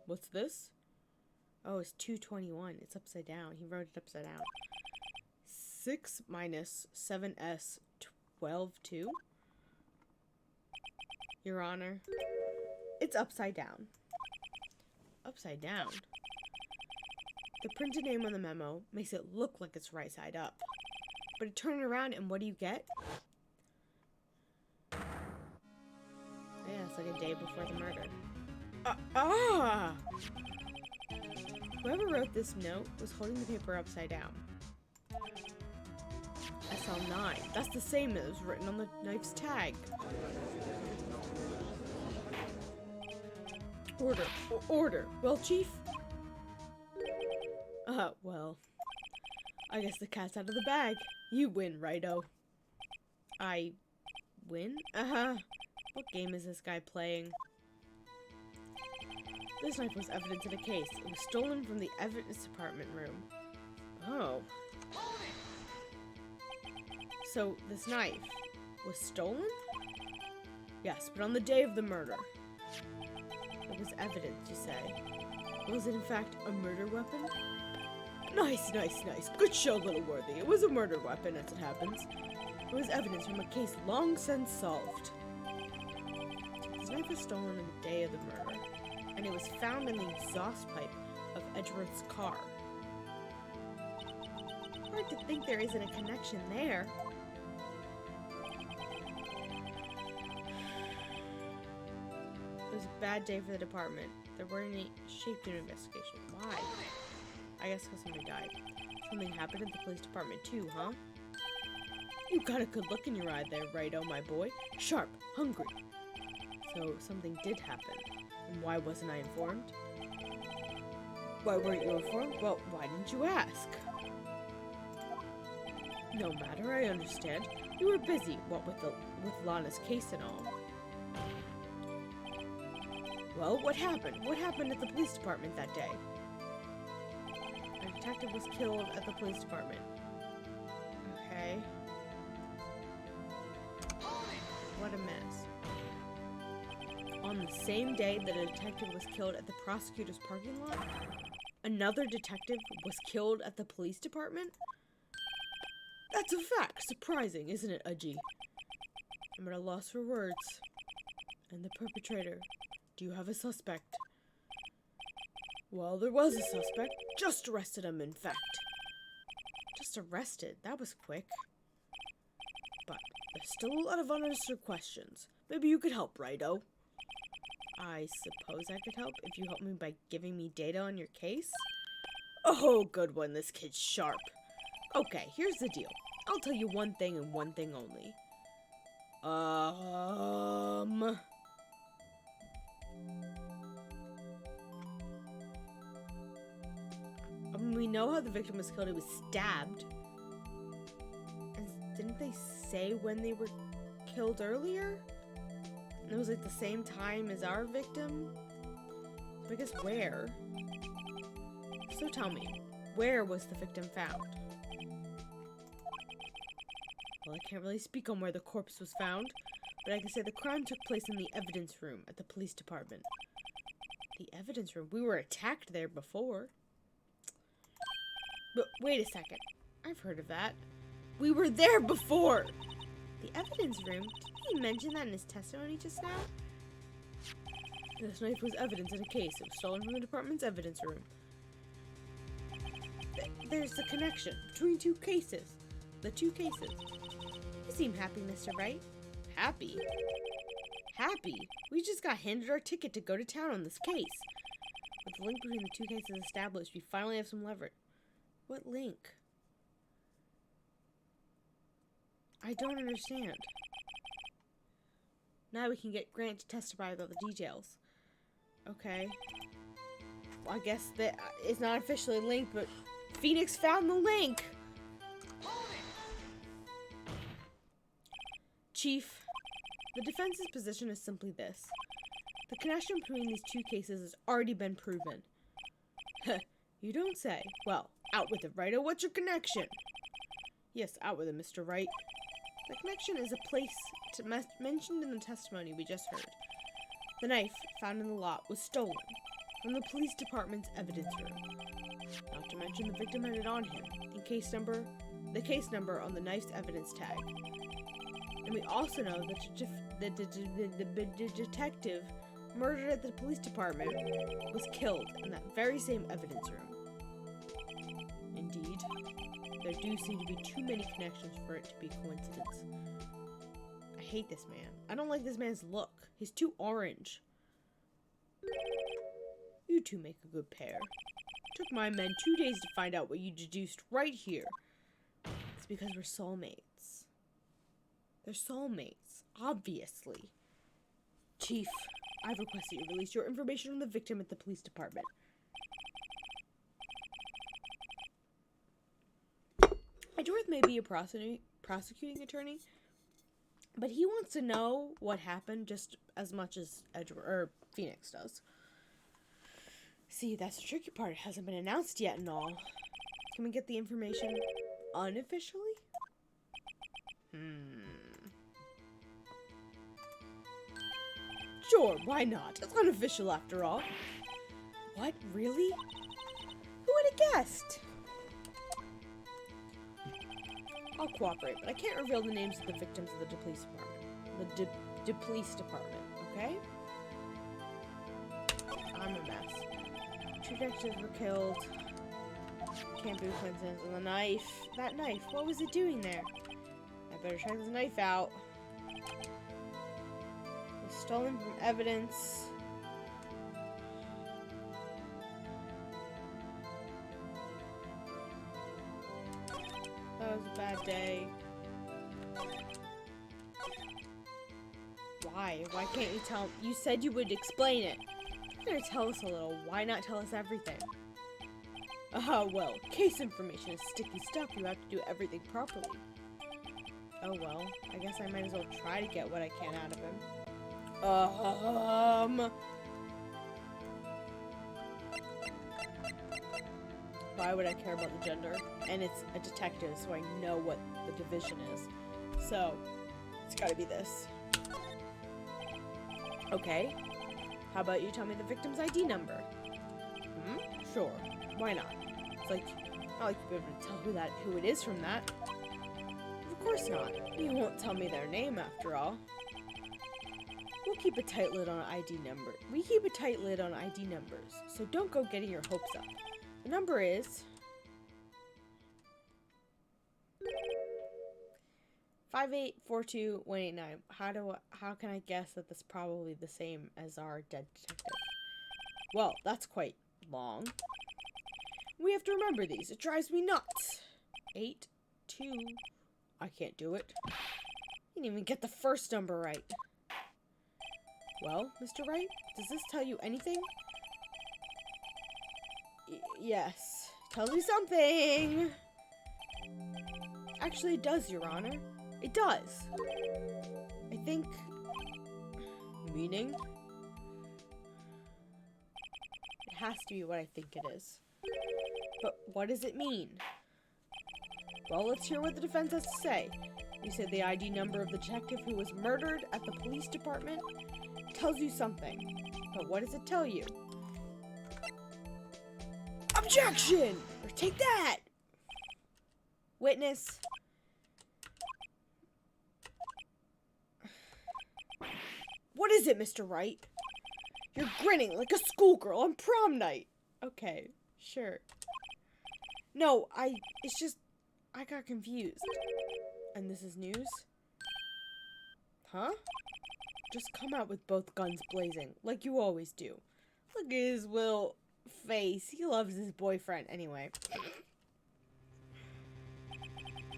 What's this? Oh, it's 221. It's upside down. He wrote it upside down. 6 minus 7S 12-2. Your Honor, it's upside down. Upside down? The printed name on the memo makes it look like it's right side up. But you turn it around and what do you get? Yeah, it's like a day before the murder. Whoever wrote this note was holding the paper upside down. SL9. That's the same as was written on the knife's tag. Order. Order. Well, Chief? Well. I guess the cat's out of the bag. You win, righto. I win? What game is this guy playing? This knife was evidence in a case. It was stolen from the evidence department room. Oh. So, this knife was stolen? Yes, but on the day of the murder. It was evidence, you say? Was it in fact a murder weapon? Nice. Good show, little worthy. It was a murder weapon, as it happens. It was evidence from a case long since solved. This knife was stolen on the day of the murder, and it was found in the exhaust pipe of Edgeworth's car. Hard to think there isn't a connection there. It was a bad day for the department. There weren't any shaped in investigation. Why? I guess because somebody died. Something happened at the police department too, huh? You got a good look in your eye there, righto, my boy. Sharp, hungry. So something did happen. And why wasn't I informed? Why weren't you informed? Well, why didn't you ask? No matter, I understand. You were busy, what with Lana's case and all. Well, what happened? What happened at the police department that day? A detective was killed at the police department. Okay. the same day that a detective was killed at the prosecutor's parking lot, another detective was killed at the police department? That's a fact. Surprising, isn't it, Udgy? I'm at a loss for words. And the perpetrator. Do you have a suspect? Well, there was a suspect. Just arrested him, in fact. Just arrested? That was quick. But there's still a lot of unanswered questions. Maybe you could help, Righto. I suppose I could help if you help me by giving me data on your case? Oh, good one. This kid's sharp. Okay, here's the deal. I'll tell you one thing and one thing only. We know how the victim was killed. He was stabbed. And didn't they say when they were killed earlier? And it was like the same time as our victim? So I guess where? So tell me, where was the victim found? Well, I can't really speak on where the corpse was found, but I can say the crime took place in the evidence room at the police department. The evidence room? We were attacked there before. But wait a second. I've heard of that. We were there before! The evidence room? Didn't he mention that in his testimony just now? This knife was evidence in a case. It was stolen from the department's evidence room. There's a connection between two cases. The two cases. You seem happy, Mr. Wright. Happy? Happy? We just got handed our ticket to go to town on this case. With the link between the two cases established, we finally have some leverage. What link? I don't understand. Now we can get Grant to testify with all the details. Okay. Well, I guess that it's not officially linked, but Phoenix found the link! Chief, the defense's position is simply this. The connection between these two cases has already been proven. You don't say. Well, out with it, Righto. What's your connection? Yes, out with it, Mr. Wright. The connection is a place mentioned in the testimony we just heard. The knife found in the lot was stolen from the police department's evidence room. Not to mention the victim had it on him, the case number on the knife's evidence tag. And we also know that the detective murdered at the police department was killed in that very same evidence room. Indeed, there do seem to be too many connections for it to be coincidence. I hate this man. I don't like this man's look. He's too orange. You two make a good pair. Took my men 2 days to find out what you deduced right here. It's because we're soulmates. They're soulmates, obviously. Chief, I've requested you release your information on the victim at the police department. Edgeworth may be a prosecuting attorney, but he wants to know what happened just as much as Phoenix does. See, that's the tricky part. It hasn't been announced yet and all. Can we get the information unofficially? Sure, why not? It's unofficial after all. What? Really? Who would have guessed? I'll cooperate, but I can't reveal the names of the victims of the police department. The police department, okay? I'm a mess. 2 detectives were killed. Can't be a coincidence. And the knife. That knife, what was it doing there? I better check this knife out. It was stolen from evidence. That was a bad day. Why? Why can't you tell? You said you would explain it. You're gonna tell us a little. Why not tell us everything? Well, case information is sticky stuff. You have to do everything properly. Oh well, I guess I might as well try to get what I can out of him. Why would I care about the gender? And it's a detective, so I know what the division is. So, it's gotta be this. Okay. How about you tell me the victim's ID number? Sure. Why not? It's like, not like you'll be able to tell who it is from that. Of course not. You won't tell me their name after all. We'll keep a tight lid on ID number. We keep a tight lid on ID numbers, so don't go getting your hopes up. The number is 5842189. How can I guess that that's probably the same as our dead detective? Well, that's quite long. We have to remember these. It drives me nuts. 8, 2. I can't do it. You didn't even get the first number right. Well, Mr. Wright, does this tell you anything? Yes. Tells me something. Actually, it does, Your Honor. It does. I think... Meaning? It has to be what I think it is. But what does it mean? Well, let's hear what the defense has to say. You said the ID number of the detective who was murdered at the police department tells you something. But what does it tell you? Objection! Or take that! Witness. What is it, Mr. Wright? You're grinning like a schoolgirl on prom night. Okay, sure. No, it's just, I got confused. And this is news? Huh? Just come out with both guns blazing, like you always do. Look at his little face. He loves his boyfriend. Anyway.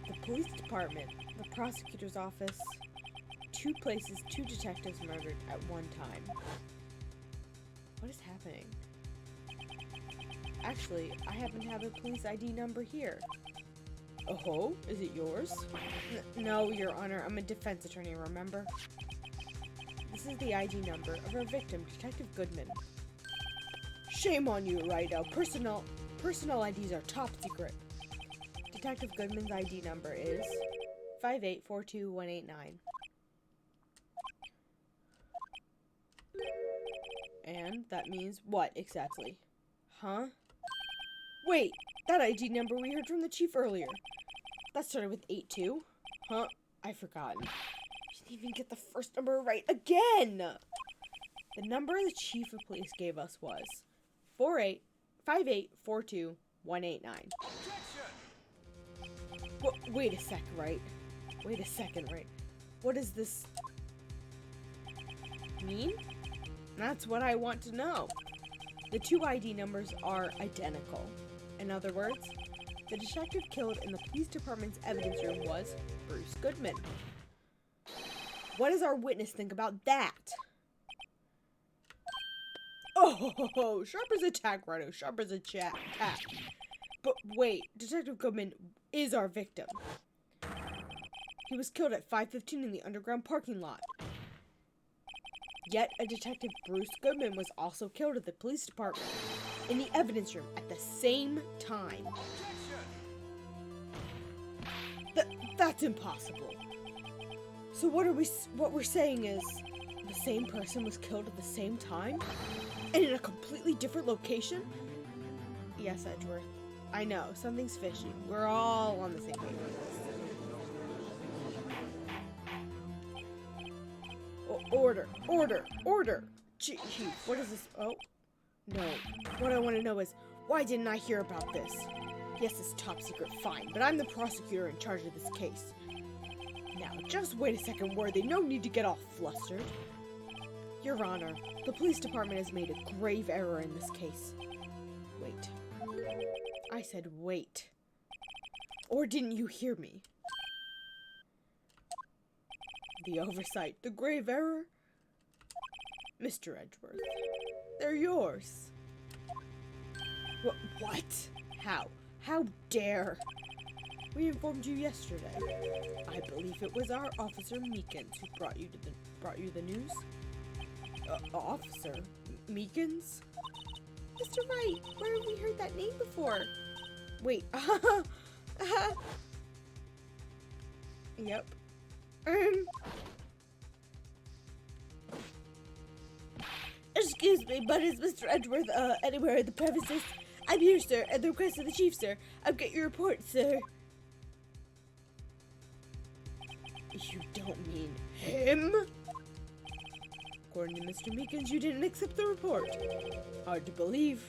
The police department, the prosecutor's office, 2 places, 2 detectives murdered at one time. What is happening? Actually, I happen to have a police ID number here. Oh, is it yours? No, Your Honor, I'm a defense attorney, remember? This is the ID number of our victim, Detective Goodman. Shame on you, Righto. Personal IDs are top secret. Detective Goodman's ID number is 5842189. And that means what exactly? Huh? Wait, that ID number we heard from the chief earlier. That started with 82? Huh? I've forgotten. She didn't even get the first number right again! The number the chief of police gave us was 5842189. Wait a sec, right? Wait a second, right? What does this mean? That's what I want to know. The 2 ID numbers are identical. In other words, the detective killed in the police department's evidence room was Bruce Goodman. What does our witness think about that? Oh, sharp as a tack, Righto. Sharp as a tack. But wait, Detective Goodman is our victim. He was killed at 5:15 in the underground parking lot. Yet, a Detective Bruce Goodman was also killed at the police department in the evidence room at the same time. That's impossible. So what we're saying is the same person was killed at the same time and in a completely different location? Yes, Edgeworth. I know, something's fishy. We're all on the same page with this. Order! Chief, what is this? Oh, no. What I want to know is, why didn't I hear about this? Yes, it's top secret, fine, but I'm the prosecutor in charge of this case. Now, just wait a second, Worthy. No need to get all flustered. Your Honor, the police department has made a grave error in this case. Wait. I said wait. Or didn't you hear me? The oversight, the grave error? Mr. Edgeworth, they're yours. What? How? How dare? We informed you yesterday. I believe it was our officer Meekins who brought you the news. Officer Meekins? Mr. Wright, where have we heard that name before? Wait. Yep. Excuse me, but is Mr. Edgeworth, anywhere in the premises? I'm here, sir, at the request of the chief, sir. I'll get your report, sir. You don't mean him? According to Mr. Meekins, you didn't accept the report. Hard to believe.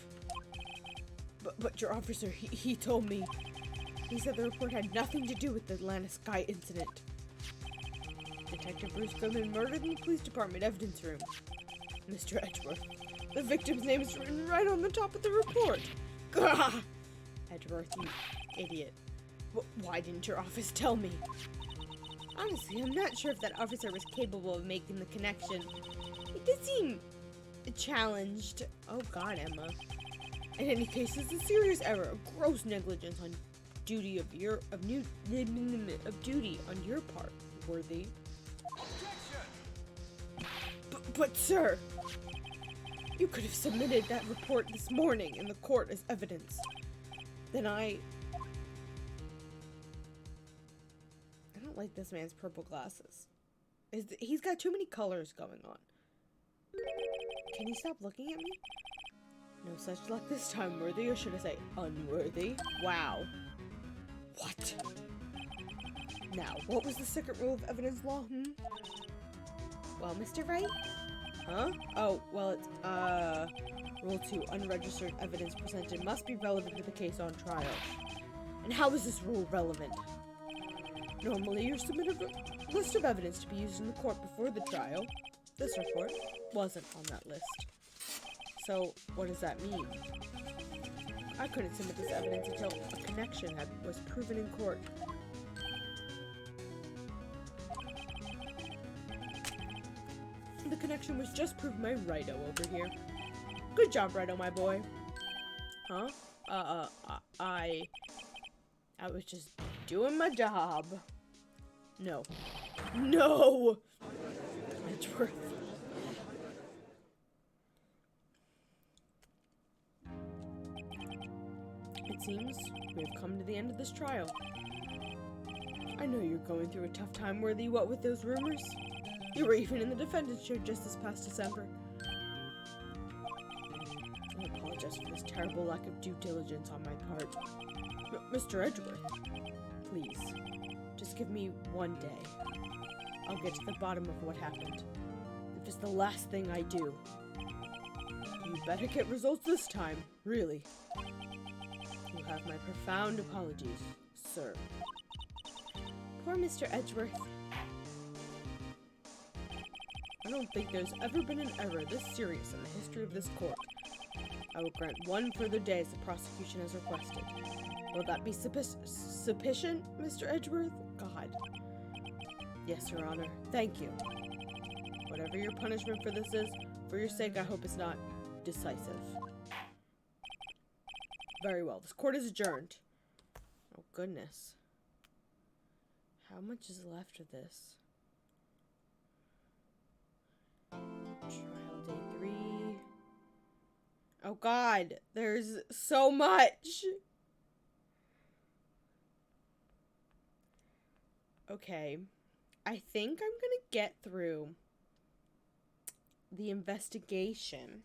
But your officer, he told me. He said the report had nothing to do with the Atlanta Sky incident. Detective Bruce Goodman murdered in the police department evidence room. Mr. Edgeworth, the victim's name is written right on the top of the report. Gah! Edgeworth, you idiot. Why didn't your office tell me? Honestly, I'm not sure if that officer was capable of making the connection. It did seem challenged. Oh God, Emma. In any case, it's a serious error, a gross negligence on duty of duty on your part, Worthy. But sir, you could have submitted that report this morning in the court as evidence. Then I don't like this man's purple glasses. He's got too many colors going on. Can you stop looking at me? No such luck this time, Worthy, or should I say unworthy? Wow. What? Now, what was the second rule of evidence law, Well, Mr. Wright? Huh? Oh, well, it's, Rule 2, unregistered evidence presented must be relevant to the case on trial. And how is this rule relevant? Normally, you submit a list of evidence to be used in the court before the trial. This report wasn't on that list. So, what does that mean? I couldn't submit this evidence until a connection was proven in court. The connection was just proved by Righto over here. Good job, Righto, my boy. Huh? I was just doing my job. No. No! Edgeworth. It seems we have come to the end of this trial. I know you're going through a tough time, Worthy, what with those rumors? You were even in the defendant's chair just this past December. I apologize for this terrible lack of due diligence on my part. Mr. Edgeworth, please, just give me one day. I'll get to the bottom of what happened. If it's the last thing I do. You better get results this time, really. You have my profound apologies, sir. Poor Mr. Edgeworth. I don't think there's ever been an error this serious in the history of this court. I will grant one further day as the prosecution has requested. Will that be sufficient, Mr. Edgeworth? God. Yes, Your Honor. Thank you. Whatever your punishment for this is, for your sake, I hope it's not decisive. Very well. This court is adjourned. Oh, goodness. How much is left of this? Trial day 3. Oh, God. There's so much. Okay. I think I'm gonna get through the investigation.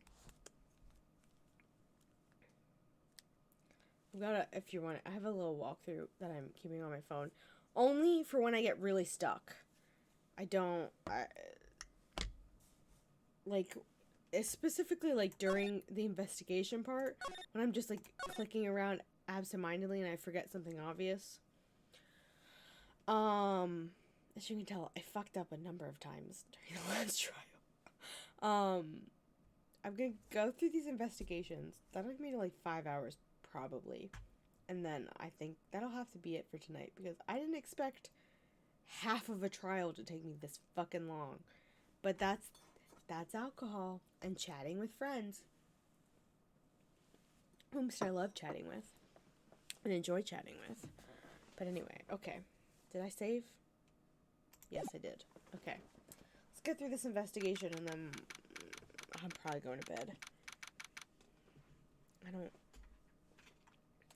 If you want, I have a little walkthrough that I'm keeping on my phone, only for when I get really stuck. Specifically like during the investigation part, when I'm just like clicking around absentmindedly and I forget something obvious. As you can tell, I fucked up a number of times during the last trial. I'm gonna go through these investigations. That'll take me to like 5 hours. Probably. And then I think that'll have to be it for tonight, because I didn't expect half of a trial to take me this fucking long. But that's alcohol and chatting with friends, whom I love chatting with and enjoy chatting with. But anyway, okay. Did I save? Yes, I did. Okay. Let's get through this investigation and then I'm probably going to bed. I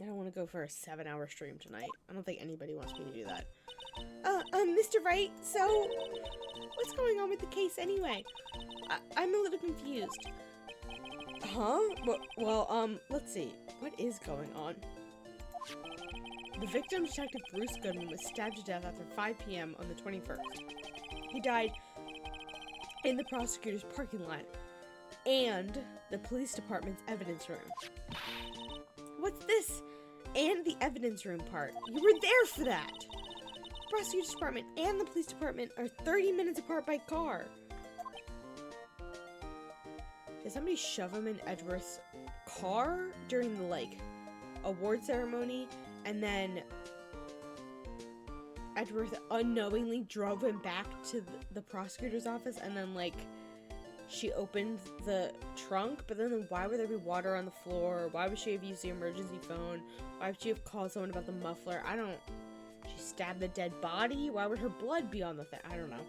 don't want to go for a 7-hour stream tonight. I don't think anybody wants me to do that. Mr. Wright, so what's going on with the case anyway? I'm a little confused. Huh? Well, let's see. What is going on? The victim, Detective Bruce Goodman, was stabbed to death after 5 p.m. on the 21st. He died in the prosecutor's parking lot and the police department's evidence room. What's this? And the evidence room part. You were there for that! The prosecutor's department and the police department are 30 minutes apart by car. Did somebody shove him in Edgeworth's car during the, award ceremony, and then Edgeworth unknowingly drove him back to the prosecutor's office, and then, she opened the trunk, but then why would there be water on the floor? Why would she have used the emergency phone? Why would she have called someone about the muffler? She stabbed the dead body? Why would her blood be on the thing? I don't know.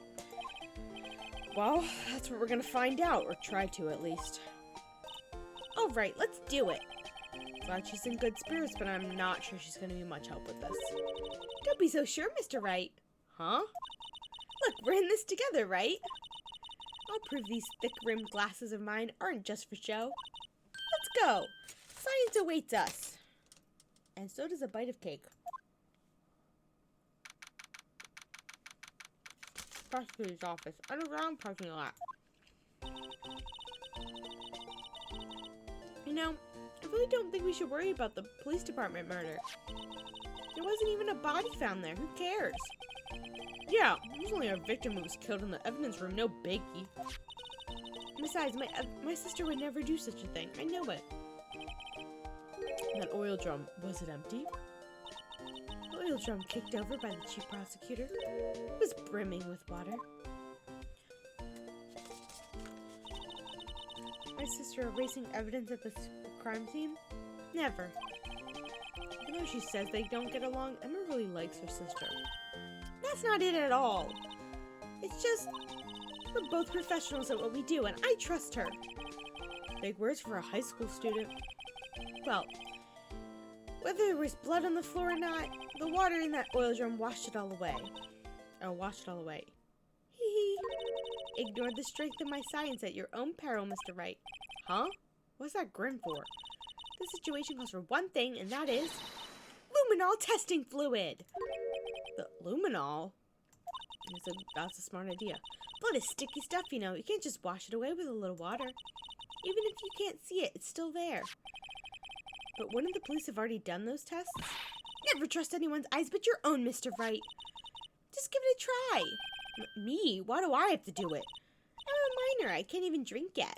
Well, that's what we're gonna find out, or try to at least. Alright, let's do it. Glad she's in good spirits, but I'm not sure she's gonna be much help with this. Don't be so sure, Mr. Wright. Huh? Look, we're in this together, right? I'll prove these thick-rimmed glasses of mine aren't just for show. Let's go. Science awaits us. And so does a bite of cake. Prosecutor's office, underground parking lot. You know, I really don't think we should worry about the police department murder. There wasn't even a body found there. Who cares? Yeah, it was only a victim who was killed in the evidence room. No biggie. Besides, my sister would never do such a thing. I know it. That oil drum, was it empty? The oil drum kicked over by the chief prosecutor. It was brimming with water. My sister erasing evidence at the crime scene? Never. Even though she says they don't get along, Emma really likes her sister. That's not it at all. It's just, we're both professionals at what we do, and I trust her. Big words for a high school student. Well, whether there was blood on the floor or not, the water in that oil drum washed it all away. Hee hee. Ignore the strength of my science at your own peril, Mr. Wright. Huh? What's that grin for? This situation calls for one thing, and that is luminol testing fluid. The luminol? That's a smart idea. Blood is sticky stuff, you know. You can't just wash it away with a little water. Even if you can't see it, it's still there. But wouldn't the police have already done those tests? Never trust anyone's eyes but your own, Mr. Wright. Just give it a try. Me? Why do I have to do it? I'm a minor. I can't even drink yet.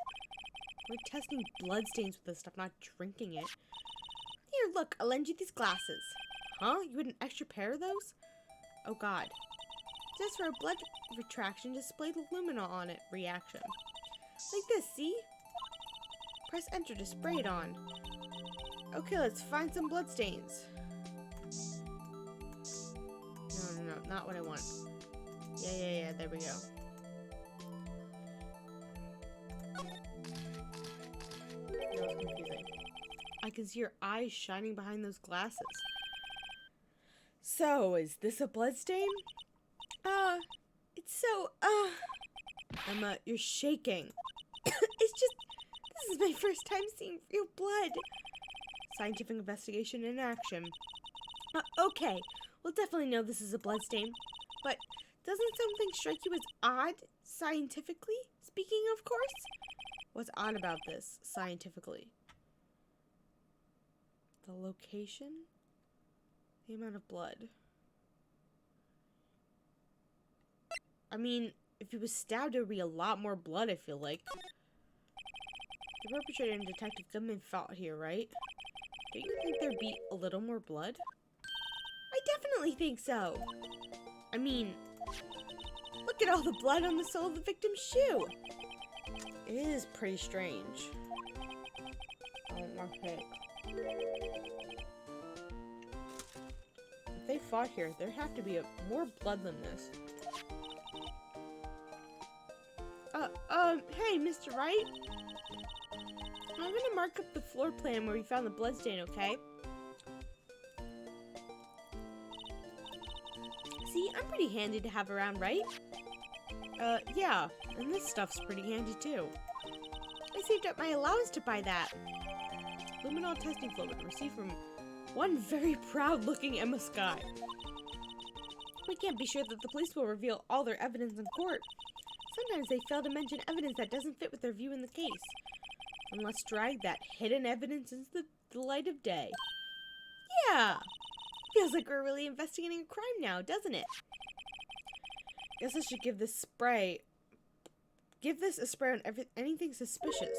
We're testing bloodstains with this stuff, not drinking it. Here, look. I'll lend you these glasses. Huh? You had an extra pair of those? Oh, God. Just for a blood retraction, display the luminol on it reaction. Like this, see? Press enter to spray it on. Okay, let's find some bloodstains. No, not what I want. Yeah, there we go. That was confusing. I can see your eyes shining behind those glasses. So, is this a bloodstain? It's so, Emma, you're shaking. It's just, this is my first time seeing real blood. Scientific investigation in action. Okay, we'll definitely know this is a bloodstain. But doesn't something strike you as odd, scientifically? Speaking, of course? What's odd about this, scientifically? The location? The amount of blood. I mean, if he was stabbed, there would be a lot more blood, I feel like. The perpetrator and Detective Goodman fought here, right? Don't you think there'd be a little more blood? I definitely think so. I mean, look at all the blood on the sole of the victim's shoe. It is pretty strange. Oh, okay. If they fought here, there'd have to be more blood than this. Hey, Mr. Wright? I'm gonna mark up the floor plan where we found the bloodstain, okay? See, I'm pretty handy to have around, right? Yeah, and this stuff's pretty handy too. I saved up my allowance to buy that. Luminol testing fluid received from one very proud-looking Emma Sky. We can't be sure that the police will reveal all their evidence in court. Sometimes they fail to mention evidence that doesn't fit with their view in the case. And let's drag that hidden evidence into the light of day. Yeah! Feels like we're really investigating a crime now, doesn't it? Guess I should give this a spray on anything suspicious.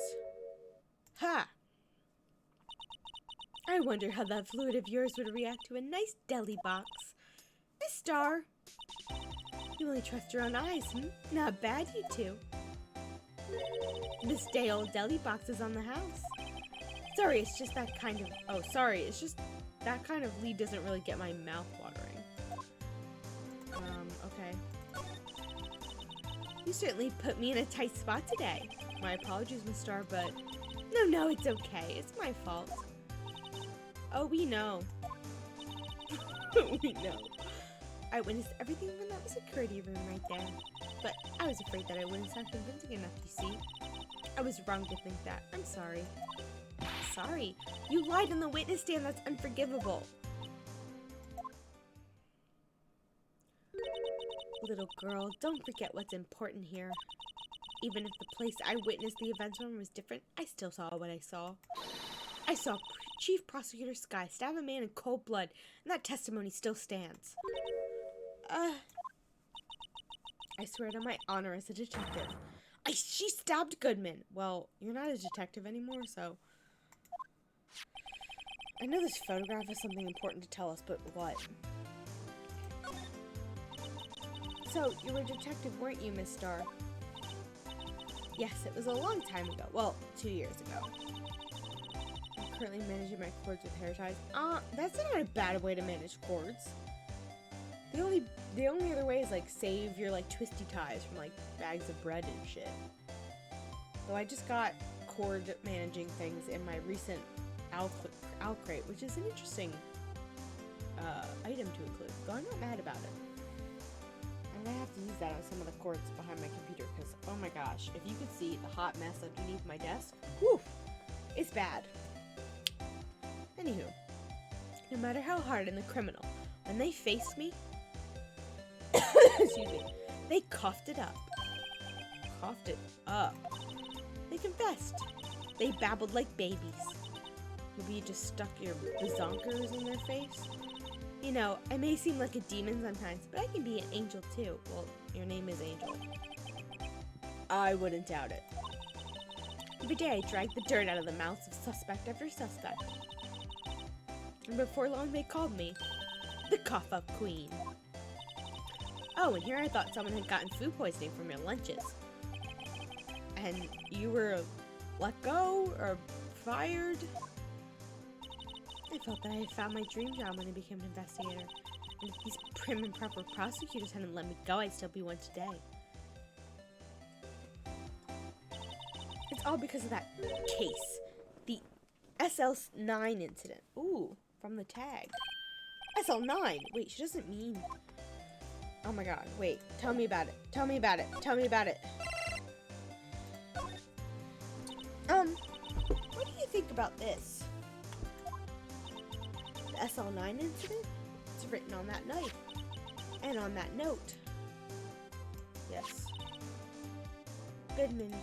Ha! I wonder how that fluid of yours would react to a nice deli box. Miss Star. You only trust your own eyes, Not bad, you two. This day old deli box is on the house. Sorry, it's just that kind of... Oh, sorry, it's just that kind of lead doesn't really get my mouth watering. Okay. You certainly put me in a tight spot today. My apologies, Miss Star, but... No, it's okay. It's my fault. Oh, we know. We know. I witnessed everything from that security room right there. But I was afraid that I wouldn't sound convincing enough, you see. I was wrong to think that. I'm sorry. Sorry. You lied on the witness stand. That's unforgivable. Little girl, don't forget what's important here. Even if the place I witnessed the events from was different, I still saw what I saw. I saw Chief Prosecutor Sky stab a man in cold blood, and that testimony still stands. I swear to my honor as a detective. She stabbed Goodman. Well, you're not a detective anymore, so... I know this photograph has something important to tell us, but what? So, you were a detective, weren't you, Miss Star? Yes, it was a long time ago. Well, 2 years ago. I'm currently managing my cords with hair ties. That's not a bad way to manage cords. The only other way is, like, save your, like, twisty ties from, like, bags of bread and shit. Though I just got cord managing things in my recent owl crate, which is an interesting item to include. Though I'm not mad about it. I'm gonna have to use that on some of the cords behind my computer, because, oh my gosh, if you could see the hot mess underneath my desk, whew, it's bad. Anywho, no matter how hard and the criminal, when they faced me, excuse me, they coughed it up. Coughed it up. They confessed. They babbled like babies. Maybe you just stuck your bazonkers in their face. You know, I may seem like a demon sometimes, but I can be an angel too. Well, your name is Angel. I wouldn't doubt it. Every day I drag the dirt out of the mouths of suspect after suspect. And before long they called me the cough-up queen. Oh, and here I thought someone had gotten food poisoning from your lunches. And you were let go or fired? I felt that I had found my dream job when I became an investigator. And if these prim and proper prosecutors hadn't let me go, I'd still be one today. It's all because of that case. The SL9 incident. Ooh, from the tag. SL9? Wait, she doesn't mean... Oh my god, wait. Tell me about it. Tell me about it. Tell me about it. What do you think about this? The SL9 incident? It's written on that knife. And on that note. Yes. Goodman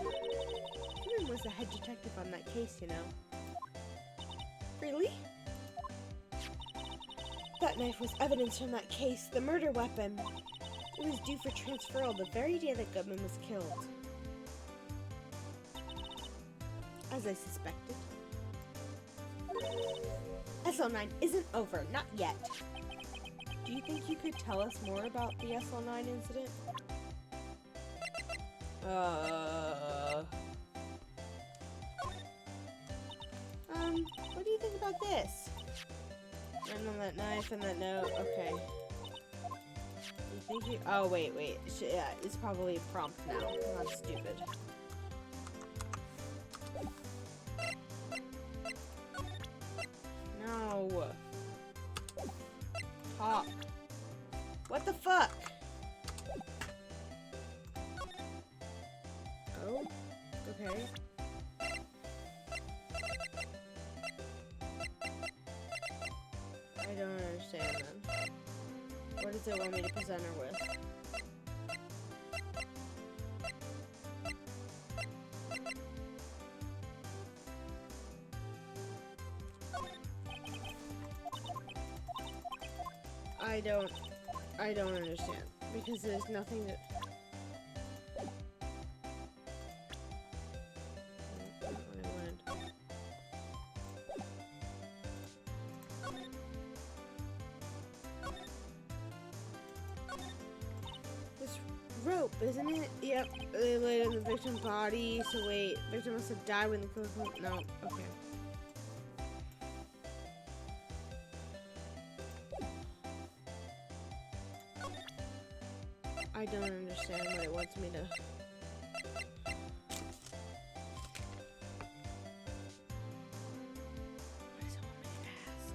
was the head detective on that case, you know. Really? That knife was evidence from that case, the murder weapon. It was due for transferal the very day that Goodman was killed. As I suspected. SL9 isn't over, not yet. Do you think you could tell us more about the SL9 incident? What do you think about this? And on that knife and that note, okay. You think you... Oh, wait. Yeah, it's probably a prompt now. I'm not stupid. No. Talk. What the fuck? Oh, okay. What does it want me to present her with? I don't understand. Because there's nothing that... Not what I wanted. This rope, isn't it? Yep, they laid it on the victim's body. So wait, victim must have died when the killer... No, okay. I don't understand what it wants me to... What does it want me to ask?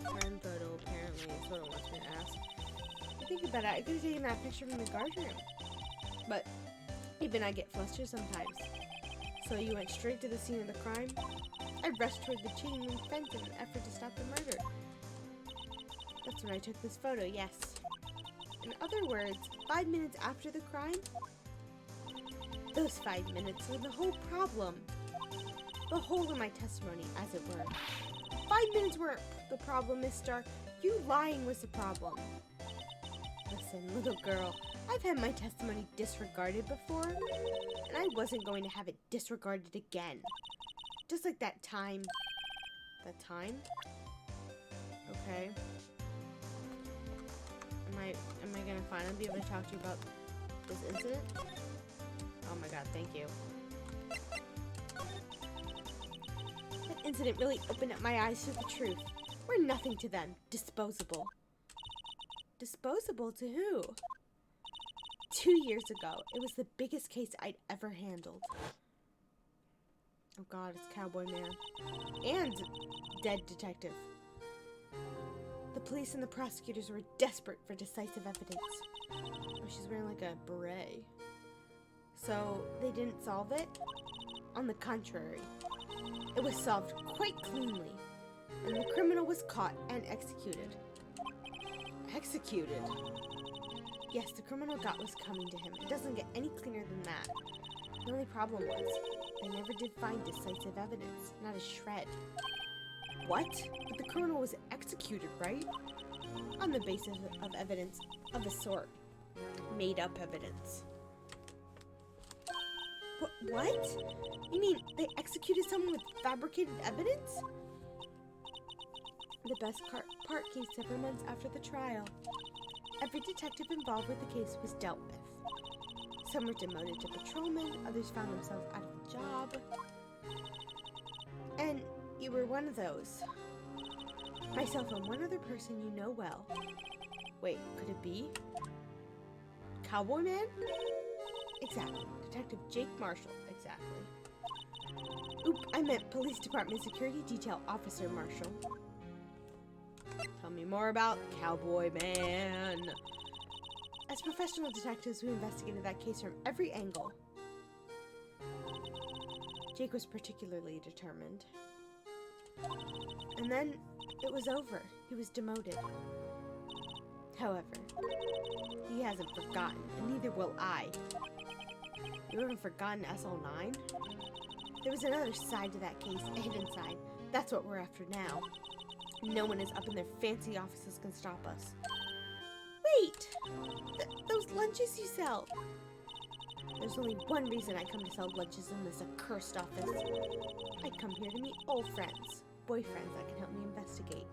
Crime photo, apparently, is what it wants me to ask. Think about it, I could have taken that picture from the guard room. But even I get flustered sometimes. So you went straight to the scene of the crime? I rushed toward the chain link fence in an effort to stop the murder. That's when I took this photo, yes. In other words, 5 minutes after the crime? Those 5 minutes were the whole problem. The whole of my testimony, as it were. 5 minutes weren't the problem, mister. You lying was the problem. Listen, little girl, I've had my testimony disregarded before, and I wasn't going to have it disregarded again. Just like that time. That time? Okay. Am I gonna finally be able to talk to you about this incident? Oh my god, thank you. That incident really opened up my eyes to the truth. We're nothing to them. Disposable. Disposable to who? 2 years ago, it was the biggest case I'd ever handled. Oh god, it's Cowboy Man. And dead detective. The police and the prosecutors were desperate for decisive evidence. Oh, she's wearing like a beret. So, they didn't solve it? On the contrary, it was solved quite cleanly, and the criminal was caught and executed. Executed? Yes, the criminal got what's coming to him. It doesn't get any cleaner than that. The only problem was, they never did find decisive evidence. Not a shred. What? But the criminal was executed, right? On the basis of evidence of a sort. Made up evidence. What? You mean they executed someone with fabricated evidence? The best part came several months after the trial. Every detective involved with the case was dealt with. Some were demoted to patrolmen, others found themselves out of a job. And you were one of those. Myself and one other person you know well. Wait, could it be? Cowboy Man? Exactly. Detective Jake Marshall. Exactly. Oop, I meant Police Department Security Detail Officer Marshall. Tell me more about Cowboy Man. As professional detectives, we investigated that case from every angle. Jake was particularly determined. And then it was over. He was demoted. However, he hasn't forgotten, and neither will I. You haven't forgotten SL9? There was another side to that case, a hidden side. That's what we're after now. No one is up in their fancy offices can stop us. Wait! Those lunches you sell! There's only one reason I come to sell lunches in this accursed office. I come here to meet old friends. Boyfriends that can help me investigate.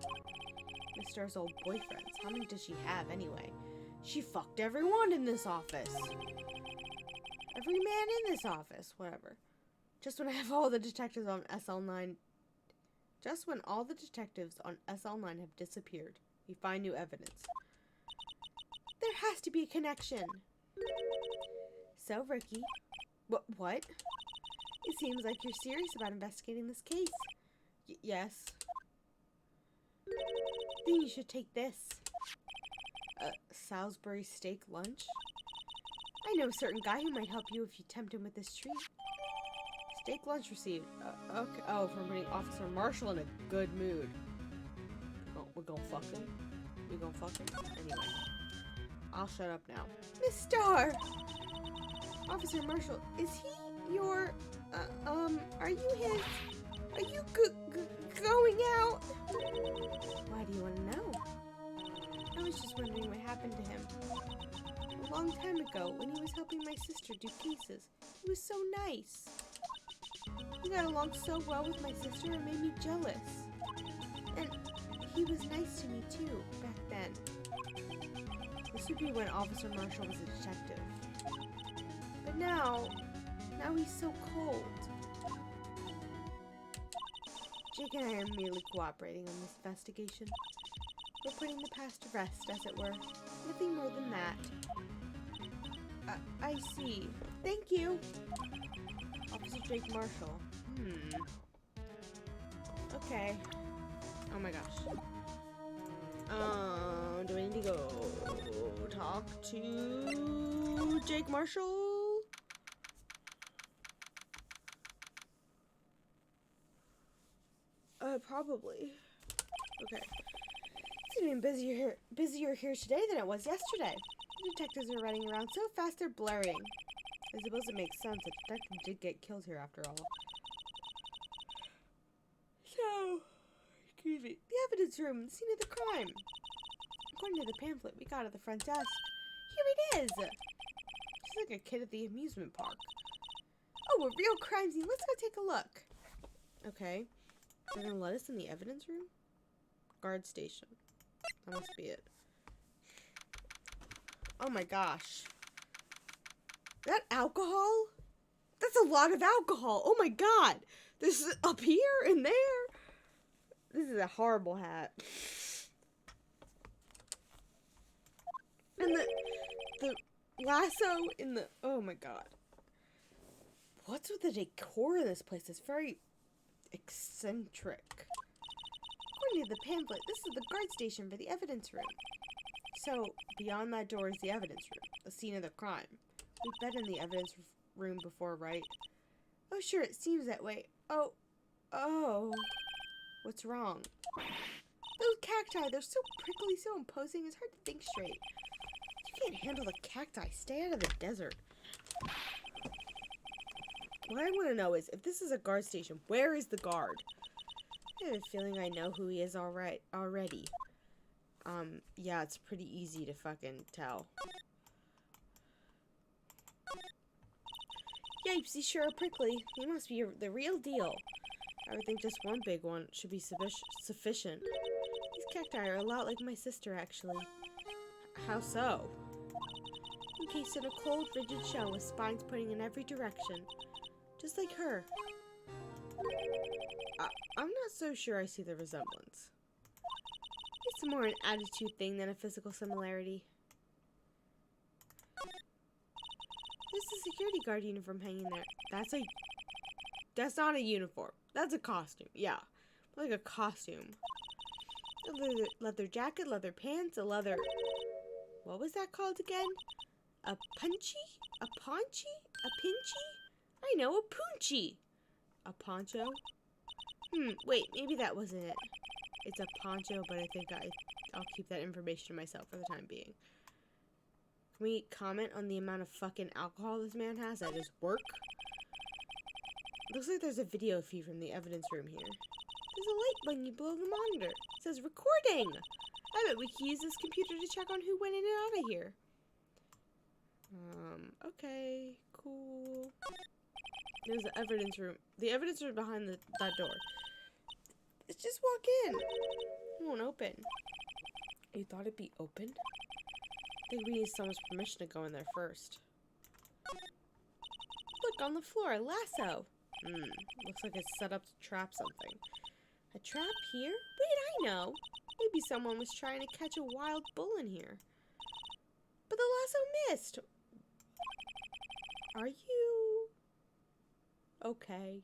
Miss Star's old boyfriends. How many does she have anyway? She fucked everyone in this office. Every man in this office. Whatever. Just when I have all the detectives on SL9... Just when all the detectives on SL9 have disappeared, we find new evidence. There has to be a connection. So, Rookie, what? It seems like you're serious about investigating this case. Yes. Then you should take this. Salisbury steak lunch? I know a certain guy who might help you if you tempt him with this treat. Take lunch received. Okay. Oh, from putting Officer Marshall in a good mood. Oh, we're gonna fuck him. We gonna fuck him? Anyway. I'll shut up now. Miss Star! Officer Marshall, is he your, are you his, are you going out? Why do you want to know? I was just wondering what happened to him. A long time ago, when he was helping my sister do cases, he was so nice. He got along so well with my sister and made me jealous. And he was nice to me too, back then. This would be when Officer Marshall was a detective. But now he's so cold. Jake and I are merely cooperating on this investigation. We're putting the past to rest, as it were. Nothing more than that. I see. Thank you. Officer Jake Marshall. Okay. Oh my gosh. Do I need to go talk to Jake Marshall? Probably. Okay. It's even busier here today than it was yesterday. The detectives are running around so fast they're blurring. I suppose it makes sense. A detective did get killed here after all. So, excuse me. The evidence room, the scene of the crime. According to the pamphlet we got at the front desk, here it is. She's like a kid at the amusement park. Oh, a real crime scene. Let's go take a look. Okay. They're gonna let us in the evidence room? Guard station. That must be it. Oh my gosh. That alcohol? That's a lot of alcohol. Oh my god. This is up here and there. This is a horrible hat. And the lasso in the... Oh my god. What's with the decor in this place? It's very eccentric. According to the pamphlet, this is the guard station for the evidence room. So, beyond that door is the evidence room, the scene of the crime. We've been in the evidence room before, right? Oh, sure, it seems that way. Oh. What's wrong? Those cacti, they're so prickly, so imposing, it's hard to think straight. You can't handle the cacti. Stay out of the desert. What I want to know is, if this is a guard station, where is the guard? I have a feeling I know who he is already. Yeah, it's pretty easy to fucking tell. Yipes, he sure are prickly. He must be the real deal. I would think just one big one should be sufficient. These cacti are a lot like my sister, actually. How so? Encased in a cold, rigid shell with spines pointing in every direction. Just like her. I'm not so sure I see the resemblance. It's more an attitude thing than a physical similarity. There's a security guard uniform hanging there. That's not a uniform. That's a costume. Yeah. Like a costume. A leather jacket, leather pants, a leather... What was that called again? A punchy? A paunchy? A pinchy? I know, a poonchy. A poncho? Wait, maybe that wasn't it. It's a poncho, but I think I'll keep that information to myself for the time being. Can we comment on the amount of fucking alcohol this man has at his work? Looks like there's a video feed from the evidence room here. There's a light blinking below the monitor. It says recording! I bet we can use this computer to check on who went in and out of here. Okay, cool. There's the evidence room. The evidence room behind that door. Let's just walk in. It won't open. You thought it'd be open? I think we need someone's permission to go in there first. Look, on the floor, a lasso. Looks like it's set up to trap something. A trap here? Wait, I know. Maybe someone was trying to catch a wild bull in here. But the lasso missed. Are you okay?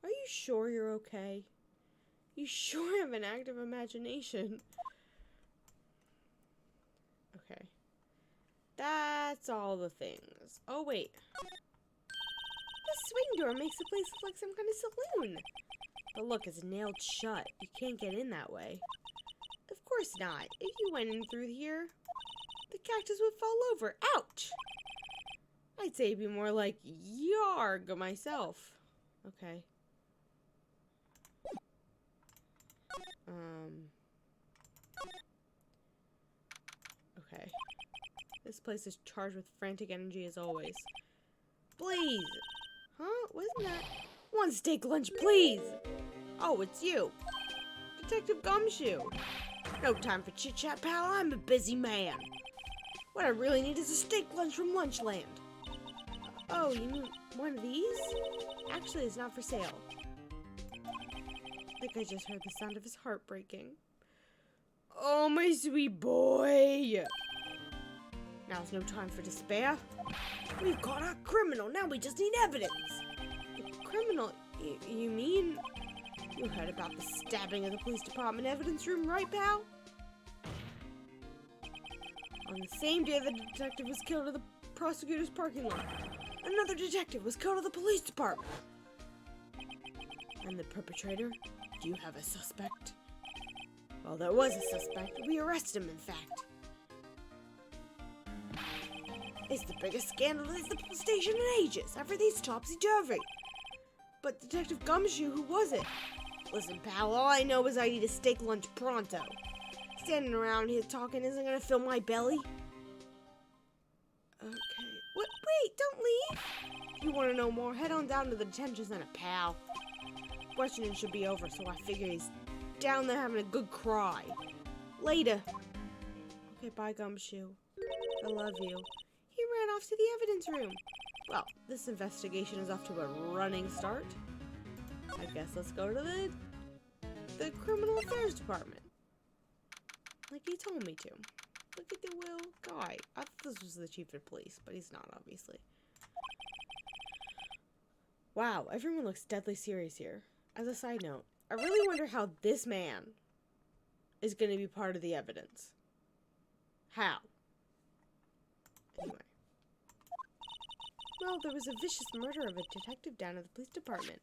Are you sure you're okay? You sure have an active imagination. Okay. That's all the things. Oh, wait. swing door makes the place look like some kind of saloon. But look, it's nailed shut. You can't get in that way. Of course not. If you went in through here, the cactus would fall over. Ouch! I'd say it'd be more like yarg myself. Okay. Okay. This place is charged with frantic energy as always. Please! Huh? Wasn't that? One steak lunch, please! Oh, it's you. Detective Gumshoe. No time for chit-chat, pal. I'm a busy man. What I really need is a steak lunch from Lunchland. Oh, you mean one of these? Actually, it's not for sale. I think I just heard the sound of his heart breaking. Oh, my sweet boy! Now's no time for despair. We've caught our criminal. Now we just need evidence. The criminal? You mean? You heard about the stabbing of the police department evidence room, right, pal? On the same day the detective was killed at the prosecutor's parking lot, another detective was killed at the police department. And the perpetrator? Do you have a suspect? Well, there was a suspect. We arrested him, in fact. It's the biggest scandal at the station in ages. Everything's topsy-turvy. But Detective Gumshoe, who was it? Listen, pal, all I know is I need a steak lunch pronto. Standing around here talking isn't gonna fill my belly. Okay. Wait, don't leave. If you want to know more, head on down to the detention center, pal. Questioning should be over, so I figure he's down there having a good cry. Later. Okay, bye, Gumshoe. I love you. He ran off to the evidence room. Well, this investigation is off to a running start. I guess let's go to the criminal affairs department. Like he told me to. Look at the Will guy. I thought this was the chief of police, but he's not, obviously. Wow, everyone looks deadly serious here. As a side note, I really wonder how this man is going to be part of the evidence. How? Anyway. Well, there was a vicious murder of a detective down at the police department.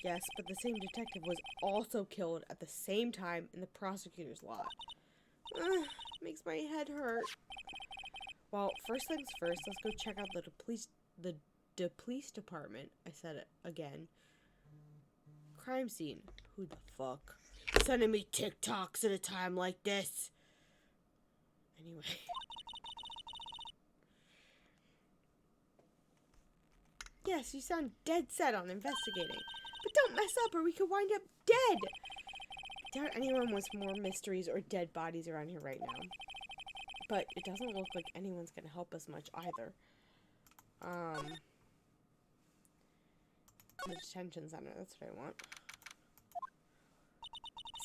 Yes, but the same detective was also killed at the same time in the prosecutor's lot. Makes my head hurt. Well, first things first, let's go check out the police department. I said it again. Crime scene. Who the fuck? Sending me TikToks at a time like this. Anyway. Yes, you sound dead set on investigating. But don't mess up or we could wind up dead. I doubt anyone wants more mysteries or dead bodies around here right now. But it doesn't look like anyone's gonna help us much either. The detention center, that's what I want.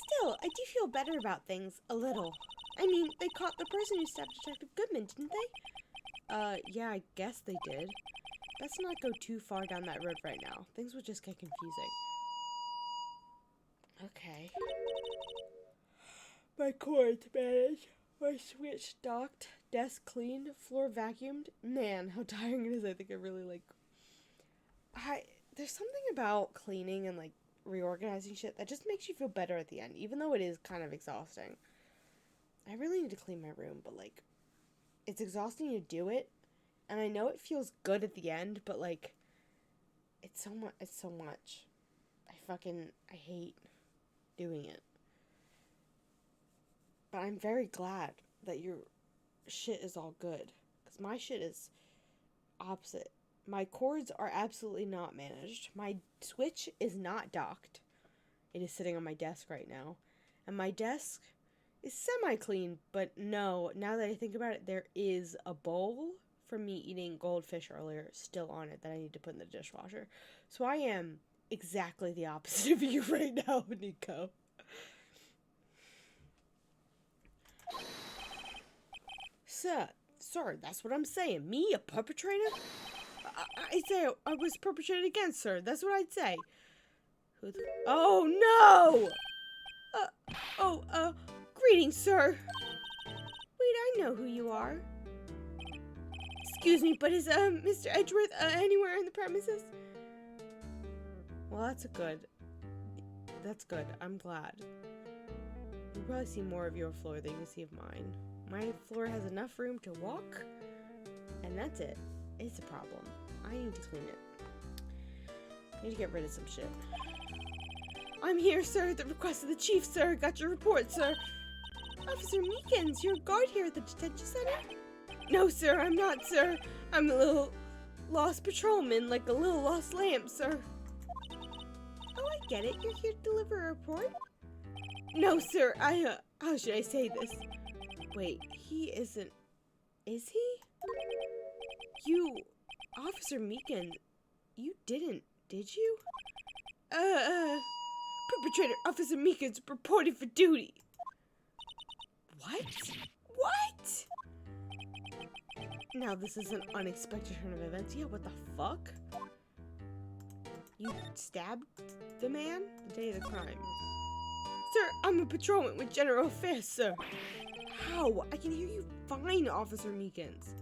Still, I do feel better about things, a little. I mean, they caught the person who stabbed Detective Goodman, didn't they? Yeah, I guess they did. Let's not go too far down that road right now. Things would just get confusing. Okay. My cords managed. My switch docked. Desk cleaned. Floor vacuumed. Man, how tiring it is. I think I really like... There's something about cleaning and like reorganizing shit that just makes you feel better at the end, even though it is kind of exhausting. I really need to clean my room, but like, it's exhausting to do it, and I know it feels good at the end, but like, it's so much. I hate doing it. But I'm very glad that your shit is all good, because my shit is opposite. My cords are absolutely not managed. My switch is not docked. It is sitting on my desk right now. And my desk is semi-clean, but no, now that I think about it, there is a bowl from me eating goldfish earlier still on it that I need to put in the dishwasher. So I am exactly the opposite of you right now, Nico. Sir, that's what I'm saying. Me, a perpetrator? I'd say I was perpetrated against, sir. That's what I'd say. Oh, no! Greetings, sir. Wait, I know who you are. Excuse me, but is Mr. Edgeworth anywhere in the premises? Well, that's good. I'm glad. You'll probably see more of your floor than you see of mine. My floor has enough room to walk, and that's it. It's a problem. I need to clean it. I need to get rid of some shit. I'm here, sir, at the request of the chief, sir. Got your report, sir. Officer Meekins, you're a guard here at the detention center? No, sir, I'm not, sir. I'm a little lost patrolman, like a little lost lamb, sir. Oh, I get it. You're here to deliver a report? No, sir, how should I say this? Wait, he isn't... Is he? You... Officer Meekins, you didn't, did you? Perpetrator Officer Meekins reported for duty. What? What? Now this is an unexpected turn of events. Yeah, what the fuck? You stabbed the man the day of the crime. Sir, I'm a patrolman with General Affairs, sir. How? I can hear you fine, Officer Meekins.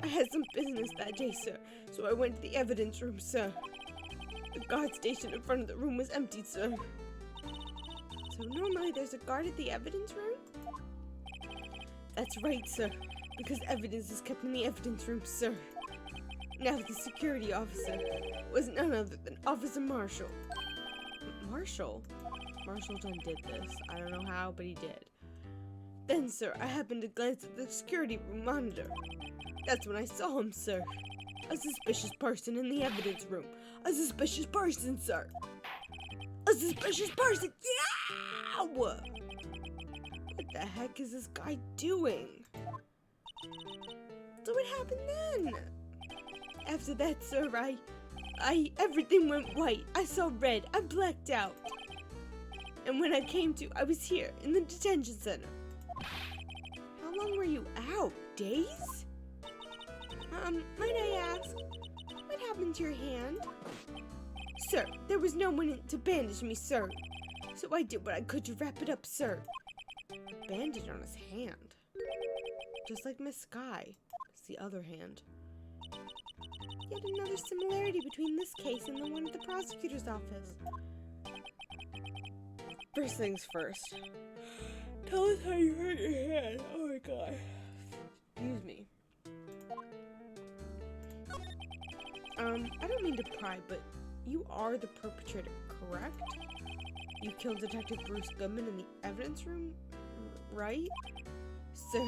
I had some business that day, sir, so I went to the evidence room, sir. The guard station in front of the room was empty, sir. So normally there's a guard at the evidence room? That's right, sir, because evidence is kept in the evidence room, sir. Now the security officer was none other than Officer Marshall. Marshall? Marshall done did this. I don't know how, but he did. Then, sir, I happened to glance at the security room monitor. That's when I saw him, sir. A suspicious person in the evidence room. A suspicious person, sir. A suspicious person! Yeah! What the heck is this guy doing? So what happened then? After that, sir, everything went white. I saw red. I blacked out. And when I came to, I was here, in the detention center. How long were you out? Days? Might I ask, what happened to your hand? Sir, there was no one to bandage me, sir. So I did what I could to wrap it up, sir. A bandage on his hand. Just like Miss Sky. It's the other hand. Yet another similarity between this case and the one at the prosecutor's office. First things first. Tell us how you hurt your hand. Oh my god. Excuse me. I don't mean to pry, but you are the perpetrator, correct? You killed Detective Bruce Goodman in the evidence room, right? Sir,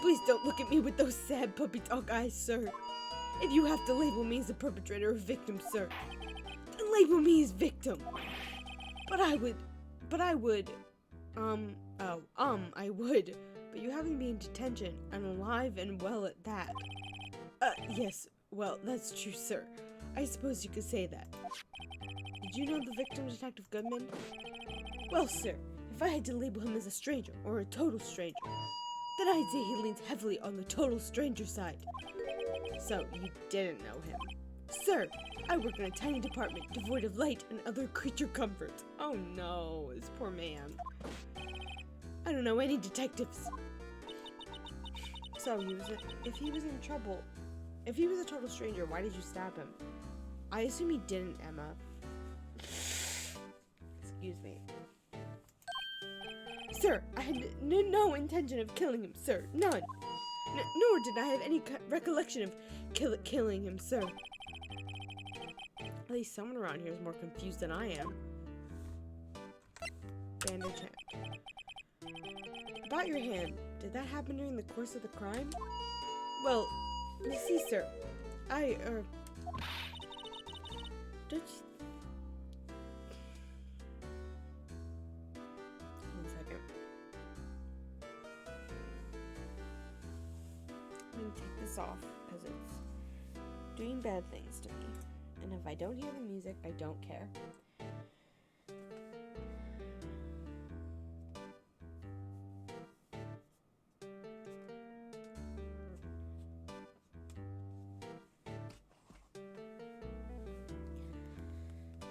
please don't look at me with those sad puppy dog eyes, sir. If you have to label me as a perpetrator or victim, sir, then label me as victim. I would. But you haven't been in detention, and alive and well at that. Yes, well, that's true, sir. I suppose you could say that. Did you know the victim, Detective Goodman? Well, sir, if I had to label him as a stranger, or a total stranger, then I'd say he leans heavily on the total stranger side. So, you didn't know him. Sir, I work in a tiny department devoid of light and other creature comforts. Oh no, this poor man. I don't know any detectives. So, if he was in trouble, if he was a total stranger, why did you stab him? I assume he didn't, Emma. Excuse me. Sir, I had no intention of killing him, sir. None. Nor did I have any recollection of killing him, sir. At least someone around here is more confused than I am. Bandage hand. About your hand, did that happen during the course of the crime? Well, you see, sir, don't you... One second. I'm gonna take this off, because it's doing bad things to me. And if I don't hear the music, I don't care.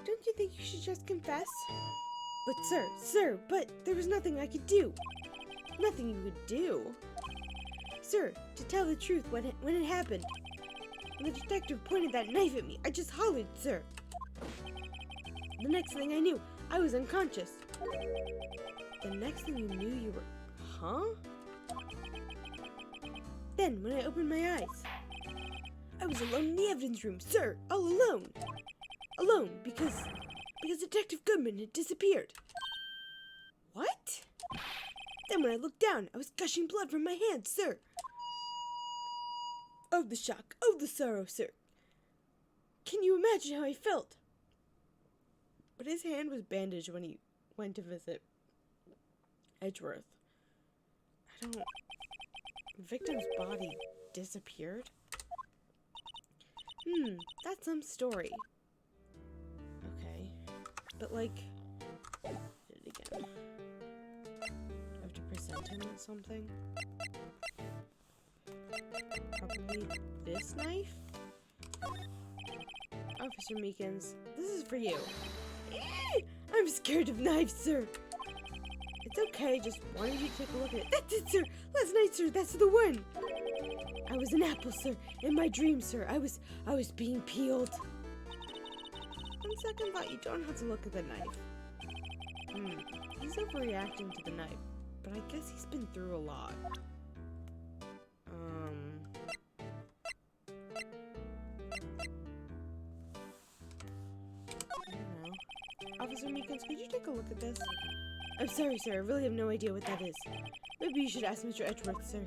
Don't you think you should just confess? But sir, but there was nothing I could do. Nothing you could do. sir, to tell the truth, when it happened, when the detective pointed that knife at me, I just hollered, sir. The next thing I knew, I was unconscious. The next thing you knew, you were... Huh? Then, when I opened my eyes, I was alone in the evidence room, sir, all alone. Alone, because Detective Goodman had disappeared. What? Then when I looked down, I was gushing blood from my hands, sir. Oh, the shock, oh, the sorrow, sir. Can you imagine how I felt? But his hand was bandaged when he went to visit Edgeworth. I don't... The victim's body disappeared? That's some story. Okay. But, like... Did it again. Do I have to present him with something? Probably this knife? Officer Meekins, this is for you. I'm scared of knives, sir. It's okay, just wanted you to take a look at it. That's it, sir. Last night, sir, that's the one. I was an apple, sir. In my dream, sir, I was being peeled. On second thought, you don't have to look at the knife. He's overreacting to the knife, but I guess he's been through a lot. I don't know. Officer Meekins, could you take a look at this? I'm sorry, sir. I really have no idea what that is. Maybe you should ask Mr. Edgeworth, sir.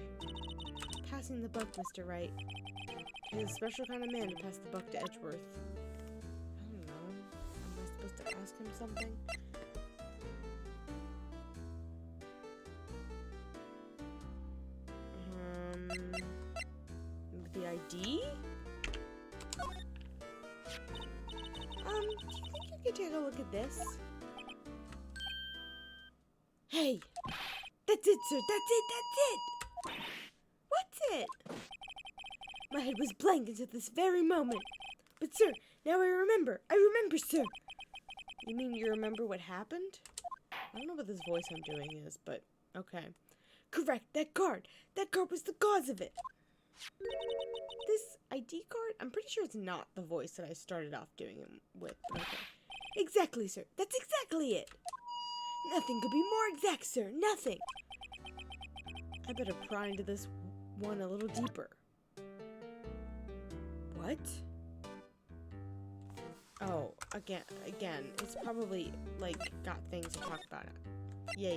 Passing the buck, Mr. Wright. He's a special kind of man to pass the buck to Edgeworth. I don't know. Am I supposed to ask him something? The ID? Do you think you could take a look at this? Hey! That's it, sir! That's it! What's it? My head was blank until this very moment. But, sir, now I remember! I remember, sir! You mean you remember what happened? I don't know what this voice I'm doing is, but okay. Correct! That card! That card was the cause of it! This ID card? I'm pretty sure it's not the voice that I started off doing it with. Okay. Exactly, sir! That's exactly it! Nothing could be more exact, sir. Nothing. I better pry into this one a little deeper. What? Oh, again. It's probably, like, got things to talk about. Yeah.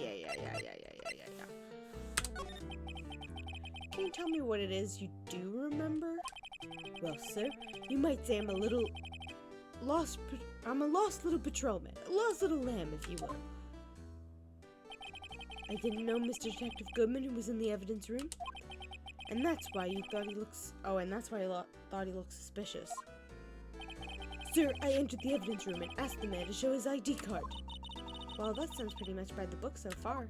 Can you tell me what it is you do remember? Well, sir, you might say I'm a lost little patrolman. A lost little lamb, if you will. I didn't know Mr. Detective Goodman, who was in the evidence room. And that's why you thought he looks... Oh, and that's why I thought he looked suspicious. Sir, I entered the evidence room and asked the man to show his ID card. Well, that sounds pretty much by the book so far.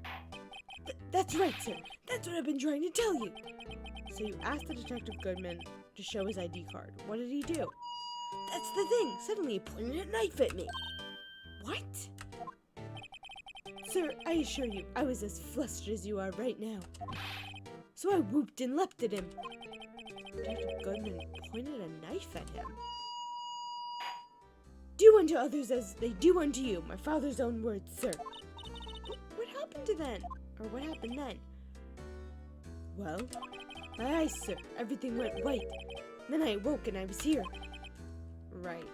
That's right, sir. That's what I've been trying to tell you. So you asked the Detective Goodman to show his ID card. What did he do? That's the thing. Suddenly he pointed a knife at me. What? Sir, I assure you, I was as flustered as you are right now. So I whooped and leapt at him. Detective Goodman pointed a knife at him. Do unto others as they do unto you, my father's own words, sir. What happened then? Well, my eyes, sir, everything went white. Then I awoke and I was here. Right.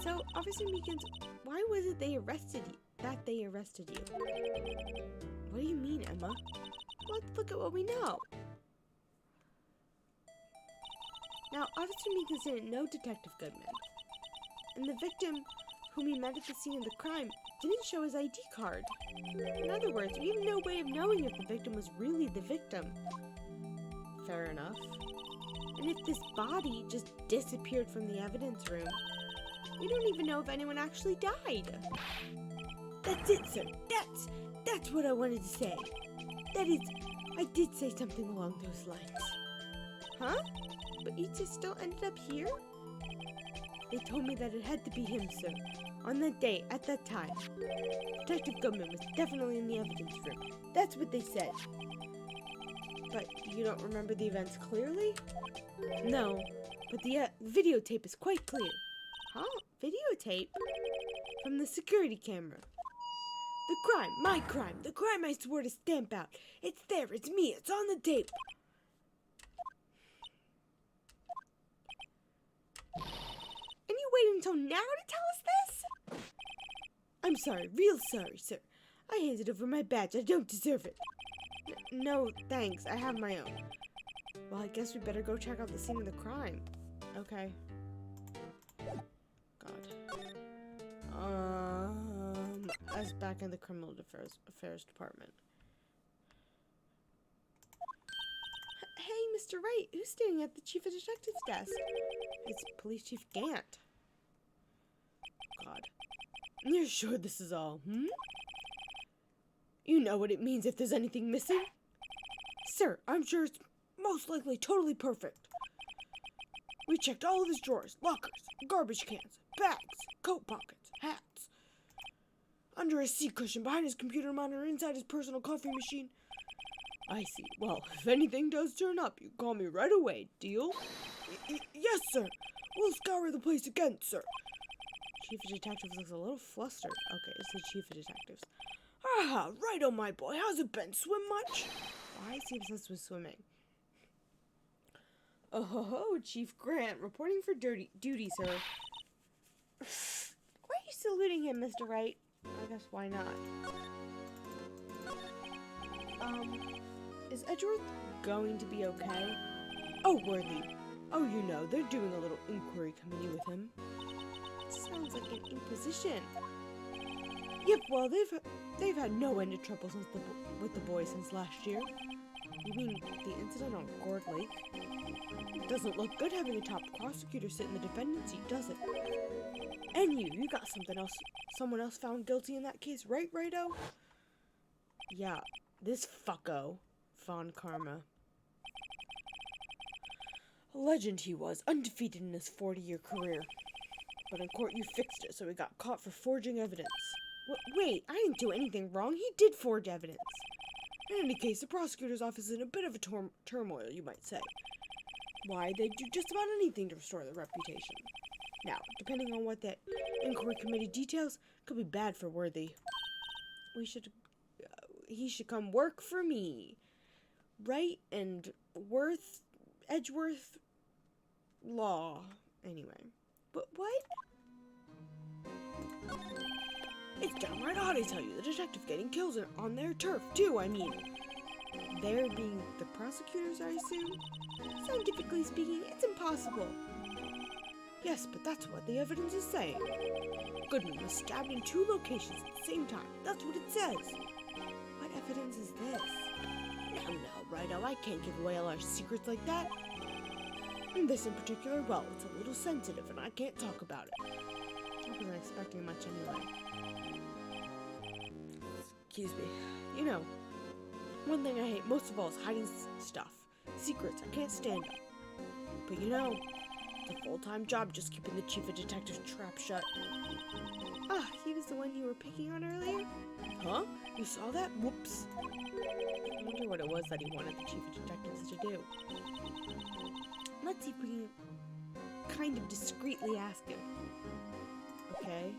So, Officer Meekins, why was it they arrested you? What do you mean, Emma? Let's look at what we know. Now, Officer Meekins didn't know Detective Goodman. And the victim, whom he met at the scene of the crime, didn't show his ID card. In other words, we have no way of knowing if the victim was really the victim. Fair enough. And if this body just disappeared from the evidence room, we don't even know if anyone actually died. That's it, sir. That's what I wanted to say. That is, I did say something along those lines. Huh? But you just still ended up here? They told me that it had to be him, sir. On that day, at that time. Detective Goodman was definitely in the evidence room. That's what they said. But you don't remember the events clearly? No, but the videotape is quite clear. Huh? Videotape? From the security camera. The crime, my crime, the crime I swore to stamp out. It's there, it's me, it's on the tape. And you waited until now to tell us this? I'm sorry, real sorry, sir. I handed over my badge, I don't deserve it. No, thanks, I have my own. Well, I guess we better go check out the scene of the crime. Okay. God. Us back in the criminal affairs department. Hey, Mr. Wright, who's standing at the chief of detectives desk? It's Police Chief Gant. God. You're sure this is all, You know what it means if there's anything missing? Sir, I'm sure it's most likely totally perfect. We checked all of his drawers, lockers, garbage cans, bags, coat pockets, hats. Under his seat cushion, behind his computer monitor, inside his personal coffee machine. I see. Well, if anything does turn up, you call me right away. Deal? Yes, sir. We'll scour the place again, sir. Chief of Detectives looks a little flustered. Okay, it's the Chief of Detectives. Ah, right on, my boy. How's it been? Swim much? Why is he obsessed with swimming? Oh, ho, Chief Grant, reporting for duty, sir. Why are you saluting him, Mr. Wright? I guess why not? Is Edgeworth going to be okay? Oh, Worthy. Oh, you know, they're doing a little inquiry committee with him. Sounds like an inquisition. Yep, well, they've had no end of trouble with the boys since last year. You mean the incident on Gourd Lake? It doesn't look good having a top prosecutor sit in the defendant's seat, does it? And you got someone else found guilty in that case, right, Righto? Yeah, this fucko, Von Karma. A legend he was, undefeated in his 40-year career. But in court you fixed it, so he got caught for forging evidence. Wait, I didn't do anything wrong. He did forge evidence. In any case, the prosecutor's office is in a bit of a turmoil, you might say. Why, they'd do just about anything to restore their reputation. Now, depending on what that inquiry committee details, could be bad for Worthy. He should come work for me. Wright and Edgeworth Law. Anyway. But what? It's downright odd, I tell you. The detective getting kills on their turf, too, I mean. They're being the prosecutors, I assume? Scientifically speaking, it's impossible. Yes, but that's what the evidence is saying. Goodman was stabbed in 2 locations at the same time. That's what it says. What evidence is this? No, Righto, I can't give away all our secrets like that. And this in particular, well, it's a little sensitive and I can't talk about it. I wasn't expecting much anyway. Excuse me. You know, one thing I hate most of all is hiding stuff. Secrets, I can't stand them. But you know, it's a full-time job just keeping the chief of detectives trap shut. Ah, he was the one you were picking on earlier? Huh? You saw that? Whoops. I wonder what it was that he wanted the chief of detectives to do. Let's see if we can kind of discreetly ask him. Okay.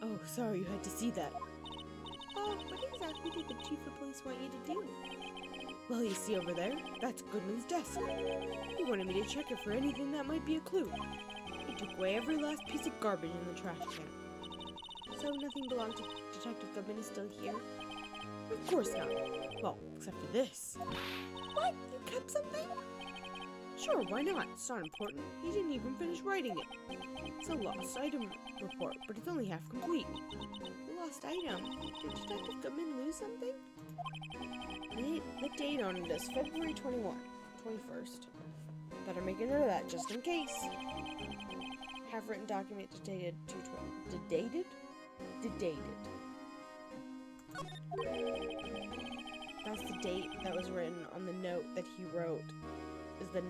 Oh, sorry you had to see that. Oh, what exactly did the chief of police want you to do? Well, you see over there, that's Goodman's desk. He wanted me to check it for anything that might be a clue. He took away every last piece of garbage in the trash can. So nothing belonged to Detective Goodman is still here? Of course not. Well, except for this. What? You kept something? Sure, why not? It's not important. He didn't even finish writing it. It's a lost item report, but it's only half complete. Lost item? Did Detective Goodman lose something? The date on it is February 21st. Better make a note of that just in case. Have written document dated 2/12. Dated. That's the date that was written on the note that he wrote is the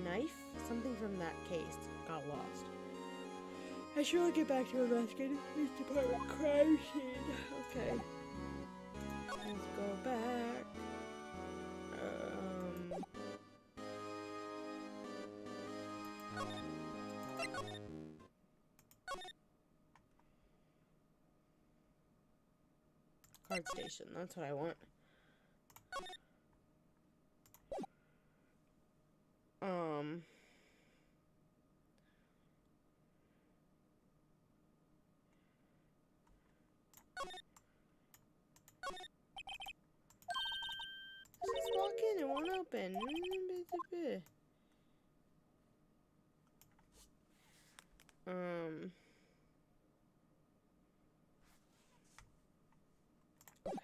knife? Something from that case got lost. I should really get back to investigating this department crime scene. Okay. Let's go back. Card station, that's what I want. Just walk in, it won't open.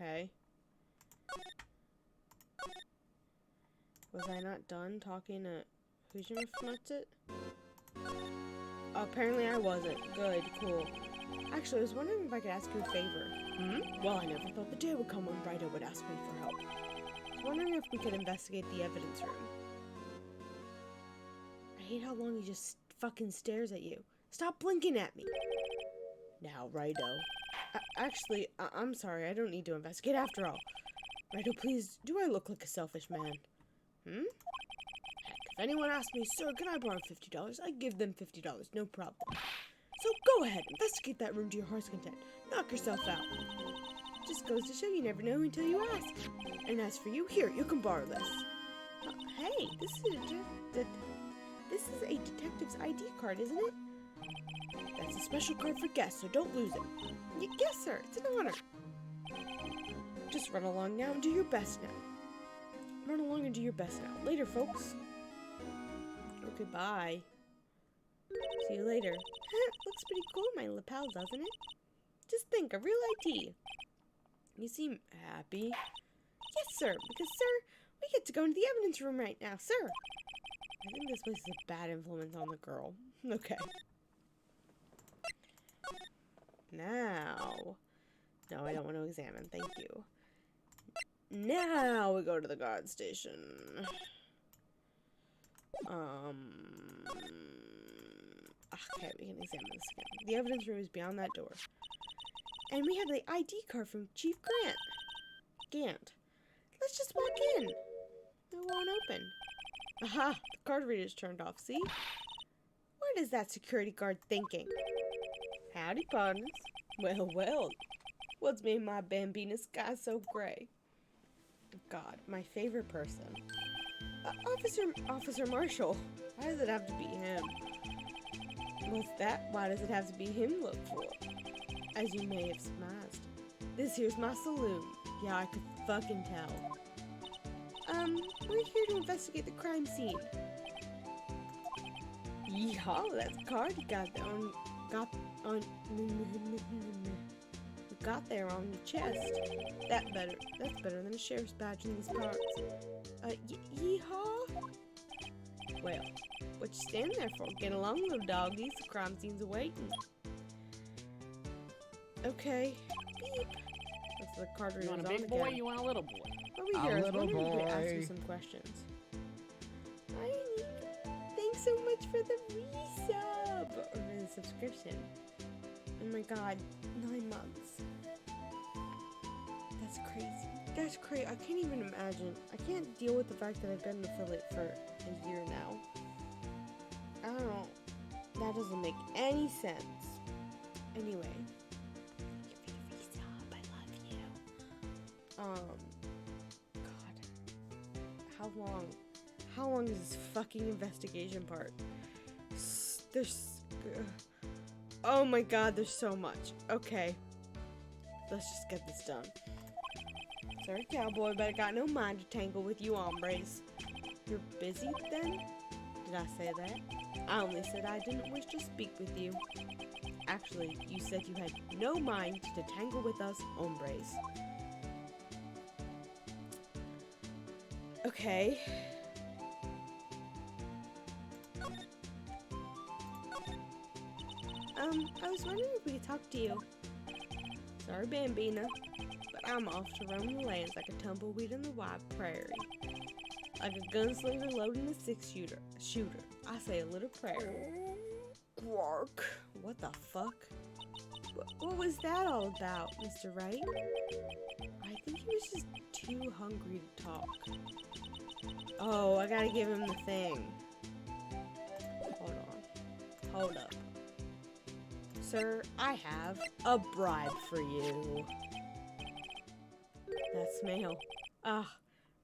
Okay. Was I not done talking to who's your it? Apparently I wasn't. Good, cool. Actually, I was wondering if I could ask you a favor. Well, I never thought the day would come when Wright would ask me for help. I was wondering if we could investigate the evidence room. I hate how long he just fucking stares at you. Stop blinking at me. Now, Righto. Actually, I'm sorry. I don't need to investigate after all. Righto, please, do I look like a selfish man? Heck, if anyone asks me, sir, can I borrow $50? I give them $50, no problem. So go ahead, investigate that room to your heart's content. Knock yourself out. Just goes to show you never know until you ask. And as for you, here, you can borrow this. Hey, this is a detective's ID card, isn't it? That's a special card for guests, so don't lose it. Yes, sir, it's an honor. Just run along now and do your best now. Run along and do your best now. Later, folks. Okay, bye. See you later. Looks pretty cool, my lapel, doesn't it? Just think, a real ID. You seem happy. Yes, sir, because, sir, we get to go into the evidence room right now, sir. I think this place is a bad influence on the girl. Okay. Now. No, I don't want to examine, thank you. Now we go to the guard station. Okay, we can examine this again. The evidence room is beyond that door. And we have the ID card from Chief Gant. Let's just walk in. It won't open. Aha, the card reader's turned off, see? What is that security guard thinking? Howdy, partners. Well, well. What's made my Bambina sky so gray? God, my favorite person. Officer Marshall. Why does it have to be him? What's that? Why does it have to be him look for? As you may have surmised. This here's my saloon. Yeah, I could fucking tell. We're here to investigate the crime scene. Yeehaw, that's a card you got there on your chest. That's better than a sheriff's badge in these parts. Yeehaw? Well, what you stand there for? Get along, little doggies. The crime scene's awaiting. Okay. Beep. That's the card reader's on again. You want a big boy? You want a little boy? Over here, I was wondering if we could ask you some questions. Hi, thanks so much for the resub! Or for the subscription. Oh my god, 9 months. That's crazy. That's crazy. I can't even imagine. I can't deal with the fact that I've been an affiliate for a year now. I don't know. That doesn't make any sense. Anyway. Give me the resub. I love you. God. How long is this fucking investigation part? Oh my god, there's so much. Okay. Let's just get this done. Sorry, cowboy, but I got no mind to tangle with you hombres. You're busy, then? Did I say that? I only said I didn't wish to speak with you. Actually, you said you had no mind to tangle with us hombres. Okay. I was wondering if we could talk to you. Sorry, Bambina, but I'm off to roam the lands like a tumbleweed in the wide prairie. Like a gunslinger loading a six-shooter. I say a little prayer. Quark. What the fuck? What was that all about, Mr. Wright? I think he was just too hungry to talk. Oh, I gotta give him the thing. Hold on. Hold up. Sir, I have a bribe for you. That smell. Ah,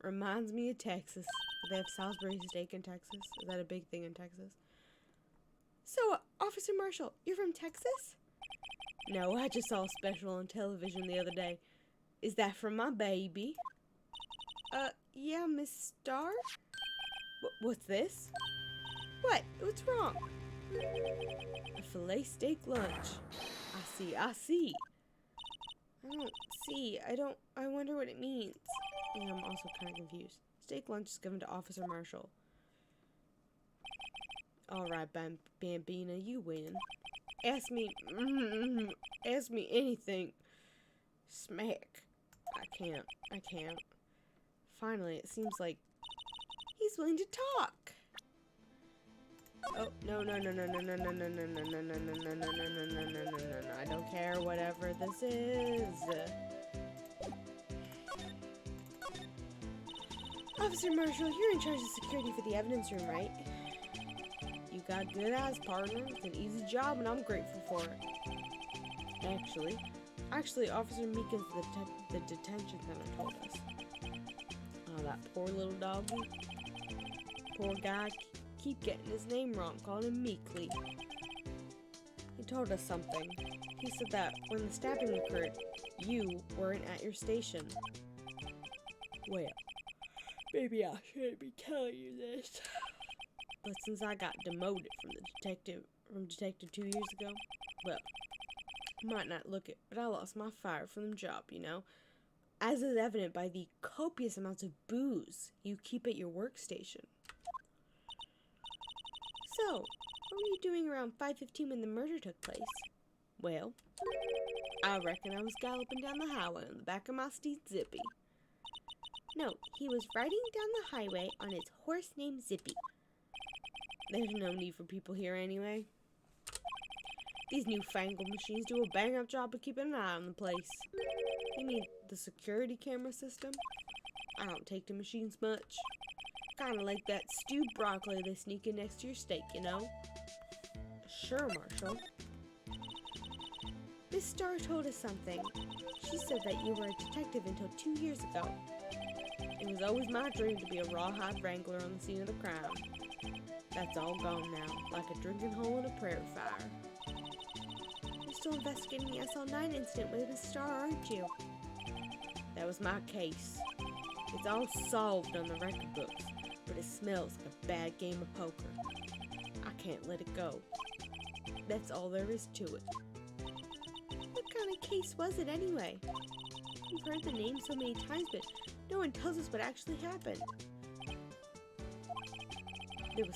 reminds me of Texas. They have Salisbury steak in Texas. Is that a big thing in Texas? So, Officer Marshall, you're from Texas? No, I just saw a special on television the other day. Is that from my baby? Yeah, Miss Starr? What's this? What's wrong? A filet steak lunch. I see. I wonder what it means. Yeah, I'm also kind of confused. Steak lunch is given to Officer Marshall. Alright, Bambina, you win. Ask me anything. Smack. I can't. Finally, it seems like he's willing to talk. Oh, no. I don't care, whatever this is. Officer Marshall, you're in charge of security for the evidence room, right? You got good eyes, partner. It's an easy job, and I'm grateful for it. Actually, Officer Meekin's the detention center told us. Oh, that poor little doggy. Poor guy, keep getting his name wrong, calling him Meekly. He told us something. He said that when the stabbing occurred, you weren't at your station. Well, maybe I shouldn't be telling you this. But since I got demoted from detective 2 years ago, well, might not look it, but I lost my fire from the job, you know? As is evident by the copious amounts of booze you keep at your workstation. So, what were you doing around 5:15 when the murder took place? Well, I reckon I was galloping down the highway on the back of my steed Zippy. No, he was riding down the highway on his horse named Zippy. There's no need for people here anyway. These newfangled machines do a bang-up job of keeping an eye on the place. You mean the security camera system? I don't take to machines much. Kinda like that stewed broccoli they sneak in next to your steak, you know? Sure, Marshall. Miss Starr told us something. She said that you were a detective until 2 years ago. It was always my dream to be a rawhide wrangler on the scene of the crime. That's all gone now, like a drinking hole in a prairie fire. You're still investigating the SL9 incident with Miss Starr, aren't you? That was my case. It's all solved on the record books, but it smells like a bad game of poker. I can't let it go. That's all there is to it. What kind of case was it anyway? We've heard the name so many times, but no one tells us what actually happened. There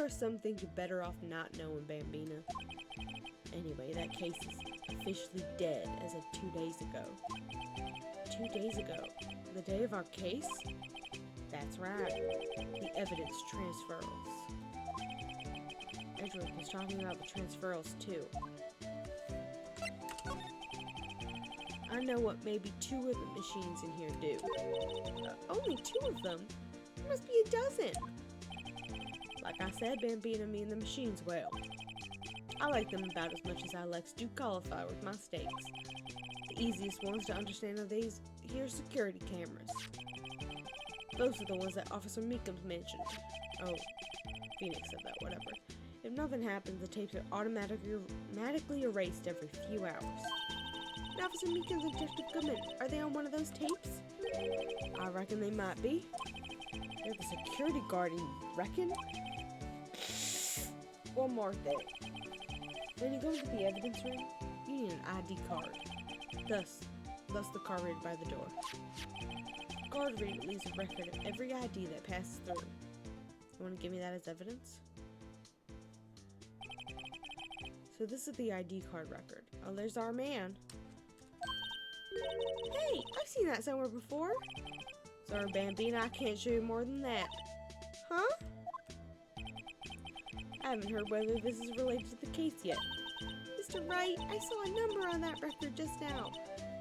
are some things you're better off not knowing, Bambina. Anyway, that case is officially dead as of 2 days ago. 2 days ago? The day of our case? That's right. The evidence transferals. Edgeworth was talking about the transferals too. I know what maybe 2 of the machines in here do. Only 2 of them? There must be a dozen. Like I said, Bambina, me and the machines, well, I like them about as much as I like stewed cauliflower with my steaks. The easiest ones to understand are these here security cameras. Those are the ones that Officer Meekums mentioned. Oh, Phoenix said that, whatever. If nothing happens, the tapes are automatically erased every few hours. And Officer Meekums and Detective Goodman, are they on one of those tapes? I reckon they might be. They're the security guard, you reckon? One more thing. When you go into the evidence room, you need an ID card. Thus the card reader by the door. The card reader leaves a record of every ID that passes through. You want to give me that as evidence? So this is the ID card record. Oh, there's our man. Hey, I've seen that somewhere before. Sorry, Bambina, I can't show you more than that. Huh? I haven't heard whether this is related to the case yet. Mr. Wright, I saw a number on that record just now.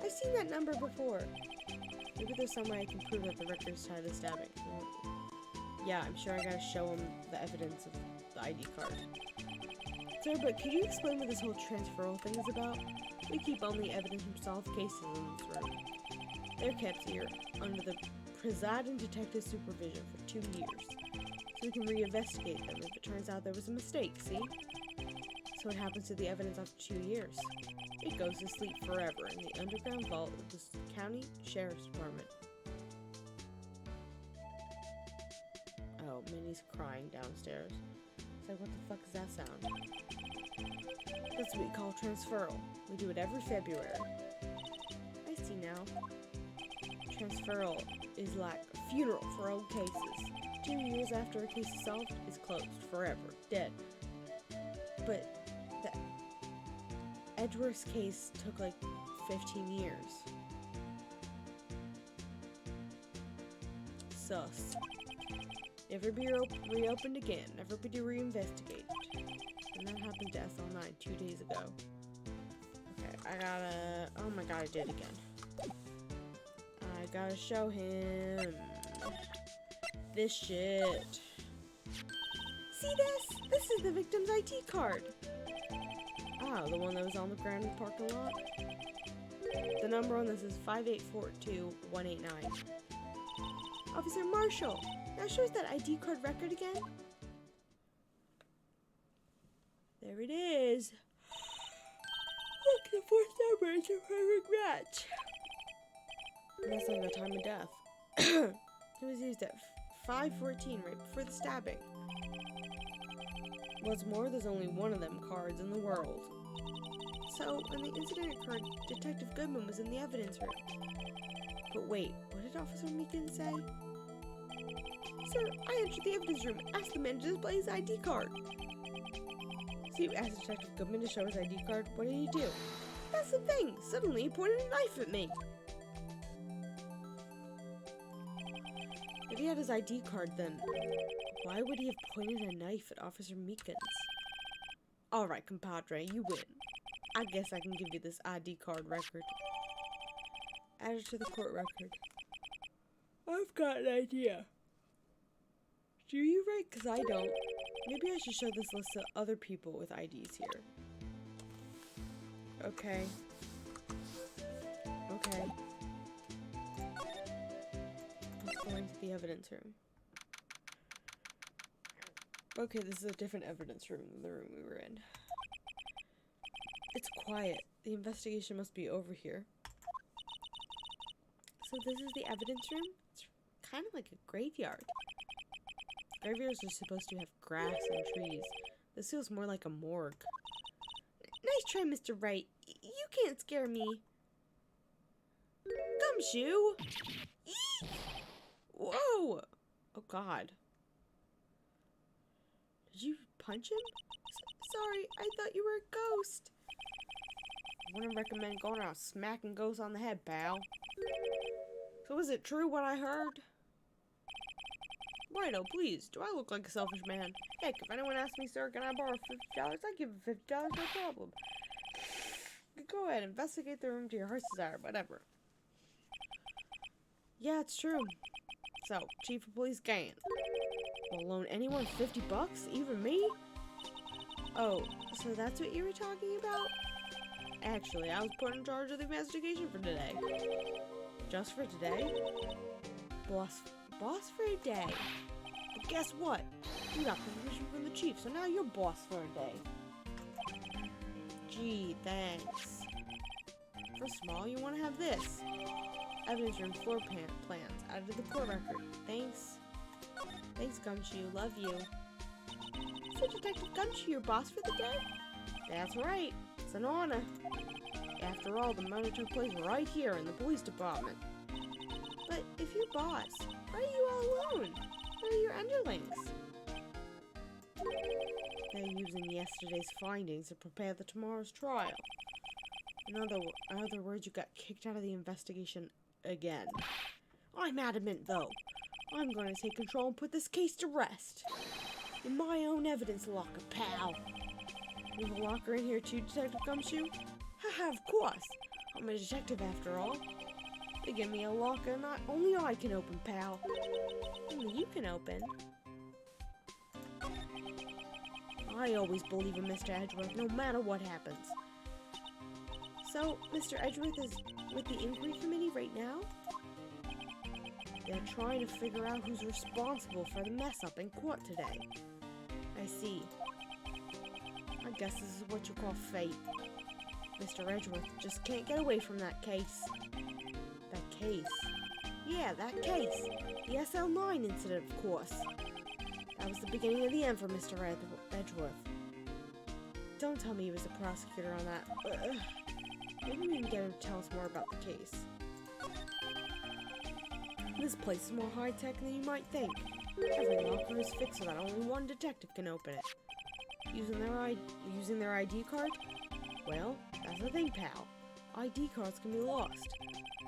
I've seen that number before. Maybe there's some way I can prove that the record's tied to the stabbing. Yeah, I'm sure I gotta show him the evidence of the ID card. Sir, but could you explain what this whole transferal thing is about? We keep only evidence from solved cases in this room. They're kept here under the presiding detective's supervision for 2 years, so we can reinvestigate them if it turns out there was a mistake, see? So what happens to the evidence after 2 years? It goes to sleep forever in the underground vault of the county sheriff's department. Oh, Minnie's crying downstairs. It's like, what the fuck does that sound? That's what we call transferal. We do it every February. I see now. Transferal is like a funeral for old cases. 2 years after a case is solved, it's closed forever, dead. But the Edgeworth's case took like 15 years. Sus. Never be reopened again. Never be reinvestigated. And that happened to SL9 2 days ago. Okay, I gotta... Oh my god, I did it again. I gotta show him this shit. See this? This is the victim's ID card. Ah, the one that was on the ground in the parking lot? The number on this is 5842189. Officer Marshall, now show us that ID card record again. There it is. Look, the fourth number is a regret. And that's like the time of death. It was used at 5:14, right before the stabbing. What's more, there's only one of them cards in the world. So, when the incident occurred, Detective Goodman was in the evidence room. But wait, what did Officer Meekin say? Sir, I entered the evidence room and asked the man to display his ID card. So you asked Detective Goodman to show his ID card? What did he do? That's the thing! Suddenly he pointed a knife at me! If he had his ID card, then why would he have pointed a knife at Officer Meekins? Alright, compadre, you win. I guess I can give you this ID card record. Add it to the court record. I've got an idea. Do you, Wright? Because I don't. Maybe I should show this list to other people with IDs here. Okay. Okay. Let's go into the evidence room. Okay, this is a different evidence room than the room we were in. It's quiet. The investigation must be over here. So this is the evidence room? It's kind of like a graveyard. Graveyards are supposed to have grass and trees. This feels more like a morgue. Nice try, Mr. Wright. You can't scare me. Gumshoe! Eek! Whoa! Oh, God. Did you punch him? Sorry, I thought you were a ghost. I wouldn't recommend going around smacking ghosts on the head, pal. So is it true what I heard? Righto, please. Do I look like a selfish man? Heck, if anyone asks me, sir, can I borrow $50? I give him $50, no problem. Go ahead, investigate the room to your heart's desire, whatever. Yeah, it's true. So, Chief of Police Gann. Will loan anyone $50? Even me? Oh, so that's what you were talking about? Actually, I was put in charge of the investigation for today. Just for today? Boss for a day. But guess what? You got permission from the chief, so now you're boss for a day. Gee, thanks. For small, you want to have this. Evidence room floor plans added to the court record. Thanks. Thanks, Gumshoe. Love you. So, Detective Gumshoe, your boss for the day? That's right. It's an honor. After all, the murder took place right here in the police department. But if you're boss, why are you all alone? Where are your underlings? They're using yesterday's findings to prepare the tomorrow's trial. In other words, you got kicked out of the investigation again. I'm adamant, though. I'm going to take control and put this case to rest. In my own evidence locker, pal. You have a locker in here too, Detective Gumshoe? Haha, of course. I'm a detective after all. They give me a locker and only I can open, pal. Only you can open. I always believe in Mr. Edgeworth, no matter what happens. So, Mr. Edgeworth is with the inquiry committee right now? They're trying to figure out who's responsible for the mess-up in court today. I see. I guess this is what you call fate. Mr. Edgeworth just can't get away from that case. That case? Yeah, that case. The SL9 incident, of course. That was the beginning of the end for Mr. Edgeworth. Don't tell me he was a prosecutor on that. Maybe we can get him to tell us more about the case. This place is more high-tech than you might think. Every locker is fixed so that only one detective can open it. Using their ID card? Well, that's the thing, pal. ID cards can be lost.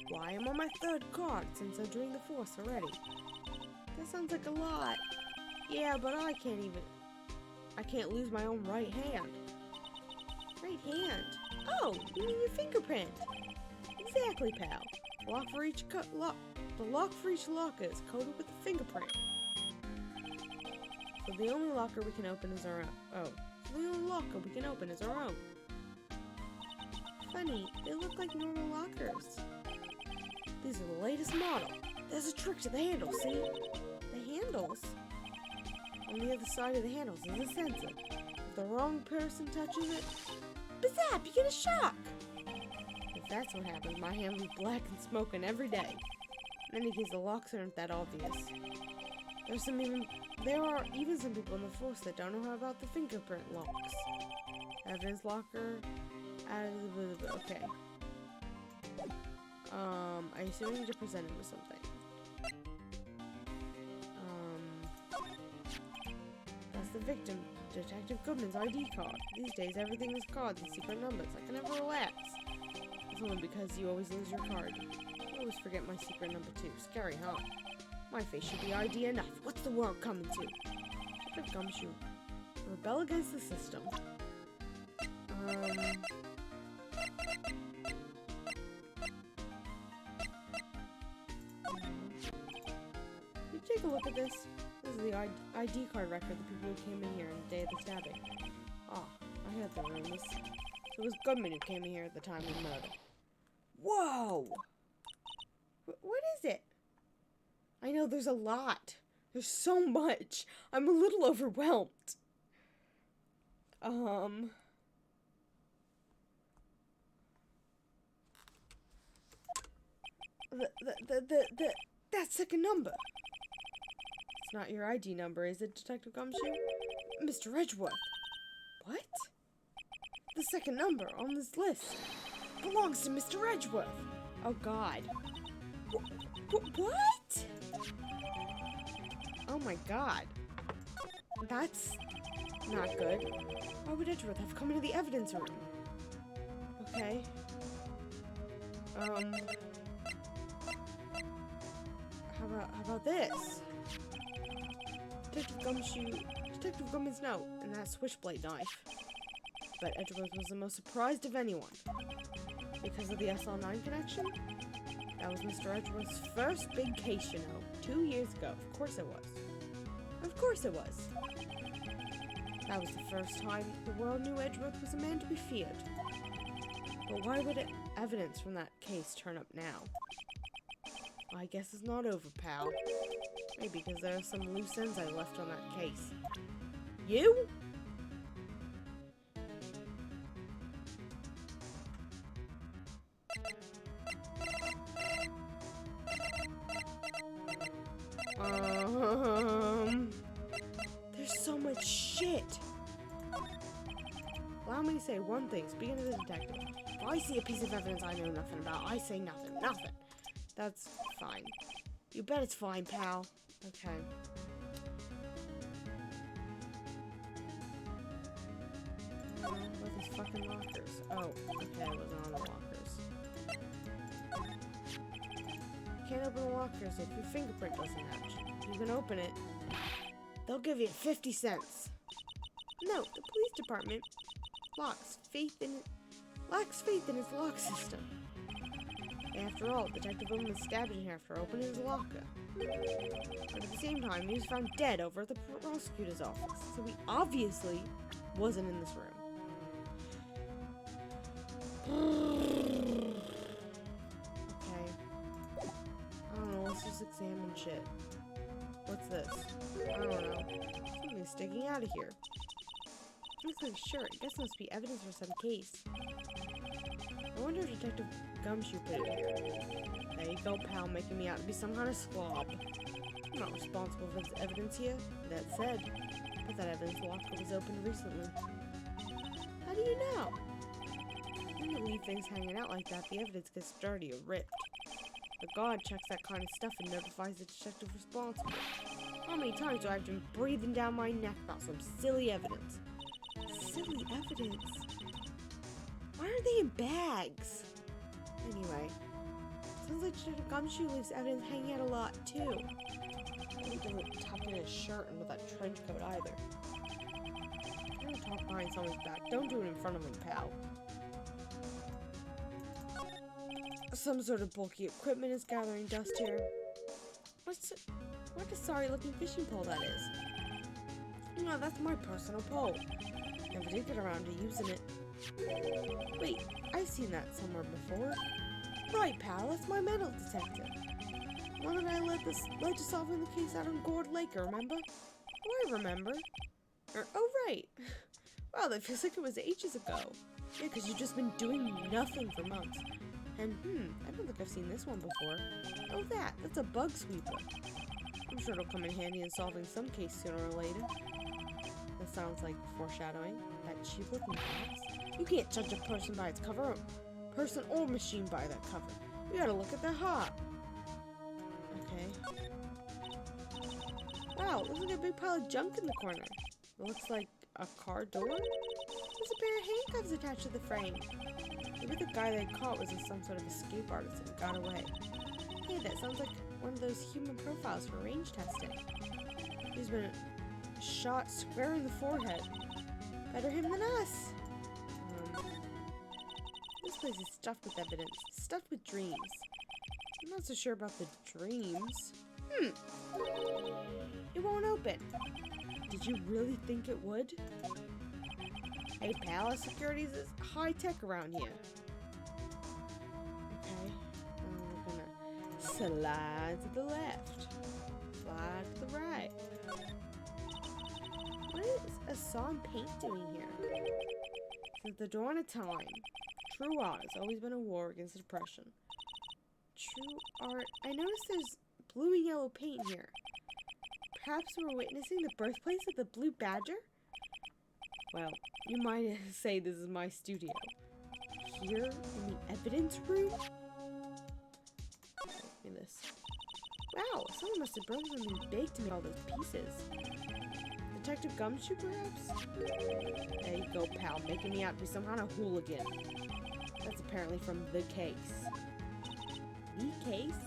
Why, I'm on my 3rd card since entering the force already. That sounds like a lot. Yeah, but I can't lose my own right hand. Right hand? Oh, you mean your fingerprint? Exactly, pal. The lock for each locker is coded with a fingerprint. So the only locker we can open is our own. Oh, so the only locker we can open is our own. Funny, they look like normal lockers. These are the latest model. There's a trick to the handles, see? The handles? On the other side of the handles is a sensor. If the wrong person touches it, bazap, you get a shock! If that's what happens, my hand will be black and smoking every day. In any case, the locks aren't that obvious. There are even some people in the force that don't know about the fingerprint locks. Evidence locker. Okay. I assume I need to present him with something. That's the victim, Detective Goodman's ID card. These days, everything is cards and secret numbers. I can never relax. It's only because you always lose your card. I always forget my secret number too. Scary, huh? My face should be ID enough. What's the world coming to? Detective Gumshoe. Rebel against the system. You take a look at this. This is the ID card record of the people who came in here on the day of the stabbing. Ah, I had the rumors. So it was Goodman who came in here at the time of the murder. Whoa! What is it? I know there's a lot. There's so much. I'm a little overwhelmed. That second number. It's not your ID number, is it, Detective Gumshoe? Mr. Edgeworth. What? The second number on this list belongs to Mr. Edgeworth. Oh, God. What? Oh, my God. That's not good. Why would Edgeworth have come into the evidence room? Okay. How about this? Detective Gumman's note, and that switchblade knife. But Edgeworth was the most surprised of anyone. Because of the SL9 connection? That was Mr. Edgeworth's first big case, you know. 2 years ago. Of course it was. Of course it was. That was the first time the world knew Edgeworth was a man to be feared. But why would evidence from that case turn up now? I guess it's not over, pal. Maybe because there are some loose ends I left on that case. You? There's so much shit. Allow me to say one thing, speaking as a detective. If I see a piece of evidence I know nothing about, I say nothing. Nothing. That's fine. You bet it's fine, pal. Okay. What are these fucking lockers? Oh, okay, I wasn't on the lockers. Can't open the lockers if your fingerprint doesn't match. You can open it. They'll give you 50 cents. No, the police department lacks faith in its lock system. After all, Detective Bowman was scavenging after opening his locker. But at the same time, he was found dead over at the prosecutor's office, so he obviously wasn't in this room. Okay. I don't know, let's just examine shit. What's this? I don't know. Something's sticking out of here. Looks like a shirt. I guess it must be evidence for some case. I wonder if Detective Gumshoe put it here. There you go, pal, making me out to be some kind of slob. I'm not responsible for this evidence here. That said, but that evidence locker was opened recently. How do you know? When you leave things hanging out like that, the evidence gets dirty or ripped. The guard checks that kind of stuff and notifies the detective responsible. How many times do I have been breathing down my neck about some silly evidence? Silly evidence? Why are they in bags? Anyway, sounds like Detective Gumshoe leaves evidence hanging out a lot too. He doesn't tuck in his shirt under that trench coat either. Don't talk behind someone's back. Don't do it in front of him, pal. Some sort of bulky equipment is gathering dust here. What a sorry-looking fishing pole that is. No, that's my personal pole. Never did get around to using it. Wait, I've seen that somewhere before. Right, pal, that's my metal detector. One that I led to solving the case out on Gourd Lake, remember? Oh, I remember. Oh, right. Wow, that feels like it was ages ago. Yeah, because you've just been doing nothing for months. And, I don't think I've seen this one before. Oh, that's a bug sweeper. I'm sure it'll come in handy in solving some case sooner or later. That sounds like foreshadowing. That cheap-looking box. You can't judge a person by its cover. Person or machine by that cover. You gotta look at their heart. Okay. Wow, looks like a big pile of junk in the corner. It looks like a car door? There's a pair of handcuffs attached to the frame. Maybe the guy they caught was some sort of escape artist and got away. Hey, that sounds like one of those human profiles for range testing. He's been shot square in the forehead. Better him than us. This place is stuffed with evidence, stuffed with dreams. I'm not so sure about the dreams. It won't open. Did you really think it would? Hey, pal, security's is high-tech around here. Okay. We're gonna slide to the left. Slide to the right. What is Assam Paint doing here? Since the dawn of time, true art has always been a war against oppression. True art. I noticed there's blue and yellow paint here. Perhaps we're witnessing the birthplace of the Blue Badger? Well, you might say this is my studio. Here in the evidence room? Give me this. Wow, someone must have broken something big to make all those pieces. Detective Gumshoe, perhaps? There you go, pal, making me out to be some kind of hooligan. That's apparently from The Case. The Case?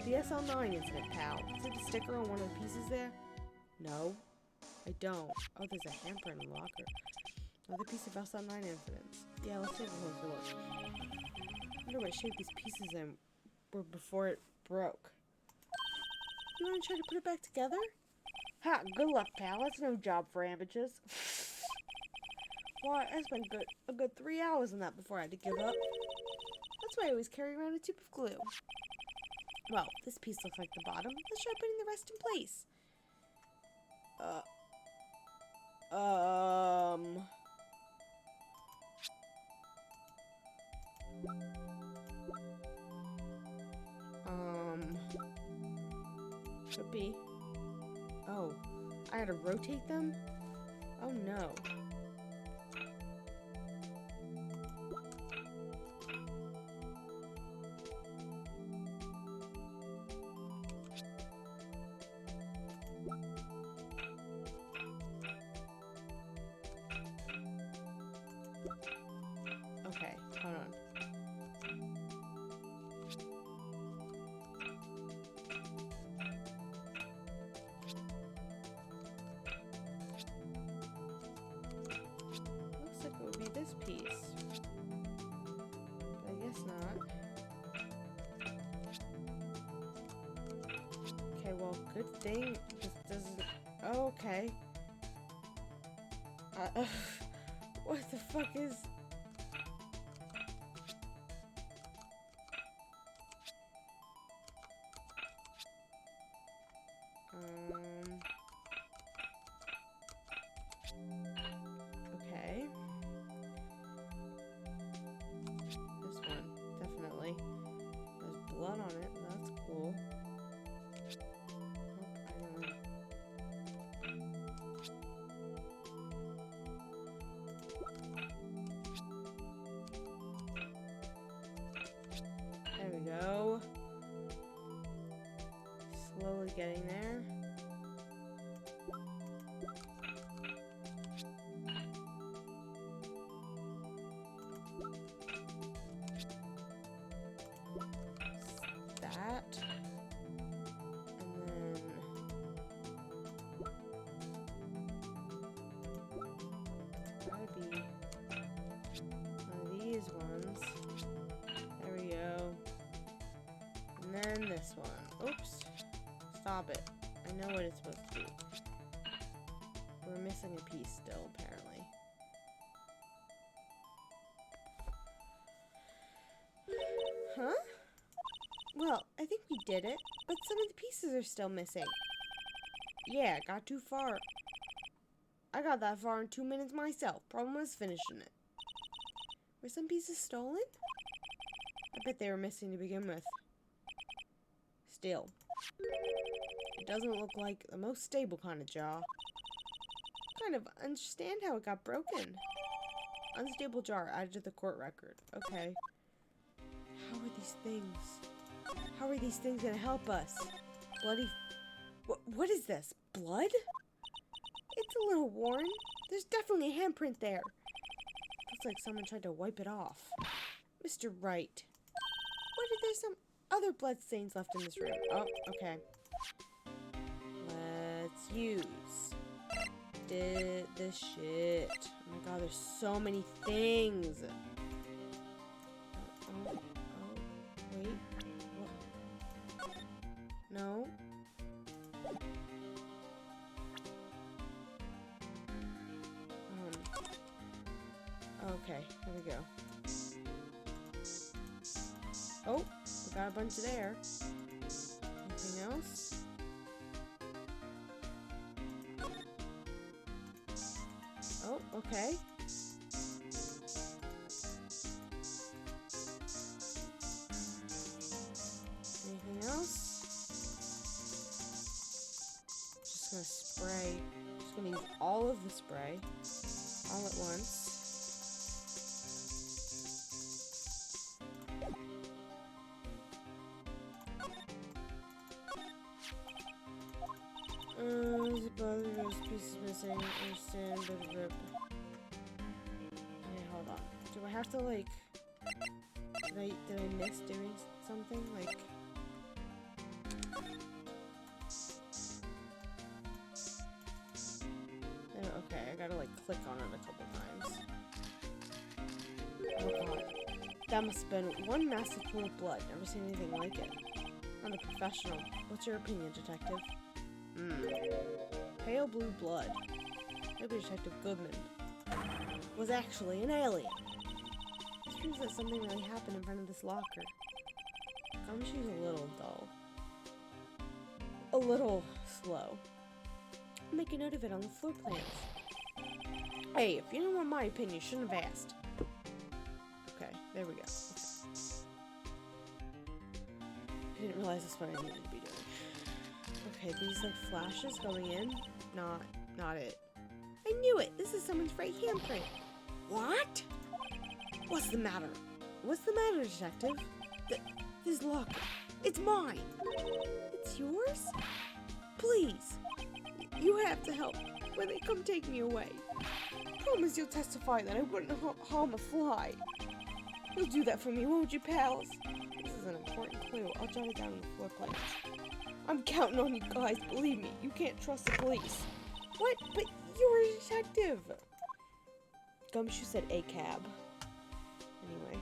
The SL9 incident, pal. Is it the sticker on one of the pieces there? No, I don't. Oh, there's a hamper in the locker. Another piece of SL9 incidents. Yeah, let's take a closer look. I wonder what shape these pieces in were before it broke. You want to try to put it back together? Ha! Good luck, pal. That's no job for amateurs. Why, I spent a good 3 hours on that before I had to give up. That's why I always carry around a tube of glue. Well, this piece looks like the bottom. Let's try putting the rest in place. Could be. Oh, I had to rotate them? Oh no. Okay, hold on. stupid thing just doesn't... Oh, okay. What the fuck is... Okay. This one, definitely. There's blood on it. That's cool. There we go. Slowly getting there. That. And then gotta be one of these ones. There we go. And then this one. Oops. Stop it. I know what it's supposed to be. We're missing a piece still, apparently. Huh? Well, I think we did it, but some of the pieces are still missing. Yeah, got too far. I got that far in 2 minutes myself. Problem was finishing it. Were some pieces stolen? I bet they were missing to begin with. Still, it doesn't look like the most stable kind of jar. Kind of understand how it got broken. Unstable jar added to the court record. Okay. How are these things? How are these things gonna help us? Bloody... What is this? Blood? It's a little worn. There's definitely a handprint there. Looks like someone tried to wipe it off. Mr. Wright. What if there's some other blood stains left in this room? Oh, okay. Let's use this shit. Oh my god, there's so many things. Oh, wait. What? No. Okay, here we go. Oh, we got a bunch there. Anything else? Oh, okay. Anything else? Just gonna spray. Just gonna use all of the spray all at once. Those pieces missing. Understand, okay, hold on. Do I have to like? Did I miss doing something like? Okay, I gotta like click on it a couple times. Oh god, that must have been one massive pool of blood. Never seen anything like it. I'm a professional. What's your opinion, detective? Pale blue blood. Maybe Detective Goodman was actually an alien. This proves that something really happened in front of this locker. Gumshoe's a little dull. A little slow. I'll make a note of it on the floor plans. Hey, if you didn't want my opinion, you shouldn't have asked. Okay, there we go. I didn't realize that's what I needed to be doing. Okay, these like flashes going in, not it. I knew it! This is someone's right handprint. What? What's the matter? What's the matter, detective? This locker. It's mine. It's yours? Please. You have to help when they come take me away. Promise you'll testify that I wouldn't harm a fly. You'll do that for me, won't you, pals? This is an important clue. I'll jot it down on the floor plans. I'm counting on you guys, believe me. You can't trust the police. What? But you're a detective. Gumshoe said a cab. Anyway.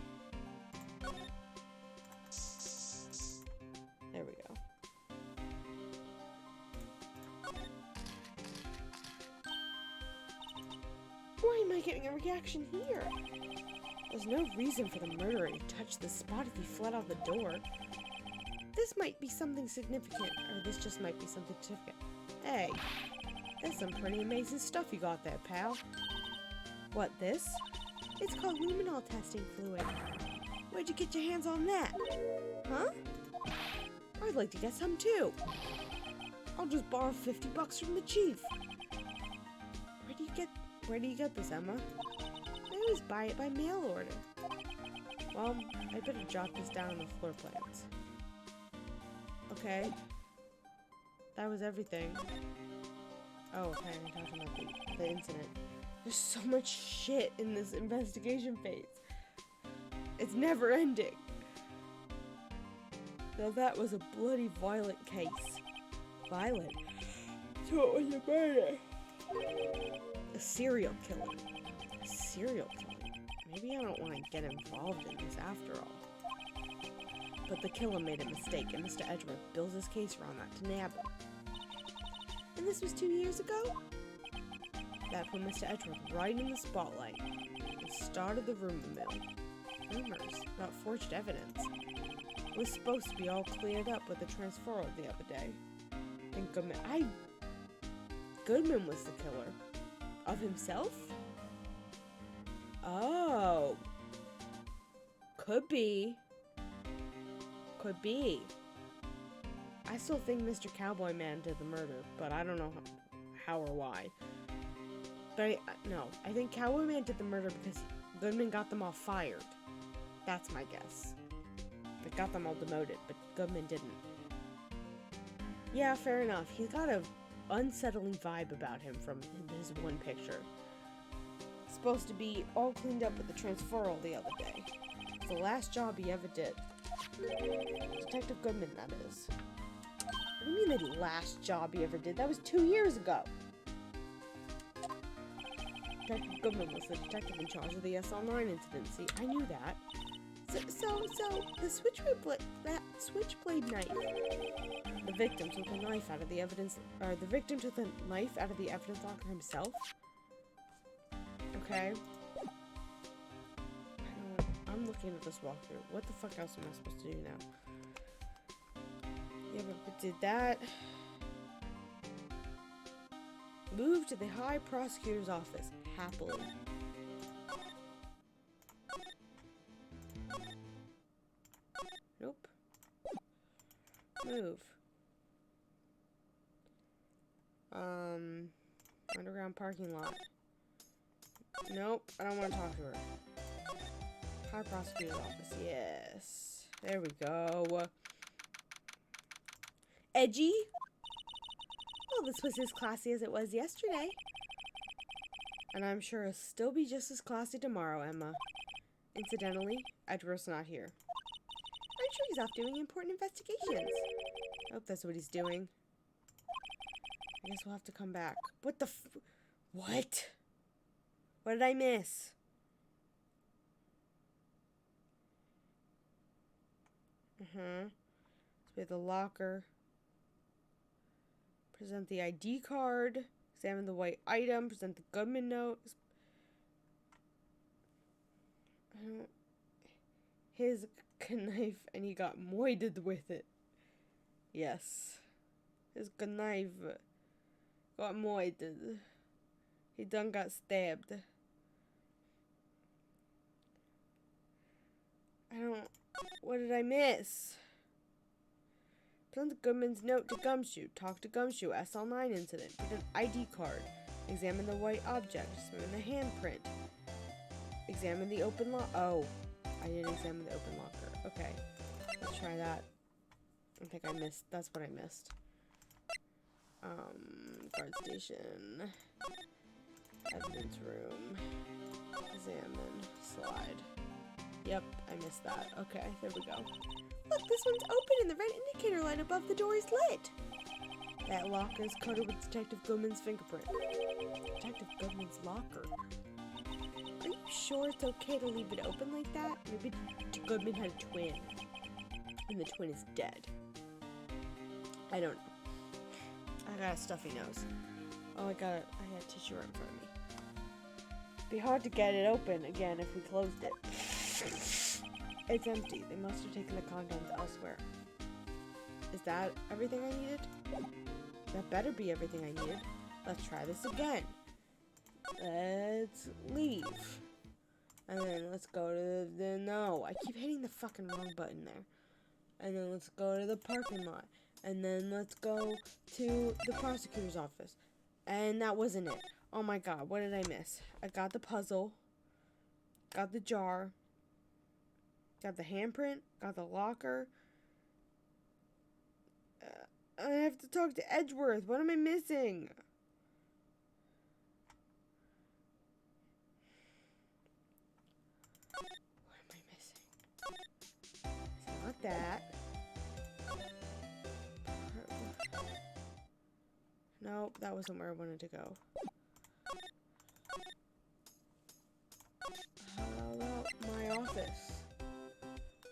There we go. Why am I getting a reaction here? There's no reason for the murderer to touch the spot if he fled out the door. This might be something significant, or this just might be something significant. Hey, that's some pretty amazing stuff you got there, pal. What, this? It's called luminol testing fluid. Where'd you get your hands on that? Huh? I'd like to get some too. I'll just borrow $50 from the chief. Where do you get this, Emma? I always buy it by mail order. Well, I better jot this down on the floor plans. Okay. That was everything. Oh, okay, I'm talking about the incident. There's so much shit in this investigation phase. It's never ending. Now that was a bloody violent case. Violent? So it was a murder. A serial killer. A serial killer. Maybe I don't want to get involved in this after all. But the killer made a mistake, and Mr. Edgeworth builds his case around that to nab him. And this was 2 years ago? That put Mr. Edgeworth right in the spotlight and started the rumor mill. Rumors about forged evidence. It was supposed to be all cleared up with the transferal the other day. And Goodman was the killer. Of himself? Oh. Could be. Could be. I still think Mr. Cowboy Man did the murder, but I don't know how or why. But I think Cowboy Man did the murder because Goodman got them all fired. That's my guess. They got them all demoted, but Goodman didn't. Yeah, fair enough. He's got a unsettling vibe about him from his one picture. Supposed to be all cleaned up with the transferal the other day. It's the last job he ever did. Detective Goodman, that is. What do you mean the last job he ever did? That was 2 years ago. Detective Goodman was the detective in charge of the SL9 incident. See, I knew that. So the switchblade knife. The victim took the knife out of the evidence, or the victim took the knife out of the evidence locker himself. Okay. I'm looking at this walkthrough. What the fuck else am I supposed to do now? Yeah, but did that? Move to the High Prosecutor's Office, happily. Nope. Move. Underground parking lot. Nope, I don't want to talk to her. High Prosecutor's Office, yes. There we go. Edgy? Well, this was as classy as it was yesterday. And I'm sure it'll still be just as classy tomorrow, Emma. Incidentally, Edward's not here. I'm sure he's off doing important investigations. I hope that's what he's doing. I guess we'll have to come back. What the what? What did I miss? So we have the locker. Present the ID card. Examine the white item. Present the Goodman note. His knife, and he got moided with it. Yes. His knife got moided. He done got stabbed. What did I miss? Present Goodman's note to Gumshoe. Talk to Gumshoe. SL9 incident. Get an ID card. Examine the white object. Examine the handprint. Examine the open lock. Oh, I didn't examine the open locker. Okay, let's try that. I think I missed. That's what I missed. Guard station. Evidence room. Examine. Slide. Yep, I missed that. Okay, there we go. Look, this one's open and the red indicator light above the door is lit. That locker is coated with Detective Goodman's fingerprint. Detective Goodman's locker. Are you sure it's okay to leave it open like that? Maybe Goodman had a twin. And the twin is dead. I don't know. I got a stuffy nose. Oh, I got a tissue right in front of me. Be hard to get it open again if we closed it. It's empty. They must have taken the contents elsewhere. Is that everything I needed? That better be everything I needed. Let's try this again. Let's leave. And then let's go to the... No, I keep hitting the fucking wrong button there. And then let's go to the parking lot. And then let's go to the prosecutor's office. And that wasn't it. Oh my god, what did I miss? I got the puzzle. Got the jar. Got the handprint. Got the locker. I have to talk to Edgeworth. What am I missing? What am I missing? It's not that. Nope, that wasn't where I wanted to go. How about my office?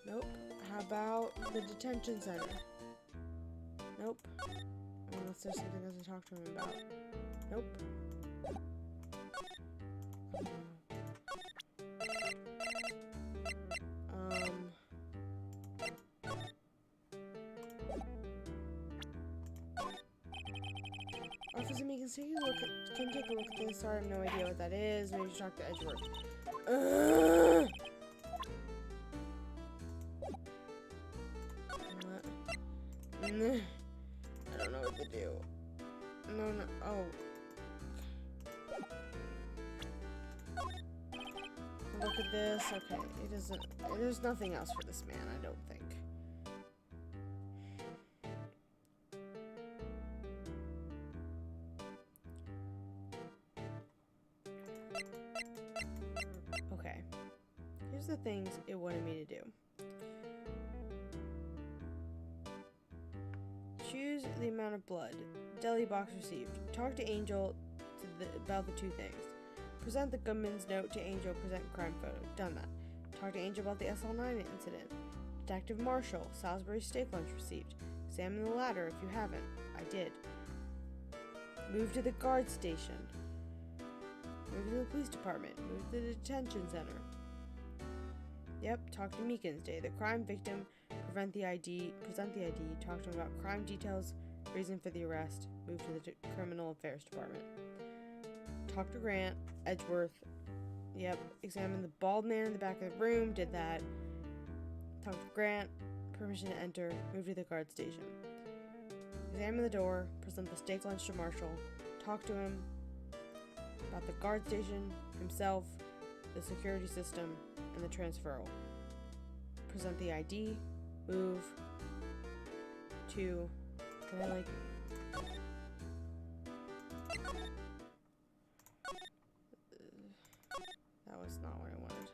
Nope. How about the detention center? Nope. Unless there's something else to talk to him about. Nope. Officer Megan, can you take a look at this? Sorry, I have no idea what that is. Maybe you should talk to Edgeworth. I don't know what to do. No. Oh. Look at this. Okay, it doesn't. There's nothing else for this man, I don't think. Okay. Here's the things it wanted me to do. Choose the amount of blood. Deli box received. Talk to Angel about the two things. Present the gunman's note to Angel. Present crime photo. Done that. Talk to Angel about the SL9 incident. Detective Marshall. Salisbury steak lunch received. Examine the ladder if you haven't. I did. Move to the guard station. Move to the police department. Move to the detention center. Yep. Talk to Meekins. Day the crime victim. Present the ID, talk to him about crime details, reason for the arrest, move to the criminal affairs department. Talk to Grant, Edgeworth, yep, examine the bald man in the back of the room, did that. Talk to Grant, permission to enter, move to the guard station. Examine the door, present the steak lunch to Marshall, talk to him about the guard station, himself, the security system, and the transferal. Present the ID, move to, can I like, that was not what I wanted.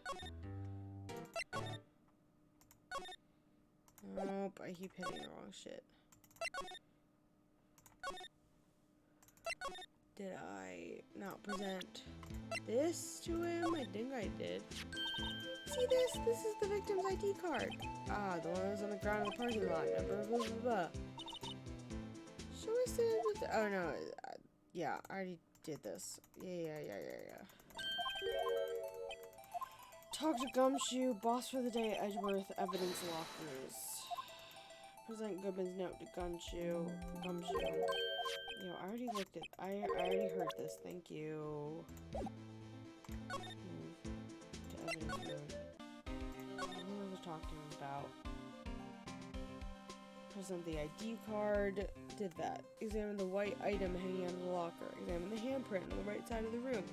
Nope, I keep hitting the wrong shit. Did I not present this to him? I think I did. See this? This is the victim's ID card. Ah, the one that was on the ground in the parking lot. Number blah blah blah. Should I say it with? Oh no, yeah, I already did this. Yeah. Talk to Gumshoe, boss for the day, Edgeworth, evidence lockers. Present Goodman's note to Gumshoe. Yo, I already looked at. I already heard this. Thank you. To evidence room. I don't know what to talk to him about. Present the ID card. Did that. Examine the white item hanging out of the locker. Examine the handprint on the right side of the room.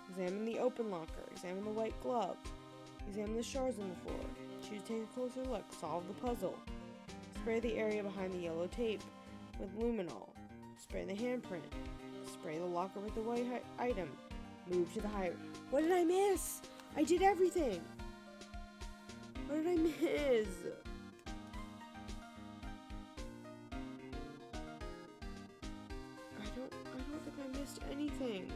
Examine the open locker. Examine the white glove. Examine the shards on the floor. Choose to take a closer look. Solve the puzzle. Spray the area behind the yellow tape with luminol. Spray the handprint. Spray the locker with the white item. Move to the high. What did I miss? I did everything. What did I miss? I don't think I missed anything.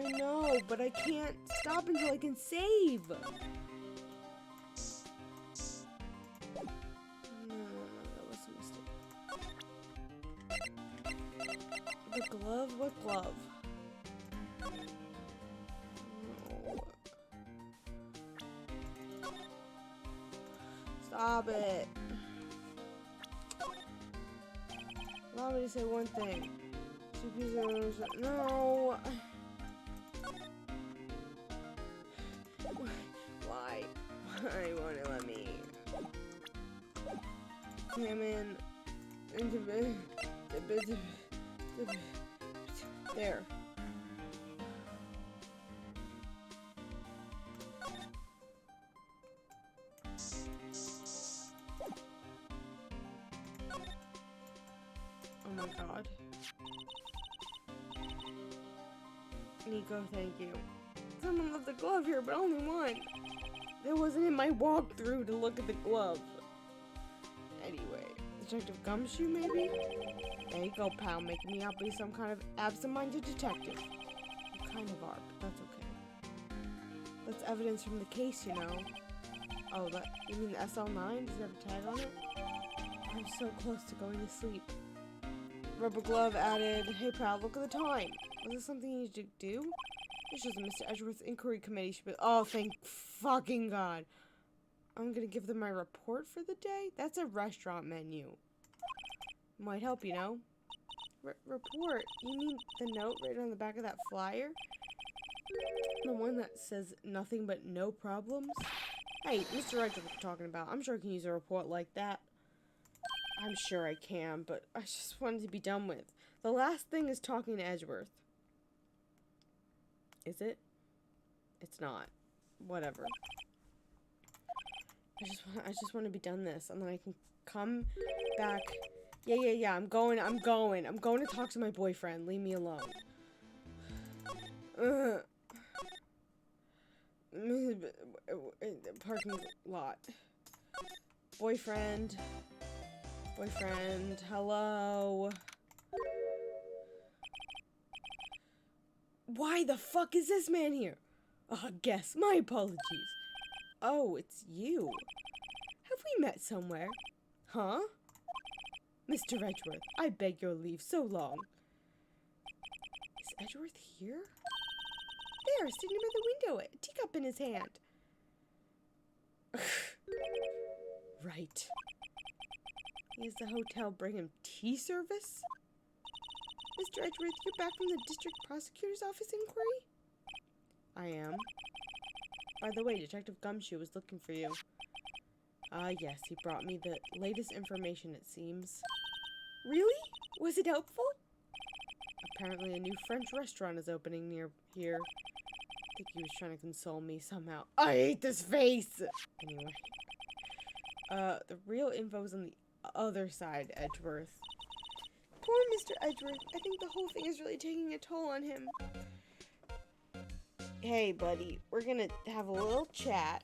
I know, but I can't stop until I can save. No, that was a mistake. The glove? What glove? No. Stop it. Allow me to say one thing. Two pieces of no. Why? Why won't it let me? Examine into there. Oh my god. Nico, thank you. Someone left the glove here, but only one. It wasn't in my walkthrough to look at the glove. Anyway, Detective Gumshoe, maybe? There you go, pal, making me out be some kind of absent-minded detective. You kind of are, but that's okay. That's evidence from the case, you know. Oh, that, you mean the SL9? Does it have a tag on it? I'm so close to going to sleep. Rubber glove added. Hey, pal, look at the time. Was this something you need to do? It's just Mr. Edgeworth's inquiry committee should be. Oh, thank fucking God. I'm gonna give them my report for the day? That's a restaurant menu. Might help, you know? Report? You mean the note right on the back of that flyer? The one that says nothing but no problems? Hey, Mr. Wright, what you're talking about. I'm sure I can use a report like that. I'm sure I can, but I just wanted to be done with. The last thing is talking to Edgeworth. Is it? It's not. Whatever. I just want to be done this, and then I can come back. Yeah. I'm going to talk to my boyfriend. Leave me alone. Parking lot. Boyfriend, hello. Why the fuck is this man here? Guess. My apologies. Oh, it's you. Have we met somewhere? Huh? Mr. Edgeworth, I beg your leave so long. Is Edgeworth here? There, sitting by the window, a teacup in his hand. Right. Is the hotel bring him tea service? Mr. Edgeworth, you're back from the district prosecutor's office inquiry? I am. By the way, Detective Gumshoe was looking for you. Yes, he brought me the latest information, it seems. Really? Was it helpful? Apparently a new French restaurant is opening near here. I think he was trying to console me somehow. I hate this face! Anyway. The real info's on the other side, Edgeworth. Poor Mr. Edgeworth. I think the whole thing is really taking a toll on him. Hey, buddy. We're gonna have a little chat.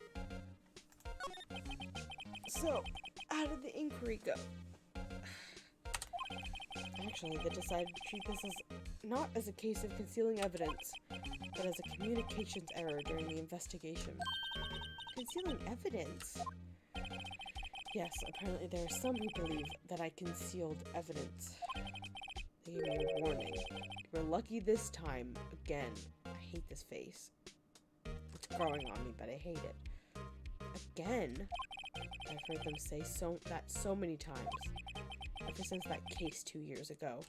So, how did the inquiry go? Actually, they decided to treat this as not as a case of concealing evidence, but as a communications error during the investigation. Concealing evidence? Yes, apparently there are some who believe that I concealed evidence. They gave me a warning. You're lucky this time. Again. I hate this face. It's growing on me, but I hate it. Again? I've heard them say that so many times. Ever since that case 2 years ago.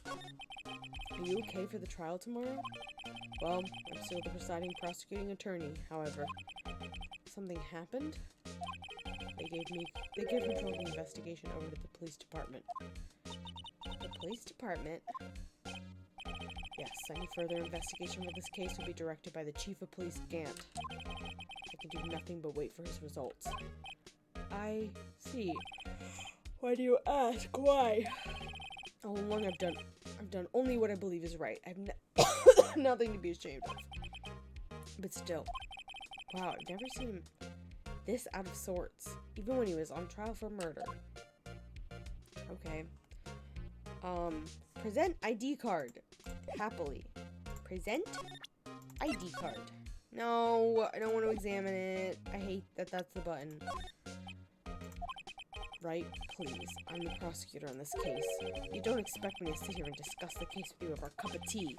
Are you okay for the trial tomorrow? Well, I'm still the presiding prosecuting attorney, however. Something happened? They gave control of the investigation over to the police department. The police department? Yes, any further investigation for this case will be directed by the Chief of Police Gant. I can do nothing but wait for his results. I see. Why do you ask? Why? All along I've done only what I believe is right. I have nothing to be ashamed of. But still, wow, I've never seen him this out of sorts, even when he was on trial for murder. Okay. Present ID card. Happily. Present ID card. No, I don't want to examine it. I hate that that's the button. Right, please. I'm the prosecutor on this case. You don't expect me to sit here and discuss the case with you over a cup of tea.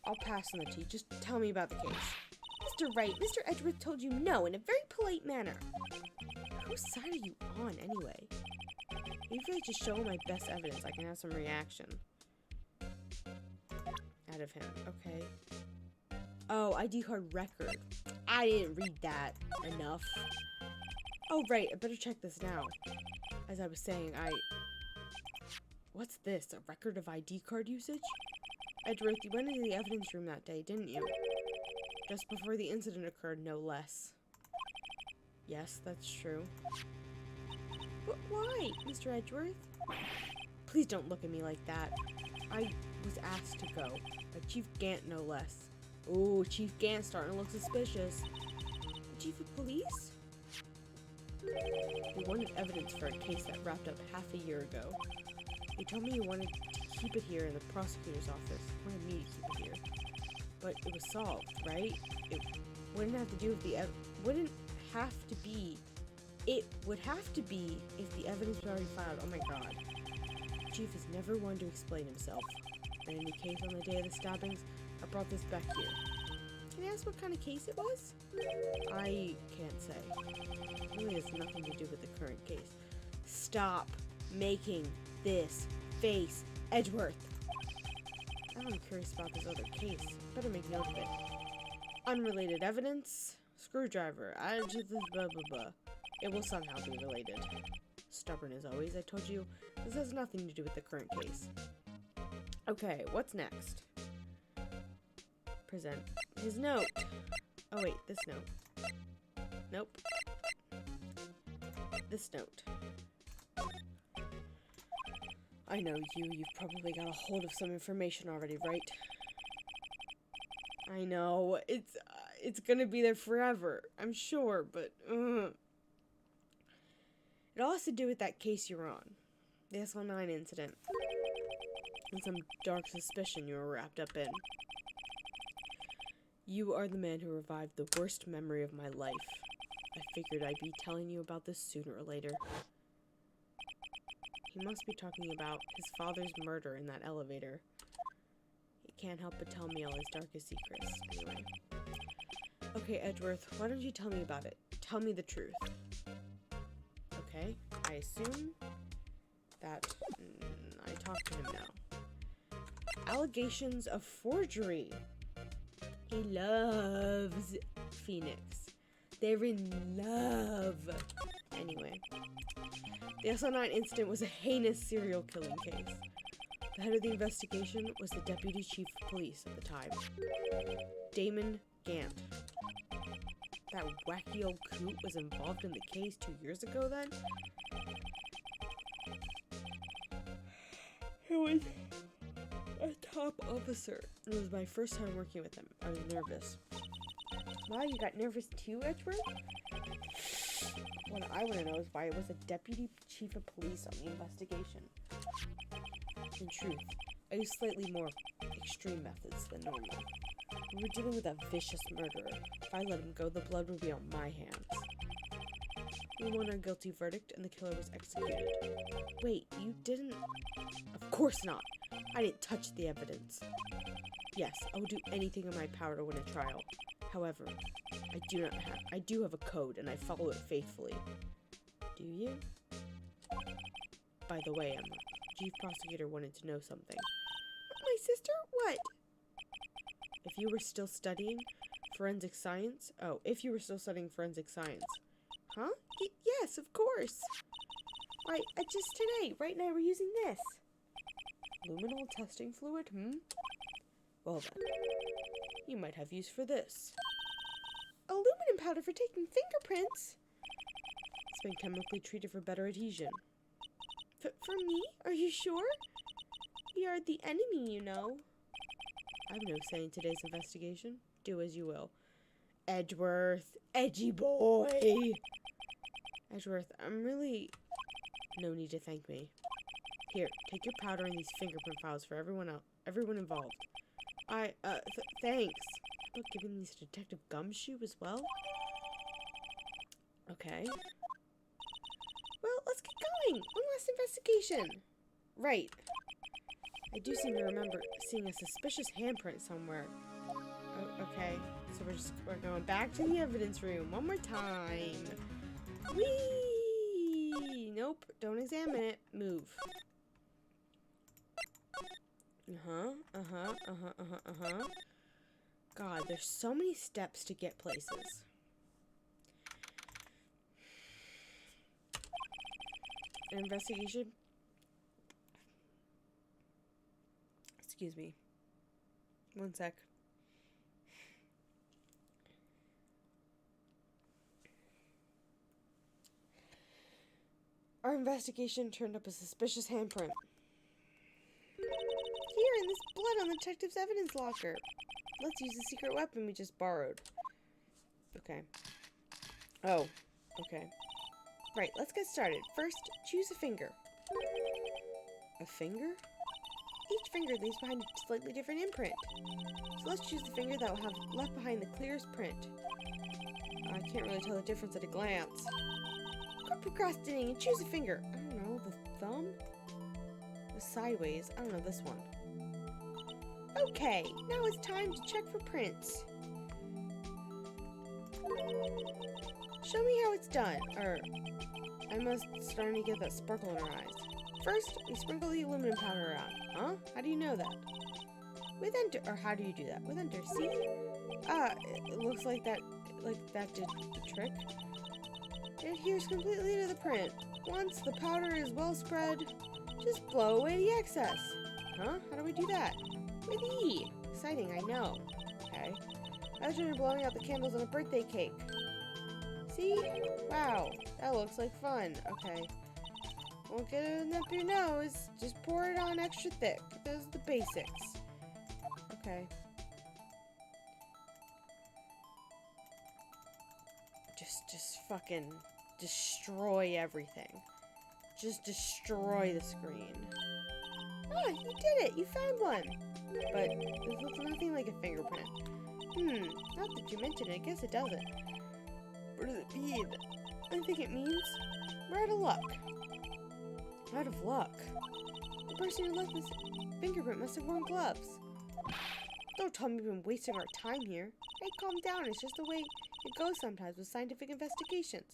I'll pass on the tea. Just tell me about the case. Mr. Wright, Mr. Edgeworth told you no in a very polite manner. Whose side are you on, anyway? Usually just show my best evidence. I can have some reaction. Out of him. Okay. Oh, ID card record. I didn't read that enough. Oh, right. I better check this now. As I was saying, What's this? A record of ID card usage? Edgeworth, you went into the evidence room that day, didn't you? Just before the incident occurred, no less. Yes, that's true. But why, Mr. Edgeworth? Please don't look at me like that. I was asked to go. By Chief Gant, no less. Ooh, Chief Gant's starting to look suspicious. The Chief of Police? You wanted evidence for a case that wrapped up half a year ago. You told me you wanted to keep it here in the prosecutor's office. You wanted me to keep it here. But it was solved, right? It wouldn't have to do with the wouldn't have to be. It would have to be if the evidence was already filed. Oh my god. The Chief has never wanted to explain himself. In any case, on the day of the stabbings, I brought this back here. Can I ask what kind of case it was? I can't say. It really has nothing to do with the current case. Stop making this face, Edgeworth. Now I'm curious about this other case. Better make note of it. Unrelated evidence. Screwdriver. Added to this blah blah blah. It will somehow be related. Stubborn as always, I told you. This has nothing to do with the current case. Okay, what's next? Present his note. Oh wait, this note. Nope. This note. I know you've probably got a hold of some information already, right? I know, it's gonna be there forever, I'm sure, but it all has to do with that case you're on. The SL9 incident. And some dark suspicion you were wrapped up in. You are the man who revived the worst memory of my life. I figured I'd be telling you about this sooner or later. He must be talking about his father's murder in that elevator. He can't help but tell me all his darkest secrets, anyway. Okay, Edgeworth, why don't you tell me about it? Tell me the truth. Okay, I assume that I talk to him now. Allegations of forgery. He loves Phoenix. They're in love. Anyway, the SL9 incident was a heinous serial killing case. The head of the investigation was the Deputy Chief of Police at the time, Damon Gant. That wacky old coot was involved in the case 2 years ago then? He was a top officer. It was my first time working with him. I was nervous. Wow, you got nervous too, Edgeworth? What I want to know is why it was a Deputy Chief of Police on the investigation. In truth, I used slightly more extreme methods than normal. We were dealing with a vicious murderer. If I let him go, the blood would be on my hands. We won a guilty verdict, and the killer was executed. Wait, you didn't... Of course not! I didn't touch the evidence. Yes, I will do anything in my power to win a trial. However, I do have a code, and I follow it faithfully. Do you? By the way, Emma, Chief Prosecutor wanted to know something. My sister? What? If you were still studying forensic science... Oh, if you were still studying forensic science. Huh? Yes, of course. Why, just today. Right now we're using this. Luminol testing fluid? Well then, you might have use for this. Aluminum powder for taking fingerprints? It's been chemically treated for better adhesion. For me? Are you sure? We are the enemy, you know. I have no say in today's investigation. Do as you will. Edgeworth. Edgy boy. Edgeworth, I'm really... No need to thank me. Here, take your powder and these fingerprint files for everyone involved. Thanks. But giving these to Detective Gumshoe as well? Okay. Well, let's get going. One last investigation. Right. I do seem to remember seeing a suspicious handprint somewhere. Oh, okay. So we're going back to the evidence room one more time. Whee! Nope. Don't examine it. Move. God, there's so many steps to get places. An investigation? Excuse me. One sec. Our investigation turned up a suspicious handprint. Here, and this blood on the detective's evidence locker. Let's use the secret weapon we just borrowed. Okay. Oh, okay. Right, let's get started. First, choose a finger. A finger? Each finger leaves behind a slightly different imprint. So let's choose the finger that will have left behind the clearest print. I can't really tell the difference at a glance. Quit procrastinating and choose a finger. I don't know, the thumb? The sideways. I don't know, this one. Okay, now it's time to check for prints. Show me how it's done. Emma's starting to get that sparkle in her eyes. First, we sprinkle the aluminum powder around. Huh? How do you know that? With enter, or how do you do that? With enter, see? It looks like that did the trick. It adheres completely to the print. Once the powder is well spread, just blow away the excess. Huh? How do we do that? With E. Exciting, I know. Okay. Imagine you're blowing out the candles on a birthday cake. See? Wow. That looks like fun. Okay. Won't get it up your nose. Just pour it on extra thick. Those are the basics. Okay. Just fucking destroy everything. Just destroy the screen. Ah, you did it! You found one! But this looks nothing like a fingerprint. Not that you mentioned it, I guess it doesn't. What does it mean? I think it means we're out of luck. Out of luck? The person who left this fingerprint must have worn gloves. Don't tell me we've been wasting our time here. Hey, calm down, it's just the way it goes sometimes with scientific investigations.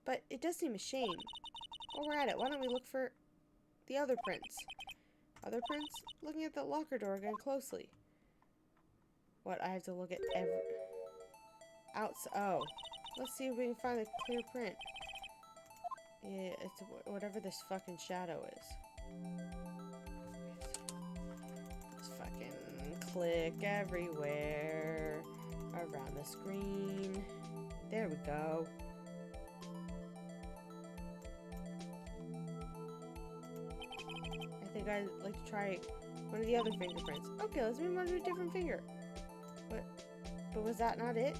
But it does seem a shame. While we're at it, why don't we look for the other prints? Other prints? Looking at the locker door again closely. What, I have to look at every... Oh. Let's see if we can find a clear print. Yeah, it's whatever this fucking shadow is. Just fucking click everywhere. Around the screen. There we go. I think I'd like to try one of the other fingerprints. Okay, let's move on to a different finger. But was that not it?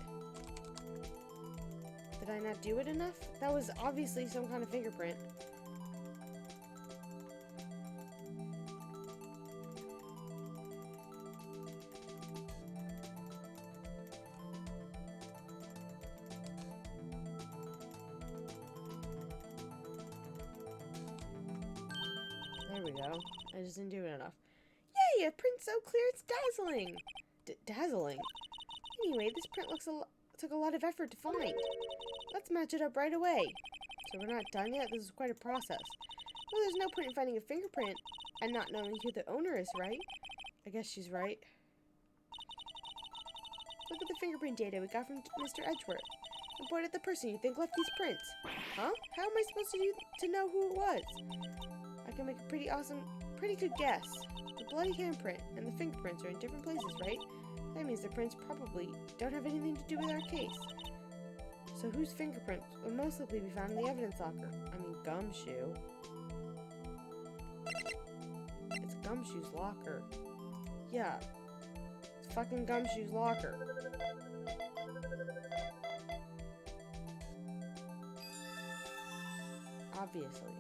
Did I not do it enough? That was obviously some kind of fingerprint. There we go. I just didn't do it enough. Yay! A print so clear it's dazzling! Dazzling? Anyway, this print took a lot of effort to find. Let's match it up right away. So we're not done yet? This is quite a process. Well, there's no point in finding a fingerprint and not knowing who the owner is, right? I guess she's right. Look at the fingerprint data we got from Mr. Edgeworth. And point at the person you think left these prints. Huh? How am I supposed to know who it was? I can make a pretty good guess. The bloody handprint and the fingerprints are in different places, right? That means the prints probably don't have anything to do with our case. So whose fingerprints will most likely be found in the evidence locker? I mean, Gumshoe. It's Gumshoe's locker. Yeah. It's fucking Gumshoe's locker. Obviously.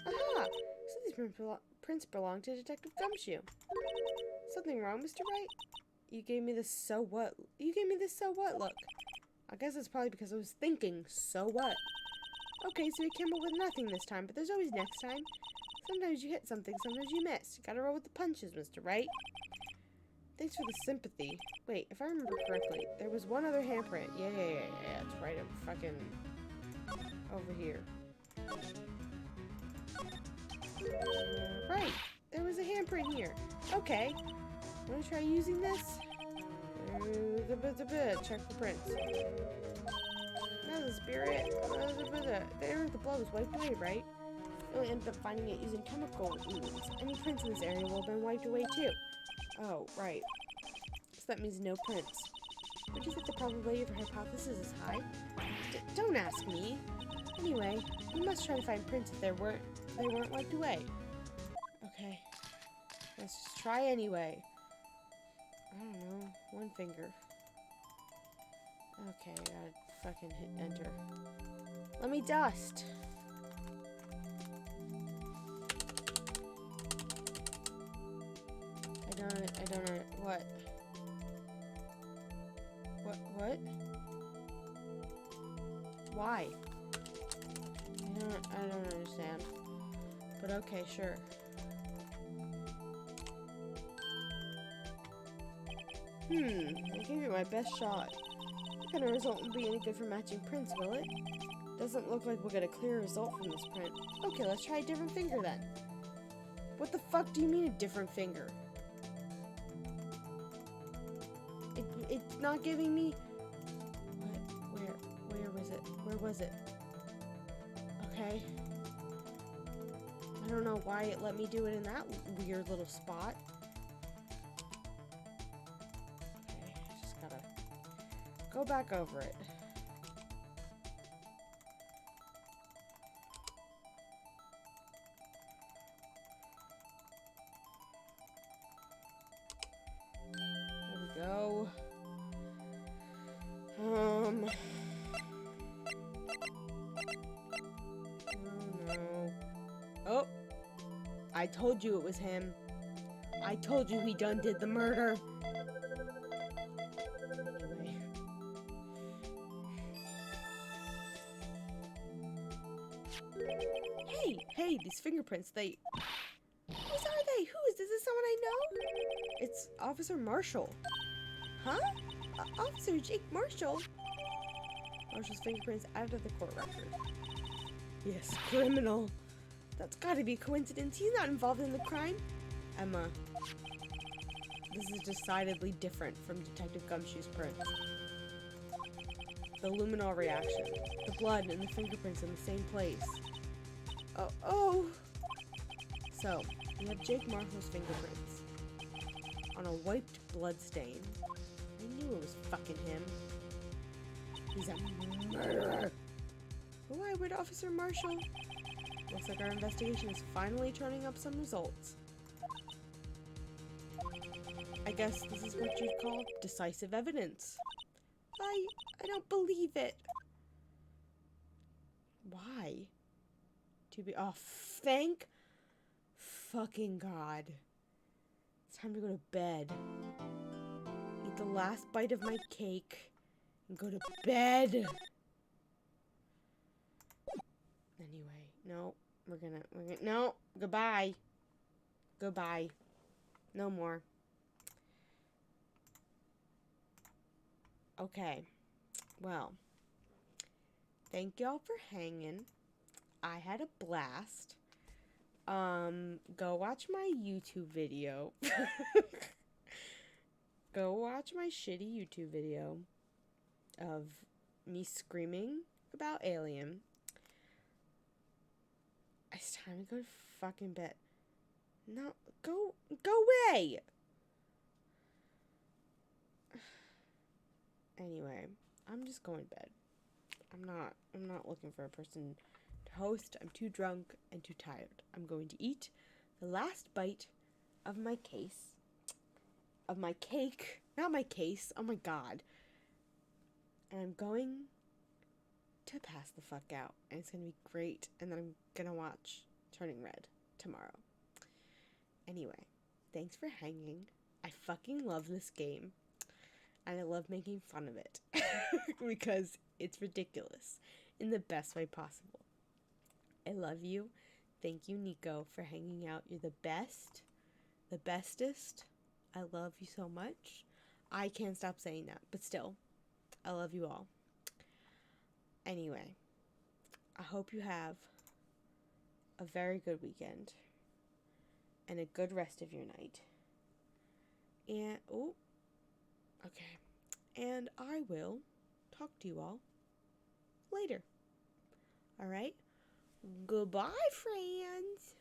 Aha! So these prints belong to Detective Gumshoe. Something wrong, Mr. Wright? You gave me this so what? You gave me this so what look. I guess it's probably because I was thinking, so what? Okay, so we came up with nothing this time, but there's always next time. Sometimes you hit something, sometimes you miss. You gotta roll with the punches, Mr. Wright. Thanks for the sympathy. Wait, if I remember correctly, there was one other handprint. Yeah, that's right, I'm fucking over here. Right, there was a handprint here. Okay, wanna try using this? Check the prints. Now the spirit. The area of the blood was wiped away, right? We ended up finding it using chemical means. Any prints in this area will have been wiped away too. Oh, right. So that means no prints. Would you think the probability of your hypothesis is high? Don't ask me. Anyway, we must try to find prints if they weren't wiped away. Okay. Let's just try anyway. I don't know. One finger. Okay, I gotta fucking hit enter. Let me dust. I don't know. What? What? Why? I don't understand. But okay, sure. I gave it my best shot. What kind of result won't be any good for matching prints, will it? Doesn't look like we'll get a clear result from this print. Okay, let's try a different finger then. What the fuck do you mean a different finger? It's not giving me... Where was it? Where was it? Okay. I don't know why it let me do it in that weird little spot. Okay, just gotta go back over it. There we go. Oh no. Oh! I told you it was him. I told you he done did the murder. Anyway. Hey, these fingerprints, Whose are they? Who is this? Is this someone I know? It's Officer Marshall. Huh? Officer Jake Marshall? Marshall's fingerprints added to the court record. Yes, criminal. That's gotta be a coincidence. He's not involved in the crime. Emma. This is decidedly different from Detective Gumshoe's prints. The luminol reaction. The blood and the fingerprints in the same place. Oh. So, we have Jake Marshall's fingerprints on a wiped blood stain. I knew it was fucking him. He's a murderer. Why would Officer Marshall? Looks like our investigation is finally turning up some results. I guess this is what you'd call decisive evidence. I don't believe it. Why? Oh, thank fucking God. It's time to go to bed. Eat the last bite of my cake and go to bed. Anyway, no, no, goodbye. Goodbye. No more. Okay, well, thank y'all for hanging. I had a blast. Go watch my YouTube video. Go watch my shitty YouTube video of me screaming about Alien. It's time to go to fucking bed. No, go away! Anyway, I'm just going to bed. I'm not looking for a person to host. I'm too drunk and too tired. I'm going to eat the last bite of my case. Of my cake. Not my case. Oh my God. And I'm going to pass the fuck out. And it's going to be great. And then I'm going to watch Turning Red tomorrow. Anyway, thanks for hanging. I fucking love this game. And I love making fun of it. Because it's ridiculous in the best way possible. I love you. Thank you, Nico, for hanging out. You're the best. The bestest. I love you so much. I can't stop saying that. But still, I love you all. Anyway, I hope you have a very good weekend. And a good rest of your night. And, okay. And I will talk to you all later. Alright? Goodbye, friends.